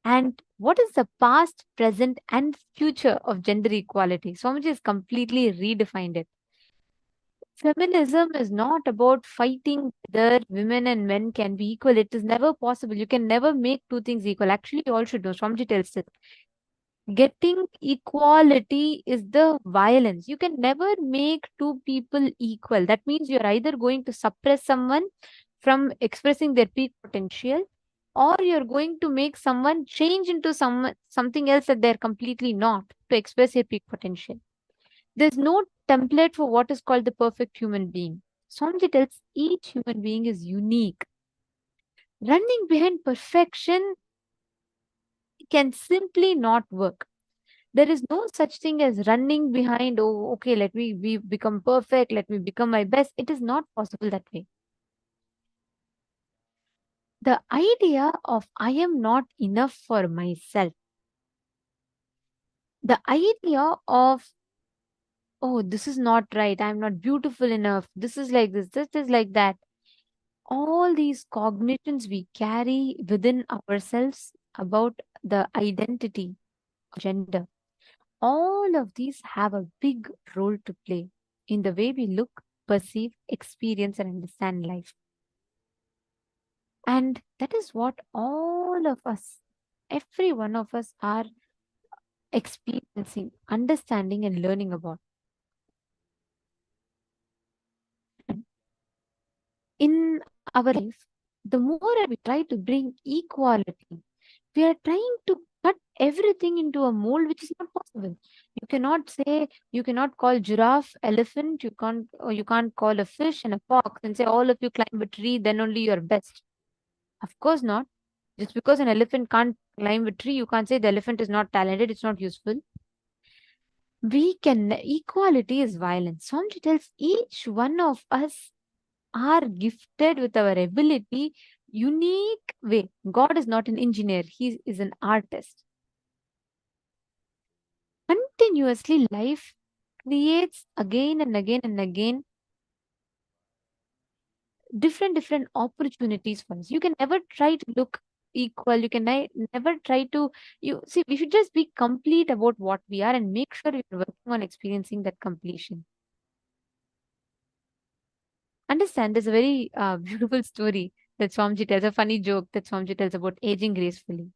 and what is the past, present, and future of gender equality? Swamiji has completely redefined it. Feminism is not about fighting whether women and men can be equal. It is never possible. You can never make two things equal. Actually, you all should know. Swamiji tells it. Getting equality is the violence. You can never make two people equal. That means you're either going to suppress someone from expressing their peak potential, or you're going to make someone change into something else that they're completely not to express their peak potential. There's no template for what is called the perfect human being. Swamiji tells each human being is unique. Running behind perfection can simply not work. There is no such thing as running behind, oh, okay, let me become perfect, let me become my best. It is not possible that way. The idea of I am not enough for myself, the idea of, oh, this is not right, I'm not beautiful enough, this is like this is like that. All these cognitions we carry within ourselves about the identity of gender, all of these have a big role to play in the way we look, perceive, experience, and understand life. And that is what all of us, every one of us, are experiencing, understanding, and learning about. In our life, the more we try to bring equality, we are trying to cut everything into a mold which is not possible. You cannot say, you cannot call giraffe elephant, you can't call a fish and a fox and say all of you climb a tree, then only you're best. Of course not. Just because an elephant can't climb a tree, you can't say the elephant is not talented, it's not useful. Equality is violence. Swamiji tells each one of us are gifted with our ability, unique way. God is not an engineer, he is an artist. Continuously, life creates again and again and again different opportunities for us. You can never try to look equal. You can never try to, you see, we should just be complete about what we are and make sure we're working on experiencing that completion. Understand, there's a very beautiful story that Swamiji tells, a funny joke that Swamiji tells about aging gracefully.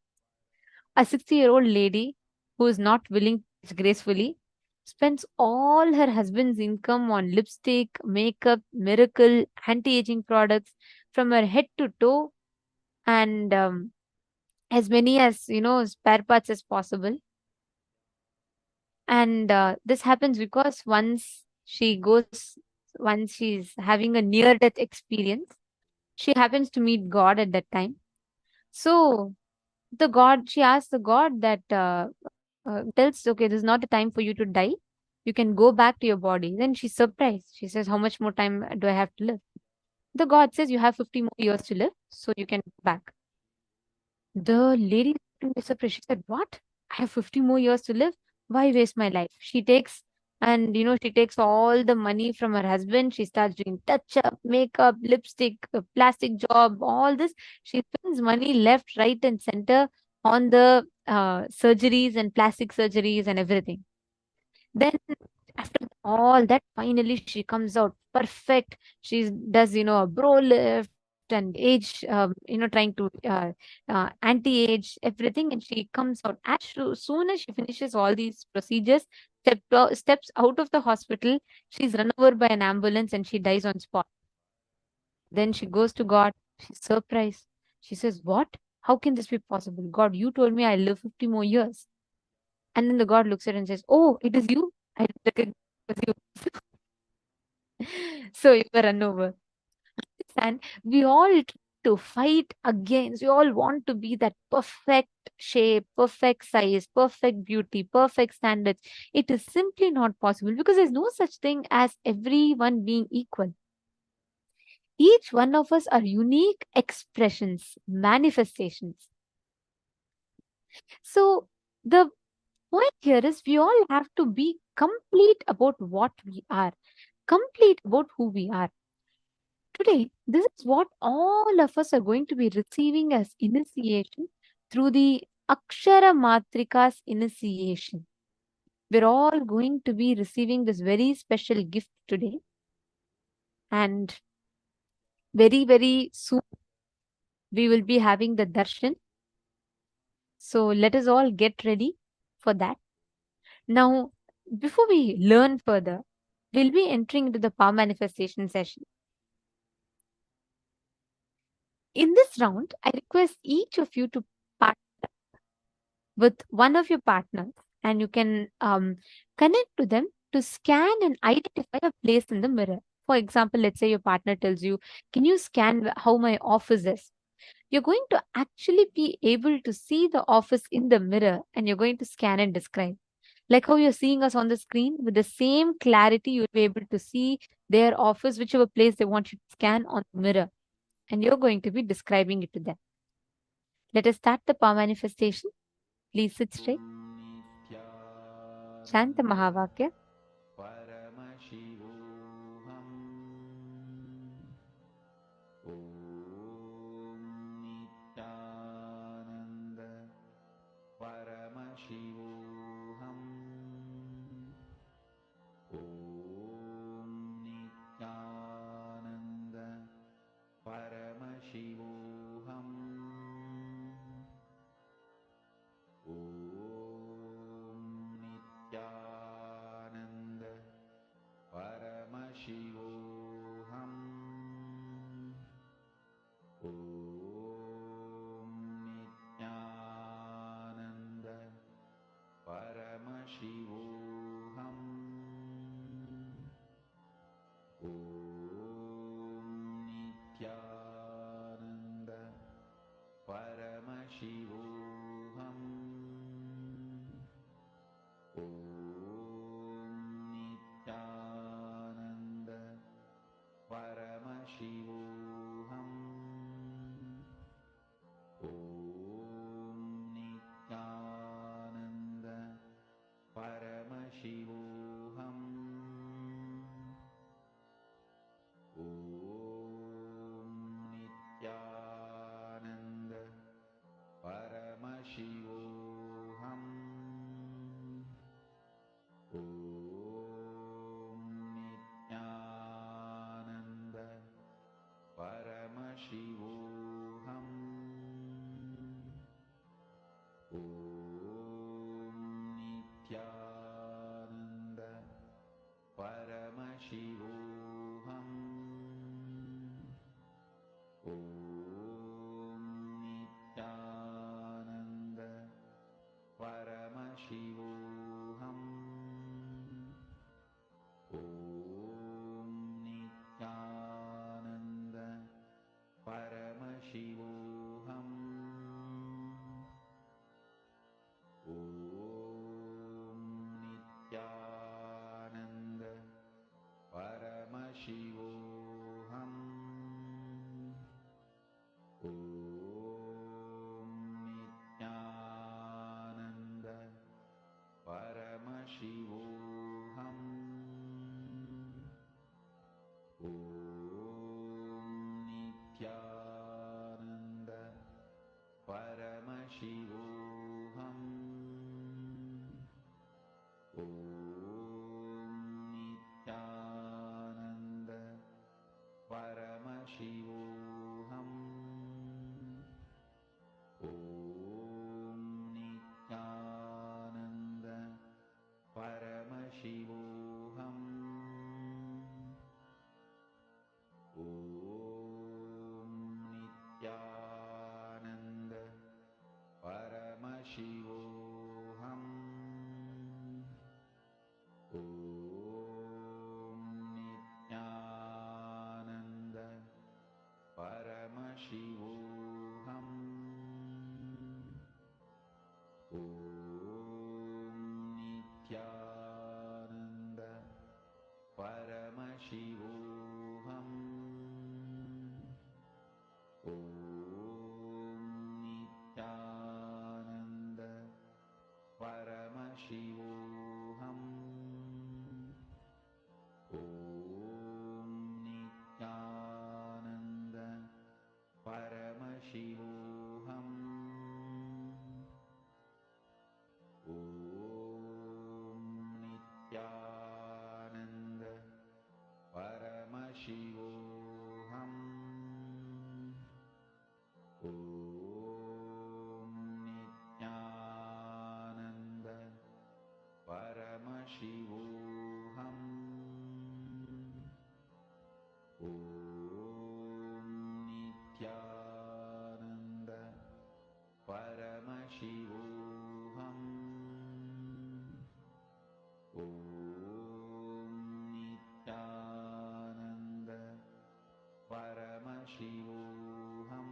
A 60-year-old lady who is not willing to age gracefully spends all her husband's income on lipstick, makeup, miracle, anti-aging products from her head to toe, and as many as spare parts as possible. And this happens because once she's having a near-death experience, she happens to meet God at that time. So she asks the God that tells, okay, this is not the time for you to die. You can go back to your body. Then she's surprised. She says, how much more time do I have to live? The God says, you have 50 more years to live, so you can go back. The lady is surprised. She said, what? I have 50 more years to live? Why waste my life? She takes all the money from her husband. She starts doing touch-up, makeup, lipstick, plastic job, all this. She spends money left, right, and center on the surgeries and plastic surgeries and everything. Then after all that, finally she comes out perfect. She does, a bro lift and age, trying to anti-age everything, and she comes out. As soon as she finishes all these procedures, steps out of the hospital, she's run over by an ambulance and she dies on spot. Then she goes to God. She's surprised. She says, what? How can this be possible? God, you told me I'll live 50 more years. And then the God looks at her and says, oh, it is you? I didn't recognize it was you. So you were run over. And we all try to fight against, we all want to be that perfect shape, perfect size, perfect beauty, perfect standards. It is simply not possible because there's no such thing as everyone being equal. Each one of us are unique expressions, manifestations. So the point here is we all have to be complete about what we are, complete about who we are. Today, this is what all of us are going to be receiving as initiation through the Akshara Matrikas initiation. We're all going to be receiving this very special gift today. And very, very soon, we will be having the darshan. So let us all get ready for that. Now, before we learn further, we'll be entering into the power manifestation session. In this round, I request each of you to partner with one of your partners, and you can connect to them to scan and identify a place in the mirror. For example, let's say your partner tells you, can you scan how my office is? You're going to actually be able to see the office in the mirror, and you're going to scan and describe. Like how you're seeing us on the screen, with the same clarity, you'll be able to see their office, whichever place they want you to scan on the mirror. And you're going to be describing it to them. Let us start the power manifestation. Please sit straight. Shanta Mahavakya. Paramashivoham. Om Nityananda Paramashivoham. Om Nityananda Paramashivoham. Om Nityananda Paramashivoham. Om Nityananda Paramashivoham. Om Nityananda Paramashivoham. Om Nityananda Paramashivoham. Om Nityananda Paramashivoham. Om Nityananda Paramashivoham. Om Nityananda Paramashivoham. Om Nityananda Paramashivoham. Om Nityananda Paramashivoham. Om Nityananda Paramashivoham. Om Nityananda Paramashivoham. Om Nityananda Paramashivoham. Om Nityananda Paramashivoham. Om Nityananda Paramashivoham. Om Nityananda Paramashivoham. Om Nityananda Paramashivoham. Om Nityananda Paramashivoham. Om Nityananda Paramashivoham. Om Nityananda Paramashivoham. Om Nityananda Paramashivoham. Om Nityananda Paramashivoham. Om Nityananda Paramashivoham. Om Nityananda Paramashivoham. Om Nityananda Paramashivoham. Om Nityananda Paramashivoham.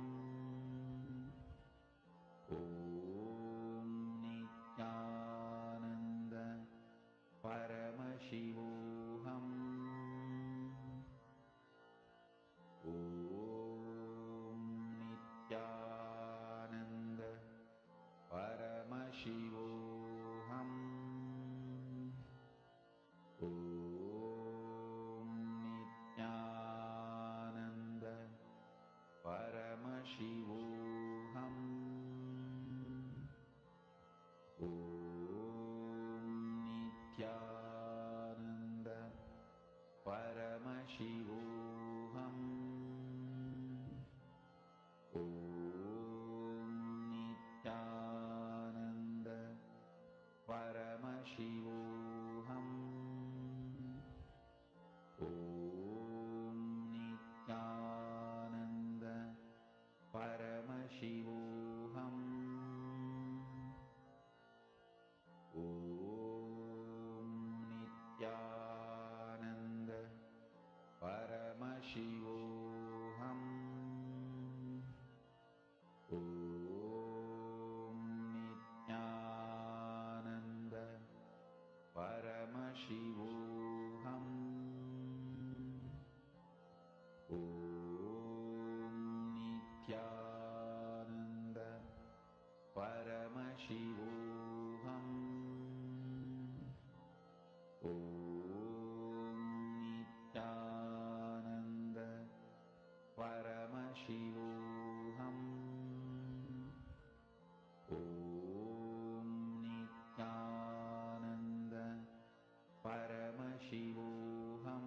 Om Nityananda Paramashivoham. Om Nityananda Paramashivoham. Om Nityananda Paramashivoham. Om Nityananda Paramashivoham. Om Nityananda Paramashivoham. Om Nityananda Paramashivoham. Om Nityananda Paramashivoham. Om Nityananda Paramashivoham. Om Nityananda Paramashivoham. Om Nityananda Paramashivoham. Om Nityananda Paramashivoham.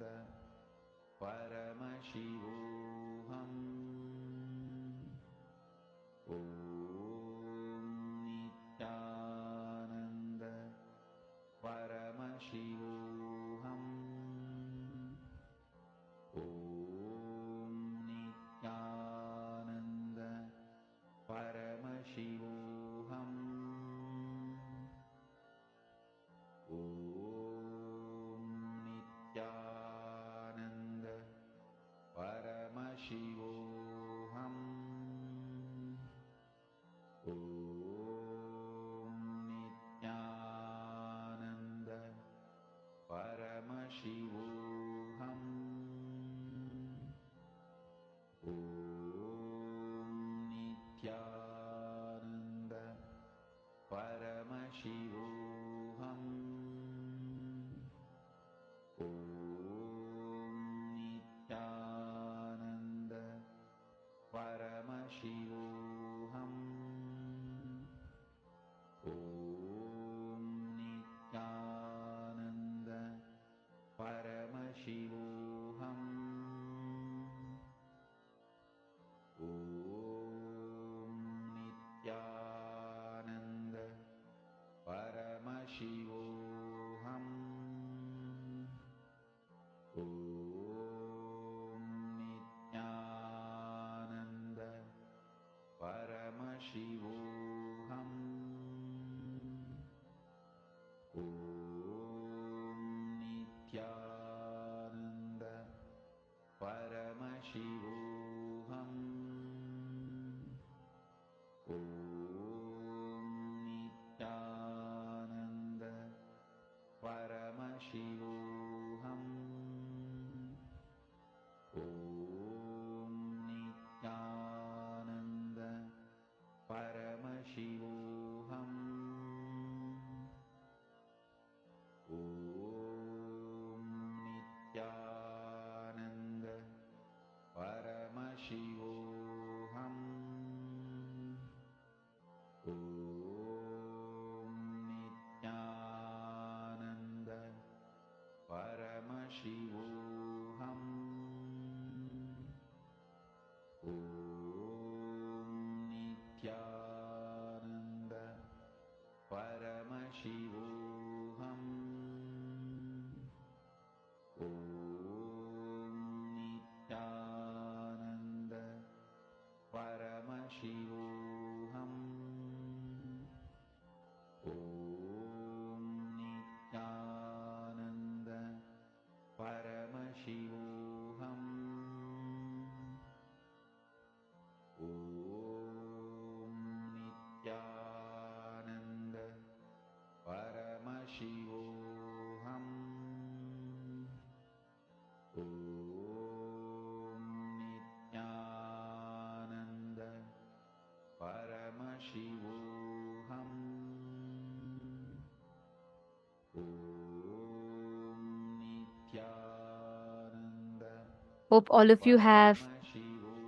Hope all of you have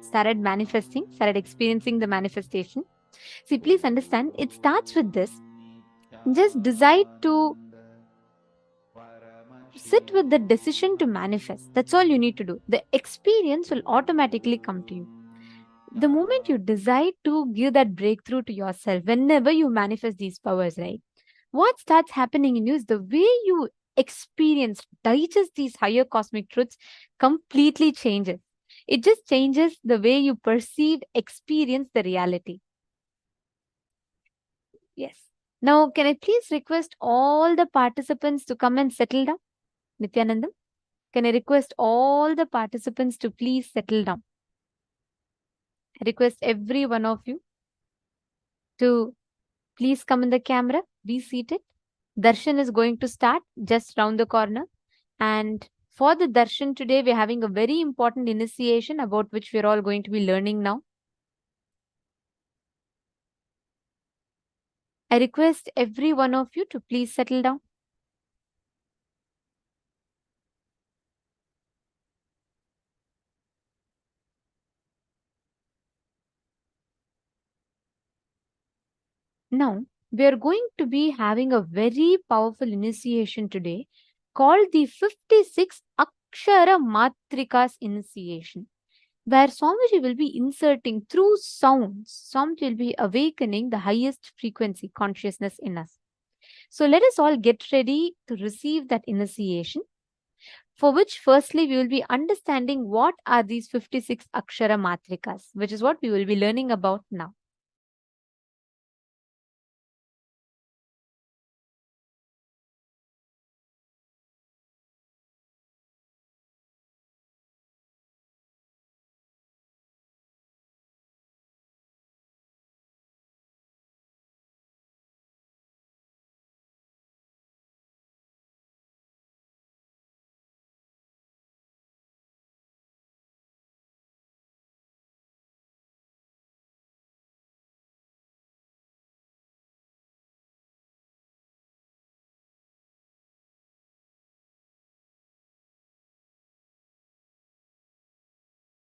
started manifesting, started experiencing the manifestation. See, please understand, it starts with this. Just decide to sit with the decision to manifest. That's all you need to do. The experience will automatically come to you. The moment you decide to give that breakthrough to yourself, whenever you manifest these powers, right? What starts happening in you is the way you experience, digest these higher cosmic truths completely changes. It just changes the way you perceive, experience the reality. Yes. Now, can I please request all the participants to come and settle down? Nithyanandam, can I request all the participants to please settle down? I request every one of you to please come in the camera, be seated. Darshan is going to start just round the corner. And for the darshan today, we're having a very important initiation about which we're all going to be learning now. I request every one of you to please settle down. Now, we are going to be having a very powerful initiation today called the 56 Akshara Matrikas initiation, where Swamiji will be inserting through sounds. Swamiji will be awakening the highest frequency consciousness in us. So let us all get ready to receive that initiation, for which firstly we will be understanding what are these 56 Akshara Matrikas, which is what we will be learning about now.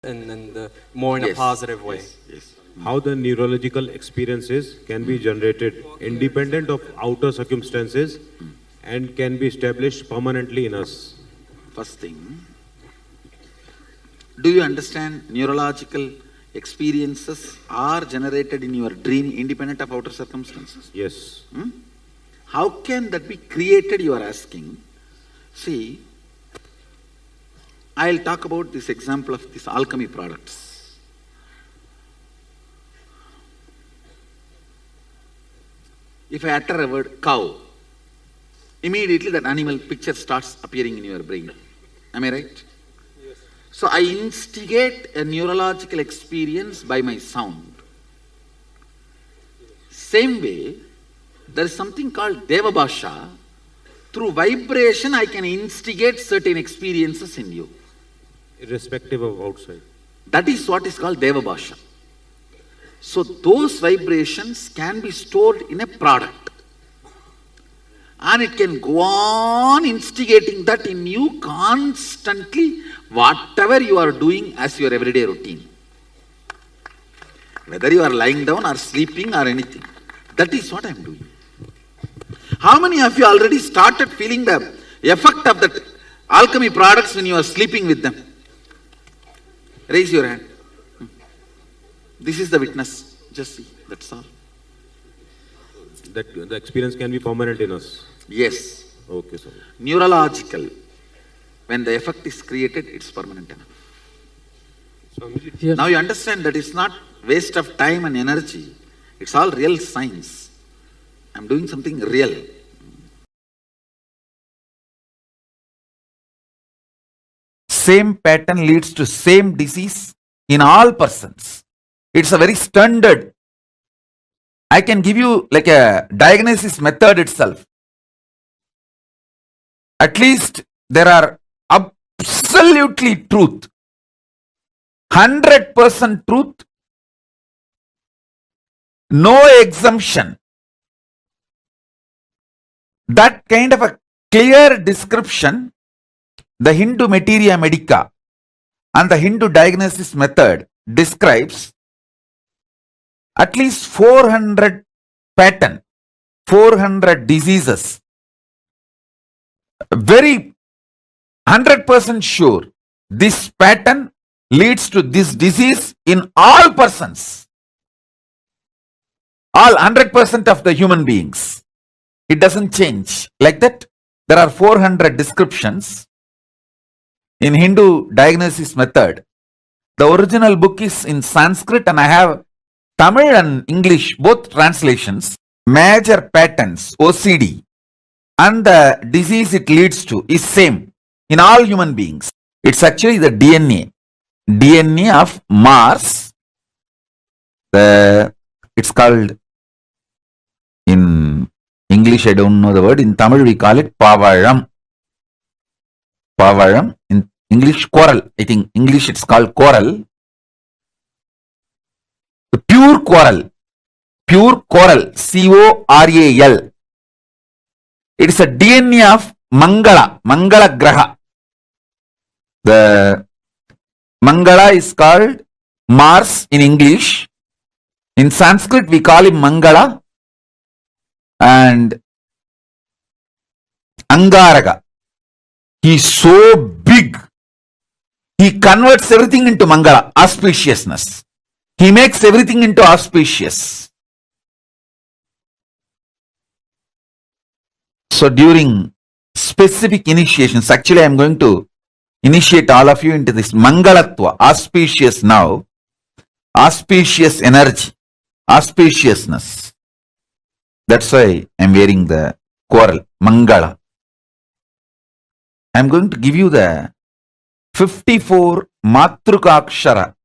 and more in a positive way. Yes. How the neurological experiences can be generated independent of outer circumstances and can be established permanently in us. First thing, do you understand neurological experiences are generated in your dream independent of outer circumstances? Yes. How can that be created, you are asking? See, I'll talk about this example of these alchemy products. If I utter a word cow, immediately that animal picture starts appearing in your brain. Am I right? Yes. So I instigate a neurological experience by my sound. Same way, there is something called Deva Bhasha. Through vibration, I can instigate certain experiences in you. Irrespective of outside. That is what is called Deva Bhasha. So those vibrations can be stored in a product. And it can go on instigating that in you constantly, whatever you are doing as your everyday routine. Whether you are lying down or sleeping or anything. That is what I am doing. How many of you already started feeling the effect of that alchemy products when you are sleeping with them? Raise your hand. This is the witness. Just see, that's all. That the experience can be permanent in us. Yes. Okay, sir. Neurological. When the effect is created, it's permanent enough. Now you understand that it's not waste of time and energy. It's all real science. I'm doing something real. Same pattern leads to same disease in all persons. It's a very standard. I can give you like a diagnosis method itself. At least there are absolutely truth. 100% truth. No exemption. That kind of a clear description, the Hindu Materia Medica and the Hindu diagnosis method describes at least 400 pattern, 400 diseases. Very 100% sure this pattern leads to this disease in all persons. All 100% of the human beings. It doesn't change. Like that, there are 400 descriptions in Hindu diagnosis method. The original book is in Sanskrit and I have Tamil and English, both translations. Major patterns, OCD, and the disease it leads to is same in all human beings. It's actually the DNA. DNA of Mars. It's called, in English I don't know the word, in Tamil we call it Pavaram. Pavaram, in English coral. I think English it's called coral. The pure coral. Pure coral. C-O-R-A-L. It is a DNA of Mangala. Mangala Graha. The Mangala is called Mars in English. In Sanskrit we call him Mangala. And Angaraga. He is so big. He converts everything into Mangala, auspiciousness. He makes everything into auspicious. So during specific initiations, actually I am going to initiate all of you into this Mangalatva, auspicious now, auspicious energy, auspiciousness. That's why I am wearing the coral, Mangala. I am going to give you the 54 Matrukakshara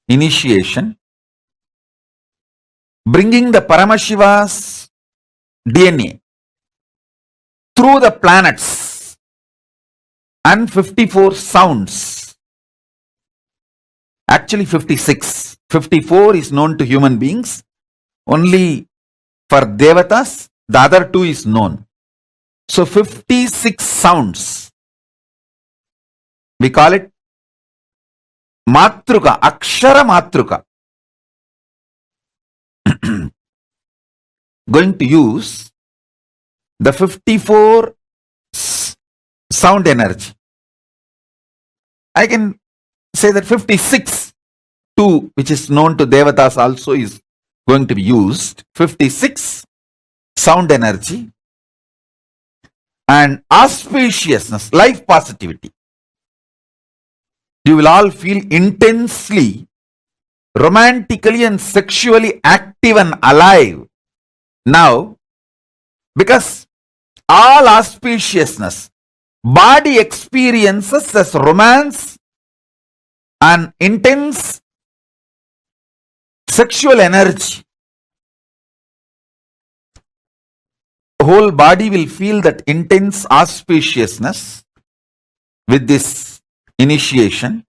initiation, bringing the Paramashiva's DNA through the planets and 54 sounds. Actually 56. 54 is known to human beings. Only for Devatas, the other two is known. So 56 sounds. We call it Matruka, Akshara Matruka. Going to use the 54 sound energy. I can say that 56, 2, which is known to Devatas also is going to be used. 56 sound energy and auspiciousness, life positivity. You will all feel intensely, romantically and sexually active and alive now, because all auspiciousness, body experiences as romance and intense sexual energy. The whole body will feel that intense auspiciousness with this initiation.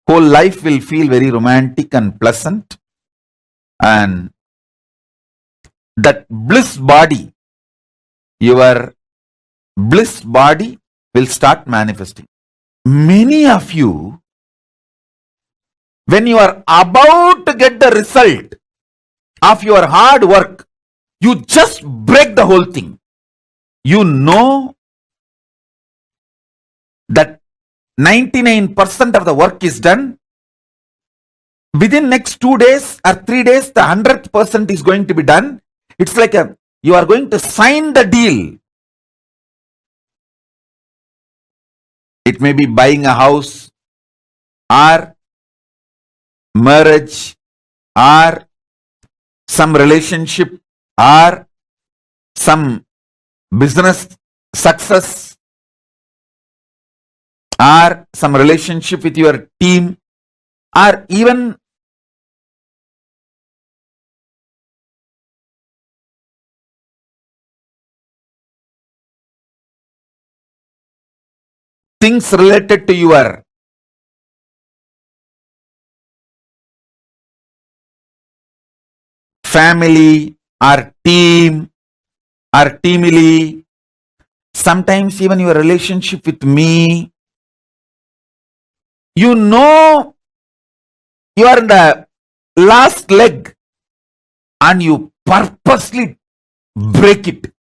Whole life will feel very romantic and pleasant, and that bliss body, your bliss body will start manifesting. Many of you, when you are about to get the result of your hard work, you just break the whole thing. You know that 99% of the work is done. Within next 2 days or 3 days, the 100% is going to be done. It's like you are going to sign the deal. It may be buying a house or marriage or some relationship or some business success or some relationship with your team or even things related to your family or team or teamily, sometimes even your relationship with me. You know you are in the last leg and you purposely break it.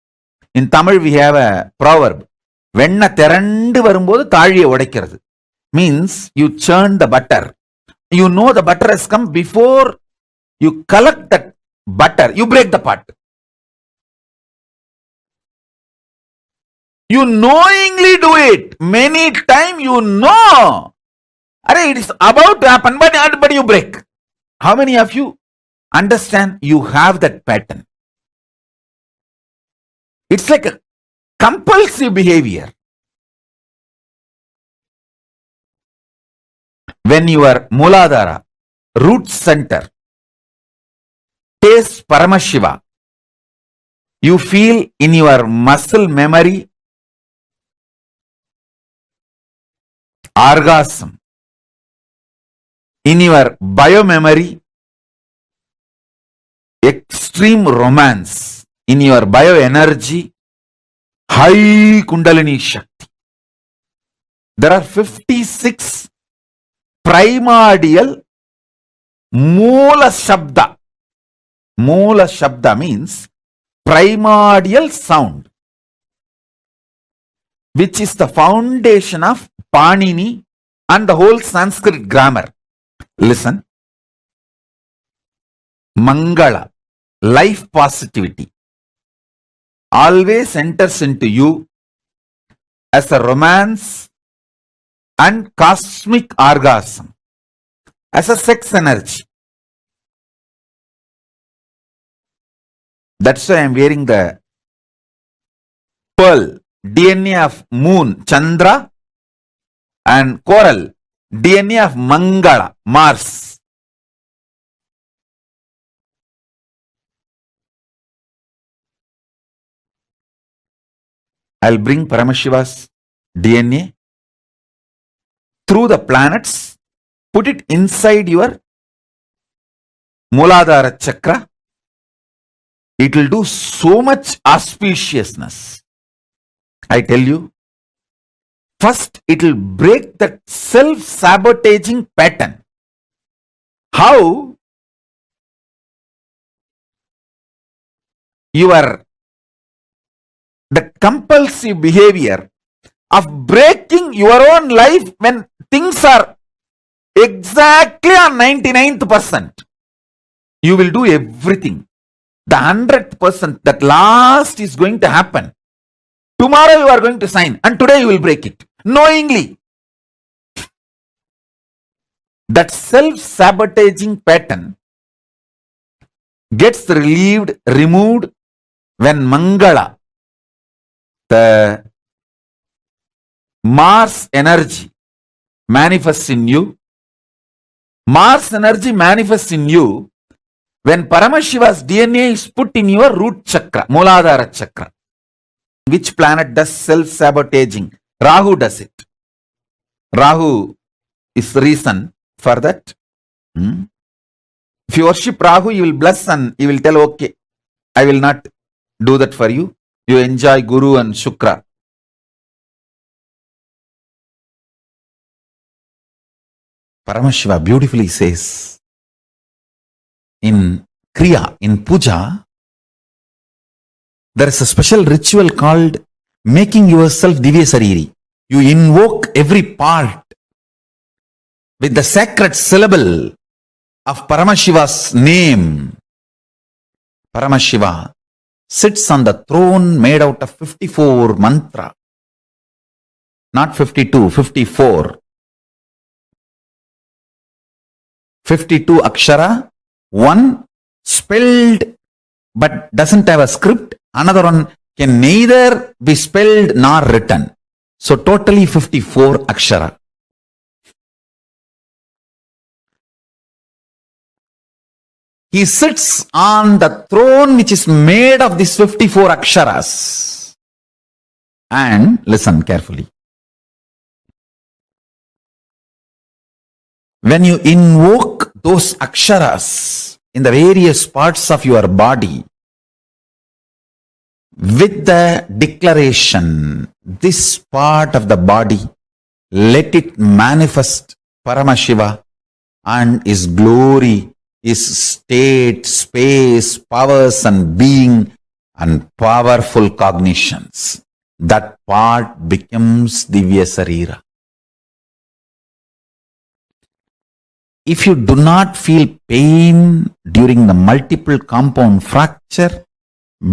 In Tamil we have a proverb, venna thirandu varumbodhu thaliya udaikirathu, means you churn the butter. You know the butter has come, before you collect that butter, you break the pot. You knowingly do it. Many times you know. It is about to happen, but you break. How many of you understand you have that pattern? It's like a compulsive behavior. When your Mooladhara, root center, tastes Paramashiva, you feel in your muscle memory orgasm, in your biomemory extreme romance, in your bioenergy high Kundalini Shakti. There are 56 primordial Moola Shabda. Moola Shabda means primordial sound, which is the foundation of Panini and the whole Sanskrit grammar. Listen. Mangala, life positivity, always enters into you as a romance and cosmic orgasm, as a sex energy. That's why I am wearing the pearl, DNA of moon, Chandra, and coral, DNA of Mangala, Mars. I'll bring Paramashiva's DNA through the planets, put it inside your Mooladhara chakra. It will do so much auspiciousness. I tell you, first it will break that self-sabotaging pattern. How? The compulsive behavior of breaking your own life when things are exactly on 99th percent. You will do everything. The 100%, that last is going to happen. Tomorrow you are going to sign and today you will break it. Knowingly. That self-sabotaging pattern gets removed when Mangala, the Mars energy, manifests in you. Mars energy manifests in you when Paramashiva's DNA is put in your root chakra, Mooladhara chakra. Which planet does self-sabotaging? Rahu does it. Rahu is the reason for that. If you worship Rahu, you will bless and you will tell, okay, I will not do that for you. You enjoy Guru and Shukra. Paramashiva beautifully says, in Kriya, in Puja, there is a special ritual called making yourself Divya Sariri. You invoke every part with the sacred syllable of Paramashiva's name. Paramashiva sits on the throne made out of 54 mantra. Not 52, 54. 52 akshara, one spelled but doesn't have a script, another one can neither be spelled nor written. So totally 54 akshara. He sits on the throne which is made of these 54 aksharas. And listen carefully. When you invoke those aksharas in the various parts of your body, with the declaration, this part of the body, let it manifest Paramashiva and His glory, His state, space, powers and being and powerful cognitions. That part becomes Divya Sarira. If you do not feel pain during the multiple compound fracture,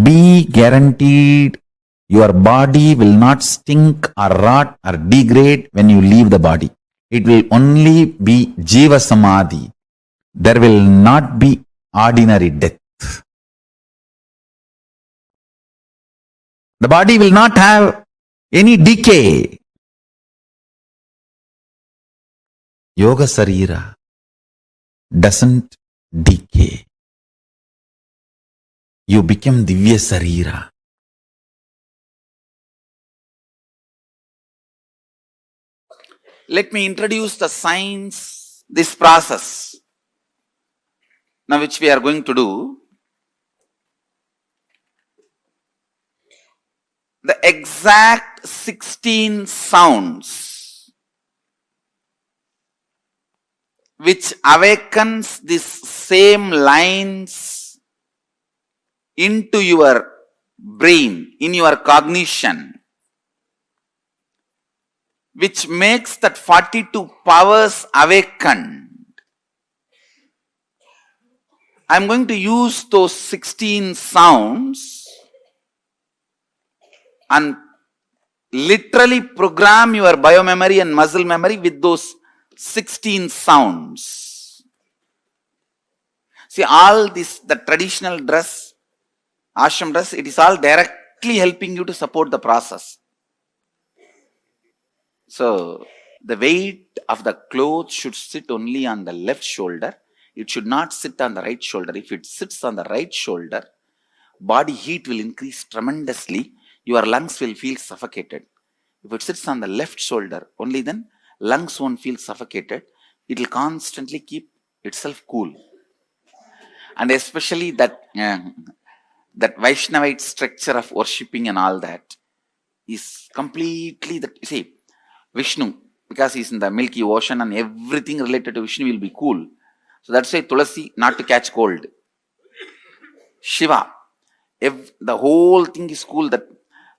be guaranteed your body will not stink or rot or degrade when you leave the body. It will only be Jiva Samadhi. There will not be ordinary death. The body will not have any decay. Yoga Sarira doesn't decay. You become Divya Sarira. Let me introduce the science, this process, now which we are going to do. The exact 16 sounds which awakens these same lines into your brain, in your cognition, which makes that 42 powers awakened. I am going to use those 16 sounds and literally program your biomemory and muscle memory with those 16 sounds. See, all this, the traditional dress, ashram dress, it is all directly helping you to support the process. So, the weight of the clothes should sit only on the left shoulder. It should not sit on the right shoulder. If it sits on the right shoulder, body heat will increase tremendously. Your lungs will feel suffocated. If it sits on the left shoulder, only then lungs won't feel suffocated. It will constantly keep itself cool. And especially that Vaishnavite structure of worshipping and all that is completely that. See, Vishnu, because he is in the Milky Ocean and everything related to Vishnu will be cool. So that's why Tulasi, not to catch cold. Shiva, the whole thing is cool, that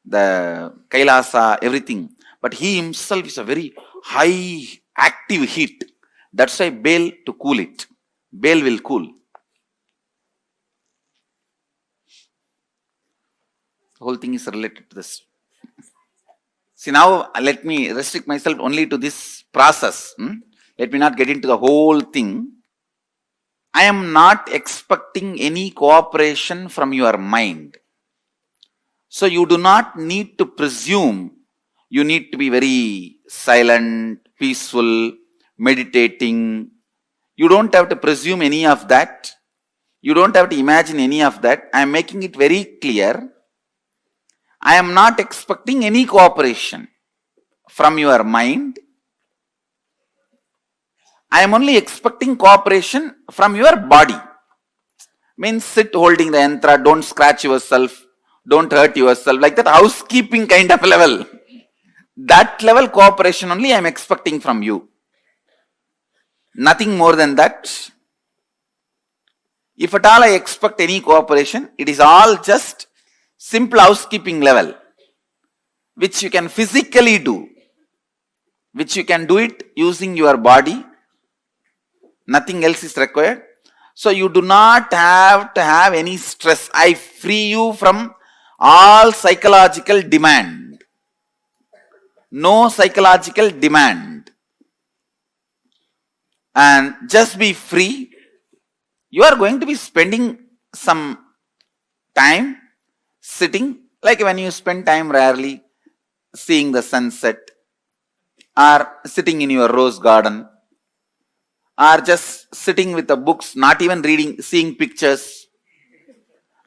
the Kailasa, everything. But he himself is a very high active heat. That's why Baal to cool it. Baal will cool. The whole thing is related to this. See, now let me restrict myself only to this process. Let me not get into the whole thing. I am not expecting any cooperation from your mind. So you do not need to presume you need to be very silent, peaceful, meditating. You don't have to presume any of that. You don't have to imagine any of that. I am making it very clear. I am not expecting any cooperation from your mind. I am only expecting cooperation from your body. Means sit holding the yantra, don't scratch yourself, don't hurt yourself, like that housekeeping kind of level. That level cooperation only I am expecting from you. Nothing more than that. If at all I expect any cooperation, it is all just simple housekeeping level, which you can physically do. which you can do it using your body. Nothing else is required. So you do not have to have any stress. I free you from all psychological demand. No psychological demand. And just be free. You are going to be spending some time sitting, like when you spend time rarely seeing the sunset, or sitting in your rose garden, or just sitting with the books, not even reading, seeing pictures.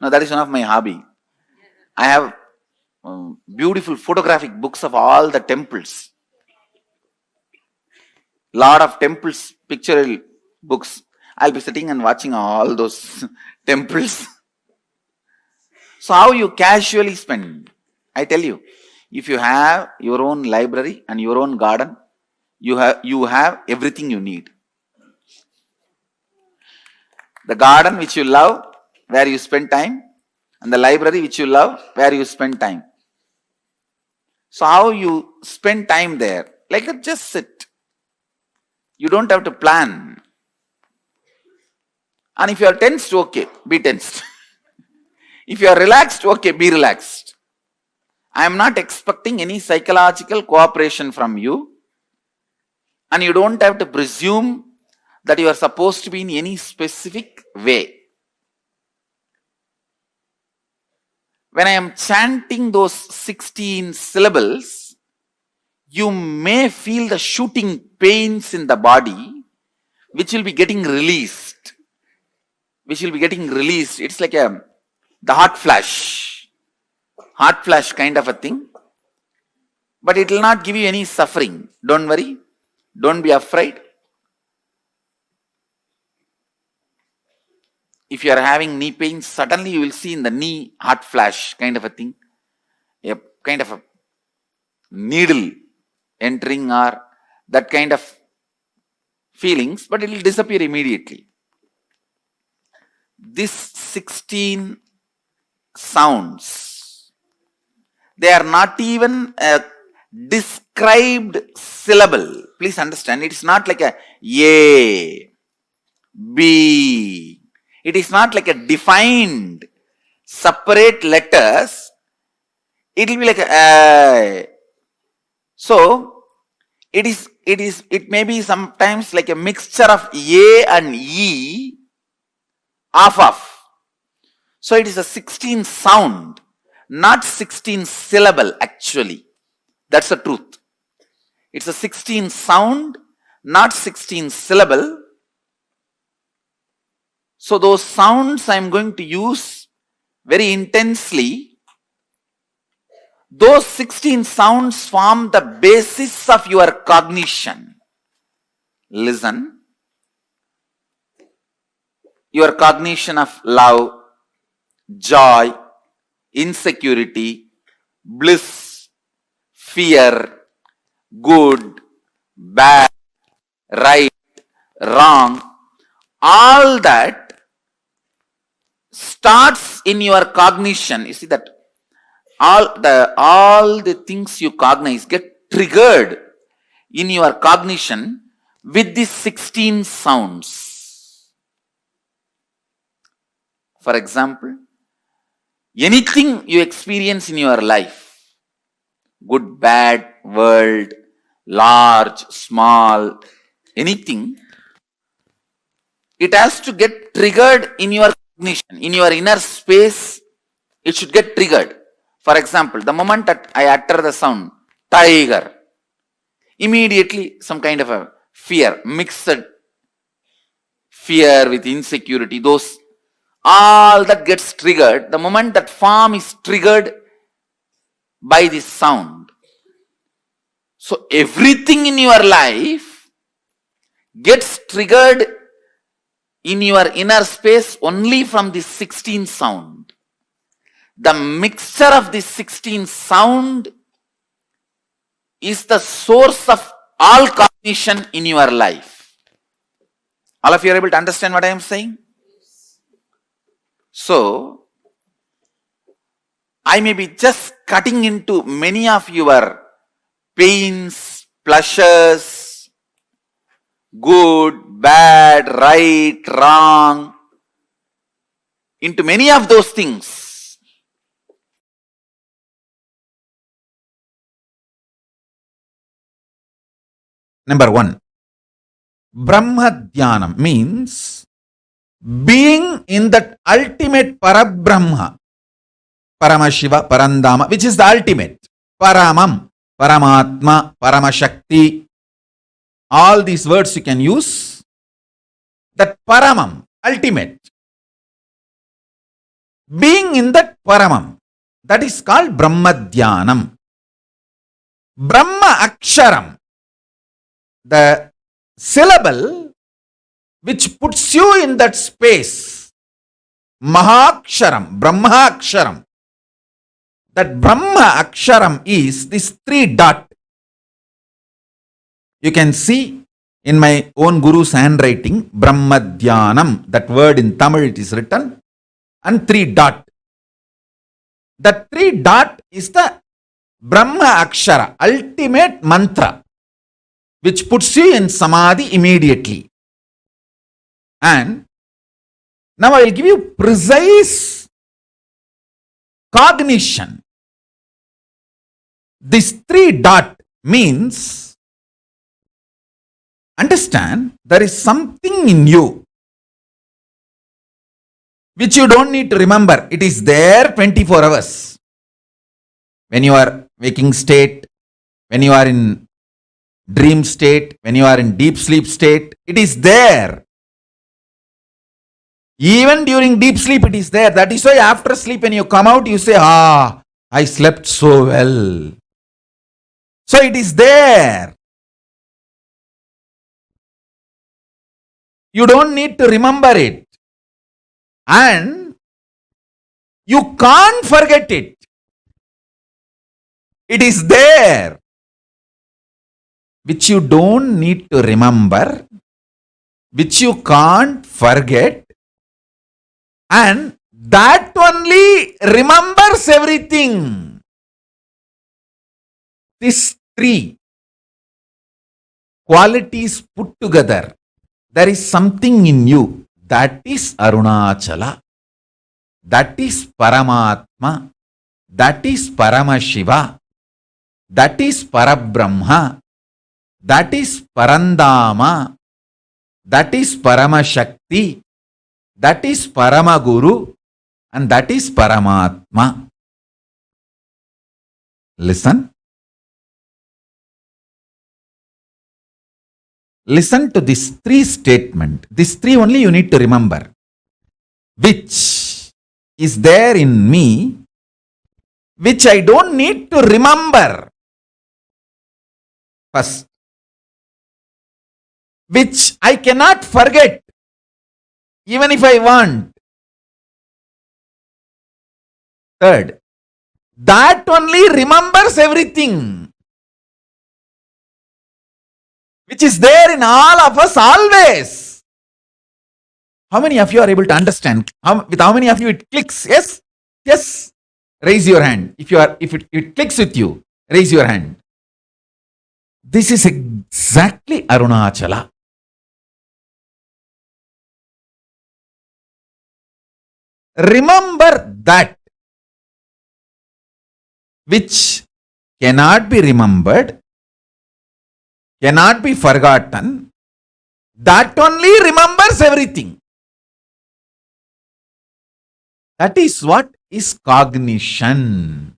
No, that is one of my hobby. I have beautiful photographic books of all the temples. Lot of temples, pictorial books. I'll be sitting and watching all those temples. So how you casually spend? I tell you, if you have your own library and your own garden, you have everything you need. The garden which you love, where you spend time, and the library which you love, where you spend time. So how you spend time there? Like that, just sit. You don't have to plan. And if you are tensed, okay, be tensed. If you are relaxed, okay, be relaxed. I am not expecting any psychological cooperation from you. And you don't have to presume that you are supposed to be in any specific way. When I am chanting those 16 syllables, you may feel the shooting pains in the body, which will be getting released. It's like the hot flash kind of a thing. But it will not give you any suffering. Don't worry. Don't be afraid. If you are having knee pain, suddenly you will see in the knee hot flash kind of a thing. A kind of a needle entering or that kind of feelings, but it will disappear immediately. These 16 sounds, they are not even a described syllable. Please understand, it is not like a A, B. It is not like a defined separate letters. It will be like a So it may be sometimes like a mixture of A and E off. So it is a 16 sound, not 16 syllable actually. That's the truth. It's a 16 sound, not 16 syllable. So those sounds I am going to use very intensely. Those 16 sounds form the basis of your cognition. Listen. Your cognition of love, joy, insecurity, bliss, fear, good, bad, right, wrong, all that starts in your cognition. You see that all the things you cognize get triggered in your cognition with these 16 sounds. For example, anything you experience in your life, good, bad, world, large, small, anything, it has to get triggered in your cognition, in your inner space. It should get triggered. For example, the moment that I utter the sound tiger, immediately some kind of a fear, mixed fear with insecurity, those all that gets triggered the moment that form is triggered by this sound. So everything in your life gets triggered in your inner space only from this 16 sound. The mixture of this 16 sound is the source of all cognition in your life. All of you are able to understand what I am saying? So, I may be just cutting into many of your pains, pleasures, good, bad, right, wrong, into many of those things. Number one, Brahma Dhyanam means being in that ultimate Parabrahma, Paramashiva, Parandama, which is the ultimate. Paramam, Paramatma, Paramashakti. All these words you can use. That Paramam, ultimate. Being in that Paramam, that is called Brahma Dhyanam. Brahma Aksharam, the syllable which puts you in that space. Mahaksharam, Brahma Aksharam. That Brahma Aksharam is this 3 dot. You can see in my own Guru's handwriting, Brahma Dhyanam, that word in Tamil it is written, and 3 dot. That 3 dot is the Brahma Akshara, ultimate mantra, which puts you in Samadhi immediately. And now I will give you precise cognition. This 3 dot means, understand, there is something in you which you don't need to remember. It is there 24 hours. When you are waking state, when you are in dream state, when you are in deep sleep state, it is there. Even during deep sleep it is there. That is why after sleep when you come out you say, I slept so well. So it is there. You don't need to remember it. And you can't forget it. It is there. Which you don't need to remember, which you can't forget, and that only remembers everything. These 3 qualities put together, there is something in you. That is Arunachala. That is Paramatma. That is Paramashiva. That is Parabrahma. That is Parandama. That is Paramashakti. That is Paramaguru. And that is Paramatma. Listen. Listen to this 3 statement. This 3 only you need to remember. Which is there in me, which I don't need to remember. First. Which I cannot forget, even if I want. Third. That only remembers everything. Which is there in all of us always. How many of you are able to understand? With how many of you it clicks? Yes? Yes. Raise your hand. If it clicks with you, raise your hand. This is exactly Arunachala. Remember that which cannot be remembered, cannot be forgotten, that only remembers everything. That is what is cognition.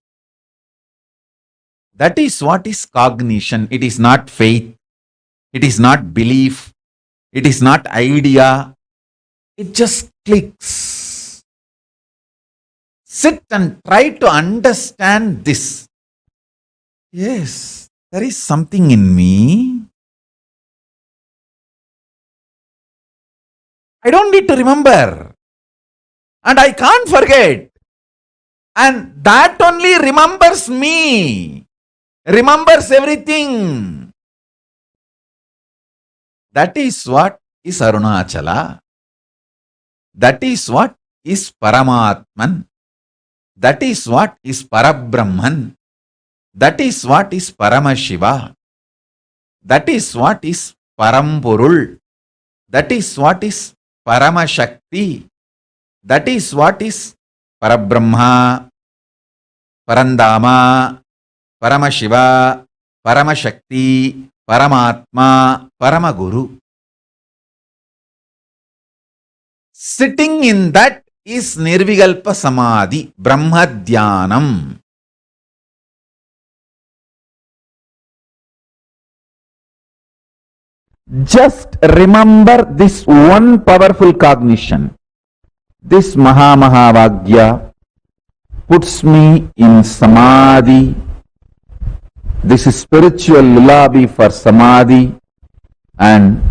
That is what is cognition. It is not faith. It is not belief. It is not idea. It just clicks. Sit and try to understand this. Yes, there is something in me. I don't need to remember. And I can't forget. And that only remembers me. Remembers everything. That is what is Arunachala. That is what is Paramatman. That is what is Parabrahman. That is what is Paramashiva. That is what is Parampurul. That is what is Paramashakti. That is what is Parabrahma, Parandama, Paramashiva, Paramashakti, Paramatma, Paramaguru. Sitting in that is Nirvikalpa Samadhi, Brahma Dhyanam. Just remember this one powerful cognition. This Mahavagya puts me in Samadhi. This is spiritual lullaby for Samadhi and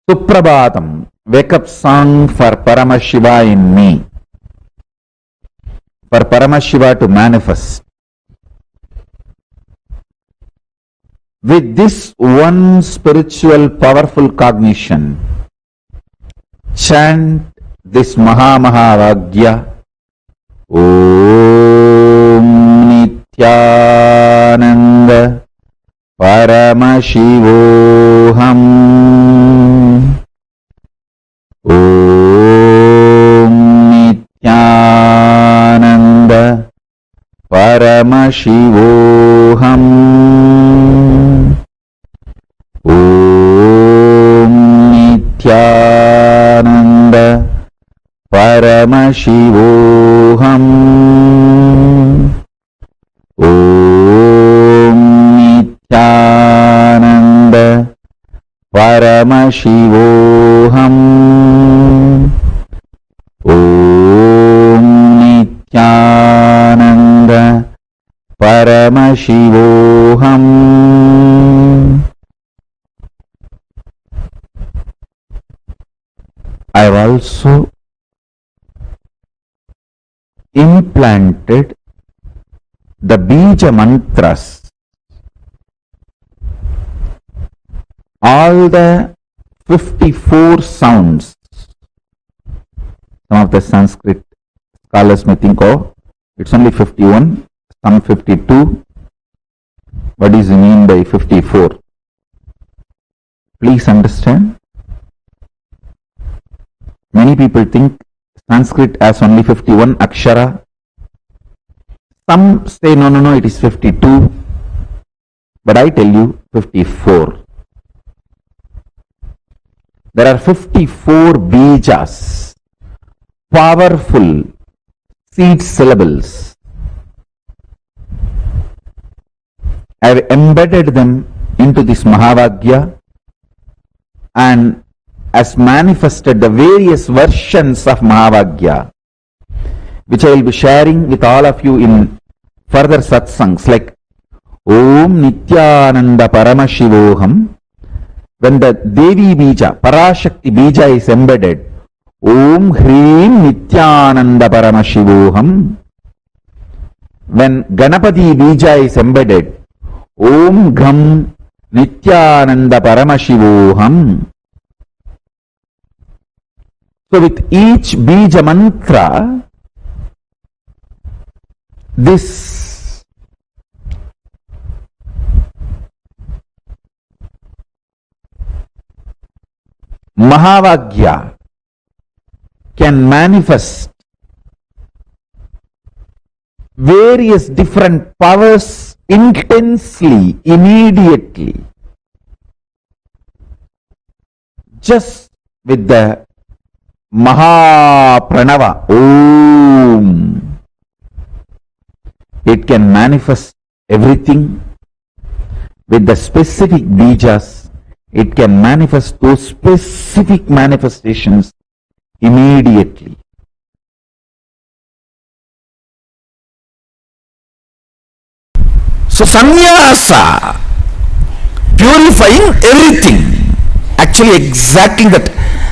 Suprabhatam, wake up song for Paramashiva in me. For Paramashiva to manifest. With this one spiritual powerful cognition, chant this Mahavagya. Om Nityananda Paramashivoham. Om Nityananda Paramashivoham. Om Nityananda Paramashivoham. Om Nityananda Paramashivoham. Om Nityananda Paramashivoham. I have also implanted the Bija mantras, all the 54 sounds. Some of the Sanskrit scholars may think, oh, it's only 51, some 52. What is mean by 54? Please understand. Many people think Sanskrit has only 51 akshara. Some say no, it is 52. But I tell you 54. There are 54 bijas, powerful seed syllables. I have embedded them into this Mahavagya and has manifested the various versions of Mahavagya, which I will be sharing with all of you in further satsangs, like Om Nityananda Paramashivoham. When the Devi Bija, Parashakti Bija is embedded, Om Hrim Nityananda Paramashivoham. When Ganapati Bija is embedded, Om Gham Nityananda Paramashivoham. So with each Bija mantra, this Mahavagya can manifest various different powers intensely, immediately, just with the Mahapranava, Om. It can manifest everything. With the specific bijas, it can manifest those specific manifestations immediately. So sannyasa, purifying everything. Actually exactly that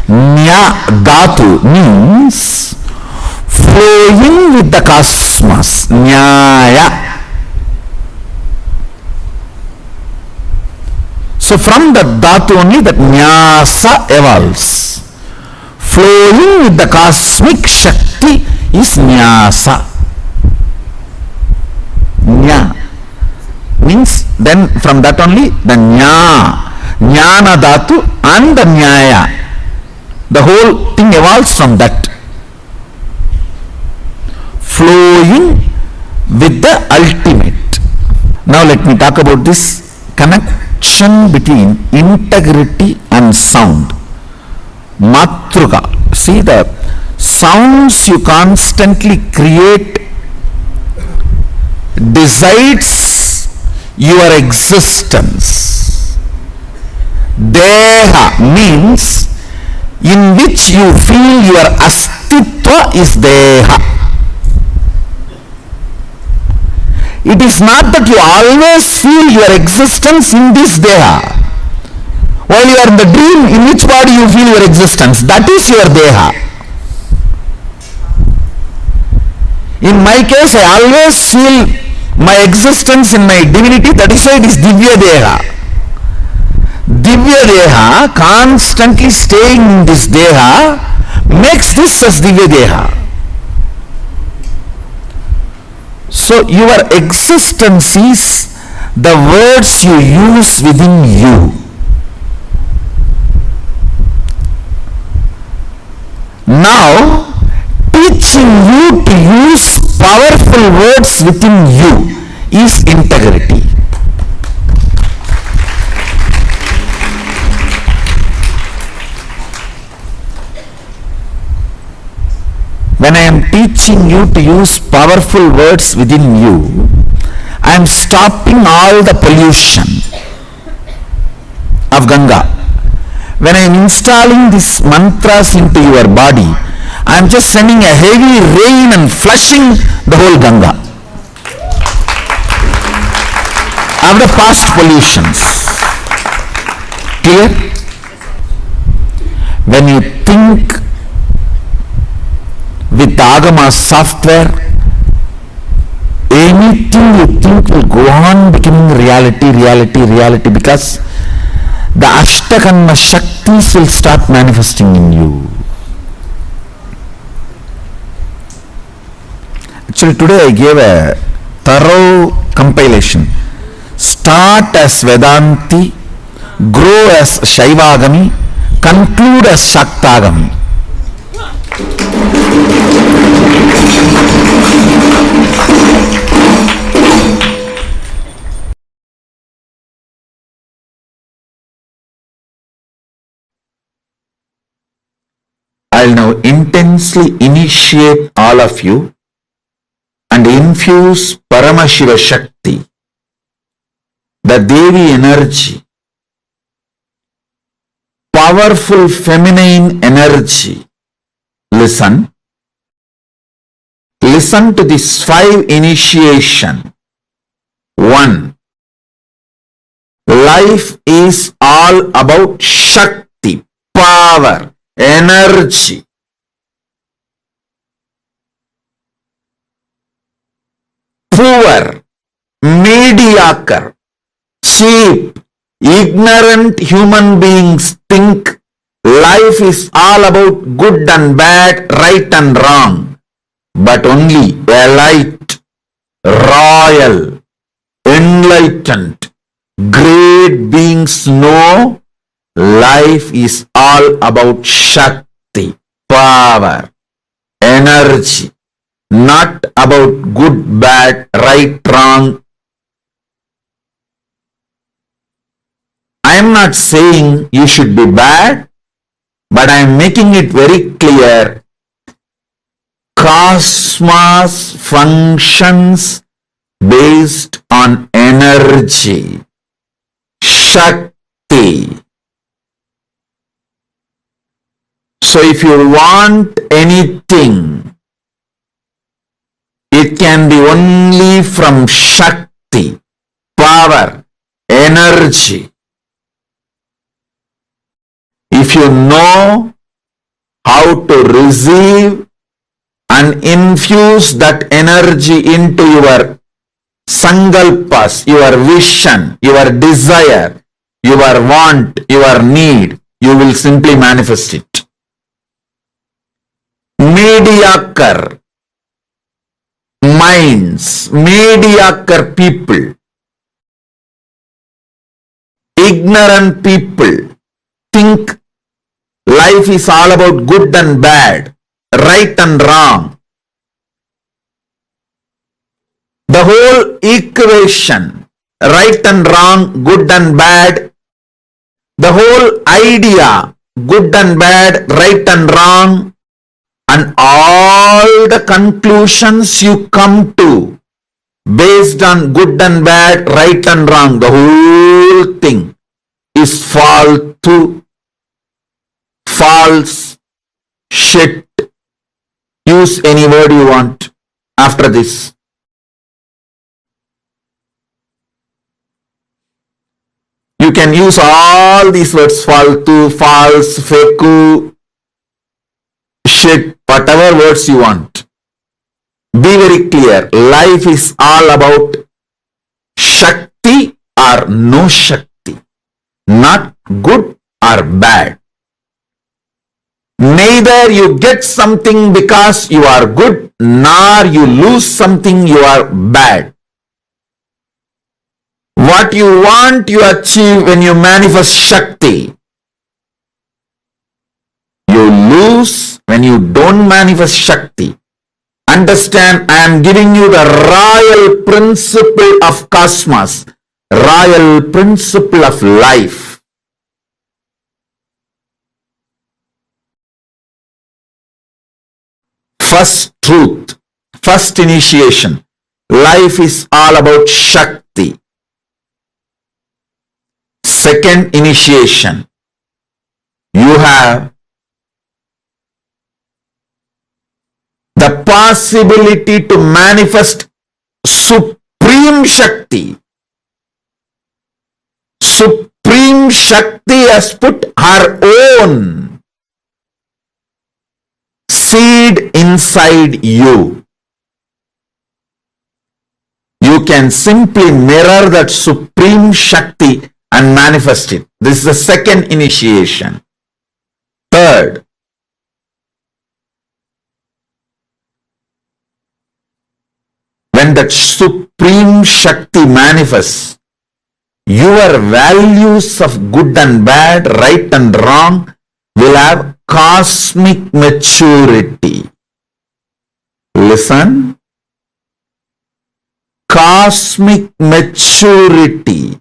nya dhatu means flowing with the cosmos. Nyaya. So from the dhatu only that nyasa evolves. Flowing with the cosmic Shakti is nyasa. Nya. means then from that only the jnana dhatu and the nyaya. The whole thing evolves from that. Flowing with the ultimate. Now let me talk about this connection between integrity and sound. Matrika. See, the sounds you constantly create decides your existence. Deha means in which you feel your astitva is deha. It is not that you always feel your existence in this deha. While you are in the dream, in which body you feel your existence? That is your deha. In my case, I always feel my existence in my divinity. That is why it is Divya Deha. Divya Deha, constantly staying in this Deha, makes this as Divya Deha. So your existence is the words you use within you. Now, teaching you to use powerful words within you is integrity. When I am teaching you to use powerful words within you, I am stopping all the pollution of Ganga. When I am installing these mantras into your body, I am just sending a heavy rain and flushing the whole Ganga of the past pollutions. Clear? When you think with Agama software, anything you think will go on becoming reality, because the Ashtakanma Shaktis will start manifesting in you. Actually, today I gave a thorough compilation. Start as Vedanti, grow as Shaivagami, conclude as Shaktagami. I'll now intensely initiate all of you and infuse Paramashiva Shakti, the Devi energy, powerful feminine energy. Listen to this 5 initiation. 1. Life is all about Shakti, power, energy. Poor, mediocre, cheap, ignorant human beings think life is all about good and bad, right and wrong. But only a light, royal, enlightened, great beings know life is all about Shakti, power, energy, not about good, bad, right, wrong. I am not saying you should be bad, but I am making it very clear. Cosmos functions based on energy, Shakti. So if you want anything, it can be only from Shakti, power, energy. If you know how to receive and infuse that energy into your sankalpas, your vision, your desire, your want, your need, you will simply manifest it. Mediocre minds, mediocre people ignorant people think life is all about good and bad, right and wrong. The whole equation, right and wrong, good and bad, the whole idea, good and bad, right and wrong, and all the conclusions you come to based on good and bad, right and wrong, the whole thing is false, shit. Use any word you want after this. You can use all these words, faltu, false, fake, shit, whatever words you want. Be very clear. Life is all about Shakti or no Shakti. Not good or bad. Neither you get something because you are good, nor you lose something you are bad. What you want, you achieve when you manifest Shakti. You lose when you don't manifest Shakti. Understand, I am giving you the royal principle of cosmos, royal principle of life. First truth, first initiation. Life is all about Shakti. Second initiation. You have the possibility to manifest Supreme Shakti. Supreme Shakti has put her own seed inside you. You can simply mirror that Supreme Shakti and manifest it. This is the second initiation. Third, when that Supreme Shakti manifests, your values of good and bad, right and wrong will have cosmic maturity. Listen. Cosmic maturity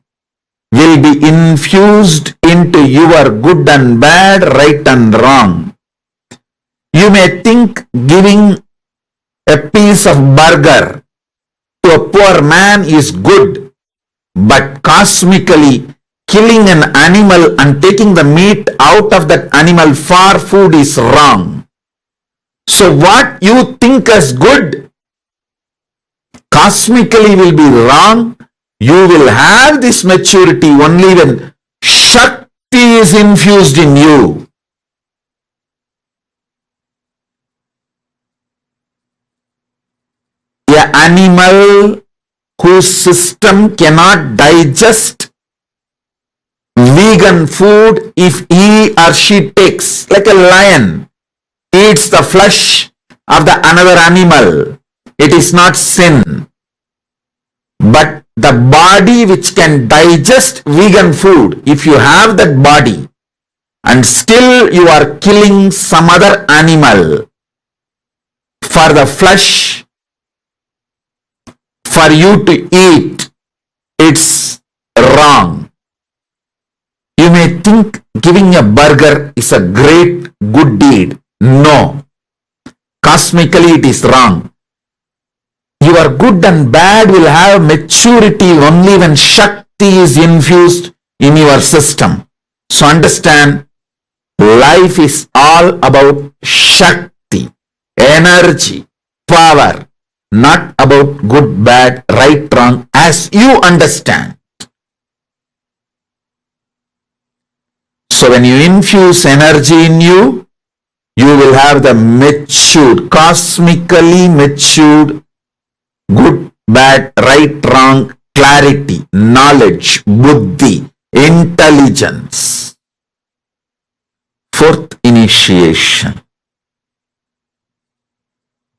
will be infused into your good and bad, right and wrong. You may think giving a piece of burger to a poor man is good, but cosmically killing an animal and taking the meat out of that animal for food is wrong. So what you think as good cosmically will be wrong. You will have this maturity only when Shakti is infused in you. An animal whose system cannot digest vegan food, if he or she takes, like a lion, eats the flesh of the another animal, it is not sin. But the body which can digest vegan food, if you have that body and still you are killing some other animal for the flesh for you to eat, it's wrong. You may think giving a burger is a great good deed. No. Cosmically it is wrong. Your good and bad will have maturity only when Shakti is infused in your system. So understand, life is all about Shakti, energy, power, not about good, bad, right, wrong, as you understand. So when you infuse energy in you, you will have the matured, cosmically matured, good, bad, right, wrong, clarity, knowledge, buddhi, intelligence. Fourth initiation.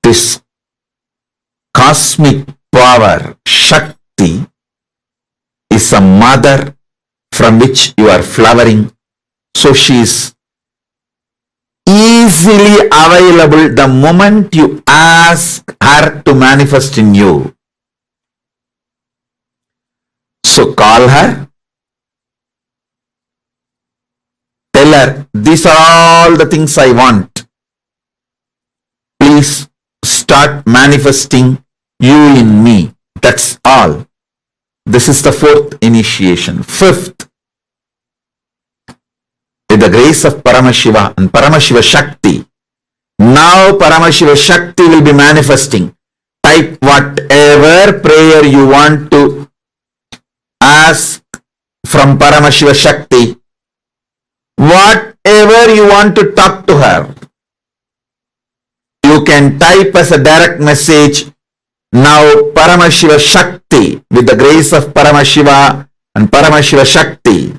This cosmic power, Shakti, is a mother from which you are flowering. So she is easily available the moment you ask her to manifest in you. So call her, tell her, these are all the things I want. Please start manifesting you in me. That's all. This is the fourth initiation. Fifth, with the grace of Paramashiva and Paramashiva Shakti. Now Paramashiva Shakti will be manifesting. Type whatever prayer you want to ask from Paramashiva Shakti. Whatever you want to talk to her. You can type as a direct message. Now Paramashiva Shakti, with the grace of Paramashiva and Paramashiva Shakti.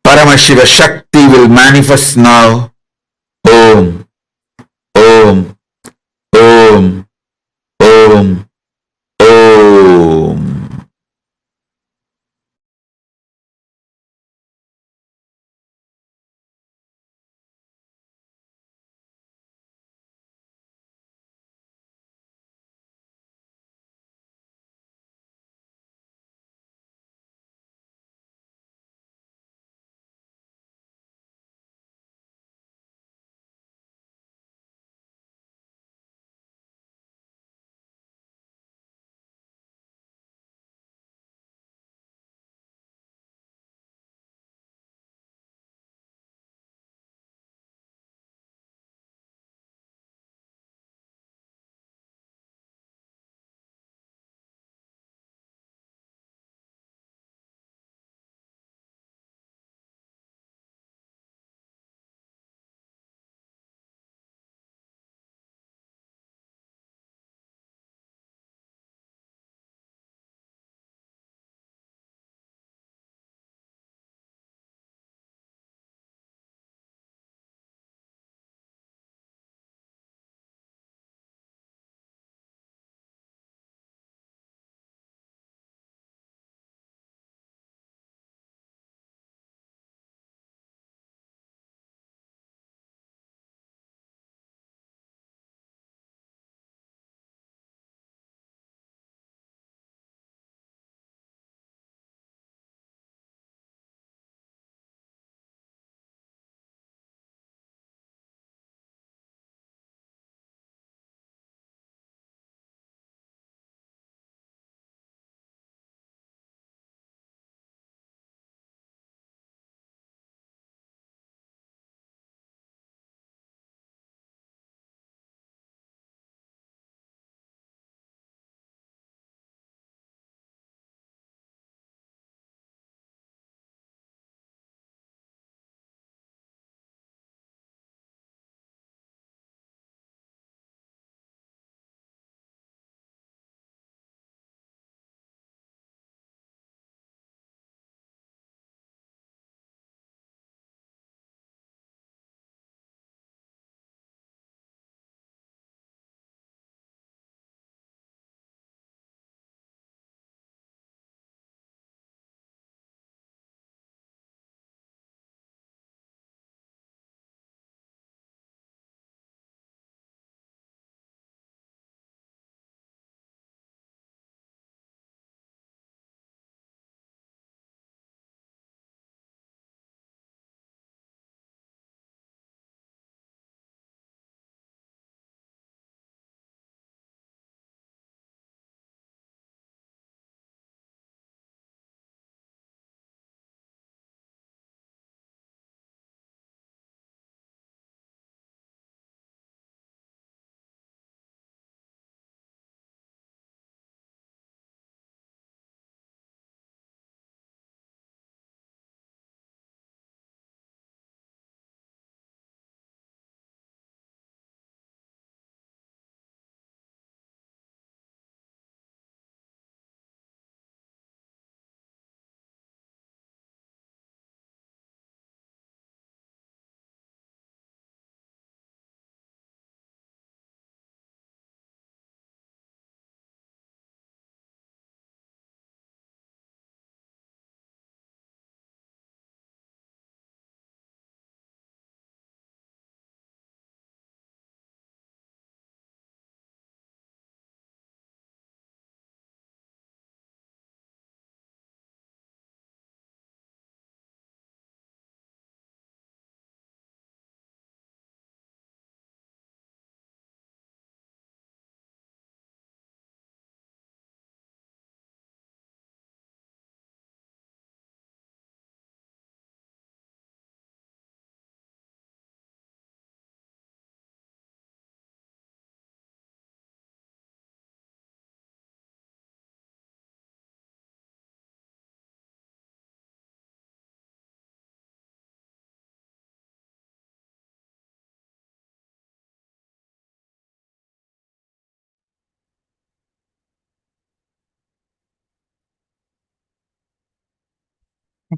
Paramashiva Shakti will manifest now. Om, Om, Om, Om, Om.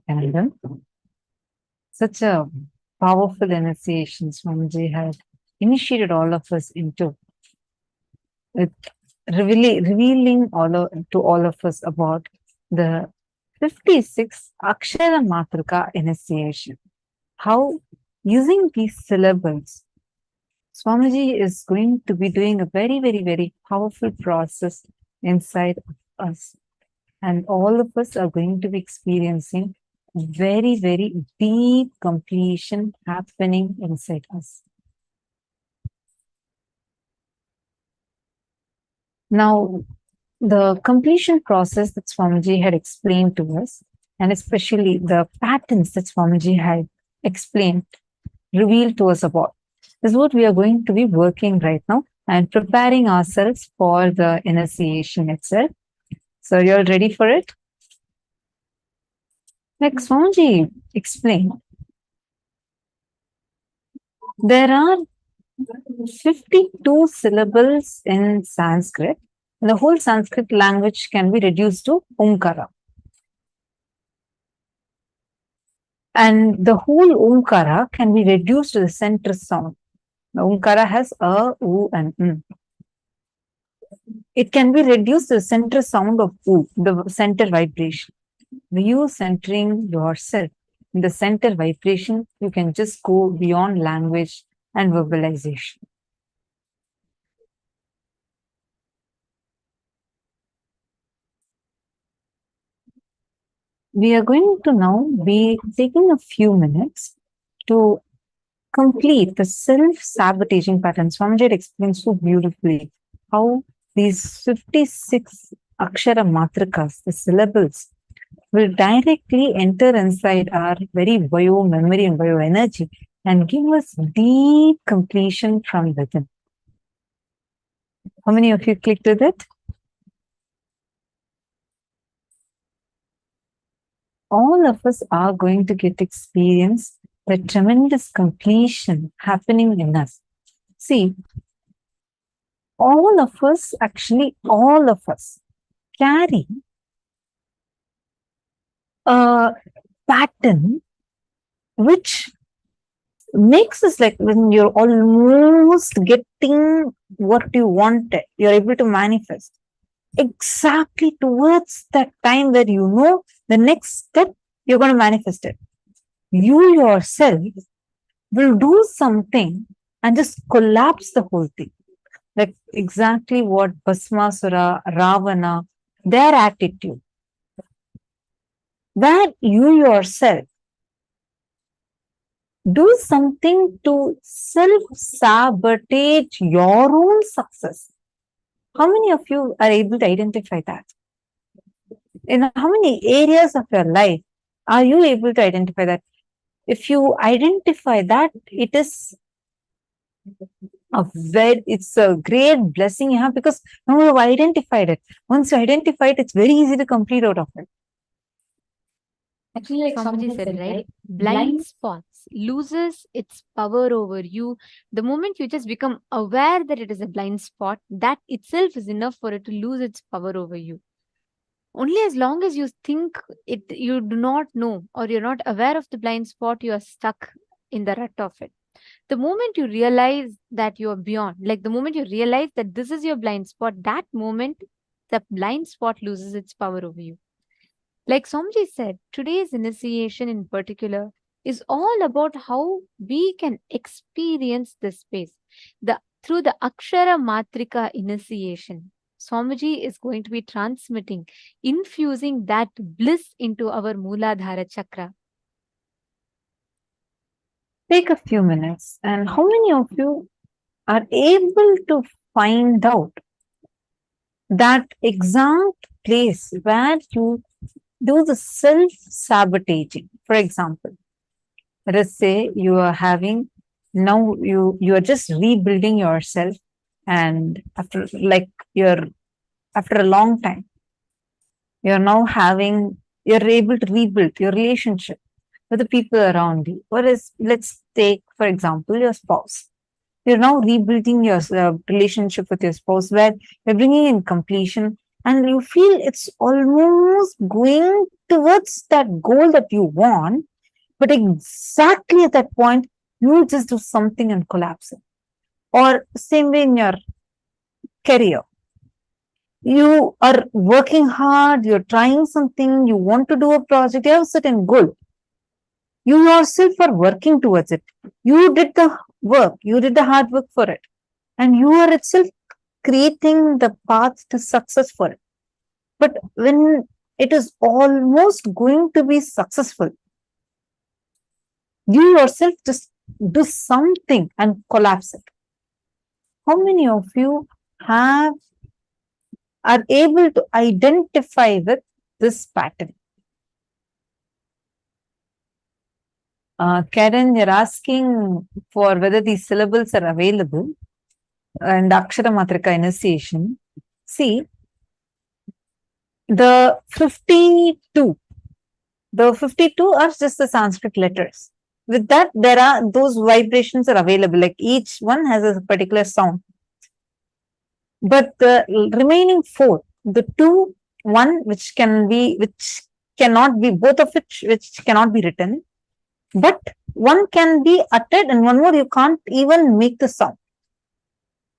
Nityananda. Such a powerful initiation Swamiji had initiated all of us into, with revealing to all of us about the 56 Akshara Matrika initiation. How using these syllables, Swamiji is going to be doing a very, very, very powerful process inside of us. And all of us are going to be experiencing very, very deep completion happening inside us. Now, the completion process that Swamiji had explained to us, and especially the patterns that Swamiji had explained, revealed to us about, is what we are going to be working right now and preparing ourselves for the initiation itself. So, you're ready for it? Like Swamiji explained, there are 52 syllables in Sanskrit. The whole Sanskrit language can be reduced to Omkara. And the whole Omkara can be reduced to the center sound. The Omkara has a, U, and N. It can be reduced to the center sound of U, the center vibration. When you centering yourself in the center vibration, you can just go beyond language and verbalization. We are going to now be taking a few minutes to complete the self-sabotaging pattern. Swamiji explained so beautifully how these 56 Akshara Matrikas, the syllables, will directly enter inside our very bio memory and bio energy and give us deep completion from within. How many of you clicked with it? All of us are going to get experience the tremendous completion happening in us. See, all of us carry a pattern which makes us like when you're almost getting what you wanted, you're able to manifest. Exactly towards that time where you know the next step, you're going to manifest it. You yourself will do something and just collapse the whole thing. Like exactly what Bhasmasura, Ravana, their attitude. Where you yourself do something to self-sabotage your own success. How many of you are able to identify that? In how many areas of your life are you able to identify that? If you identify that, it's a great blessing you have, because now you have identified it. Once you identify it, it's very easy to complete out of it. Actually, like Swamiji said, right? Blind spots loses its power over you. The moment you just become aware that it is a blind spot, that itself is enough for it to lose its power over you. Only as long as you think it, you do not know, or you're not aware of the blind spot, you are stuck in the rut of it. The moment you realize that you are beyond, like the moment you realize that this is your blind spot, that moment the blind spot loses its power over you. Like Swamiji said, today's initiation in particular is all about how we can experience this space. Through the Akshara Matrika initiation, Swamiji is going to be transmitting, infusing that bliss into our Mooladhara chakra. Take a few minutes, and how many of you are able to find out that exact place where you do the self-sabotaging? For example, let us say you are having, now you are just rebuilding yourself, and after a long time, you're able to rebuild your relationship with the people around you. Let's take, for example, your spouse. You're now rebuilding your relationship with your spouse, where you're bringing in completion, and you feel it's almost going towards that goal that you want, but exactly at that point, you just do something and collapse it. Or same way in your career. You are working hard, you're trying something, you want to do a project, you have a certain goal. You yourself are working towards it. You did the work, you did the hard work for it. And you are itself creating the path to success for it. But when it is almost going to be successful, you yourself just do something and collapse it. How many of you are able to identify with this pattern? Karen, you're asking for whether these syllables are available and Akshara Matrika initiation. See, the 52 are just the Sanskrit letters. With that, there are those vibrations are available, like each one has a particular sound. But the remaining 4, the 2, 1, which cannot be, both of which cannot be written, but one can be uttered and one more you can't even make the sound.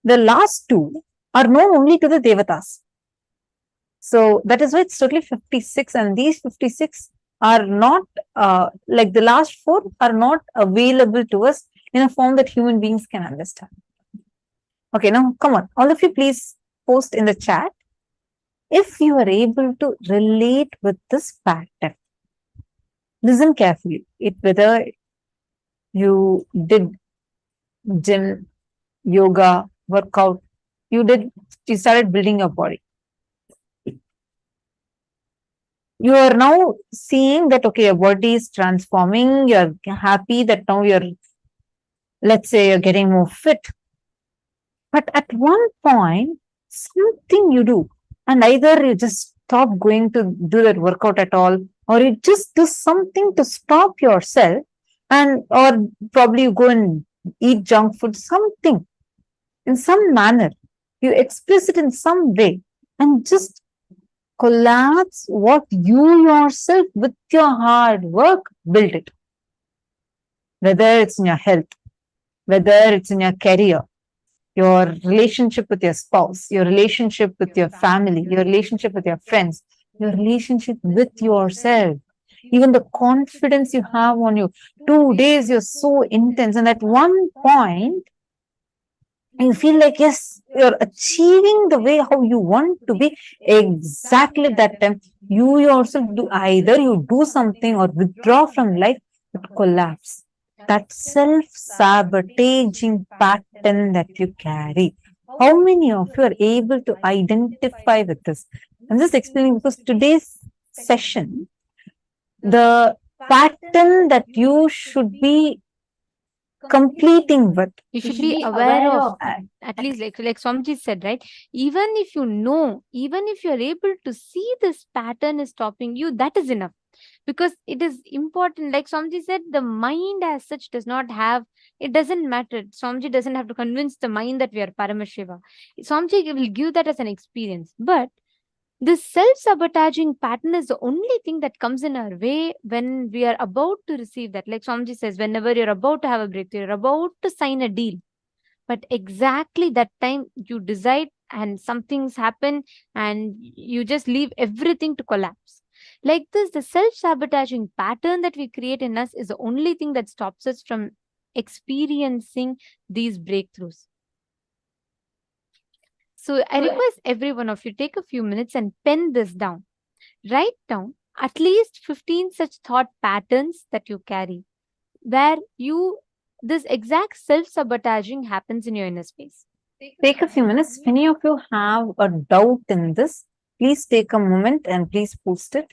The last 2 are known only to the Devatas. So that is why it's totally 56, and these 56 are not, like the last 4 are not available to us in a form that human beings can understand. Okay, now come on, all of you please post in the chat if you are able to relate with this pattern. Listen carefully, whether you did gym, yoga, workout, you started building your body. You are now seeing that, okay, your body is transforming, you're happy that now let's say you're getting more fit. But at one point, something you do, and either you just stop going to do that workout at all, or you just do something to stop yourself, or probably you go and eat junk food, something, in some manner, you express it in some way, and just collapse what you yourself with your hard work built it. Whether it's in your health, whether it's in your career, your relationship with your spouse, your relationship with your family, your relationship with your friends, your relationship with yourself, even the confidence you have on you. 2 days you're so intense, and at one point you feel like, yes, you're achieving the way how you want to be. Exactly that time, you yourself do, either you do something or withdraw from life, but collapse. That self-sabotaging pattern that you carry. How many of you are able to identify with this? I'm just explaining because today's session, the pattern that you should be completing with, you should be aware of, at least like Swamiji said, right? Even if you're able to see this pattern is stopping you, that is enough. Because it is important, like Swamiji said, the mind as such doesn't matter. Swamiji doesn't have to convince the mind that we are Paramashiva. Swamiji will give that as an experience. But this self-sabotaging pattern is the only thing that comes in our way when we are about to receive that. Like Swamiji says, whenever you're about to have a breakthrough, you're about to sign a deal. But exactly that time you decide and some things happen and you just leave everything to collapse. Like this, the self-sabotaging pattern that we create in us is the only thing that stops us from experiencing these breakthroughs. So I request every one of you, take a few minutes and pen this down. Write down at least 15 such thought patterns that you carry, where this exact self-sabotaging happens in your inner space. Take a few minutes. If any of you have a doubt in this, please take a moment and please post it.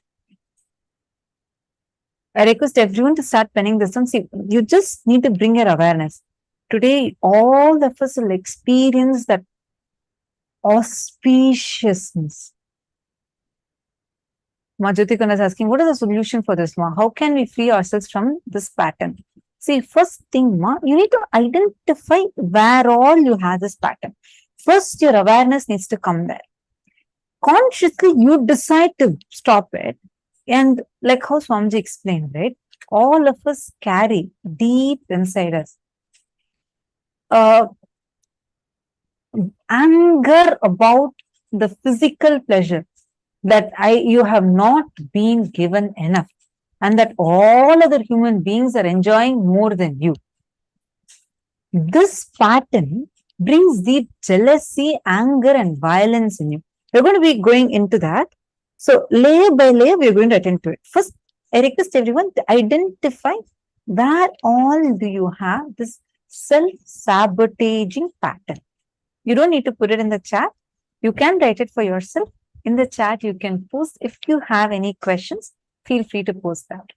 I request everyone to start penning this down. See, you just need to bring your awareness. Today, all of us will experience that auspiciousness. Ma Jyotikana is asking, what is the solution for this, Ma? How can we free ourselves from this pattern? See, first thing, Ma, you need to identify where all you have this pattern. First, your awareness needs to come there. consciously you decide to stop it. And like how Swamiji explained, right? All of us carry deep inside us anger about the physical pleasure that you have not been given enough, and that all other human beings are enjoying more than you. This pattern brings deep jealousy, anger, and violence in you. We're going to be going into that. So layer by layer, we're going to attend to it. First, I request everyone to identify where all do you have this self-sabotaging pattern. You don't need to put it in the chat. You can write it for yourself. In the chat, you can post. If you have any questions, feel free to post that.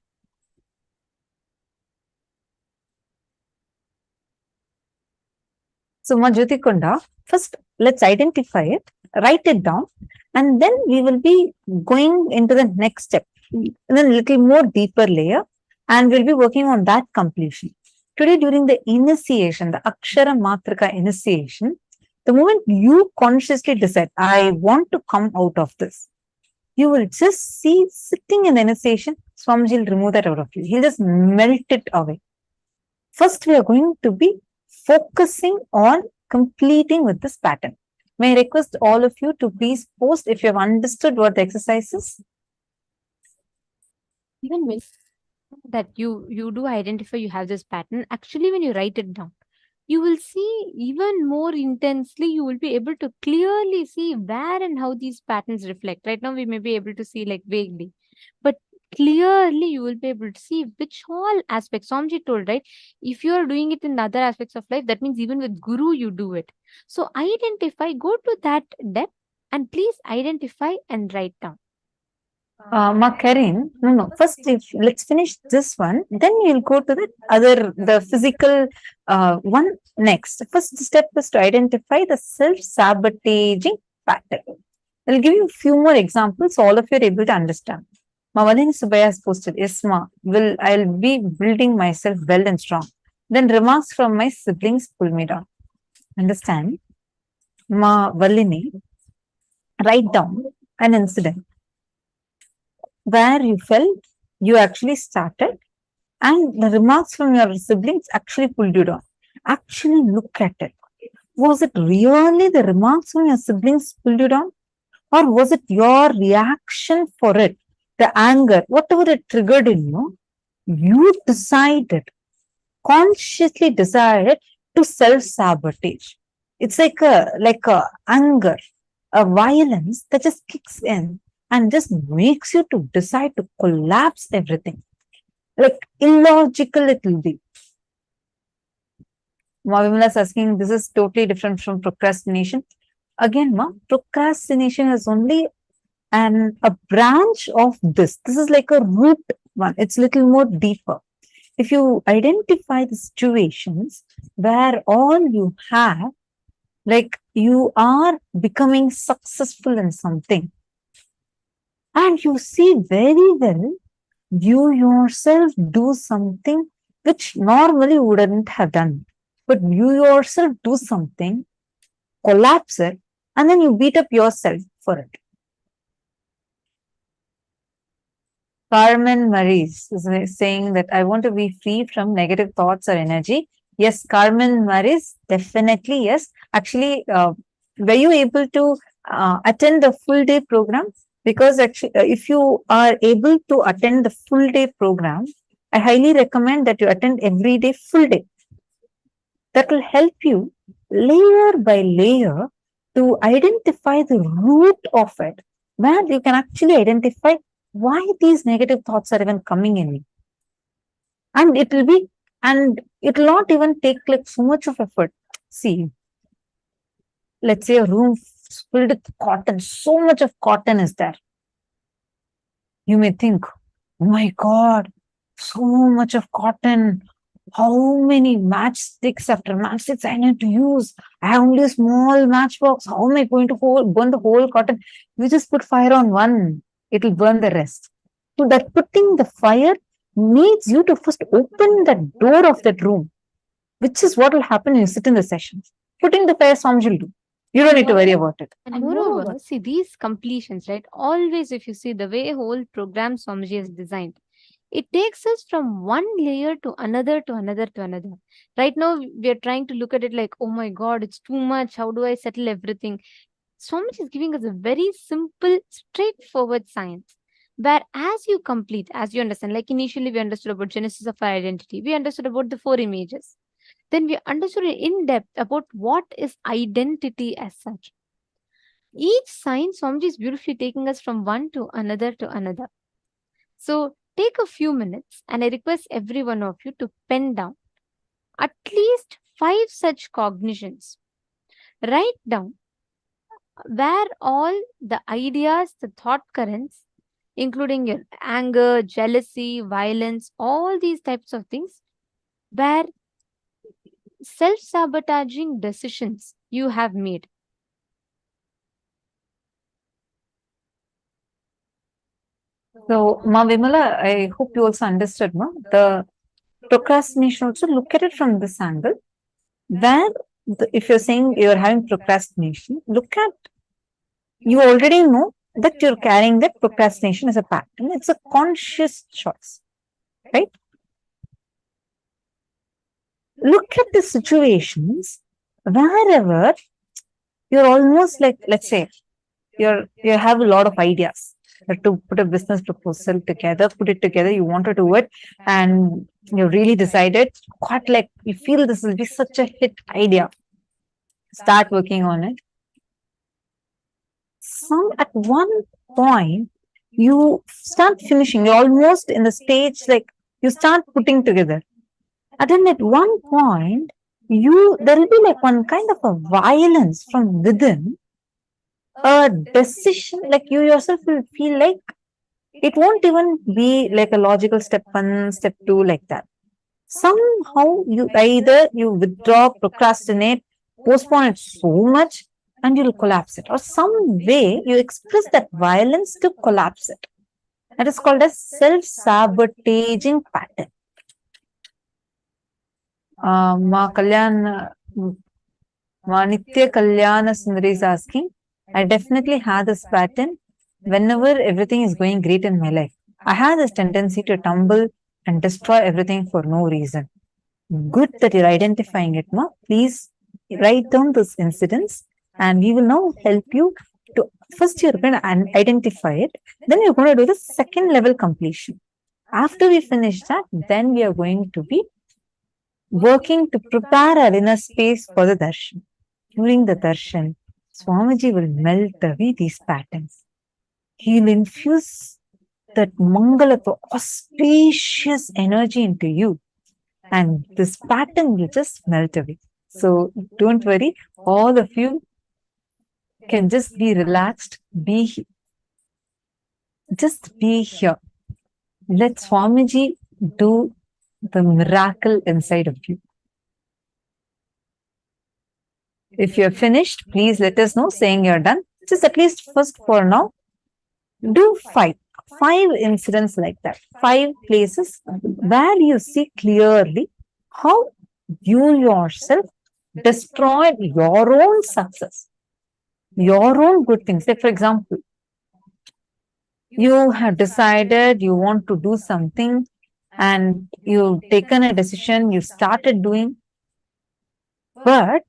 So, Majyoti Kunda, first let's identify it, write it down, and then we will be going into the next step, then a little more deeper layer, and we'll be working on that completion. Today, during the initiation, the Akshara Matrika initiation, the moment you consciously decide, I want to come out of this, you will just see sitting in the initiation, Swamiji will remove that out of you. He'll just melt it away. First, we are going to be focusing on completing with this pattern. May I request all of you to please post if you have understood what the exercise is? Even when that you do identify you have this pattern, actually when you write it down, you will see even more intensely, you will be able to clearly see where and how these patterns reflect. Right now, we may be able to see like vaguely, but clearly you will be able to see which all aspects. Swamiji told, right? If you are doing it in other aspects of life, that means even with Guru, you do it. So identify, go to that depth, and please identify and write down. Karin, no. First, let's finish this one. Then we'll go to the physical one next. First step is to identify the self-sabotaging pattern. I'll give you a few more examples so all of you are able to understand. Mavalini Subaya has posted, yes, ma, I'll be building myself well and strong. Then remarks from my siblings pull me down. Understand? Ma Valini, write down an incident where you felt you actually started and the remarks from your siblings actually pulled you down. Actually look at it. Was it really the remarks from your siblings pulled you down? Or was it your reaction for it? The anger, whatever it triggered in you, you decided, consciously decided to self-sabotage. It's like a anger, a violence that just kicks in and just makes you to decide to collapse everything. Like illogical it will be. Mavimala is asking, this is totally different from procrastination. Again, procrastination is only a branch of this. This is like a root one. It's a little more deeper. If you identify the situations where all you have, like you are becoming successful in something, and you see very well, you yourself do something which normally you wouldn't have done. But you yourself do something, collapse it, and then you beat up yourself for it. Carmen Maris is saying that I want to be free from negative thoughts or energy. Yes, Carmen Maris, definitely yes. Actually, were you able to attend the full day program? Because actually, if you are able to attend the full day program, I highly recommend that you attend every day full day. That will help you layer by layer to identify the root of it, where you can actually identify why these negative thoughts are even coming in. And it will not even take like so much of effort. See, let's say a room filled with cotton, so much of cotton is there. You may think, oh my God, so much of cotton. How many matchsticks after matchsticks I need to use? I have only a small matchbox. How am I going to burn the whole cotton? You just put fire on one, it will burn the rest. So that putting the fire needs you to first open the door of that room, which is what will happen when you sit in the sessions. Putting the fire, Swamiji will do. You don't need to worry about it. And moreover, see these completions, right? Always, if you see the way whole program Swamiji is designed, it takes us from one layer to another, to another, to another. Right now, we are trying to look at it like, oh my God, it's too much. How do I settle everything? Swamiji is giving us a very simple, straightforward science. Where as you complete, as you understand, like initially we understood about genesis of our identity, we understood about the 4 images. Then we understood in depth about what is identity as such. Each sign, Swamiji is beautifully taking us from one to another to another. So take a few minutes and I request every one of you to pen down at least 5 such cognitions. Write down where all the ideas, the thought currents, including your anger, jealousy, violence, all these types of things, where self-sabotaging decisions you have made. So, Ma Vimala, I hope you also understood, Ma. The procrastination also, look at it from this angle. Where, if you're saying you're having procrastination, look at, you already know that you're carrying that procrastination as a pattern. It's a conscious choice, right? Look at the situations wherever you're almost like, let's say, you have a lot of ideas to put a business proposal together, put it together, you want to do it, and you really decided, quite like you feel this will be such a hit idea. Start working on it. At one point, you start finishing, you're almost in the stage like you start putting together. And then at one point, there will be like one kind of a violence from within, a decision, like you yourself will feel like it won't even be like a logical step 1, step 2, like that. Somehow you either you withdraw, procrastinate, postpone it so much, and you'll collapse it. Or some way you express that violence to collapse it. That is called as self-sabotaging pattern. Ma Nitya Kalyana Sundari is asking, I definitely have this pattern whenever everything is going great in my life. I have this tendency to tumble and destroy everything for no reason. Good that you're identifying it, Ma. Please write down those incidents and we will now help you to, first you're going to identify it, then you're going to do the second level completion. After we finish that, then we are going to be working to prepare our inner space for the darshan. During the darshan, Swamiji will melt away these patterns. He'll infuse that Mangalata, auspicious energy into you. And this pattern will just melt away. So don't worry, all of you can just be relaxed, just be here. Let Swamiji do the miracle inside of you. If you're finished, please let us know saying you're done. Just at least first for now, do 5 incidents like that. 5 places where you see clearly how you yourself destroyed your own success, your own good things. Like for example, you have decided you want to do something and you've taken a decision, you started doing, but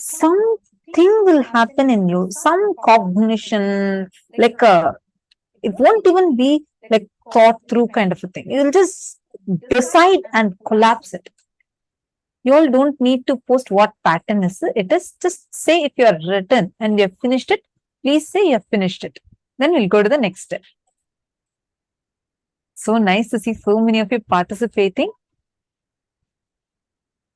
something will happen in you, some cognition, like it won't even be like thought through kind of a thing. You'll just decide and collapse it. You all don't need to post what pattern is it. It is just say if you are written and you have finished it, please say you have finished it. Then we'll go to the next step. So nice to see so many of you participating.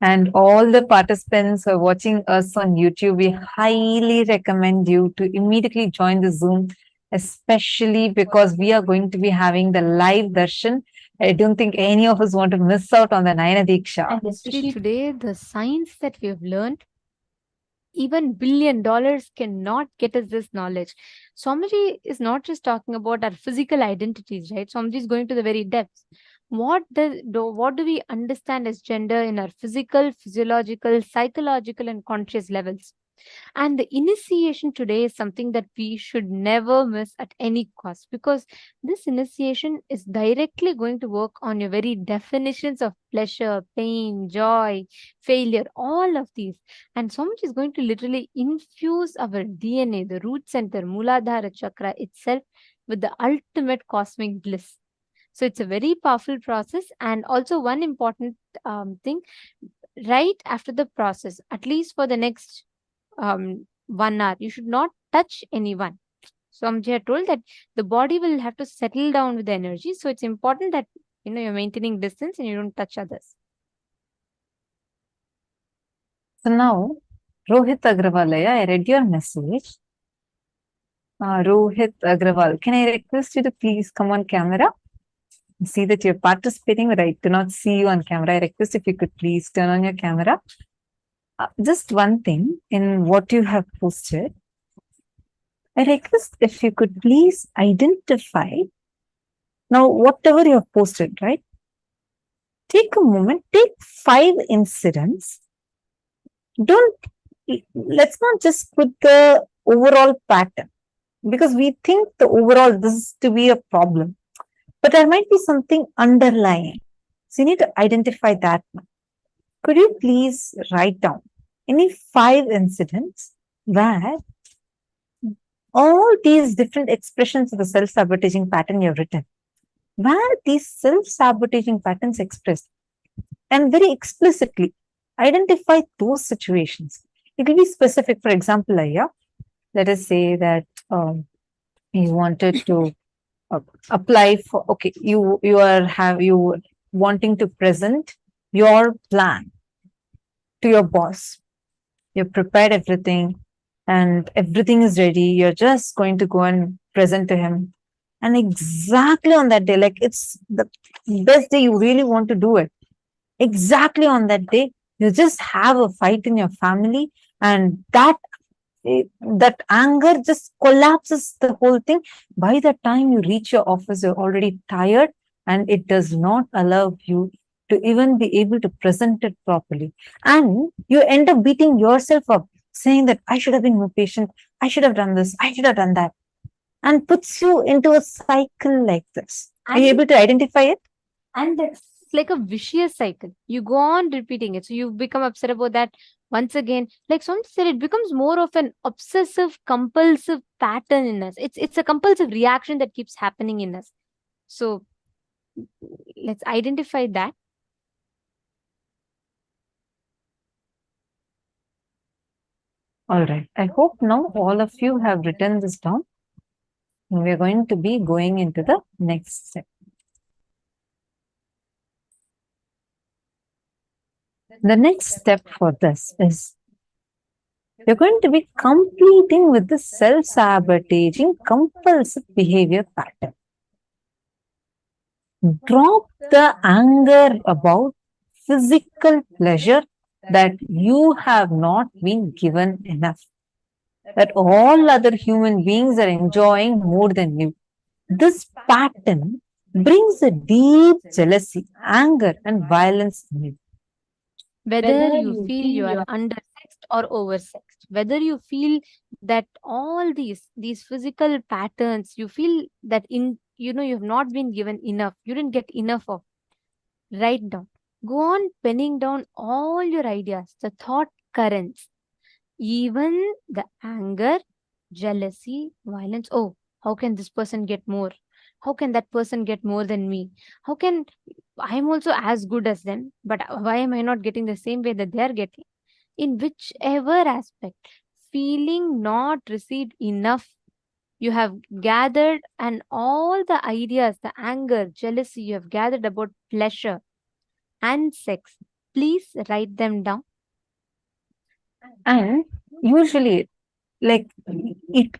And all the participants who are watching us on YouTube, we highly recommend you to immediately join the Zoom, especially because we are going to be having the live darshan. I don't think any of us want to miss out on the Nayana Diksha. And especially today, the science that we have learned, even $1 billion cannot get us this knowledge. Swamiji is not just talking about our physical identities, right? Swamiji is going to the very depths. what do we understand as gender in our physical, physiological, psychological, and conscious levels. And the initiation today is something that we should never miss at any cost, because this initiation is directly going to work on your very definitions of pleasure, pain, joy, failure, all of these. And so much is going to literally infuse our DNA, the root center, Muladhara chakra itself, with the ultimate cosmic bliss. So it's a very powerful process. And also one important thing, right after the process, at least for the next 1 hour, you should not touch anyone. So Amji had told that the body will have to settle down with the energy. So it's important that you're maintaining distance and you don't touch others. So now, Rohit Agrawalaya, I read your message. Rohit Agrawal, can I request you to please come on camera? See that you're participating, but I do not see you on camera. I request if you could please turn on your camera. Just one thing in what you have posted. I request if you could please identify, now whatever you have posted, right? Take a moment, take 5 incidents. Let's not just put the overall pattern, because we think the overall this is to be a problem. But there might be something underlying. So you need to identify that one. Could you please write down any 5 incidents where all these different expressions of the self-sabotaging pattern you have written, where these self-sabotaging patterns expressed, and very explicitly identify those situations. It will be specific. For example, let us say that you wanted to apply for, okay, you wanting to present your plan to your boss. You've prepared everything and everything is ready. You're just going to go and present to him. And exactly on that day, like it's the best day you really want to do it. Exactly on that day, you just have a fight in your family, and that anger just collapses the whole thing. By the time you reach your office, you're already tired, and it does not allow you to even be able to present it properly. And you end up beating yourself up, saying that I should have been more patient, I should have done this, I should have done that, and puts you into a cycle like this. Are you able to identify it? And that's like a vicious cycle. You go on repeating it. So you become upset about that once again. Like someone said, it becomes more of an obsessive, compulsive pattern in us. It's a compulsive reaction that keeps happening in us. So let's identify that. All right. I hope now all of you have written this down. And we're going to be going into the next step. The next step for this is you're going to be completing with the self-sabotaging compulsive behavior pattern. Drop the anger about physical pleasure that you have not been given enough, that all other human beings are enjoying more than you. This pattern brings a deep jealousy, anger, and violence in you. Whether you feel you are undersexed or oversexed, whether you feel that all these physical patterns, you feel that you have not been given enough, you didn't get enough of. Write down. Go on penning down all your ideas, the thought currents, even the anger, jealousy, violence. Oh, how can this person get more? How can that person get more than me? How can I'm also as good as them, but why am I not getting the same way that they are getting? In whichever aspect, feeling not received enough, you have gathered, and all the ideas, the anger, jealousy you have gathered about pleasure and sex, please write them down. And usually, like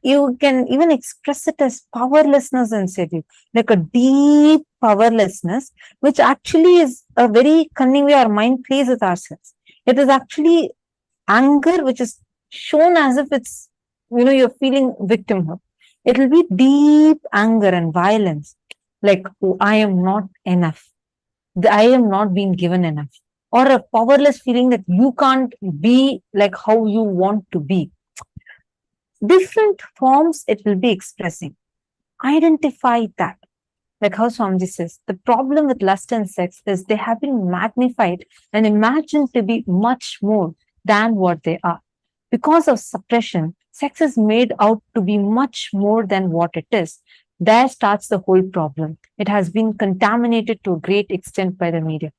you can even express it as powerlessness inside you, like a deep powerlessness, which actually is a very cunning way our mind plays with ourselves. It is actually anger which is shown as if it's, you're feeling victimhood. It will be deep anger and violence, like, oh, I am not enough. I am not being given enough, or a powerless feeling that you can't be like how you want to be. Different forms it will be expressing. Identify that. Like how Swamiji says, the problem with lust and sex is they have been magnified and imagined to be much more than what they are. Because of suppression, sex is made out to be much more than what it is. There starts the whole problem. It has been contaminated to a great extent by the media.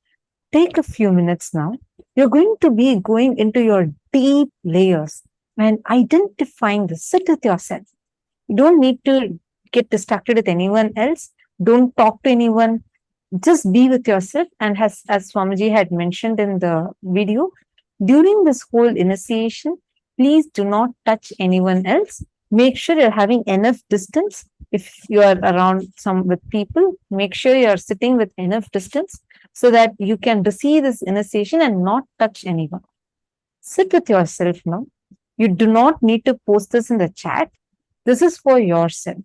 Take a few minutes now. You're going to be going into your deep layers and identifying this. Sit with yourself. You don't need to get distracted with anyone else. Don't talk to anyone. Just be with yourself. And as Swamiji had mentioned in the video, during this whole initiation, please do not touch anyone else. Make sure you're having enough distance. If you are around some with people, make sure you're sitting with enough distance so that you can receive this initiation and not touch anyone. Sit with yourself now. You do not need to post this in the chat. This is for yourself.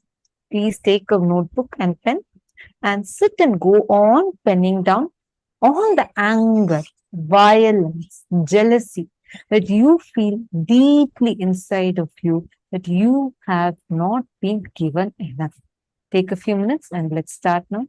Please take a notebook and pen and sit and go on penning down all the anger, violence, jealousy that you feel deeply inside of you that you have not been given enough. Take a few minutes and let's start now.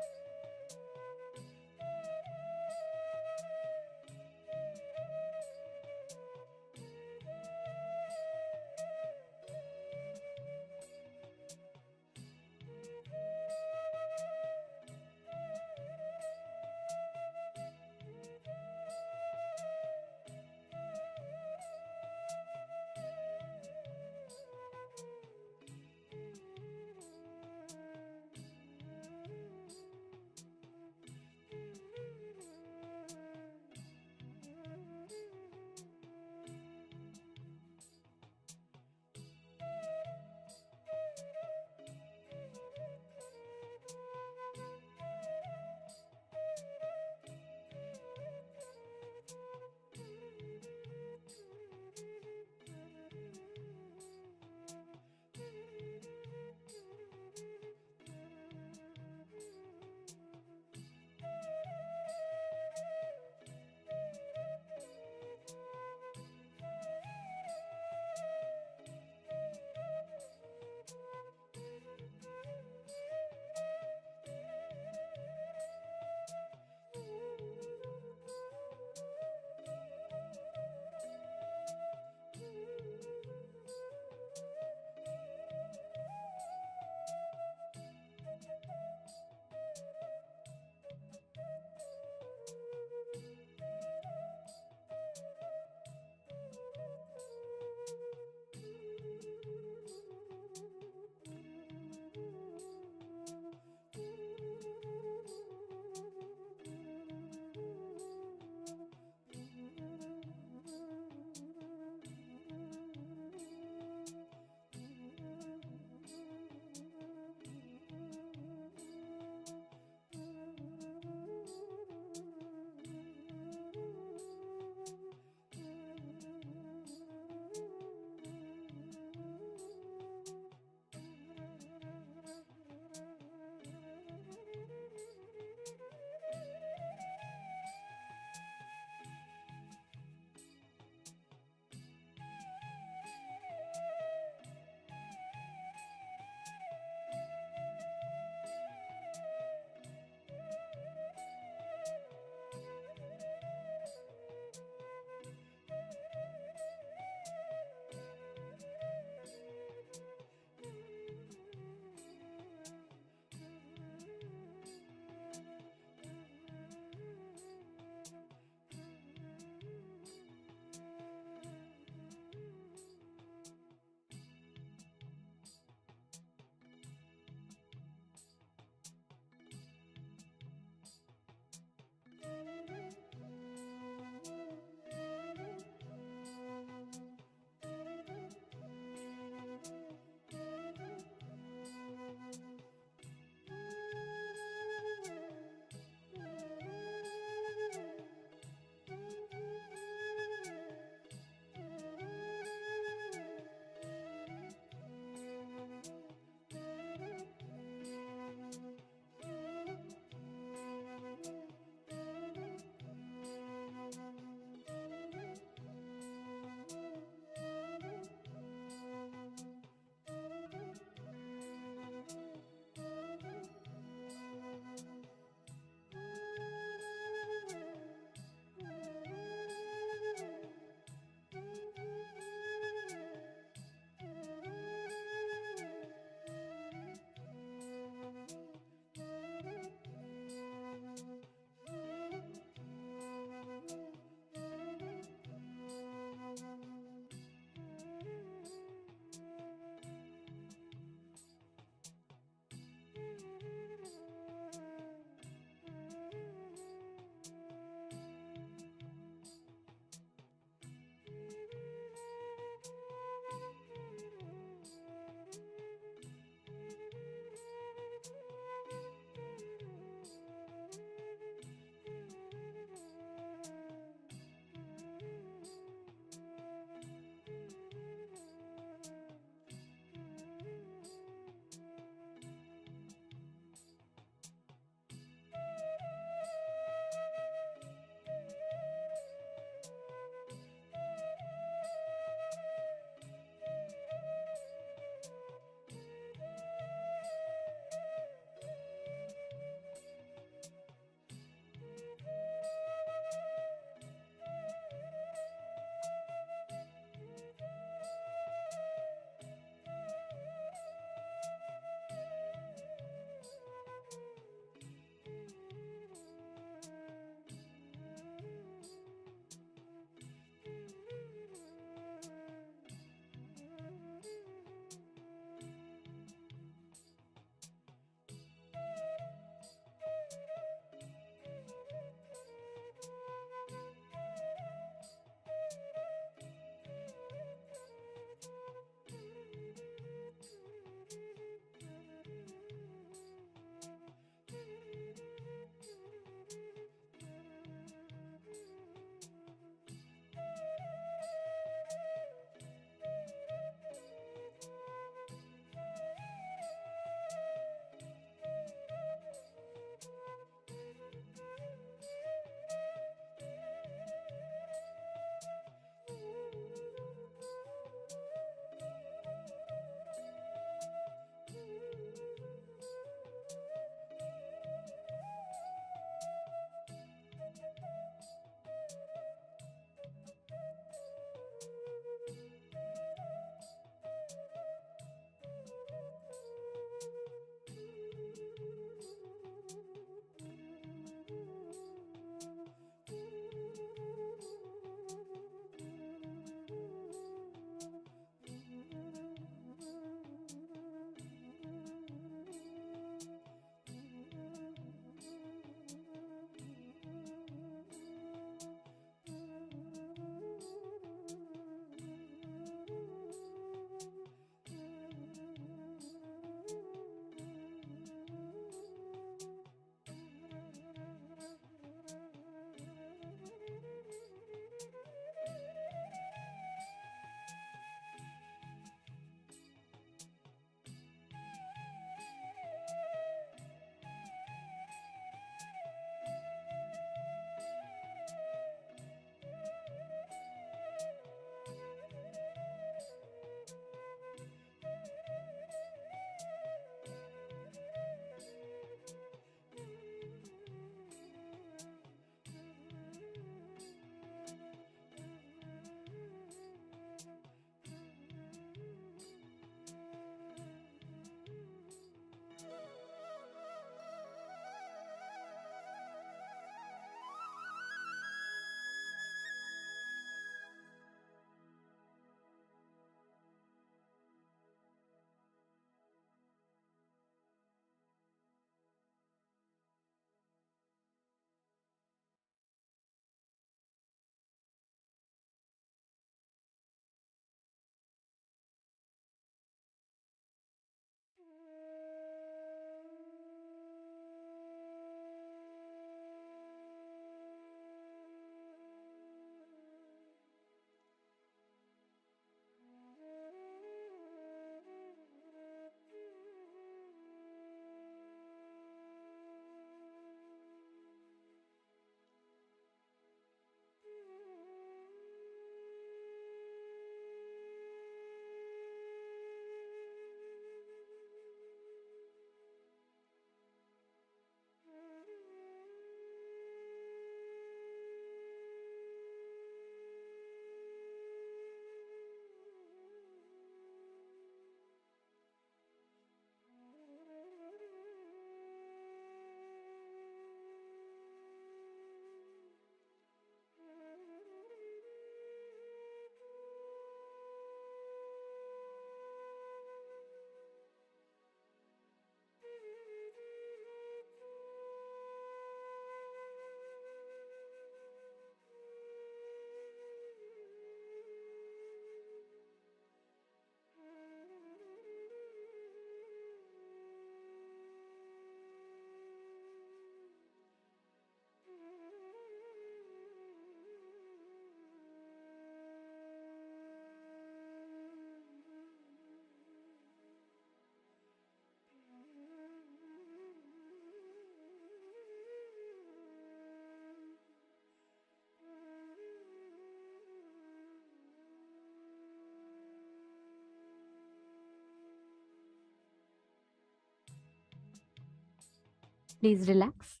Please relax.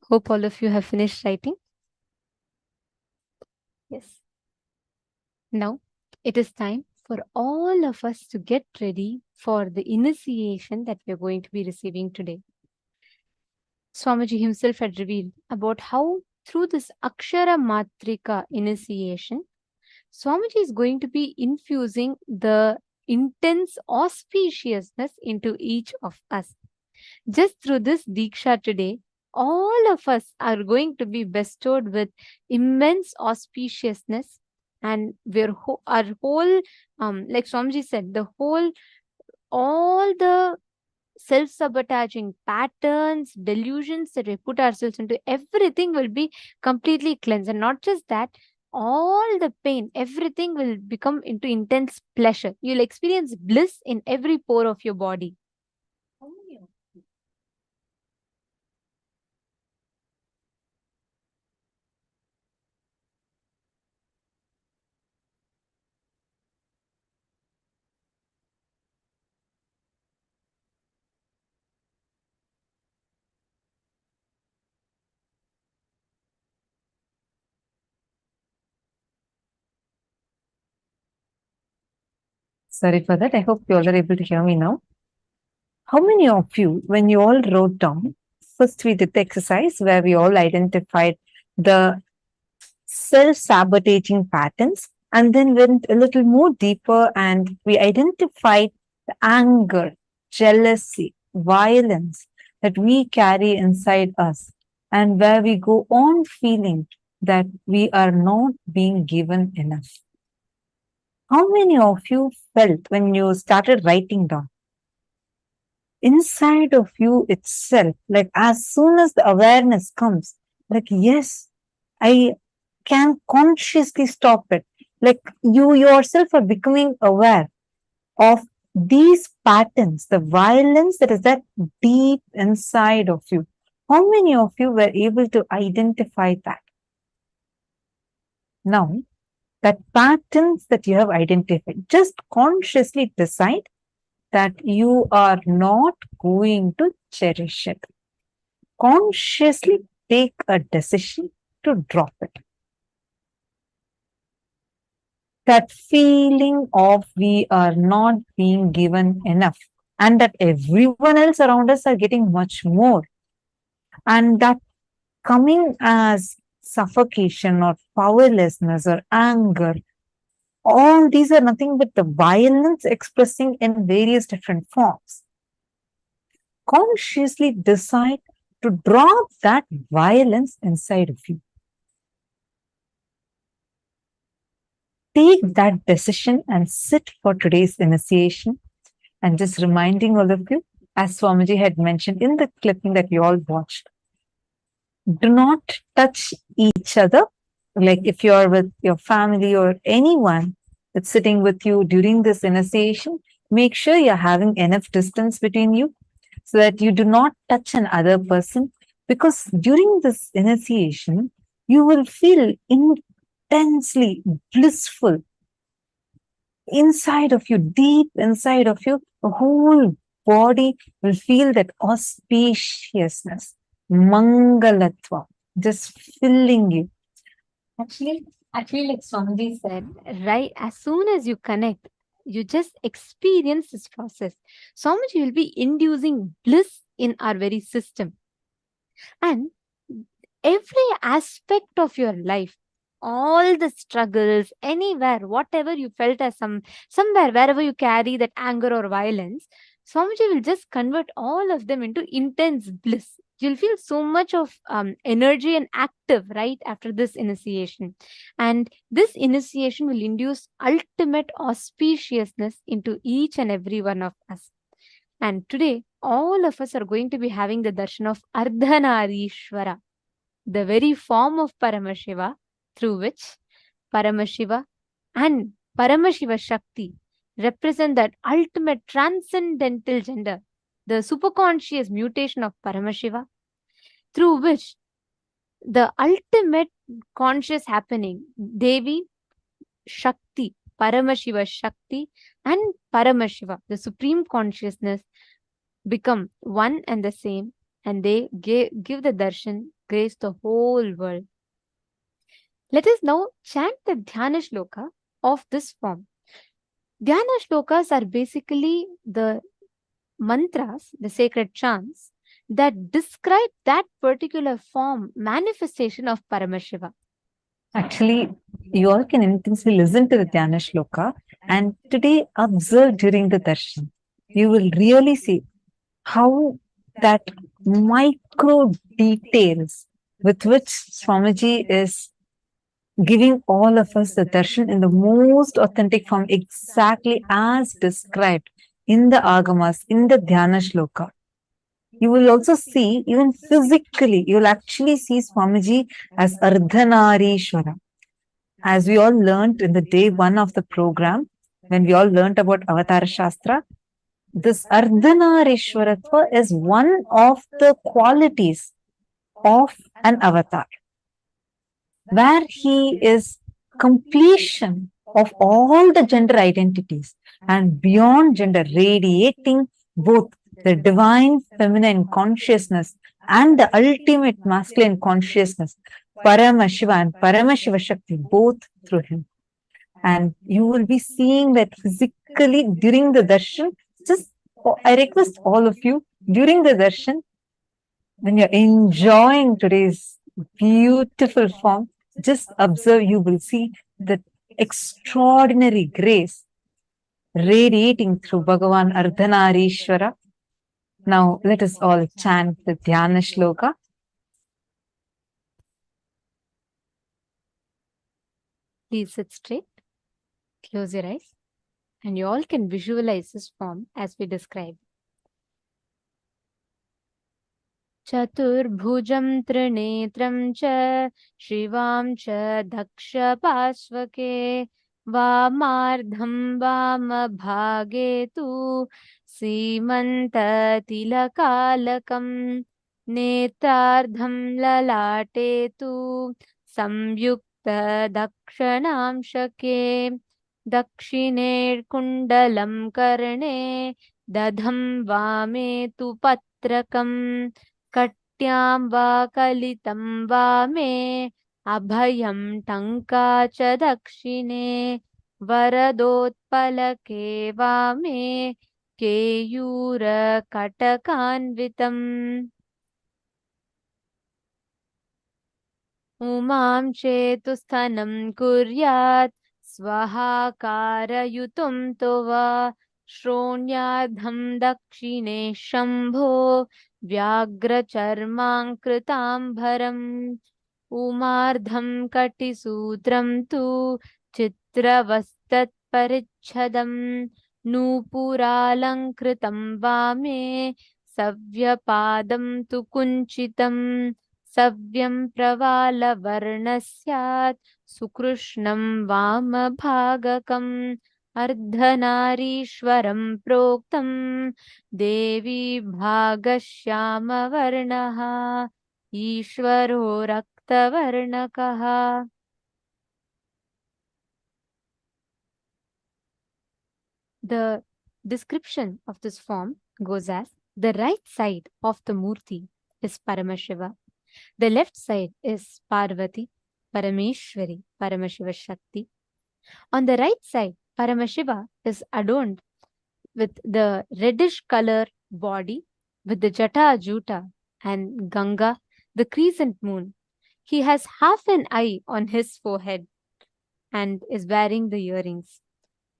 Hope all of you have finished writing. Yes. Now, it is time for all of us to get ready for the initiation that we are going to be receiving today. Swamiji himself had revealed about how through this Akshara Matrika initiation, Swamiji is going to be infusing the intense auspiciousness into each of us. Just through this Diksha today, all of us are going to be bestowed with immense auspiciousness, and our whole, like Swamiji said, all the self-sabotaging patterns, delusions that we put ourselves into, everything will be completely cleansed. And not just that, all the pain, everything will become into intense pleasure. You'll experience bliss in every pore of your body. Sorry for that. I hope you all are able to hear me now. How many of you, when you all wrote down, first we did the exercise where we all identified the self-sabotaging patterns and then went a little more deeper and we identified the anger, jealousy, violence that we carry inside us and where we go on feeling that we are not being given enough. How many of you felt when you started writing down? Inside of you itself, like as soon as the awareness comes, like, yes, I can consciously stop it. Like you yourself are becoming aware of these patterns, the violence that is that deep inside of you. How many of you were able to identify that? Now, that patterns that you have identified, just consciously decide that you are not going to cherish it. Consciously take a decision to drop it. That feeling of we are not being given enough and that everyone else around us are getting much more. And that coming as suffocation or powerlessness or anger, all these are nothing but the violence expressing in various different forms. Consciously decide to drop that violence inside of you. Take that decision and sit for today's initiation. And just reminding all of you, as Swamiji had mentioned in the clipping that you all watched, do not touch each other. Like if you're with your family or anyone that's sitting with you during this initiation, make sure you're having enough distance between you so that you do not touch another person, because during this initiation, you will feel intensely blissful inside of you, deep inside of you. The whole body will feel that auspiciousness, mangalatva, just filling you. Actually, like Swamiji said, right, as soon as you connect, you just experience this process. Swamiji will be inducing bliss in our very system. And every aspect of your life, all the struggles, anywhere, whatever you felt as somewhere, wherever you carry that anger or violence, Swamiji will just convert all of them into intense bliss. You'll feel so much of energy and active right after this initiation. And this initiation will induce ultimate auspiciousness into each and every one of us. And today, all of us are going to be having the darshan of Ardhanarishwara, the very form of Paramashiva, through which Paramashiva and Paramashiva Shakti represent that ultimate transcendental gender, the superconscious mutation of Paramashiva, through which the ultimate conscious happening, Devi Shakti, Paramashiva Shakti, and Paramashiva, the supreme consciousness, become one and the same, and they give the darshan, grace the whole world. Let us now chant the Dhyana Shloka of this form. Dhyana Shlokas are basically the mantras, the sacred chants, that describe that particular form, manifestation of Paramashiva. Actually, you all can intensely listen to the Dhyana Shloka and today observe during the darshan. You will really see how that micro details with which Swamiji is giving all of us the darshan in the most authentic form, exactly as described in the Agamas, in the Dhyana Shloka. You will also see, even physically, you will actually see Swamiji as Ardhanarishwara. As we all learned in the day one of the program, when we all learned about Avatara Shastra, this Ardhanarishwaratva is one of the qualities of an avatar, where he is completion of all the gender identities and beyond gender, radiating both the divine feminine consciousness and the ultimate masculine consciousness, Paramashiva and Paramashiva Shakti, both through him. And you will be seeing that physically during the darshan. Just, I request all of you, during the darshan, when you're enjoying today's beautiful form, just observe, you will see the extraordinary grace radiating through Bhagavān Ardhanarishwara. Now, let us all chant the Dhyana Shloka. Please sit straight, close your eyes, and you all can visualize this form as we described. Chaturbhujam Trinetram cha Shivam cha Daksha Pasvake Vamardham Vama Bhage tu Simanta Tilakalakam Netardham Lalate tu Samyukta Dakshanam Shake Dakshine Kundalam Karne Dadham Vame tu Patrakam Katyam va kalitam va me abhayam tanka cha dakshine varadotpalake va me keyura katakanvitam umam chetusthanam kuryat swahakarayutum tova Shronyadham dakshine shambho Vyagracharmankritam Umardham Katisudram tu Chitravastat Parichadam Nupuralankritam Vame Savyapadam tu Kunchitam Savyam Pravala Varnasyat Sukrishnam Vama Bhagakam Ardhanarishwaram Proktam Devi Bhagashyama Varnaha Ishwaro Rakta Varnakaha. The description of this form goes as: the right side of the Murti is Paramashiva, the left side is Parvati, Parameshwari, Paramashiva Shakti. On the right side, Paramashiva is adorned with the reddish color body with the Jata Juta and Ganga, the crescent moon. He has half an eye on his forehead and is wearing the earrings.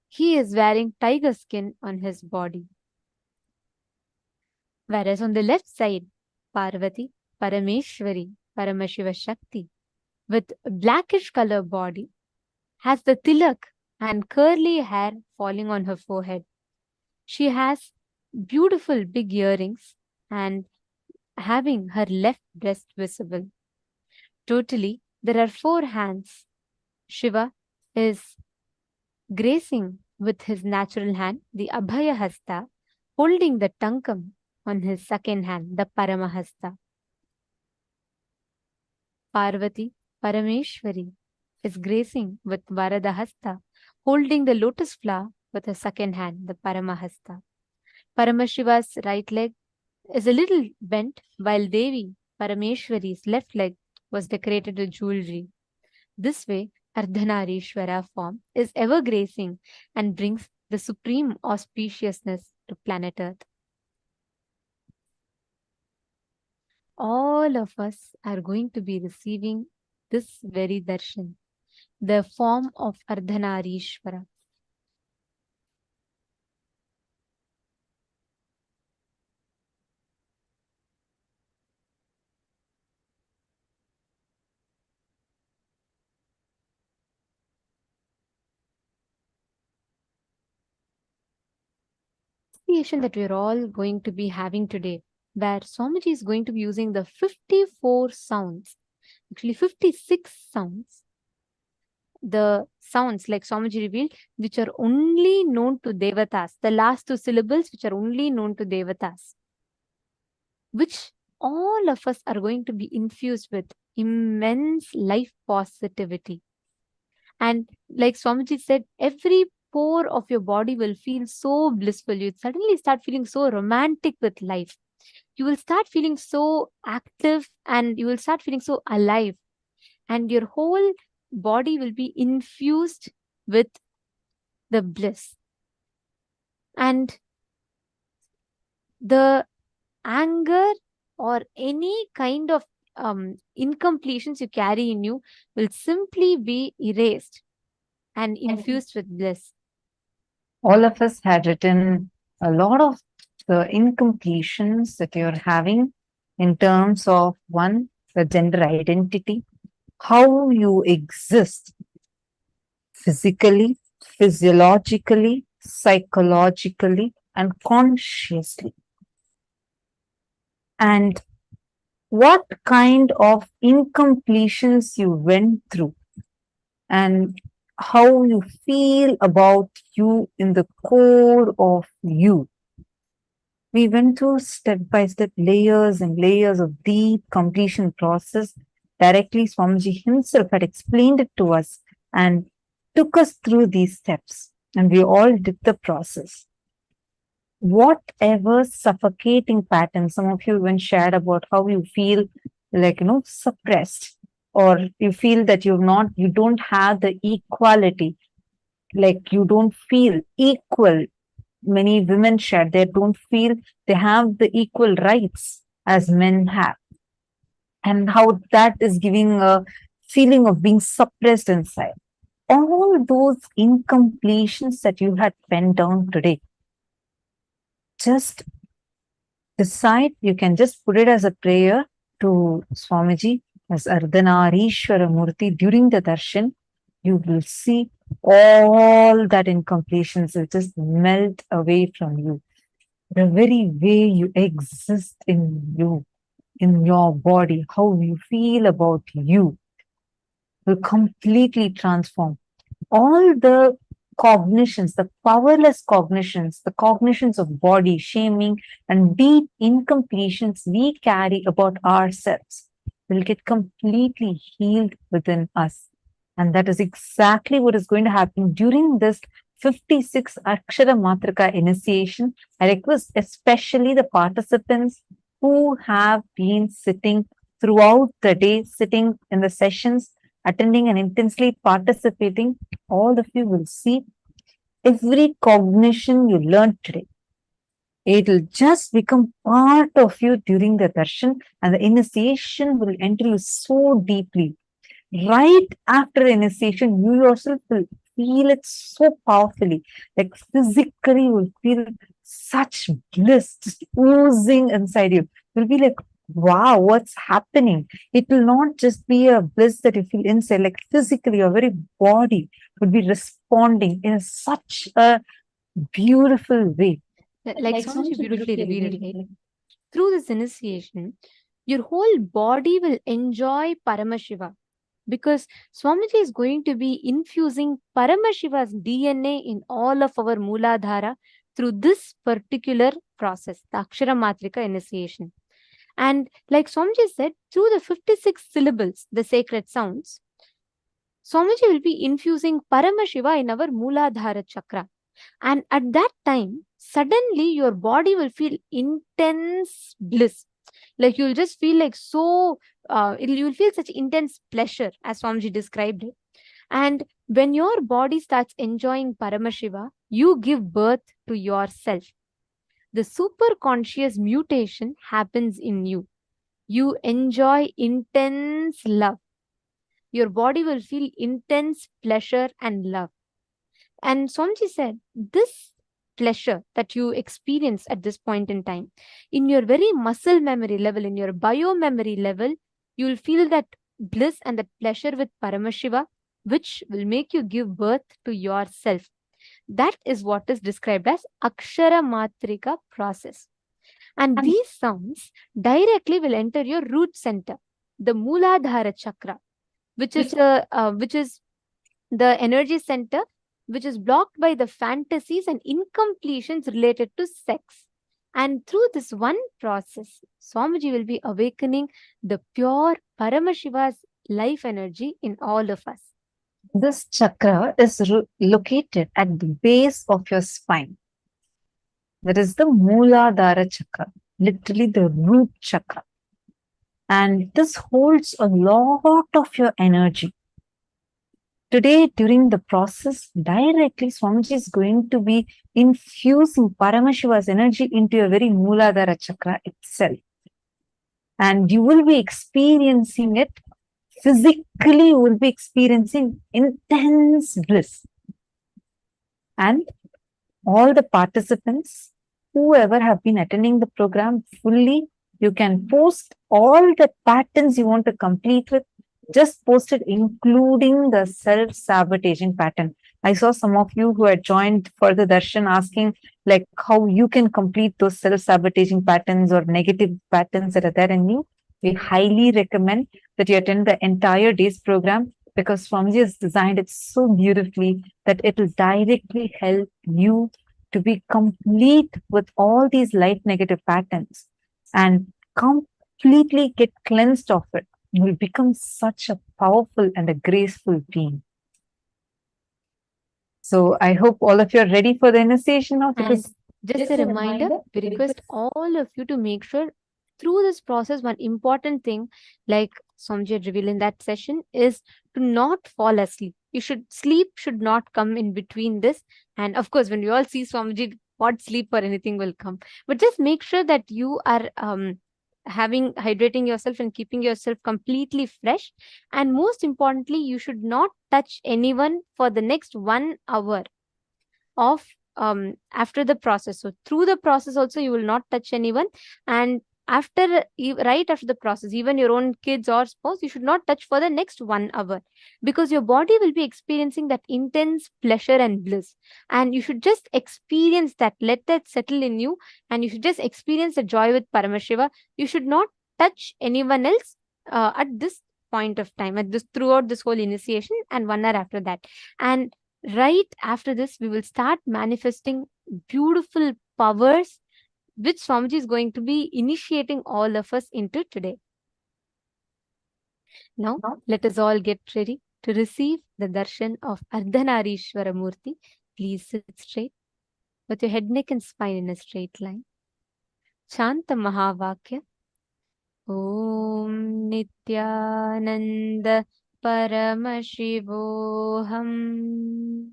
He is wearing tiger skin on his body. Whereas on the left side, Parvati, Parameshwari, Paramashiva Shakti, with blackish color body, has the tilak and curly hair falling on her forehead. She has beautiful big earrings and having her left breast visible. Totally, there are 4 hands. Shiva is gracing with his natural hand, the Abhaya Hasta, holding the Tankam on his second hand, the Paramahasta. Parvati, Parameshwari, is gracing with Varadahasta, holding the lotus flower with her second hand, the Paramahasta. Paramashiva's right leg is a little bent, while Devi, Parameshwari's left leg, was decorated with jewelry. This way, Ardhanarishwara form is ever gracing and brings the supreme auspiciousness to planet Earth. All of us are going to be receiving this very darshan, the form of Ardhanarishwara. That we're all going to be having today, where Swamiji is going to be using the 54 sounds, actually 56 sounds, the sounds like Swamiji revealed, which are only known to Devatas, the last two syllables which are only known to Devatas, which all of us are going to be infused with immense life positivity. And like Swamiji said, every pore of your body will feel so blissful. You suddenly start feeling so romantic with life. You will start feeling so active and you will start feeling so alive. And your whole body will be infused with the bliss. And the anger or any kind of incompletions you carry in you will simply be erased and infused with bliss. All of us had written a lot of the incompletions that you're having in terms of one, the gender identity, how you exist physically, physiologically, psychologically, and consciously. And what kind of incompletions you went through and how you feel about you in the core of you. We went through step by step layers and layers of deep completion process. Directly, Swamiji himself had explained it to us and took us through these steps. And we all did the process. Whatever suffocating pattern, some of you even shared about how you feel like, suppressed, or you feel that you don't have the equality, like you don't feel equal. Many women shared they don't feel they have the equal rights as men have, and how that is giving a feeling of being suppressed inside. All those incompletions that you had penned down today, just decide, you can just put it as a prayer to Swamiji as Ardhanarishwara Murti during the darshan. You will see all that incompletions will just melt away from you. The very way you exist in you, in your body, how you feel about you will completely transform. All the cognitions, the powerless cognitions, the cognitions of body, shaming, and deep incompletions we carry about ourselves will get completely healed within us. And that is exactly what is going to happen during this 56 Akshara Matrika initiation. I request especially the participants who have been sitting throughout the day, sitting in the sessions, attending and intensely participating, all of you will see every cognition you learned today. It will just become part of you during the darshan, and the initiation will enter you so deeply. Right after the initiation, you yourself will feel it so powerfully, like physically you will feel such bliss just oozing inside you. You'll be like, wow, what's happening? It will not just be a bliss that you feel inside, like physically your very body would be responding in such a beautiful way. Like Swamiji beautifully revealed, right? Through this initiation, your whole body will enjoy Paramashiva, because Swamiji is going to be infusing Paramashiva's DNA in all of our Mooladhara through this particular process, the Akshara Matrika initiation. And like Swamiji said, through the 56 syllables, the sacred sounds, Swamiji will be infusing Paramashiva in our Mooladhara chakra. And at that time, suddenly your body will feel intense bliss. Like you'll just feel like you'll feel such intense pleasure, as Swamiji described it. And when your body starts enjoying Paramashiva, you give birth to yourself. The superconscious mutation happens in you. You enjoy intense love. Your body will feel intense pleasure and love. And Swamiji said, this pleasure that you experience at this point in time, in your very muscle memory level, in your bio memory level, you will feel that bliss and that pleasure with Paramashiva, which will make you give birth to yourself. That is what is described as Akshara Matrika process. And these sounds directly will enter your root center, the Mooladhara chakra, which is the energy center which is blocked by the fantasies and incompletions related to sex. And through this one process, Swamiji will be awakening the pure Paramashiva's life energy in all of us. This chakra is located at the base of your spine. That is the Mooladhara chakra, literally the root chakra. And this holds a lot of your energy. Today, during the process, directly Swamiji is going to be infusing Paramashiva's energy into your very Mooladhara chakra itself. And you will be experiencing it physically, you will be experiencing intense bliss. And all the participants, whoever have been attending the program fully, you can post all the patterns you want to complete with. Just post it, including the self-sabotaging pattern. I saw some of you who had joined for the darshan asking like how you can complete those self-sabotaging patterns or negative patterns that are there in you. We highly recommend that you attend the entire day's program, because Swamiji has designed it so beautifully that it will directly help you to be complete with all these light negative patterns and completely get cleansed of it. You will become such a powerful and a graceful being. So I hope all of you are ready for the initiation now. And just a reminder, we request all of you to make sure through this process, one important thing, like Swamiji had revealed in that session, is to not fall asleep. Sleep should not come in between this. And of course, when we all see Swamiji, what sleep or anything will come. But just make sure that you are hydrating yourself and keeping yourself completely fresh. And most importantly, you should not touch anyone for the next 1 hour of after the process. So through the process also you will not touch anyone, and right after the process, even your own kids or spouse, you should not touch for the next 1 hour, because your body will be experiencing that intense pleasure and bliss, and you should just experience that. Let that settle in you, and you should just experience the joy with Paramashiva. You should not touch anyone else at this point of time, throughout this whole initiation, and 1 hour after that. And right after this, we will start manifesting beautiful powers which Swamiji is going to be initiating all of us into today. Now, let us all get ready to receive the darshan of Ardhanarishwara Murti. Please sit straight with your head, neck and spine in a straight line. Chanta Mahavakya. Om Nityananda Paramashivoham.